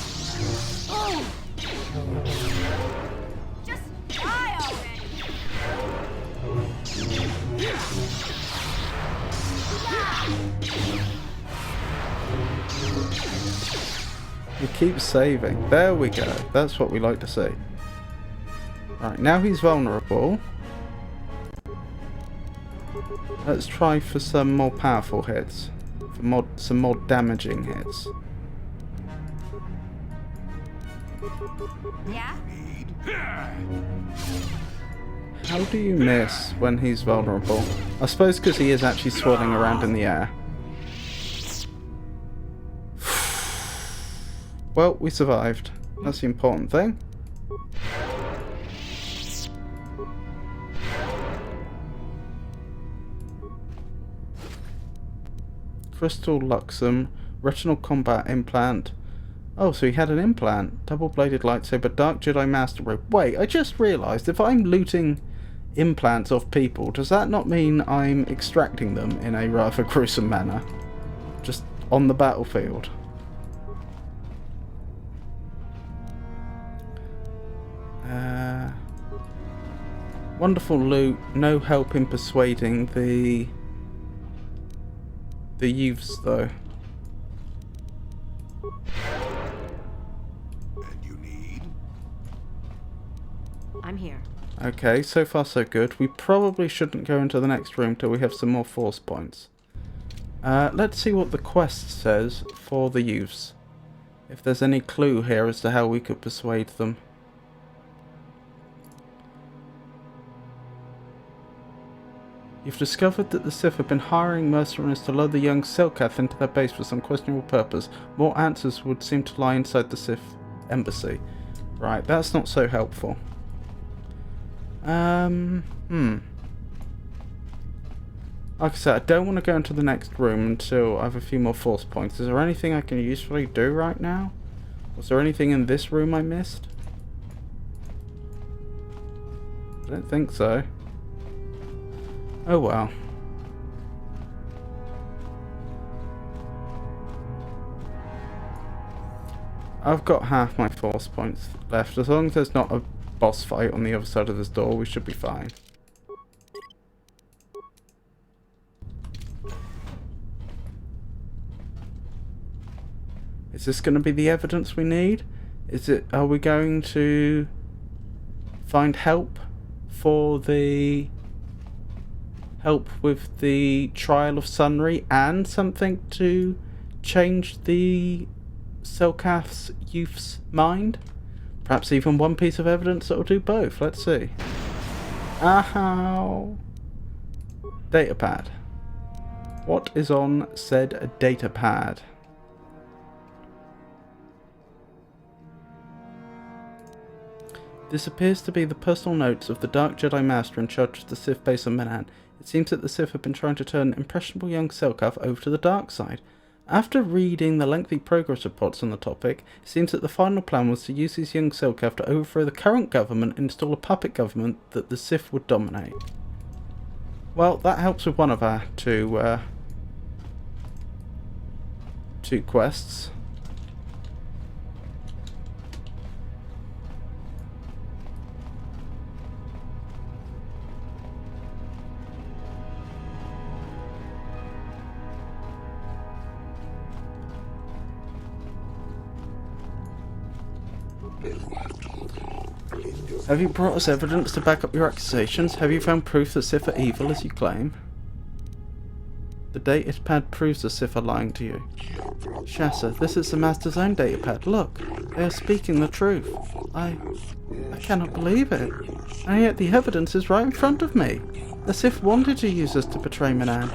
We keeps saving. There we go. That's what we like to see. Right, now he's vulnerable. Let's try for some more powerful hits. For some more damaging hits. Yeah? How do you miss when he's vulnerable? I suppose because he is actually swirling around in the air. Well, we survived. That's the important thing. Crystal Luxum, retinal combat implant. Oh, so he had an implant. Double-bladed lightsaber, Dark Jedi Master Robe. Wait, I just realised if I'm looting implants off people, does that not mean I'm extracting them in a rather gruesome manner? Just on the battlefield. Wonderful loot, no help in persuading the youths though. I'm here. Okay, so far so good. We probably shouldn't go into the next room till we have some more force points. Let's see what the quest says for the youths. If there's any clue here as to how we could persuade them. You've discovered that the Sith have been hiring mercenaries to lure the young Selkath into their base for some questionable purpose. More answers would seem to lie inside the Sith embassy. Right, that's not so helpful. Like I said, I don't want to go into the next room until I have a few more force points. Is there anything I can usefully do right now? Was there anything in this room I missed? I don't think so. Oh well. I've got half my force points left. As long as there's not a boss fight on the other side of this door, we should be fine. Is this going to be the evidence we need? Are we going to find help for the help with the trial of Sunry and something to change the Selkath's youth's mind? Perhaps even one piece of evidence that will do both. Let's see. Ow! Datapad. What is on said datapad? This appears to be the personal notes of the Dark Jedi Master in charge of the Sith base on Manaan. It seems that the Sith have been trying to turn impressionable young Selkath over to the dark side. After reading the lengthy progress reports on the topic, it seems that the final plan was to use these young Selkath to overthrow the current government and install a puppet government that the Sith would dominate. Well, that helps with one of our two quests. Have you brought us evidence to back up your accusations? Have you found proof the Sith are evil as you claim? The datapad proves the Sith are lying to you. Shassa, this is the Master's own datapad. Look, they are speaking the truth. I cannot believe it. And yet the evidence is right in front of me. The Sith wanted to use us to betray Manaan.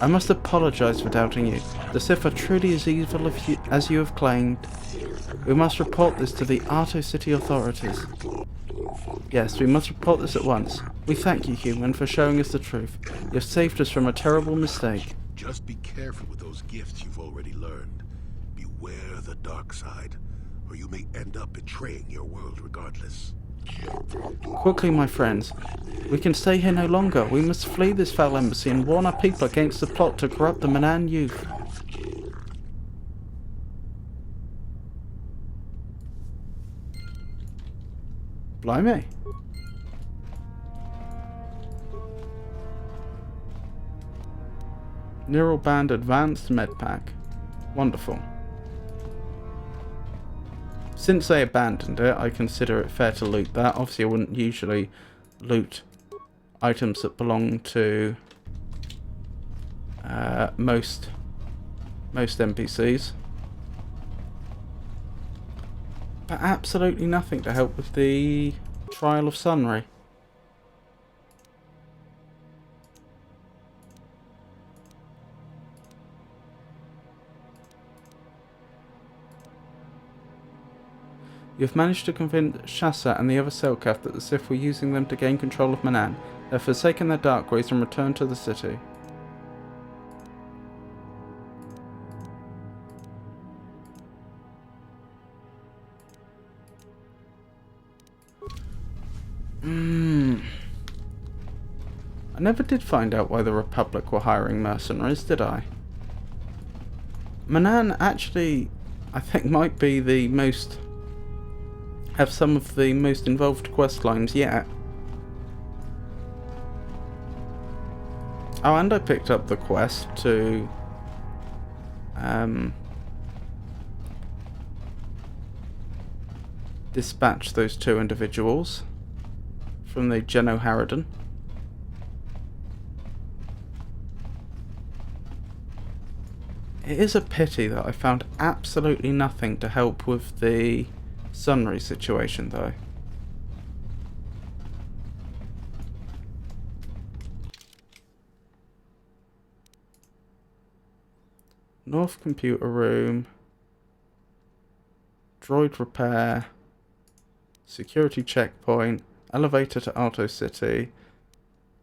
I must apologize for doubting you. The Sith are truly as evil as you have claimed. We must report this to the Ahto City authorities. Yes, we must report this at once. We thank you, human, for showing us the truth. You have saved us from a terrible mistake. Just be careful with those gifts you've already learned. Beware the dark side, or you may end up betraying your world regardless. Quickly, my friends. We can stay here no longer. We must flee this foul embassy and warn our people against the plot to corrupt the Manaan youth. Blimey. Neural Band Advanced Med Pack. Wonderful. Since they abandoned it, I consider it fair to loot that. Obviously, I wouldn't usually loot items that belong to most NPCs. But absolutely nothing to help with the trial of Sunray. You've managed to convince Shasa and the other Selkath that the Sith were using them to gain control of Manaan. They've forsaken their dark ways and returned to the city. I never did find out why the Republic were hiring mercenaries, did I? Manaan actually, I think, might be the most... have some of the most involved quest lines yet. Oh, and I picked up the quest to dispatch those 2 individuals from the Geno Harridan. It is a pity that I found absolutely nothing to help with the Sunray situation, though. North computer room, droid repair, security checkpoint, elevator to Alto City,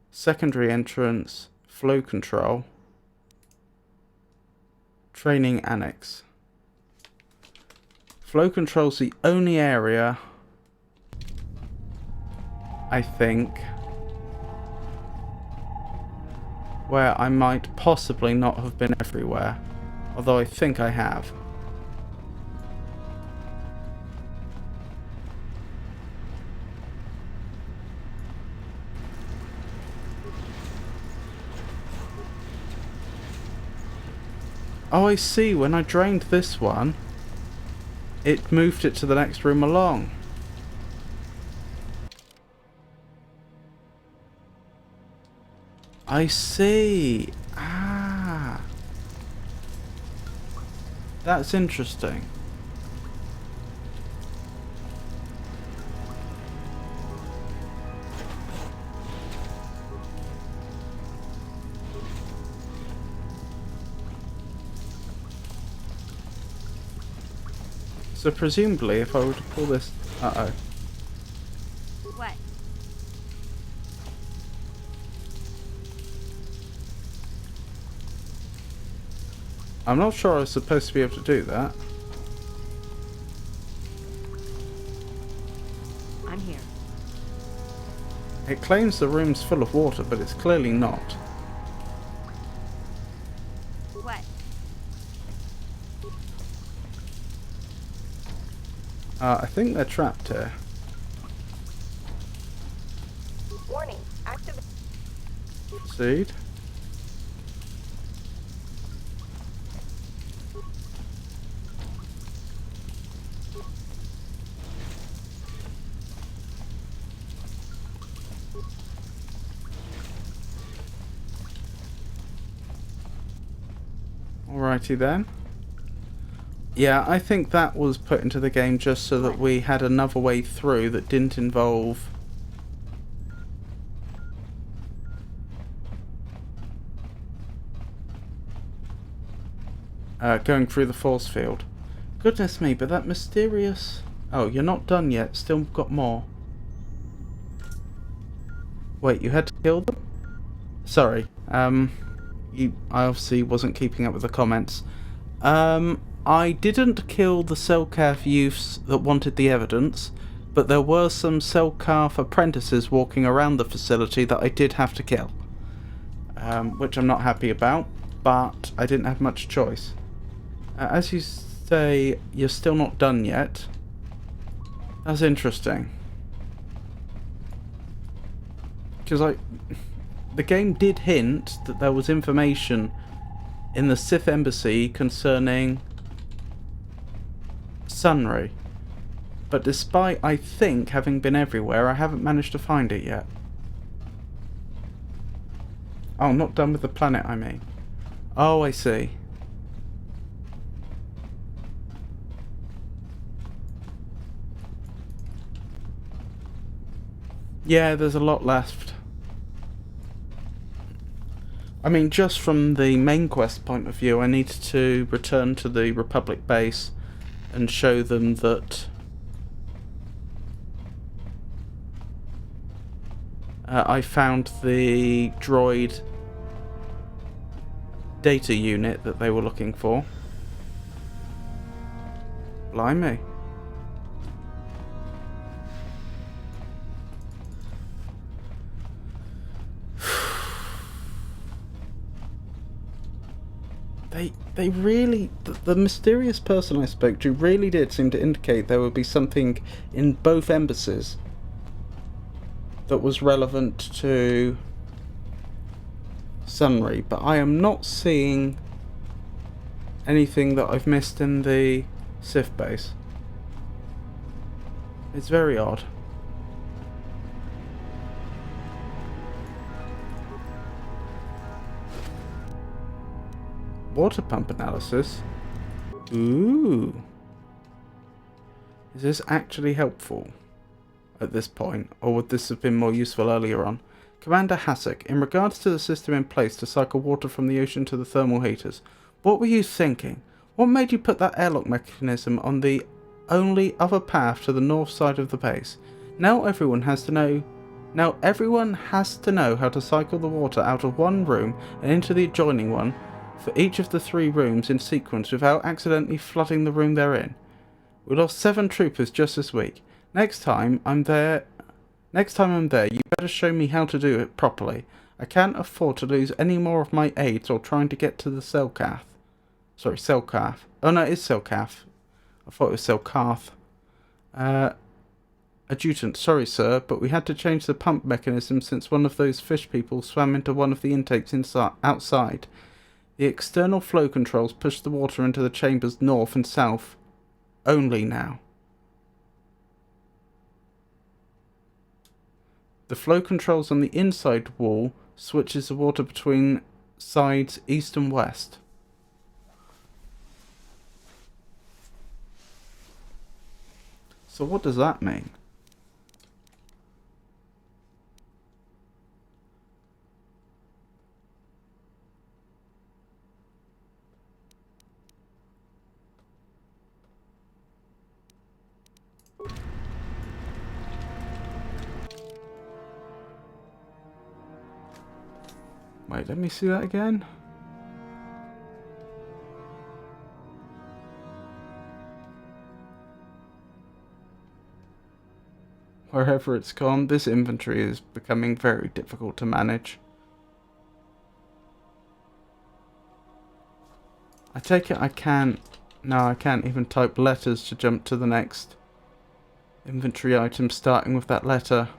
secondary entrance, flow control, training annex. Flow control's the only area, I think, where I might possibly not have been everywhere, although I think I have. Oh, I see, when I drained this one, it moved it to the next room along. I see. Ah. That's interesting. So presumably, if I were to pull this... Uh-oh. What? I'm not sure I was supposed to be able to do that. I'm here. It claims the room's full of water, but it's clearly not. What? I think they're trapped here. Warning, active. Proceed. Alrighty then. Yeah, I think that was put into the game just so that we had another way through that didn't involve going through the force field. Goodness me, but that mysterious... Oh, you're not done yet. Still got more. Wait, you had to kill them? Sorry. I obviously wasn't keeping up with the comments. I didn't kill the Selkath youths that wanted the evidence, but there were some Selkath apprentices walking around the facility that I did have to kill. Which I'm not happy about, but I didn't have much choice. As you say, you're still not done yet. That's interesting. Because the game did hint that there was information in the Sith embassy concerning Sunray. But despite, I think, having been everywhere, I haven't managed to find it yet. Oh, not done with the planet, I mean. Oh, I see. Yeah, there's a lot left. I mean, just from the main quest point of view, I need to return to the Republic base and show them that I found the droid data unit that they were looking for. Blimey. They really... The mysterious person I spoke to really did seem to indicate there would be something in both embassies that was relevant to Sunry, but I am not seeing anything that I've missed in the Sith base. It's very odd. Water pump analysis. Ooh. Is this actually helpful at this point, or would this have been more useful earlier on? Commander Hasek, in regards to the system in place to cycle water from the ocean to the thermal heaters, what were you thinking? What made you put that airlock mechanism on the only other path to the north side of the base? Now everyone has to know how to cycle the water out of one room and into the adjoining one for each of the 3 rooms in sequence without accidentally flooding the room they're in. We lost 7 troopers just this week. Next time I'm there, you better show me how to do it properly. I can't afford to lose any more of my aides or trying to get to the Selkath. Sorry, Selkath. Oh no, it is Selkath. I thought it was Selkath. Adjutant, sorry sir, but we had to change the pump mechanism since one of those fish people swam into one of the intakes outside. The external flow controls push the water into the chambers north and south only now. The flow controls on the inside wall switches the water between sides east and west. So what does that mean? Wait, let me see that again. Wherever it's gone, this inventory is becoming very difficult to manage. I take it I can't... No, I can't even type letters to jump to the next inventory item starting with that letter.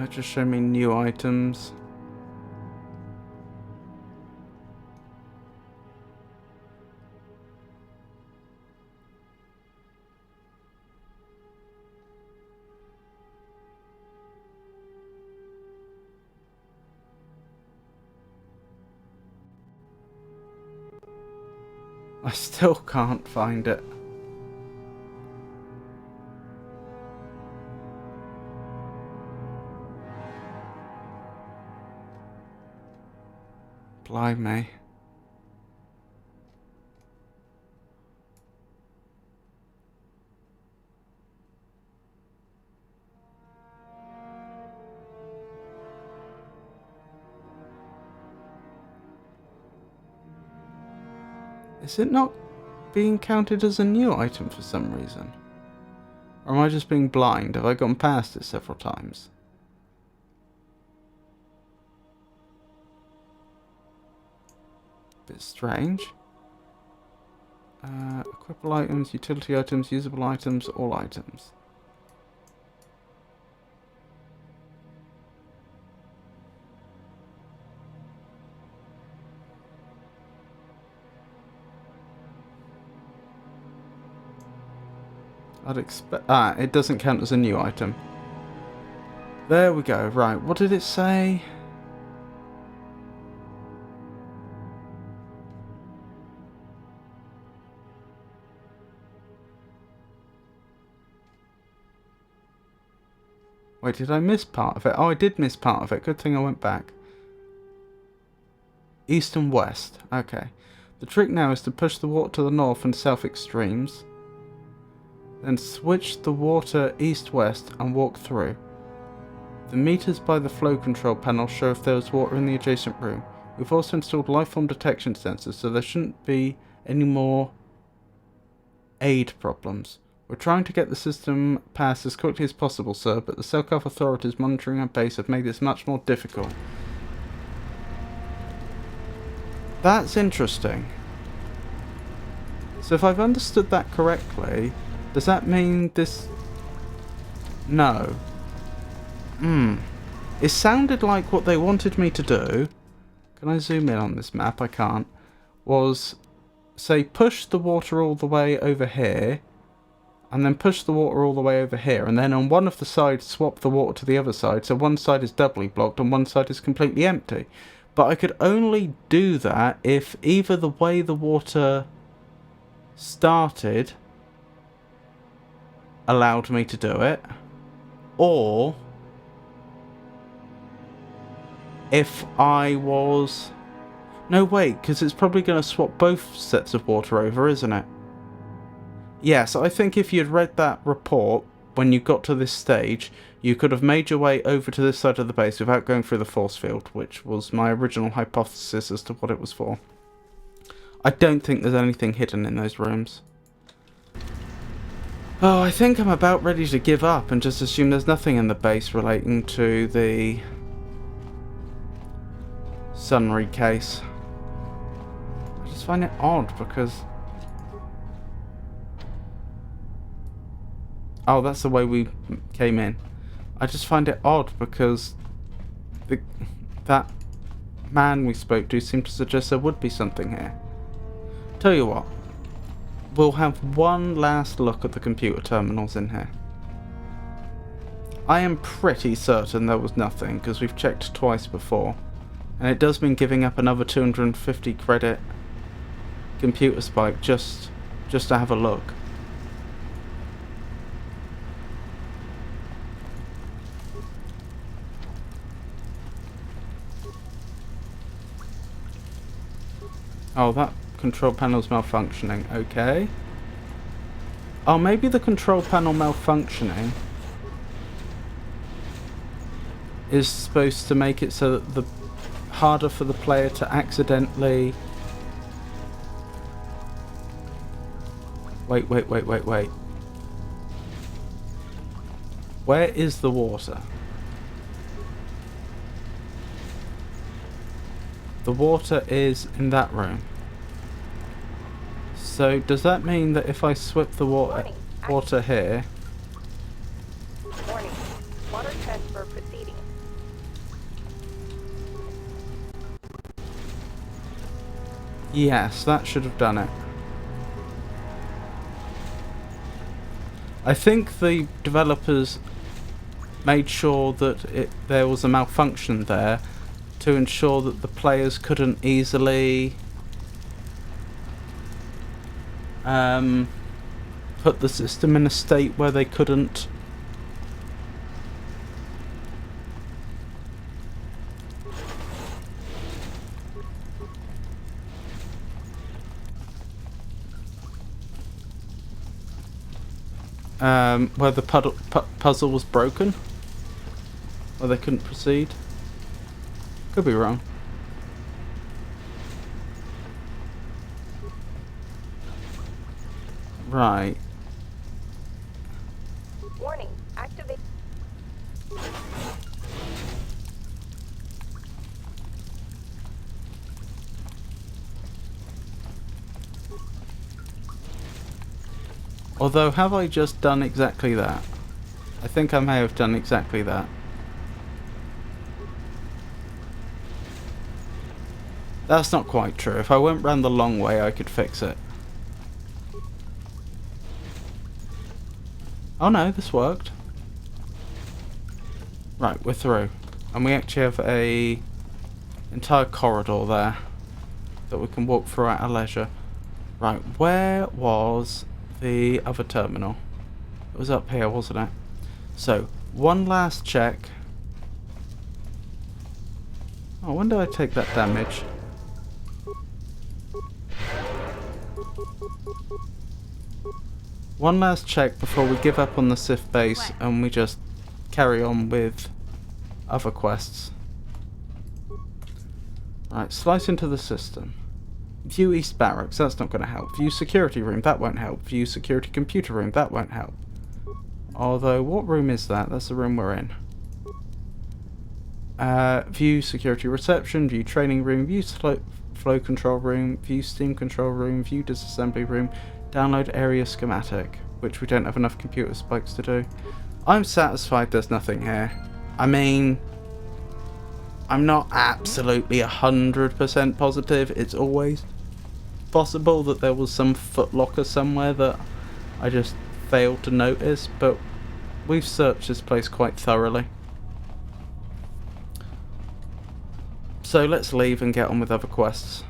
Just show me new items. I still can't find it. Blimey. Is it not being counted as a new item for some reason? Or am I just being blind? Have I gone past it several times? Bit strange. Equipable items, utility items, usable items, all items. I'd expect... Ah, it doesn't count as a new item. There we go. Right, what did it say? Wait, did I miss part of it? Oh, I did miss part of it. Good thing I went back. East and west. Okay. The trick now is to push the water to the north and south extremes. Then switch the water east-west and walk through. The meters by the flow control panel show if there is water in the adjacent room. We've also installed lifeform detection sensors, so there shouldn't be any more aid problems. We're trying to get the system passed as quickly as possible, sir, but the Selkath authorities monitoring our base have made this much more difficult. That's interesting. So if I've understood that correctly, does that mean this... No. It sounded like what they wanted me to do... Can I zoom in on this map? I can't. Was, say, push the water all the way over here, and then push the water all the way over here, and then on one of the sides swap the water to the other side, so one side is doubly blocked and one side is completely empty. But I could only do that if either the way the water started allowed me to do it, or if I was... No, wait, because it's probably going to swap both sets of water over, isn't it? Yes, I think if you'd read that report when you got to this stage, you could have made your way over to this side of the base without going through the force field, which was my original hypothesis as to what it was for. I don't think there's anything hidden in those rooms. Oh, I think I'm about ready to give up and just assume there's nothing in the base relating to the Sunry case. I just find it odd because... Oh, that's the way we came in. I just find it odd because that man we spoke to seemed to suggest there would be something here. Tell you what, we'll have one last look at the computer terminals in here. I am pretty certain there was nothing because we've checked twice before, and it does mean giving up another 250 credit computer spike just to have a look. Oh, that control panel's malfunctioning. Okay. Oh, maybe the control panel malfunctioning is supposed to make it so that the harder for the player to accidentally... Wait. Where is the water? The water is in that room. So does that mean that if I swip the water here... Warning. Water transfer proceeding. Yes, that should have done it. I think the developers made sure that there was a malfunction there to ensure that the players couldn't easily put the system in a state where they couldn't where the puzzle was broken, where they couldn't proceed. Could be wrong. Right. Warning. Activate. Although, have I just done exactly that? I think I may have done exactly that. That's not quite true. If I went round the long way, I could fix it. Oh no, this worked. Right, we're through. And we actually have a entire corridor there that we can walk through at our leisure. Right, where was the other terminal? It was up here, wasn't it? So, one last check. Oh, when did I take that damage? One last check before we give up on the Sith base and we just carry on with other quests. Right, slice into the system. View East Barracks, that's not going to help. View Security Room, that won't help. View Security Computer Room, that won't help. Although, what room is that? That's the room we're in. View Security Reception, View Training Room, View Flow Control Room, View Steam Control Room, View Disassembly Room, Download Area Schematic, which we don't have enough computer spikes to do. I'm satisfied there's nothing here. I mean, I'm not absolutely 100% positive. It's always possible that there was some footlocker somewhere that I just failed to notice, but we've searched this place quite thoroughly. So let's leave and get on with other quests.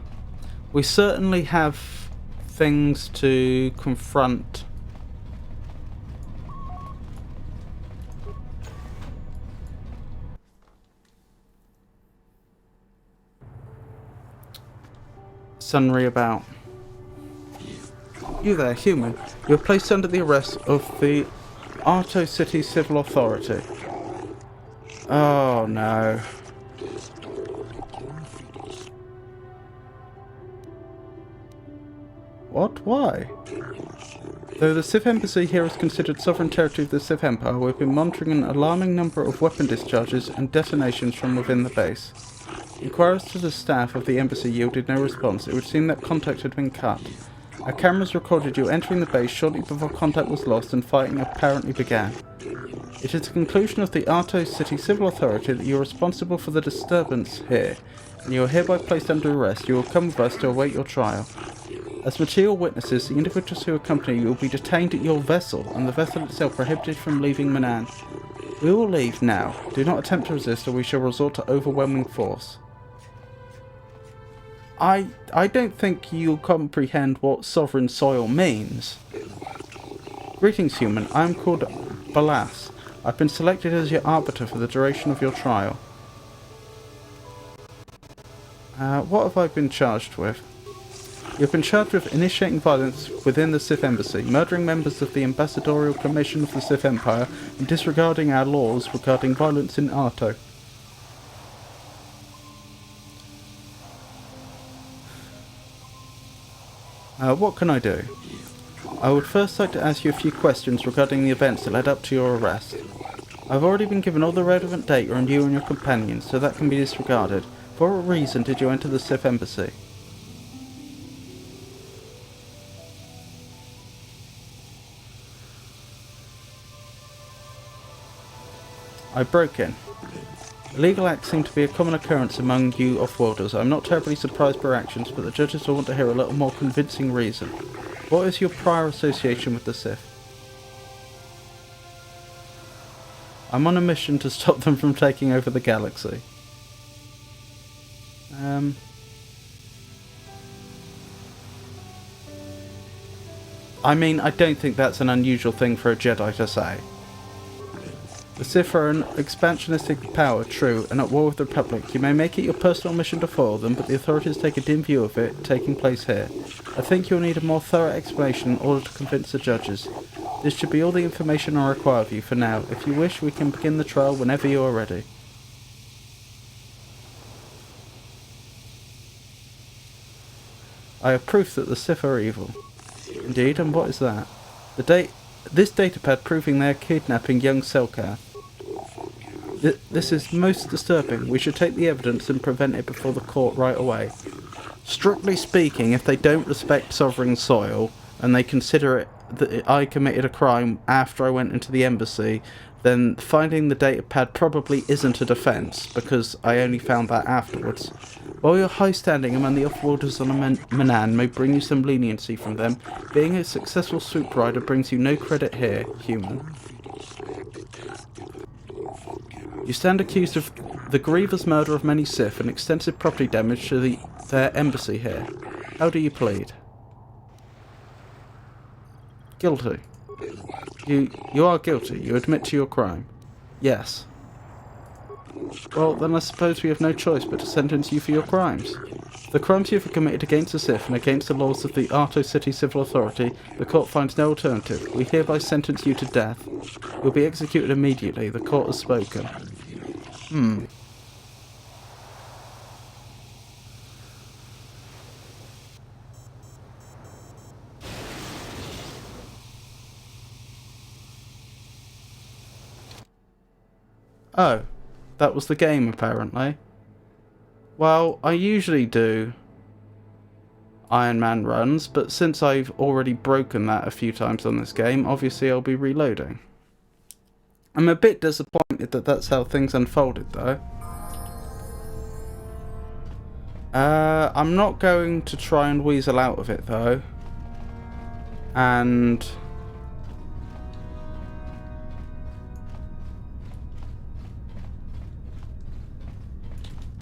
We certainly have things to confront. Sunry about. You there, human. You're placed under the arrest of the Arto City Civil Authority. Oh no. What? Why? Though the Sith Embassy here is considered sovereign territory of the Sith Empire, we've been monitoring an alarming number of weapon discharges and detonations from within the base. Inquiries to the staff of the embassy yielded no response. It would seem that contact had been cut. Our cameras recorded you entering the base shortly before contact was lost and fighting apparently began. It is the conclusion of the Arto City Civil Authority that you are responsible for the disturbance here, and you are hereby placed under arrest. You will come with us to await your trial. As material witnesses, the individuals who accompany you will be detained at your vessel, and the vessel itself prohibited from leaving Manaan. We will leave now. Do not attempt to resist, or we shall resort to overwhelming force. I don't think you'll comprehend what sovereign soil means. Greetings, human. I am called Balas. I've been selected as your arbiter for the duration of your trial. What have I been charged with? You've been charged with initiating violence within the Sith Embassy, murdering members of the Ambassadorial Commission of the Sith Empire, and disregarding our laws regarding violence in Arto. What can I do? I would first like to ask you a few questions regarding the events that led up to your arrest. I've already been given all the relevant data on you and your companions, so that can be disregarded. For what reason did you enter the Sith Embassy? I broke in. Illegal acts seem to be a common occurrence among you off-worlders. I'm not terribly surprised by your actions, but the judges will want to hear a little more convincing reason. What is your prior association with the Sith? I'm on a mission to stop them from taking over the galaxy. I mean, I don't think that's an unusual thing for a Jedi to say. The Sith are an expansionistic power, true, and at war with the Republic. You may make it your personal mission to foil them, but the authorities take a dim view of it taking place here. I think you'll need a more thorough explanation in order to convince the judges. This should be all the information I require of you for now. If you wish, we can begin the trial whenever you are ready. I have proof that the Sith are evil. Indeed, and what is that? This datapad proving they are kidnapping young Selkath. This is most disturbing. We should take the evidence and prevent it before the court right away. Strictly speaking, if they don't respect sovereign soil, and they consider it that I committed a crime after I went into the embassy, then finding the datapad probably isn't a defence, because I only found that afterwards. While you're high standing among the off-worlders on Manaan may bring you some leniency from them, being a successful swoop rider brings you no credit here, human. You stand accused of the grievous murder of many Sith and extensive property damage to their embassy here. How do you plead? Guilty. You are guilty. You admit to your crime. Yes. Well, then I suppose we have no choice but to sentence you for your crimes. The crimes you have committed against the Sith and against the laws of the Ahto City Civil Authority, the court finds no alternative. We hereby sentence you to death. You'll be executed immediately. The court has spoken. Oh, that was the game apparently. Well, I usually do Iron Man runs, but since I've already broken that a few times on this game, obviously I'll be reloading. I'm a bit disappointed that that's how things unfolded though. I'm not going to try and weasel out of it though. And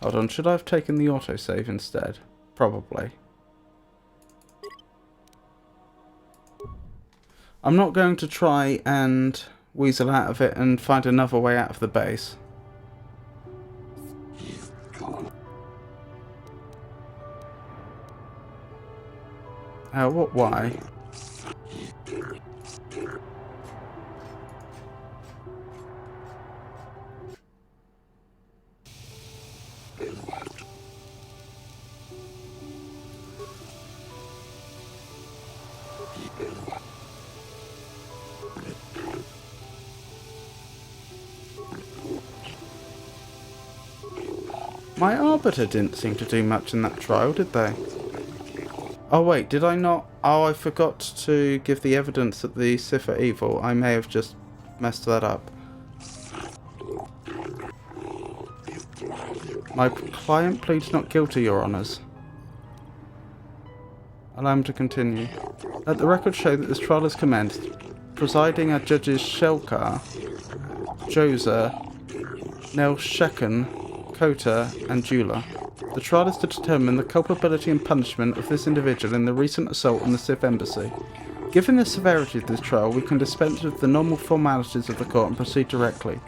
hold on, should I have taken the autosave instead? Probably. I'm not going to try and weasel out of it and find another way out of the base. Why? My Arbiter didn't seem to do much in that trial, did they? Oh wait, did I not? Oh, I forgot to give the evidence that the Sith are evil. I may have just messed that up. My client pleads not guilty, Your Honours. Allow him to continue. Let the record show that this trial has commenced. Presiding are Judges Shelkar, Joza, Nel Shekin, KOTOR, and Jula. The trial is to determine the culpability and punishment of this individual in the recent assault on the Sith embassy. Given the severity of this trial, we can dispense with the normal formalities of the court and proceed directly.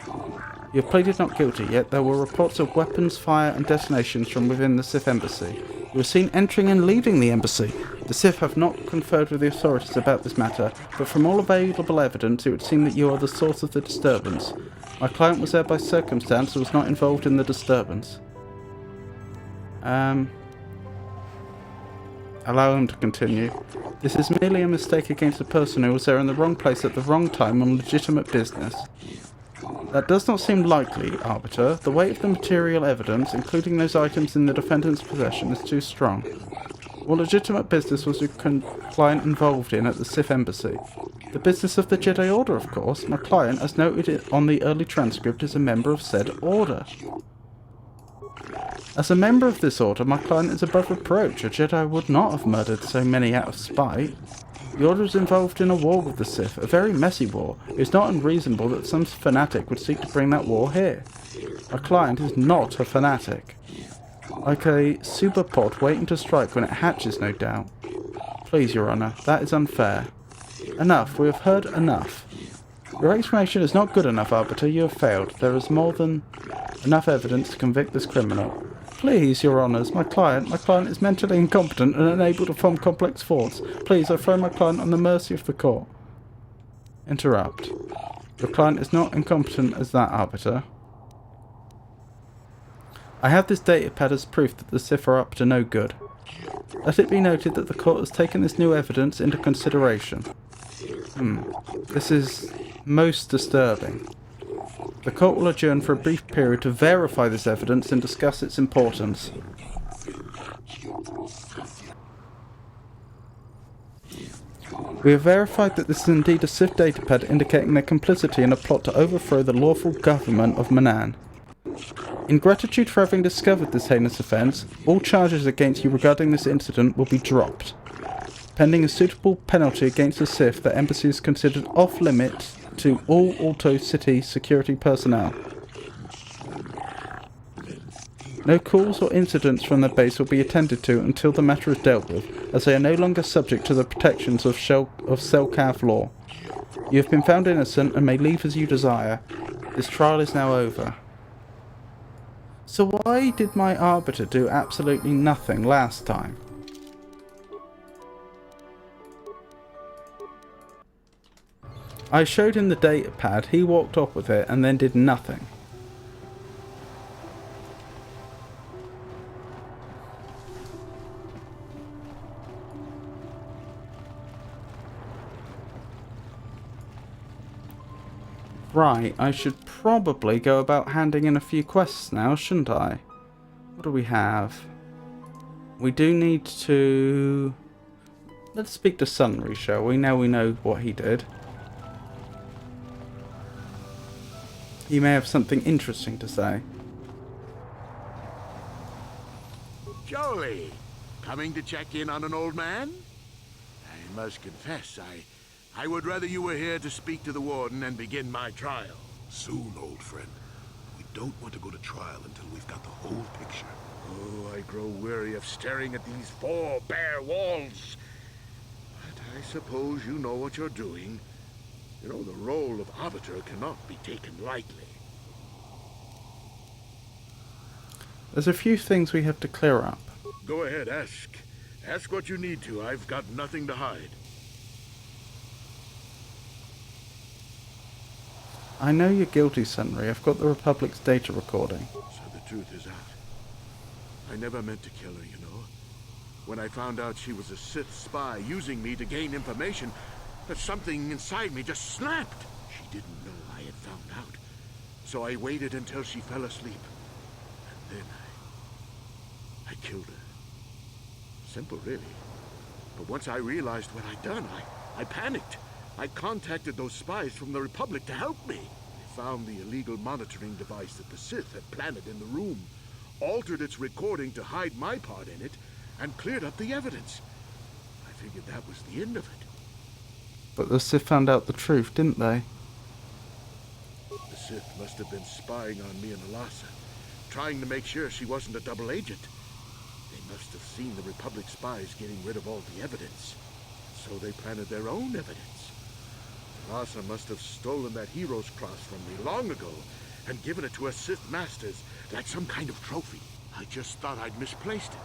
You have pleaded not guilty, yet there were reports of weapons, fire, and detonations from within the Sith embassy. You were seen entering and leaving the embassy. The Sith have not conferred with the authorities about this matter, but from all available evidence, it would seem that you are the source of the disturbance. My client was there by circumstance and was not involved in the disturbance. Allow him to continue. This is merely a mistake against a person who was there in the wrong place at the wrong time on legitimate business. That does not seem likely, Arbiter. The weight of the material evidence, including those items in the defendant's possession, is too strong. What legitimate business was your client involved in at the Sith embassy? The business of the Jedi Order, of course. My client, as noted on the early transcript, is a member of said order. As a member of this order, my client is above reproach. A Jedi would not have murdered so many out of spite. The Order is involved in a war with the Sith, a very messy war. It is not unreasonable that some fanatic would seek to bring that war here. My client is not a fanatic. Like a superpod waiting to strike when it hatches, no doubt. Please, Your Honour, that is unfair. Enough, we have heard enough. Your explanation is not good enough, Arbiter. You have failed. There is more than enough evidence to convict this criminal. Please, Your Honours, my client is mentally incompetent and unable to form complex thoughts. Please, I throw my client on the mercy of the court. Interrupt. Your client is not incompetent as that, Arbiter. I have this datapad as proof that the Sith are up to no good. Let it be noted that the court has taken this new evidence into consideration. This is most disturbing. The court will adjourn for a brief period to verify this evidence and discuss its importance. We have verified that this is indeed a Sith datapad indicating their complicity in a plot to overthrow the lawful government of Manaan. In gratitude for having discovered this heinous offence, all charges against you regarding this incident will be dropped. Pending a suitable penalty against the Sith, the embassy is considered off-limits to all Alto City security personnel. No calls or incidents from the base will be attended to until the matter is dealt with, as they are no longer subject to the protections of Selkath law. You have been found innocent and may leave as you desire. This trial is now over. So why did my Arbiter do absolutely nothing last time? I showed him the datapad, he walked off with it and then did nothing. Right, I should probably go about handing in a few quests now, shouldn't I? What do we have? We do need to... Let's speak to Sunry, shall we? Now we know what he did. He may have something interesting to say. Joey, coming to check in on an old man? I must confess, I would rather you were here to speak to the warden and begin my trial. Soon, old friend. We don't want to go to trial until we've got the whole picture. Oh, I grow weary of staring at these four bare walls. But I suppose you know what you're doing. You know, the role of Arbiter cannot be taken lightly. There's a few things we have to clear up. Go ahead, ask. Ask what you need to. I've got nothing to hide. I know you're guilty, Sunry. I've got the Republic's data recording. So the truth is out. I never meant to kill her, you know. When I found out she was a Sith spy using me to gain information, that something inside me just snapped. She didn't know I had found out. So I waited until she fell asleep. And then I killed her. Simple, really. But once I realized what I'd done, I panicked. I contacted those spies from the Republic to help me. They found the illegal monitoring device that the Sith had planted in the room, altered its recording to hide my part in it, and cleared up the evidence. I figured that was the end of it. But the Sith found out the truth, didn't they? The Sith must have been spying on me and Alasa, trying to make sure she wasn't a double agent. They must have seen the Republic spies getting rid of all the evidence, so they planted their own evidence. Alasa must have stolen that hero's cross from me long ago and given it to her Sith masters like some kind of trophy. I just thought I'd misplaced it.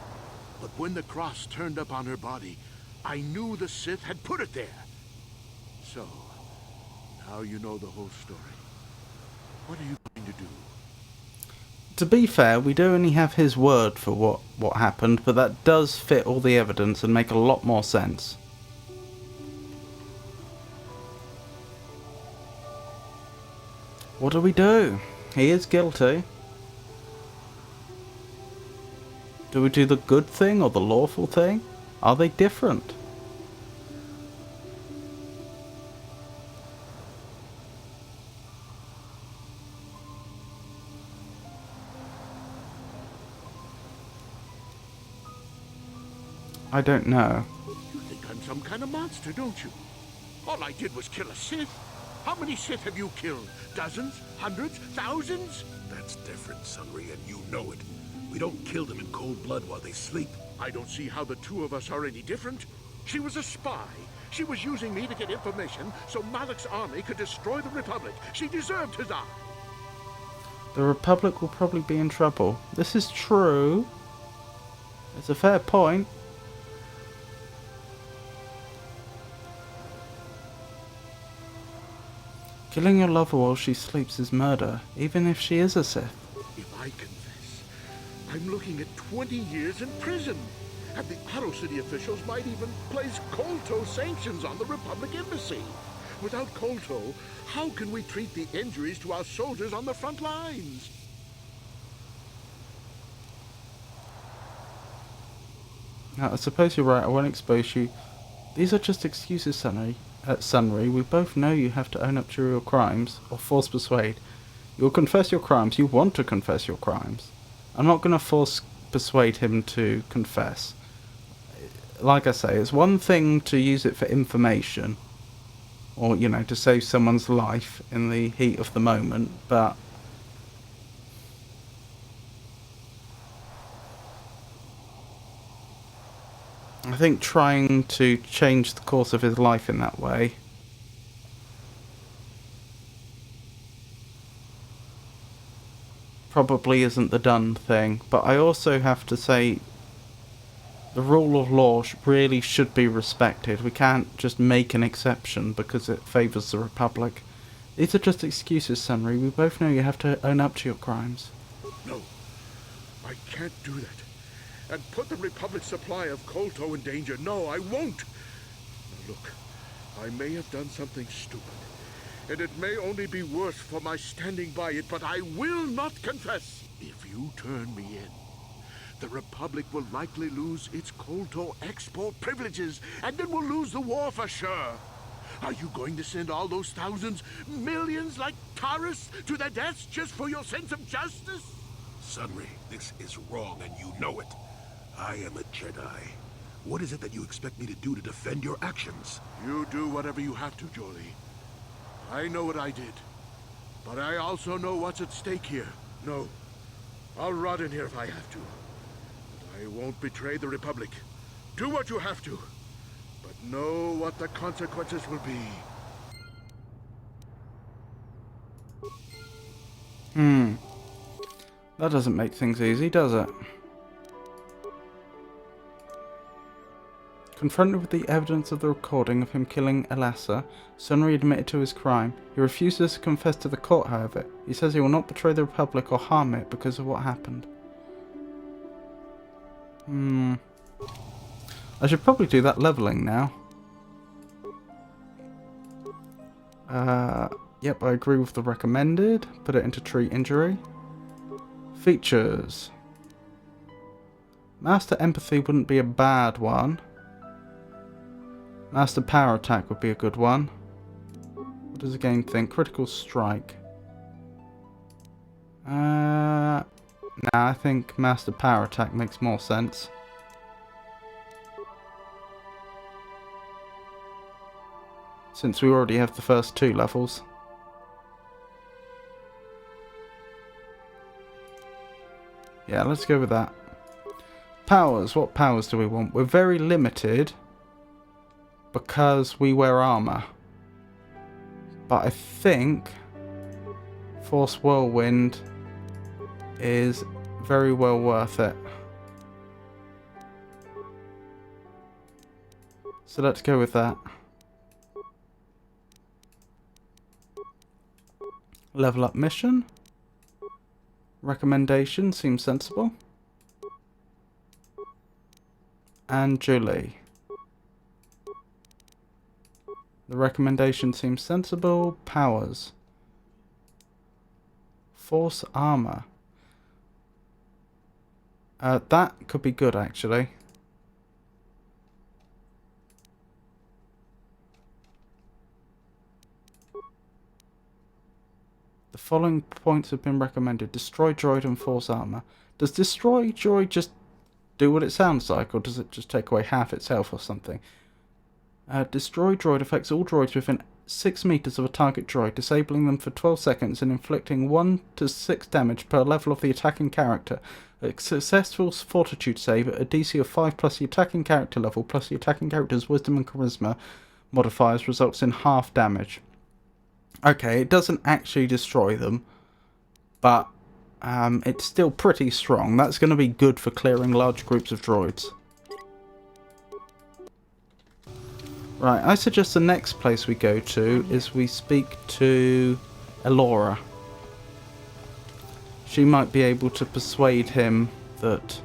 But when the cross turned up on her body, I knew the Sith had put it there. So, now you know the whole story. What are you going to do? To be fair, we do only have his word for what happened, but that does fit all the evidence and make a lot more sense. What do we do? He is guilty. Do we do the good thing or the lawful thing? Are they different? I don't know. You think I'm some kind of monster, don't you? All I did was kill a Sith. How many Sith have you killed? Dozens? Hundreds? Thousands? That's different, Sunry, and you know it. We don't kill them in cold blood while they sleep. I don't see how the two of us are any different. She was a spy. She was using me to get information so Malak's army could destroy the Republic. She deserved to die. The Republic will probably be in trouble. This is true. It's a fair point. Killing your lover while she sleeps is murder, even if she is a Sith. If I confess, I'm looking at 20 years in prison. And the Otto City officials might even place KOTOR sanctions on the Republic Embassy. Without KOTOR, how can we treat the injuries to our soldiers on the front lines? Now, I suppose you're right, I won't expose you. These are just excuses, Sunry. We both know you have to own up to your crimes, or force persuade. You'll confess your crimes. You want to confess your crimes. I'm not going to force persuade him to confess. Like I say, it's one thing to use it for information, or, you know, to save someone's life in the heat of the moment, but I think trying to change the course of his life in that way probably isn't the done thing. But I also have to say, the rule of law really should be respected. We can't just make an exception because it favours the Republic. These are just excuses, Sunry. We both know you have to own up to your crimes. No, I can't do that. And put the Republic's supply of Kolto in danger. No, I won't. Now look, I may have done something stupid, and it may only be worse for my standing by it, but I will not confess. If you turn me in, the Republic will likely lose its Kolto export privileges, and then we'll lose the war for sure. Are you going to send all those thousands, millions like Taurus to their deaths just for your sense of justice? Sunry, this is wrong, and you know it. I am a Jedi. What is it that you expect me to do to defend your actions? You do whatever you have to, Jolie. I know what I did, but I also know what's at stake here. No, I'll rot in here if I have to. But I won't betray the Republic. Do what you have to, but know what the consequences will be. That doesn't make things easy, does it? Confronted with the evidence of the recording of him killing Elassa, Sunry admitted to his crime. He refuses to confess to the court, however. He says he will not betray the Republic or harm it because of what happened. I should probably do that leveling now. Yep, I agree with the recommended. Put it into treat injury. Features. Master Empathy wouldn't be a bad one. Master Power Attack would be a good one. What does the game think? Critical Strike. Nah, I think Master Power Attack makes more sense. Since we already have the first two levels. Yeah, let's go with that. Powers. What powers do we want? We're very limited because we wear armor. But I think Force Whirlwind is very well worth it. So let's go with that. Level up mission. Recommendation seems sensible. And Julie. The recommendation seems sensible. Powers. Force armor. That could be good, actually. The following points have been recommended. Destroy droid and force armor. Does destroy droid just do what it sounds like, or does it just take away half its health or something? Destroy droid affects all droids within 6 meters of a target droid, disabling them for 12 seconds and inflicting 1 to 6 damage per level of the attacking character. A successful fortitude save at a DC of 5 plus the attacking character level plus the attacking character's wisdom and charisma modifiers results in half damage. Okay, it doesn't actually destroy them, but it's still pretty strong. That's going to be good for clearing large groups of droids. Right, I suggest the next place we go to is we speak to Elora. She might be able to persuade him that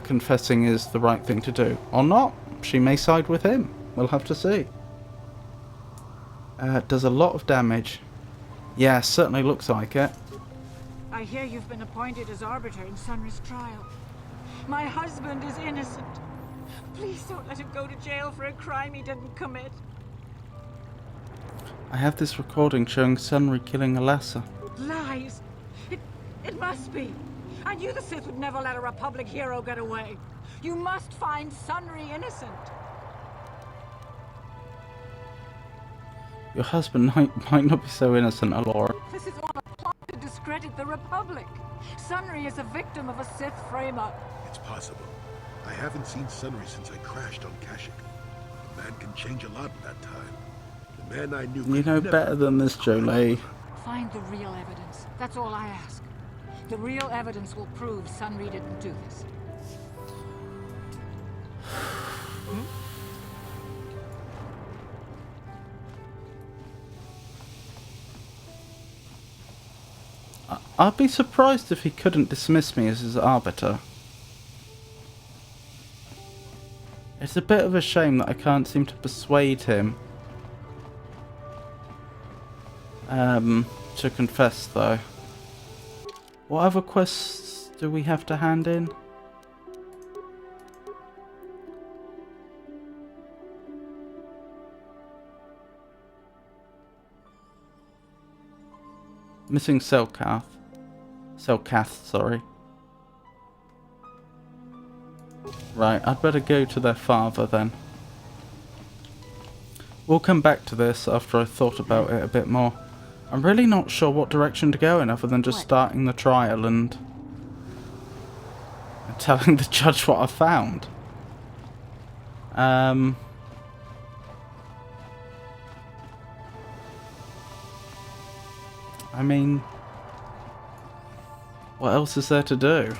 confessing is the right thing to do. Or not. She may side with him. We'll have to see. Does a lot of damage. Yeah, certainly looks like it. I hear you've been appointed as arbiter in Sunry's trial. My husband is innocent. Please don't let him go to jail for a crime he didn't commit. I have this recording showing Sunry killing Alassa. Lies! It must be! I knew the Sith would never let a Republic hero get away. You must find Sunry innocent. Your husband might not be so innocent, Alora. This is all a plot to discredit the Republic. Sunry is a victim of a Sith frame-up. It's possible. I haven't seen Sunry since I crashed on Kashyyyk. A man can change a lot in that time. The man I knew. You know better than this, Jolie. Find the real evidence. That's all I ask. The real evidence will prove Sunry didn't do this. I'd be surprised if he couldn't dismiss me as his arbiter. It's a bit of a shame that I can't seem to persuade him to confess, though. What other quests do we have to hand in? Missing Selkath, sorry. Right, I'd better go to their father then. We'll come back to this after I've thought about it a bit more. I'm really not sure what direction to go in other than just starting the trial and telling the judge what I found. I mean, what else is there to do?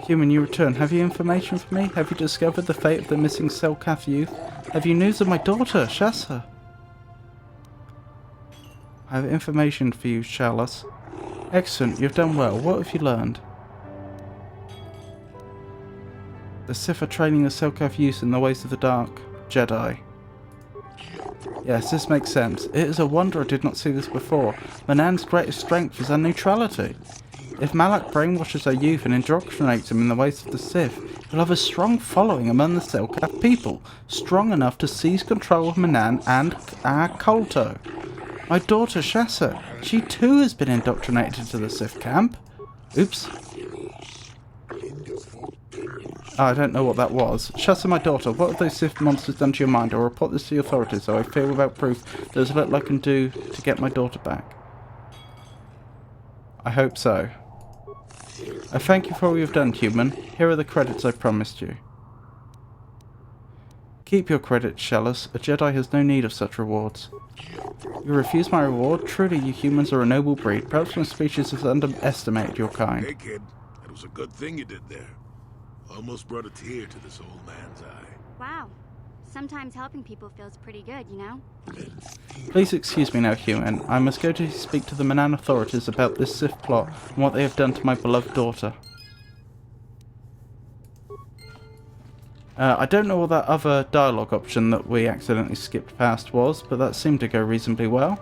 Human, you return. Have you information for me? Have you discovered the fate of the missing Selkath youth? Have you news of my daughter, Shasa? I have information for you, Chalice. Excellent, you've done well. What have you learned? The Sith are training the Selkath youth in the ways of the Dark Jedi. Yes, this makes sense. It is a wonder I did not see this before. Manaan's greatest strength is her neutrality. If Malak brainwashes her youth and indoctrinates them in the ways of the Sith, he'll have a strong following among the Selkath people, strong enough to seize control of Manaan and our KOTOR. My daughter Shasa, she too has been indoctrinated into the Sith camp. Oops. Oh, I don't know what that was. Shasa, my daughter, what have those Sith monsters done to your mind? I'll report this to the authorities, so I fear without proof there's little I can do to get my daughter back. I hope so. I thank you for all you've done, human. Here are the credits I promised you. Keep your credits, Chalice. A Jedi has no need of such rewards. You refuse my reward? Truly, you humans are a noble breed. Perhaps my species has underestimated your kind. Hey, kid. That was a good thing you did there. Almost brought a tear to this old man's eye. Wow. Sometimes helping people feels pretty good, you know? Please excuse me now, human. I must go to speak to the Manaan authorities about this Sith plot and what they have done to my beloved daughter. I don't know what that other dialogue option that we accidentally skipped past was, but that seemed to go reasonably well.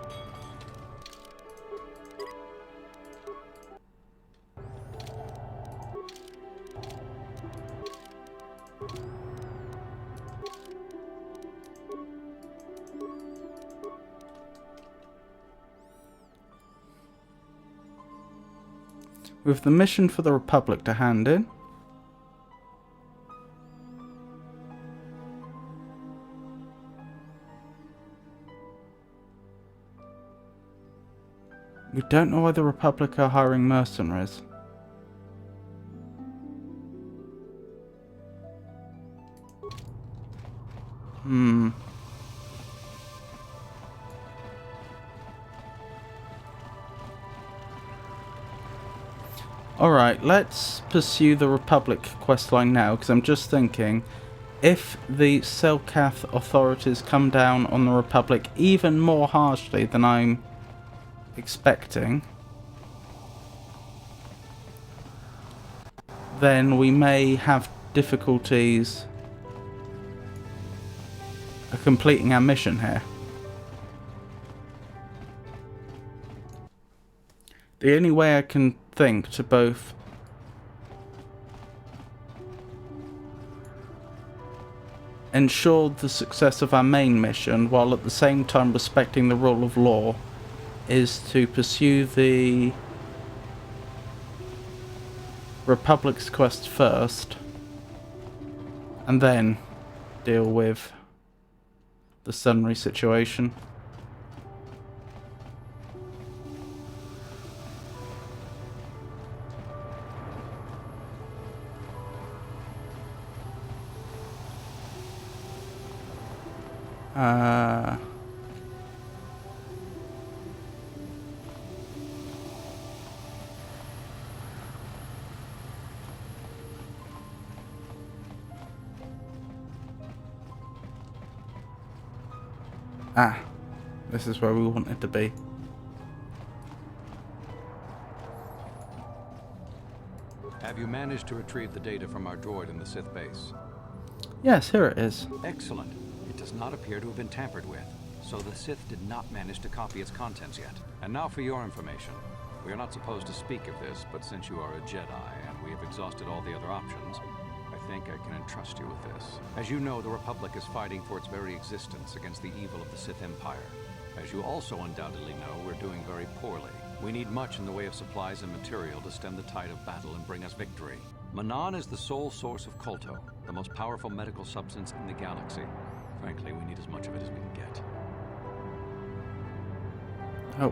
With the mission for the Republic to hand in. We don't know why the Republic are hiring mercenaries. Alright, let's pursue the Republic questline now, because I'm just thinking, if the Selkath authorities come down on the Republic even more harshly than I'm expecting, then we may have difficulties completing our mission here. The only way I can think to both ensure the success of our main mission while at the same time respecting the rule of law is to pursue the Republic's quest first and then deal with the Sunry situation. This is where we wanted to be. Have you managed to retrieve the data from our droid in the Sith base? Yes, here it is. Excellent. It does not appear to have been tampered with, so the Sith did not manage to copy its contents yet. And now for your information. We are not supposed to speak of this, but since you are a Jedi and we have exhausted all the other options, I think I can entrust you with this. As you know, the Republic is fighting for its very existence against the evil of the Sith Empire. As you also undoubtedly know, we're doing very poorly. We need much in the way of supplies and material to stem the tide of battle and bring us victory. Manaan is the sole source of Kolto, the most powerful medical substance in the galaxy. Frankly, we need as much of it as we can get.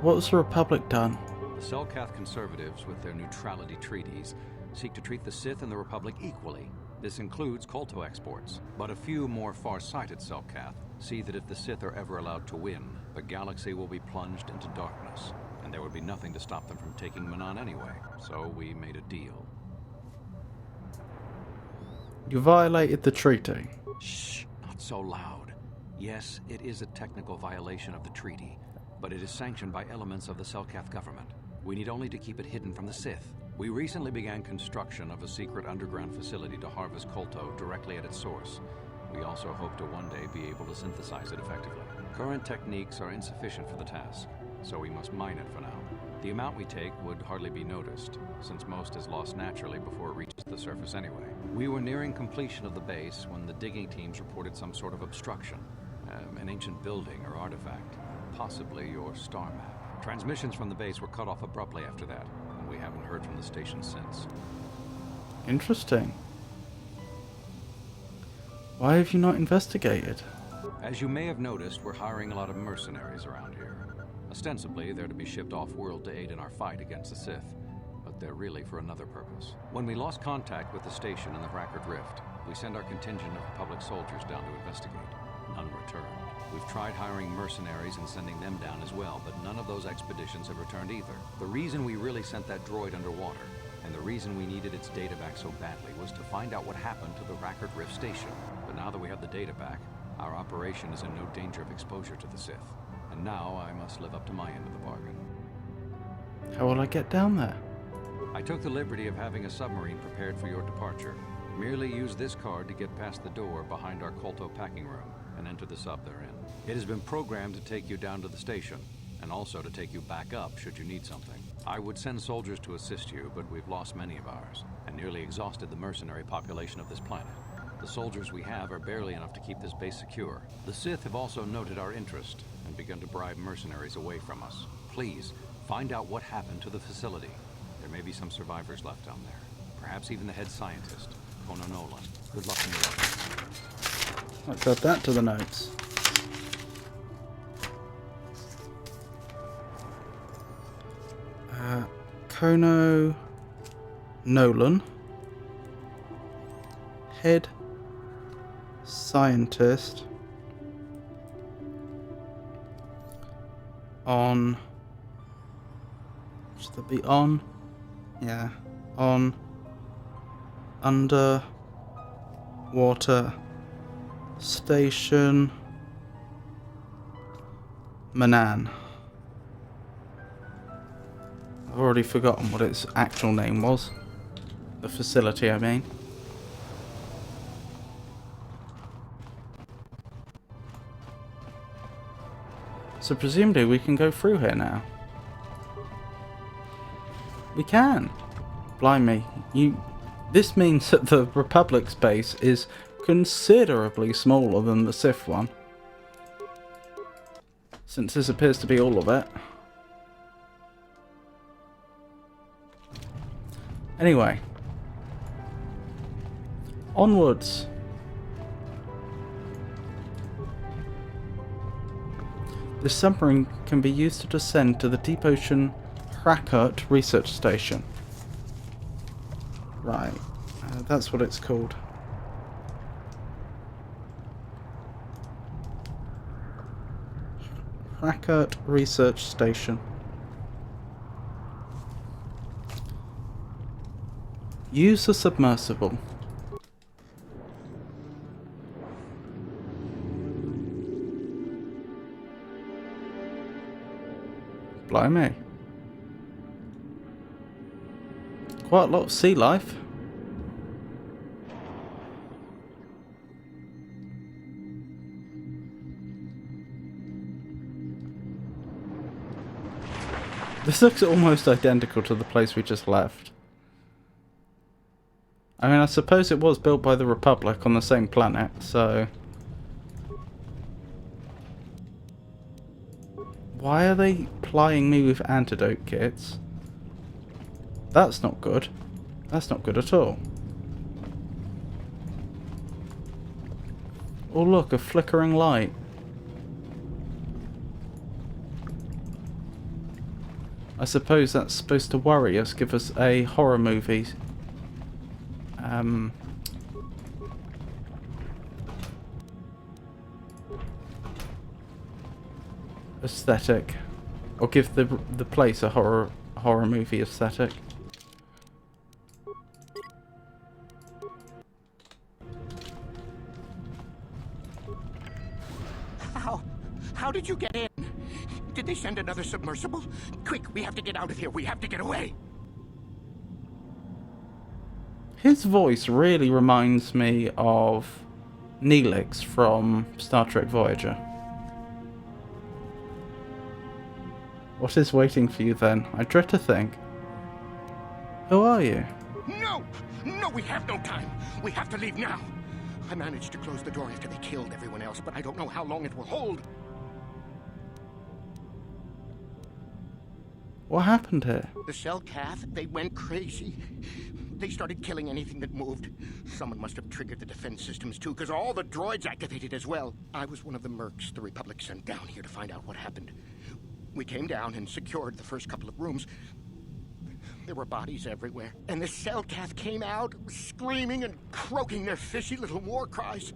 What has the Republic done? The Selkath conservatives, with their neutrality treaties, seek to treat the Sith and the Republic equally. This includes Kolto exports, but a few more far-sighted Selkath see that if the Sith are ever allowed to win, the galaxy will be plunged into darkness, and there would be nothing to stop them from taking Manaan anyway, so we made a deal. You violated the treaty. Shh, not so loud. Yes, it is a technical violation of the treaty, but it is sanctioned by elements of the Selkath government. We need only to keep it hidden from the Sith. We recently began construction of a secret underground facility to harvest Kolto directly at its source. We also hope to one day be able to synthesize it effectively. Current techniques are insufficient for the task, so we must mine it for now. The amount we take would hardly be noticed, since most is lost naturally before it reaches the surface anyway. We were nearing completion of the base when the digging teams reported some sort of obstruction. An ancient building or artifact, possibly your star map. Transmissions from the base were cut off abruptly after that, and we haven't heard from the station since. Interesting. Why have you not investigated? As you may have noticed, we're hiring a lot of mercenaries around here. Ostensibly, they're to be shipped off-world to aid in our fight against the Sith, but they're really for another purpose. When we lost contact with the station in the Rackard Rift, we sent our contingent of Republic soldiers down to investigate. None returned. We've tried hiring mercenaries and sending them down as well, but none of those expeditions have returned either. The reason we really sent that droid underwater, and the reason we needed its data back so badly, was to find out what happened to the Rackard Rift station. But now that we have the data back, our operation is in no danger of exposure to the Sith. And now I must live up to my end of the bargain. How will I get down there? I took the liberty of having a submarine prepared for your departure. Merely use this card to get past the door behind our Kolto packing room and enter the sub therein. It has been programmed to take you down to the station, and also to take you back up should you need something. I would send soldiers to assist you, but we've lost many of ours, and nearly exhausted the mercenary population of this planet. The soldiers we have are barely enough to keep this base secure. The Sith have also noted our interest, and begun to bribe mercenaries away from us. Please, find out what happened to the facility. There may be some survivors left down there. Perhaps even the head scientist, Kono Nolan. Good luck in your efforts. Let's add that to the notes. Kono Nolan, head scientist on, should that be on? Yeah, on underwater station Manaan. I've already forgotten what its actual name was. The facility, I mean. So presumably we can go through here now. We can. Blimey, this means that the Republic's base is considerably smaller than the Sith one, since this appears to be all of it. Anyway, onwards. This submarine can be used to descend to the deep ocean Krakert research station. Right, that's what it's called. Krakert research station. Use the submersible. Blimey. Quite a lot of sea life. This looks almost identical to the place we just left. I mean, I suppose it was built by the Republic on the same planet, so... Why are they plying me with antidote kits? That's not good. That's not good at all. Oh look, a flickering light. I suppose that's supposed to worry us, give us a horror movie. Aesthetic, or give the place a horror movie aesthetic. How did you get in? Did they send another submersible? Quick, we have to get out of here. We have to get away. His voice really reminds me of Neelix from Star Trek Voyager. What is waiting for you then? I dread to think. Who are you? No! No, we have no time. We have to leave now. I managed to close the door after they killed everyone else, but I don't know how long it will hold. What happened here? The Selkath, they went crazy. They started killing anything that moved. Someone must have triggered the defense systems too, because all the droids activated as well. I was one of the mercs the Republic sent down here to find out what happened. We came down and secured the first couple of rooms. There were bodies everywhere. And the Selkath came out, screaming and croaking their fishy little war cries.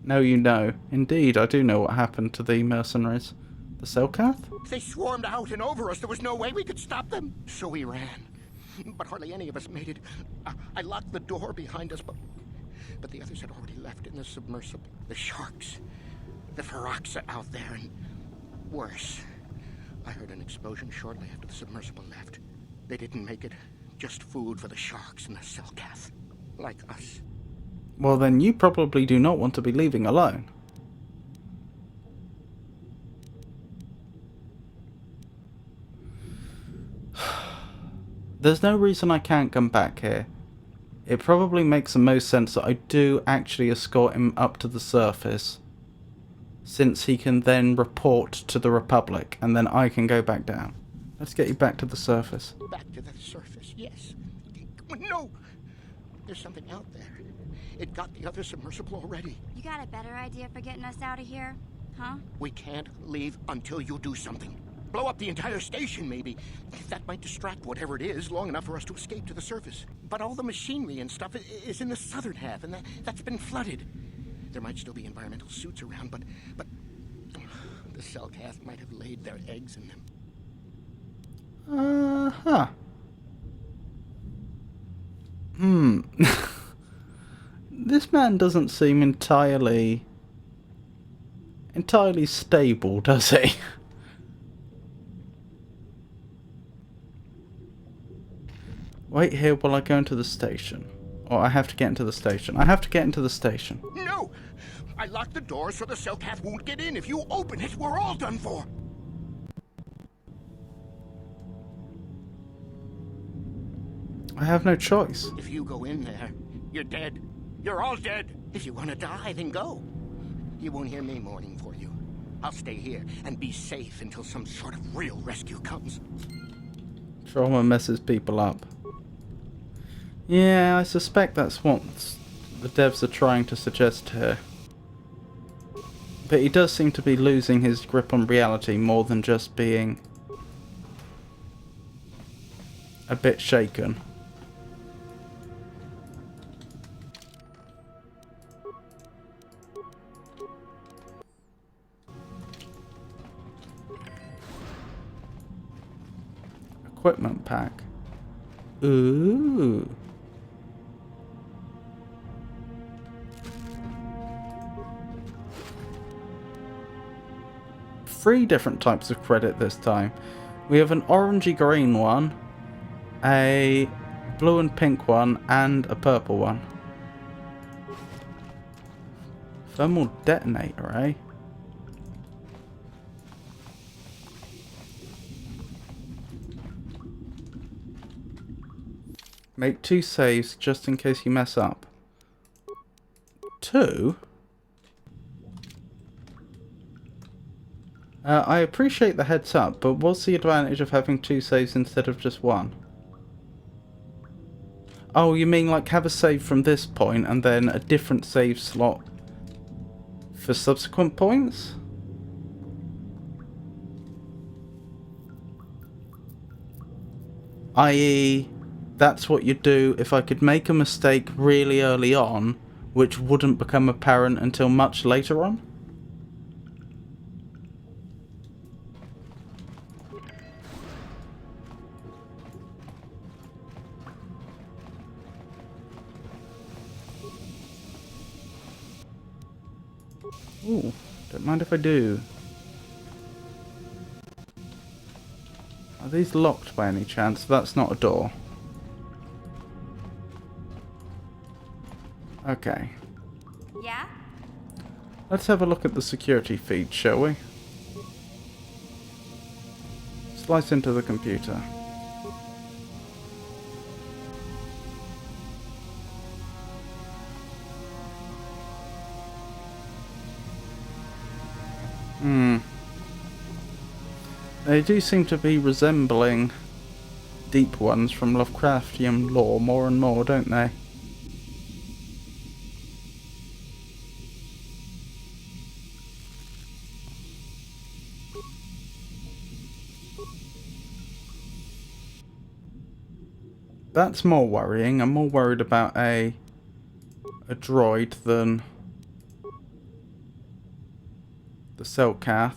No, you know. Indeed, I do know what happened to the mercenaries. The Selkath? They swarmed out and over us. There was no way we could stop them. So we ran. But hardly any of us made it. I locked the door behind us, but the others had already left in the submersible. The sharks. The Ferox are out there, and worse. I heard an explosion shortly after the submersible left. They didn't make it. Just food for the sharks and the Selkath. Like us. Well, then you probably do not want to be leaving alone. There's no reason I can't come back here. It probably makes the most sense that I do actually escort him up to the surface, since he can then report to the Republic, and then I can go back down. Let's get you back to the surface. Back to the surface, yes. No! There's something out there. It got the other submersible already. You got a better idea for getting us out of here? Huh? We can't leave until you do something. Blow up the entire station, maybe. That might distract whatever it is long enough for us to escape to the surface. But all the machinery and stuff is in the southern half, and that's been flooded. There might still be environmental suits around, but the Selkath might have laid their eggs in them. This man doesn't seem entirely stable, does he? Wait here while I go into the station. Or I have to get into the station. I have to get into the station. No! I locked the door so the Selkath won't get in. If you open it, we're all done for. I have no choice. If you go in there, you're dead. You're all dead. If you want to die, then go. You won't hear me mourning for you. I'll stay here and be safe until some sort of real rescue comes. Trauma messes people up. Yeah, I suspect that's what the devs are trying to suggest here. But he does seem to be losing his grip on reality more than just being a bit shaken. Equipment pack. Ooh. Three different types of credit this time. We have an orangey green one, a blue and pink one, and a purple one. Thermal detonator, eh? Make 2 saves just in case you mess up. 2? I appreciate the heads up, but what's the advantage of having 2 saves instead of just 1? Oh, you mean like have a save from this point and then a different save slot for subsequent points? I.e., that's what you'd do if I could make a mistake really early on, which wouldn't become apparent until much later on? Ooh, don't mind if I do. Are these locked by any chance? That's not a door. Okay. Yeah? Let's have a look at the security feed, shall we? Slice into the computer. They do seem to be resembling deep ones from Lovecraftian lore more and more, don't they? That's more worrying. I'm more worried about a droid than the Selkath.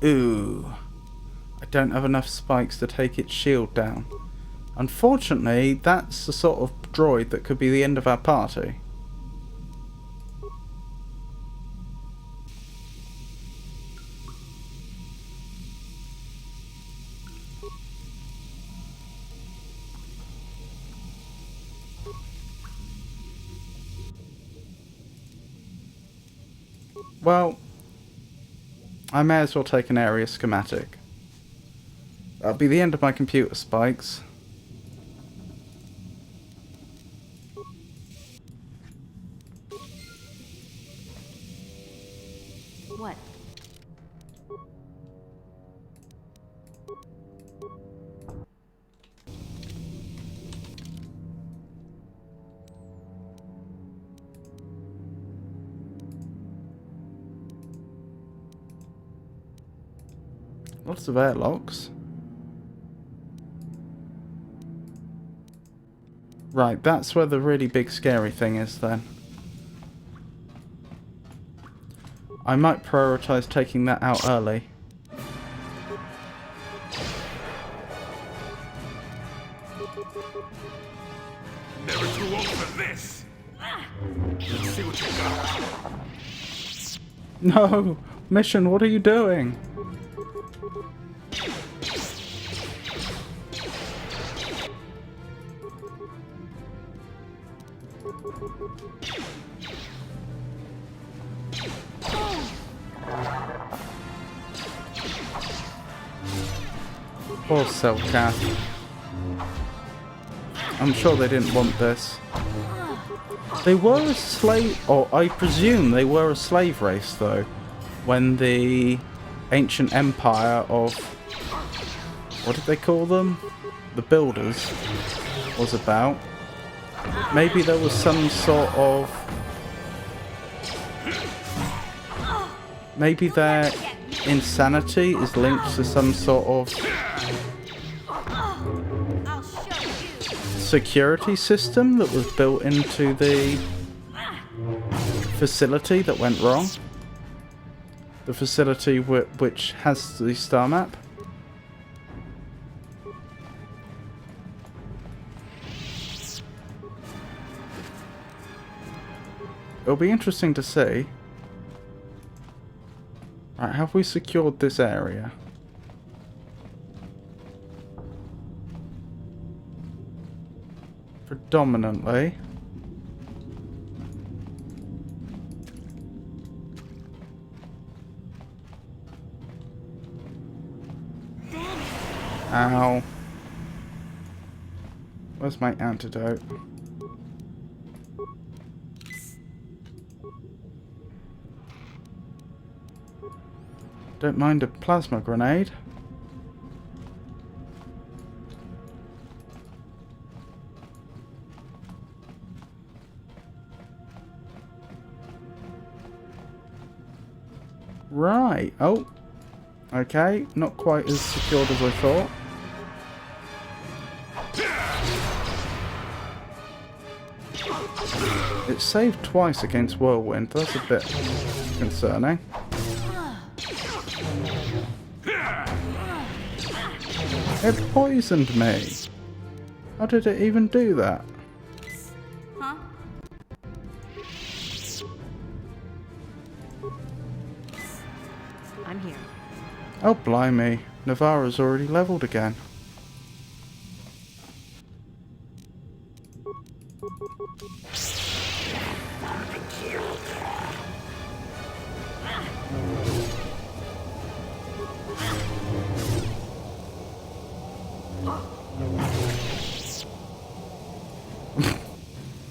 Ooh. I don't have enough spikes to take its shield down. Unfortunately, that's the sort of droid that could be the end of our party. Well, I may as well take an area schematic. That'll be the end of my computer spikes. What? Lots of airlocks. Right, that's where the really big scary thing is then. I might prioritise taking that out early. Never too old for this. Let's see what you got. No! Mission, what are you doing? Poor Selkath. I'm sure they didn't want this. They were a slave, or I presume they were a slave race though, when the ancient empire of, what did they call them? The Builders was about. Maybe there was some sort of, maybe their insanity is linked to some sort of security system that was built into the facility that went wrong. The facility which has the star map. It'll be interesting to see. Right, have we secured this area? Predominantly. Ow. Where's my antidote? Don't mind a plasma grenade. Right. Oh. Okay. Not quite as secured as I thought. It saved twice against Whirlwind. That's a bit concerning. It poisoned me. How did it even do that? Huh? I'm here. Oh, blimey. Navarra's already leveled again.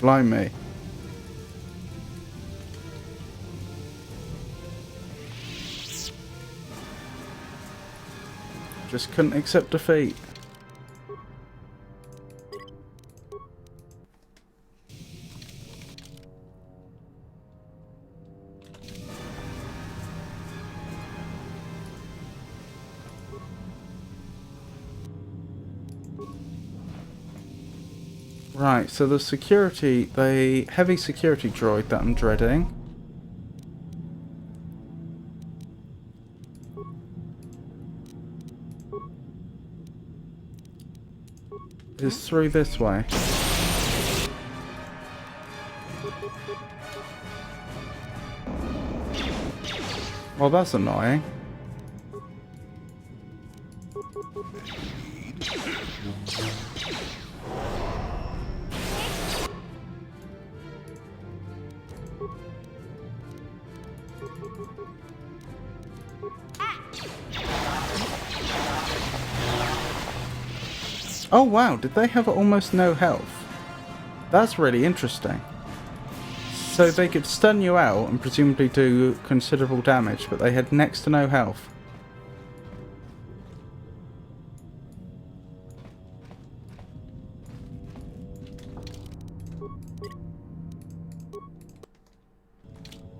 Blimey. Just couldn't accept defeat. Right, so the heavy security droid that I'm dreading is through this way. Well, that's annoying. Oh wow, did they have almost no health? That's really interesting. So they could stun you out and presumably do considerable damage, but they had next to no health.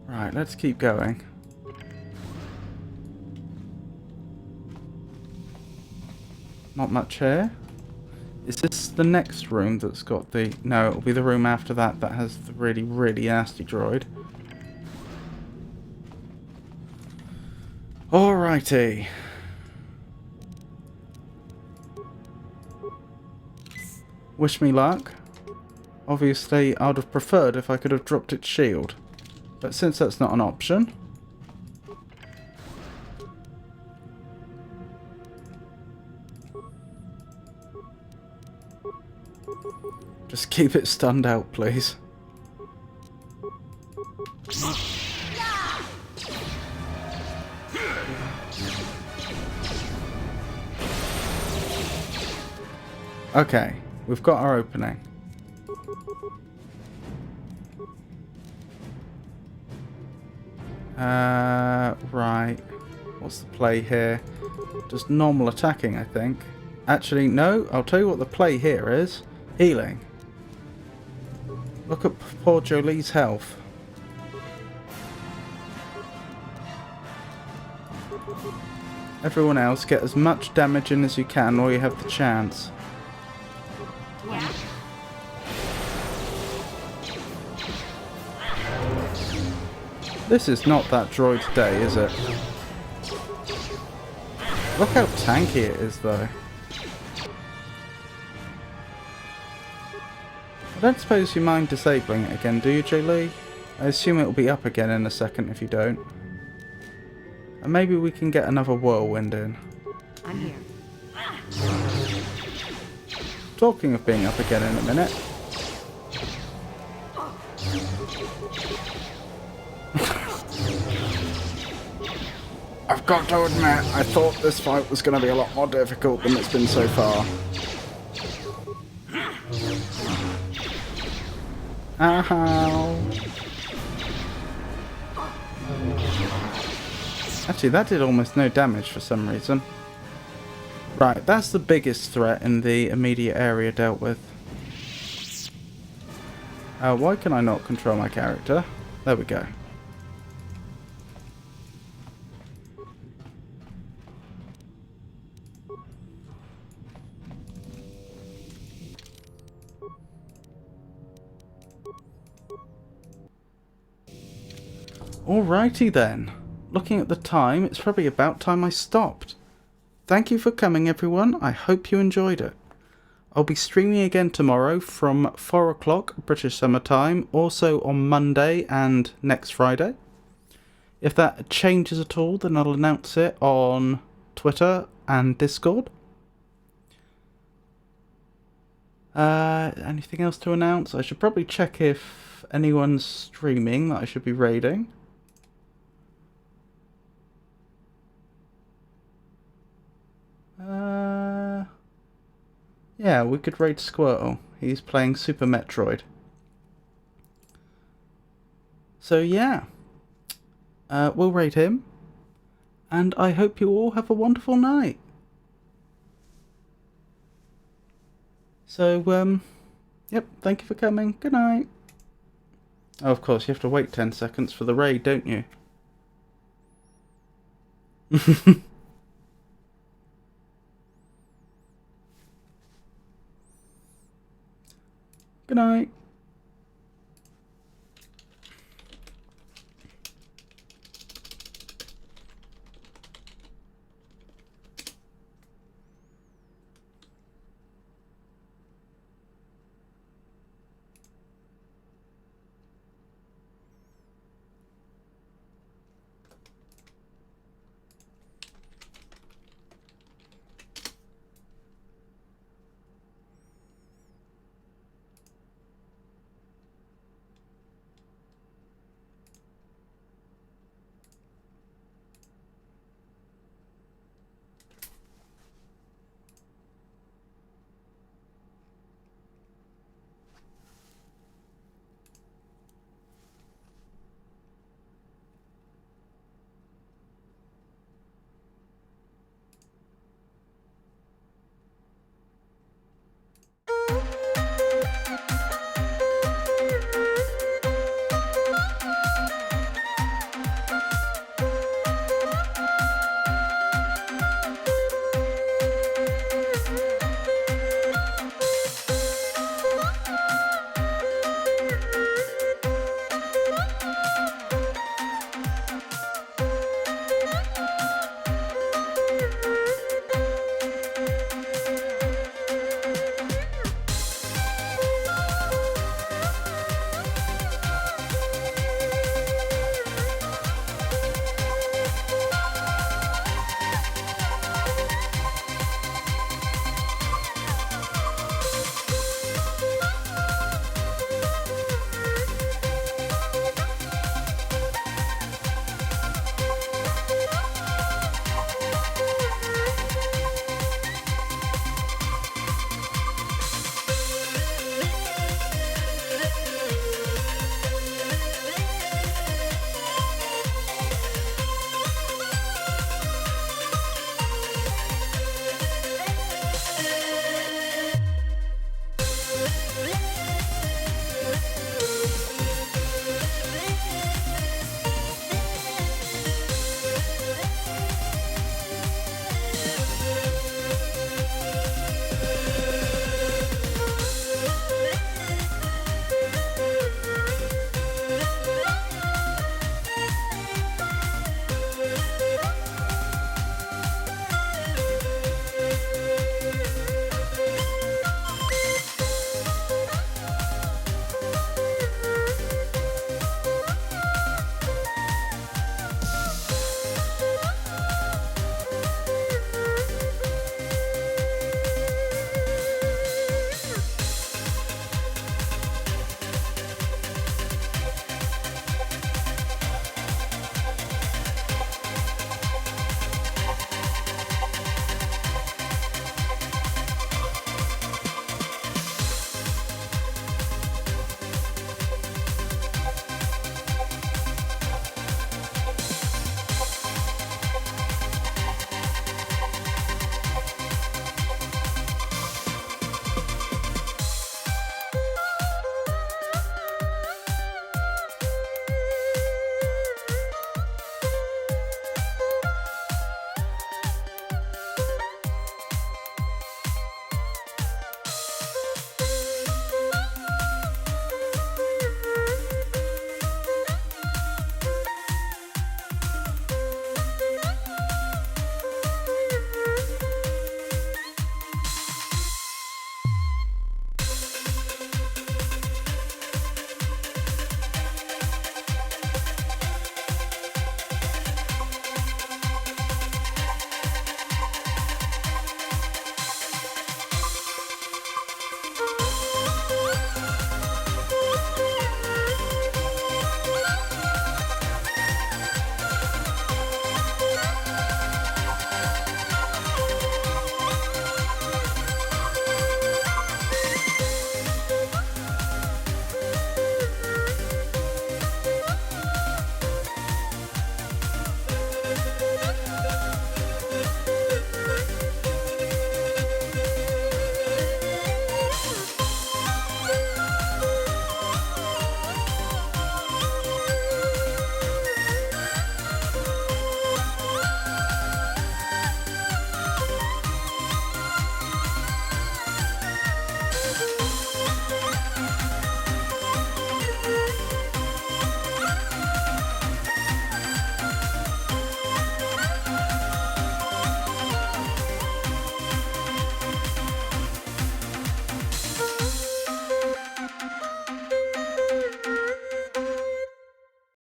Right, let's keep going. Not much here. Is this the next room that's got the... No, it'll be the room after that that has the really, really nasty droid. Alrighty. Wish me luck. Obviously, I'd have preferred if I could have dropped its shield. But since that's not an option... just keep it stunned out, please. Okay, we've got our opening. Right. What's the play here? Just normal attacking, I think. Actually, no. I'll tell you what the play here is. Healing. Look at poor Jolie's health. Everyone else, get as much damage in as you can while you have the chance. This is not that droid day, is it? Look how tanky it is, though. I don't suppose you mind disabling it again, do you, Jolie? I assume it'll be up again in a second if you don't. And maybe we can get another whirlwind in. I'm here. Talking of being up again in a minute. I've got to admit, I thought this fight was going to be a lot more difficult than it's been so far. Ow. Actually, that did almost no damage for some reason. Right, that's the biggest threat in the immediate area dealt with. Why can I not control my character? There we go. Alrighty then. Looking at the time, it's probably about time I stopped. Thank you for coming, everyone. I hope you enjoyed it. I'll be streaming again tomorrow from 4 o'clock British Summer Time, also on Monday and next Friday. If that changes at all, then I'll announce it on Twitter and Discord. Anything else to announce? I should probably check if anyone's streaming that I should be raiding. Yeah, we could raid Squirtle. He's playing Super Metroid. So yeah, we'll raid him. And I hope you all have a wonderful night. So, yep, thank you for coming. Good night. Oh, of course, you have to wait 10 seconds for the raid, don't you? Good night.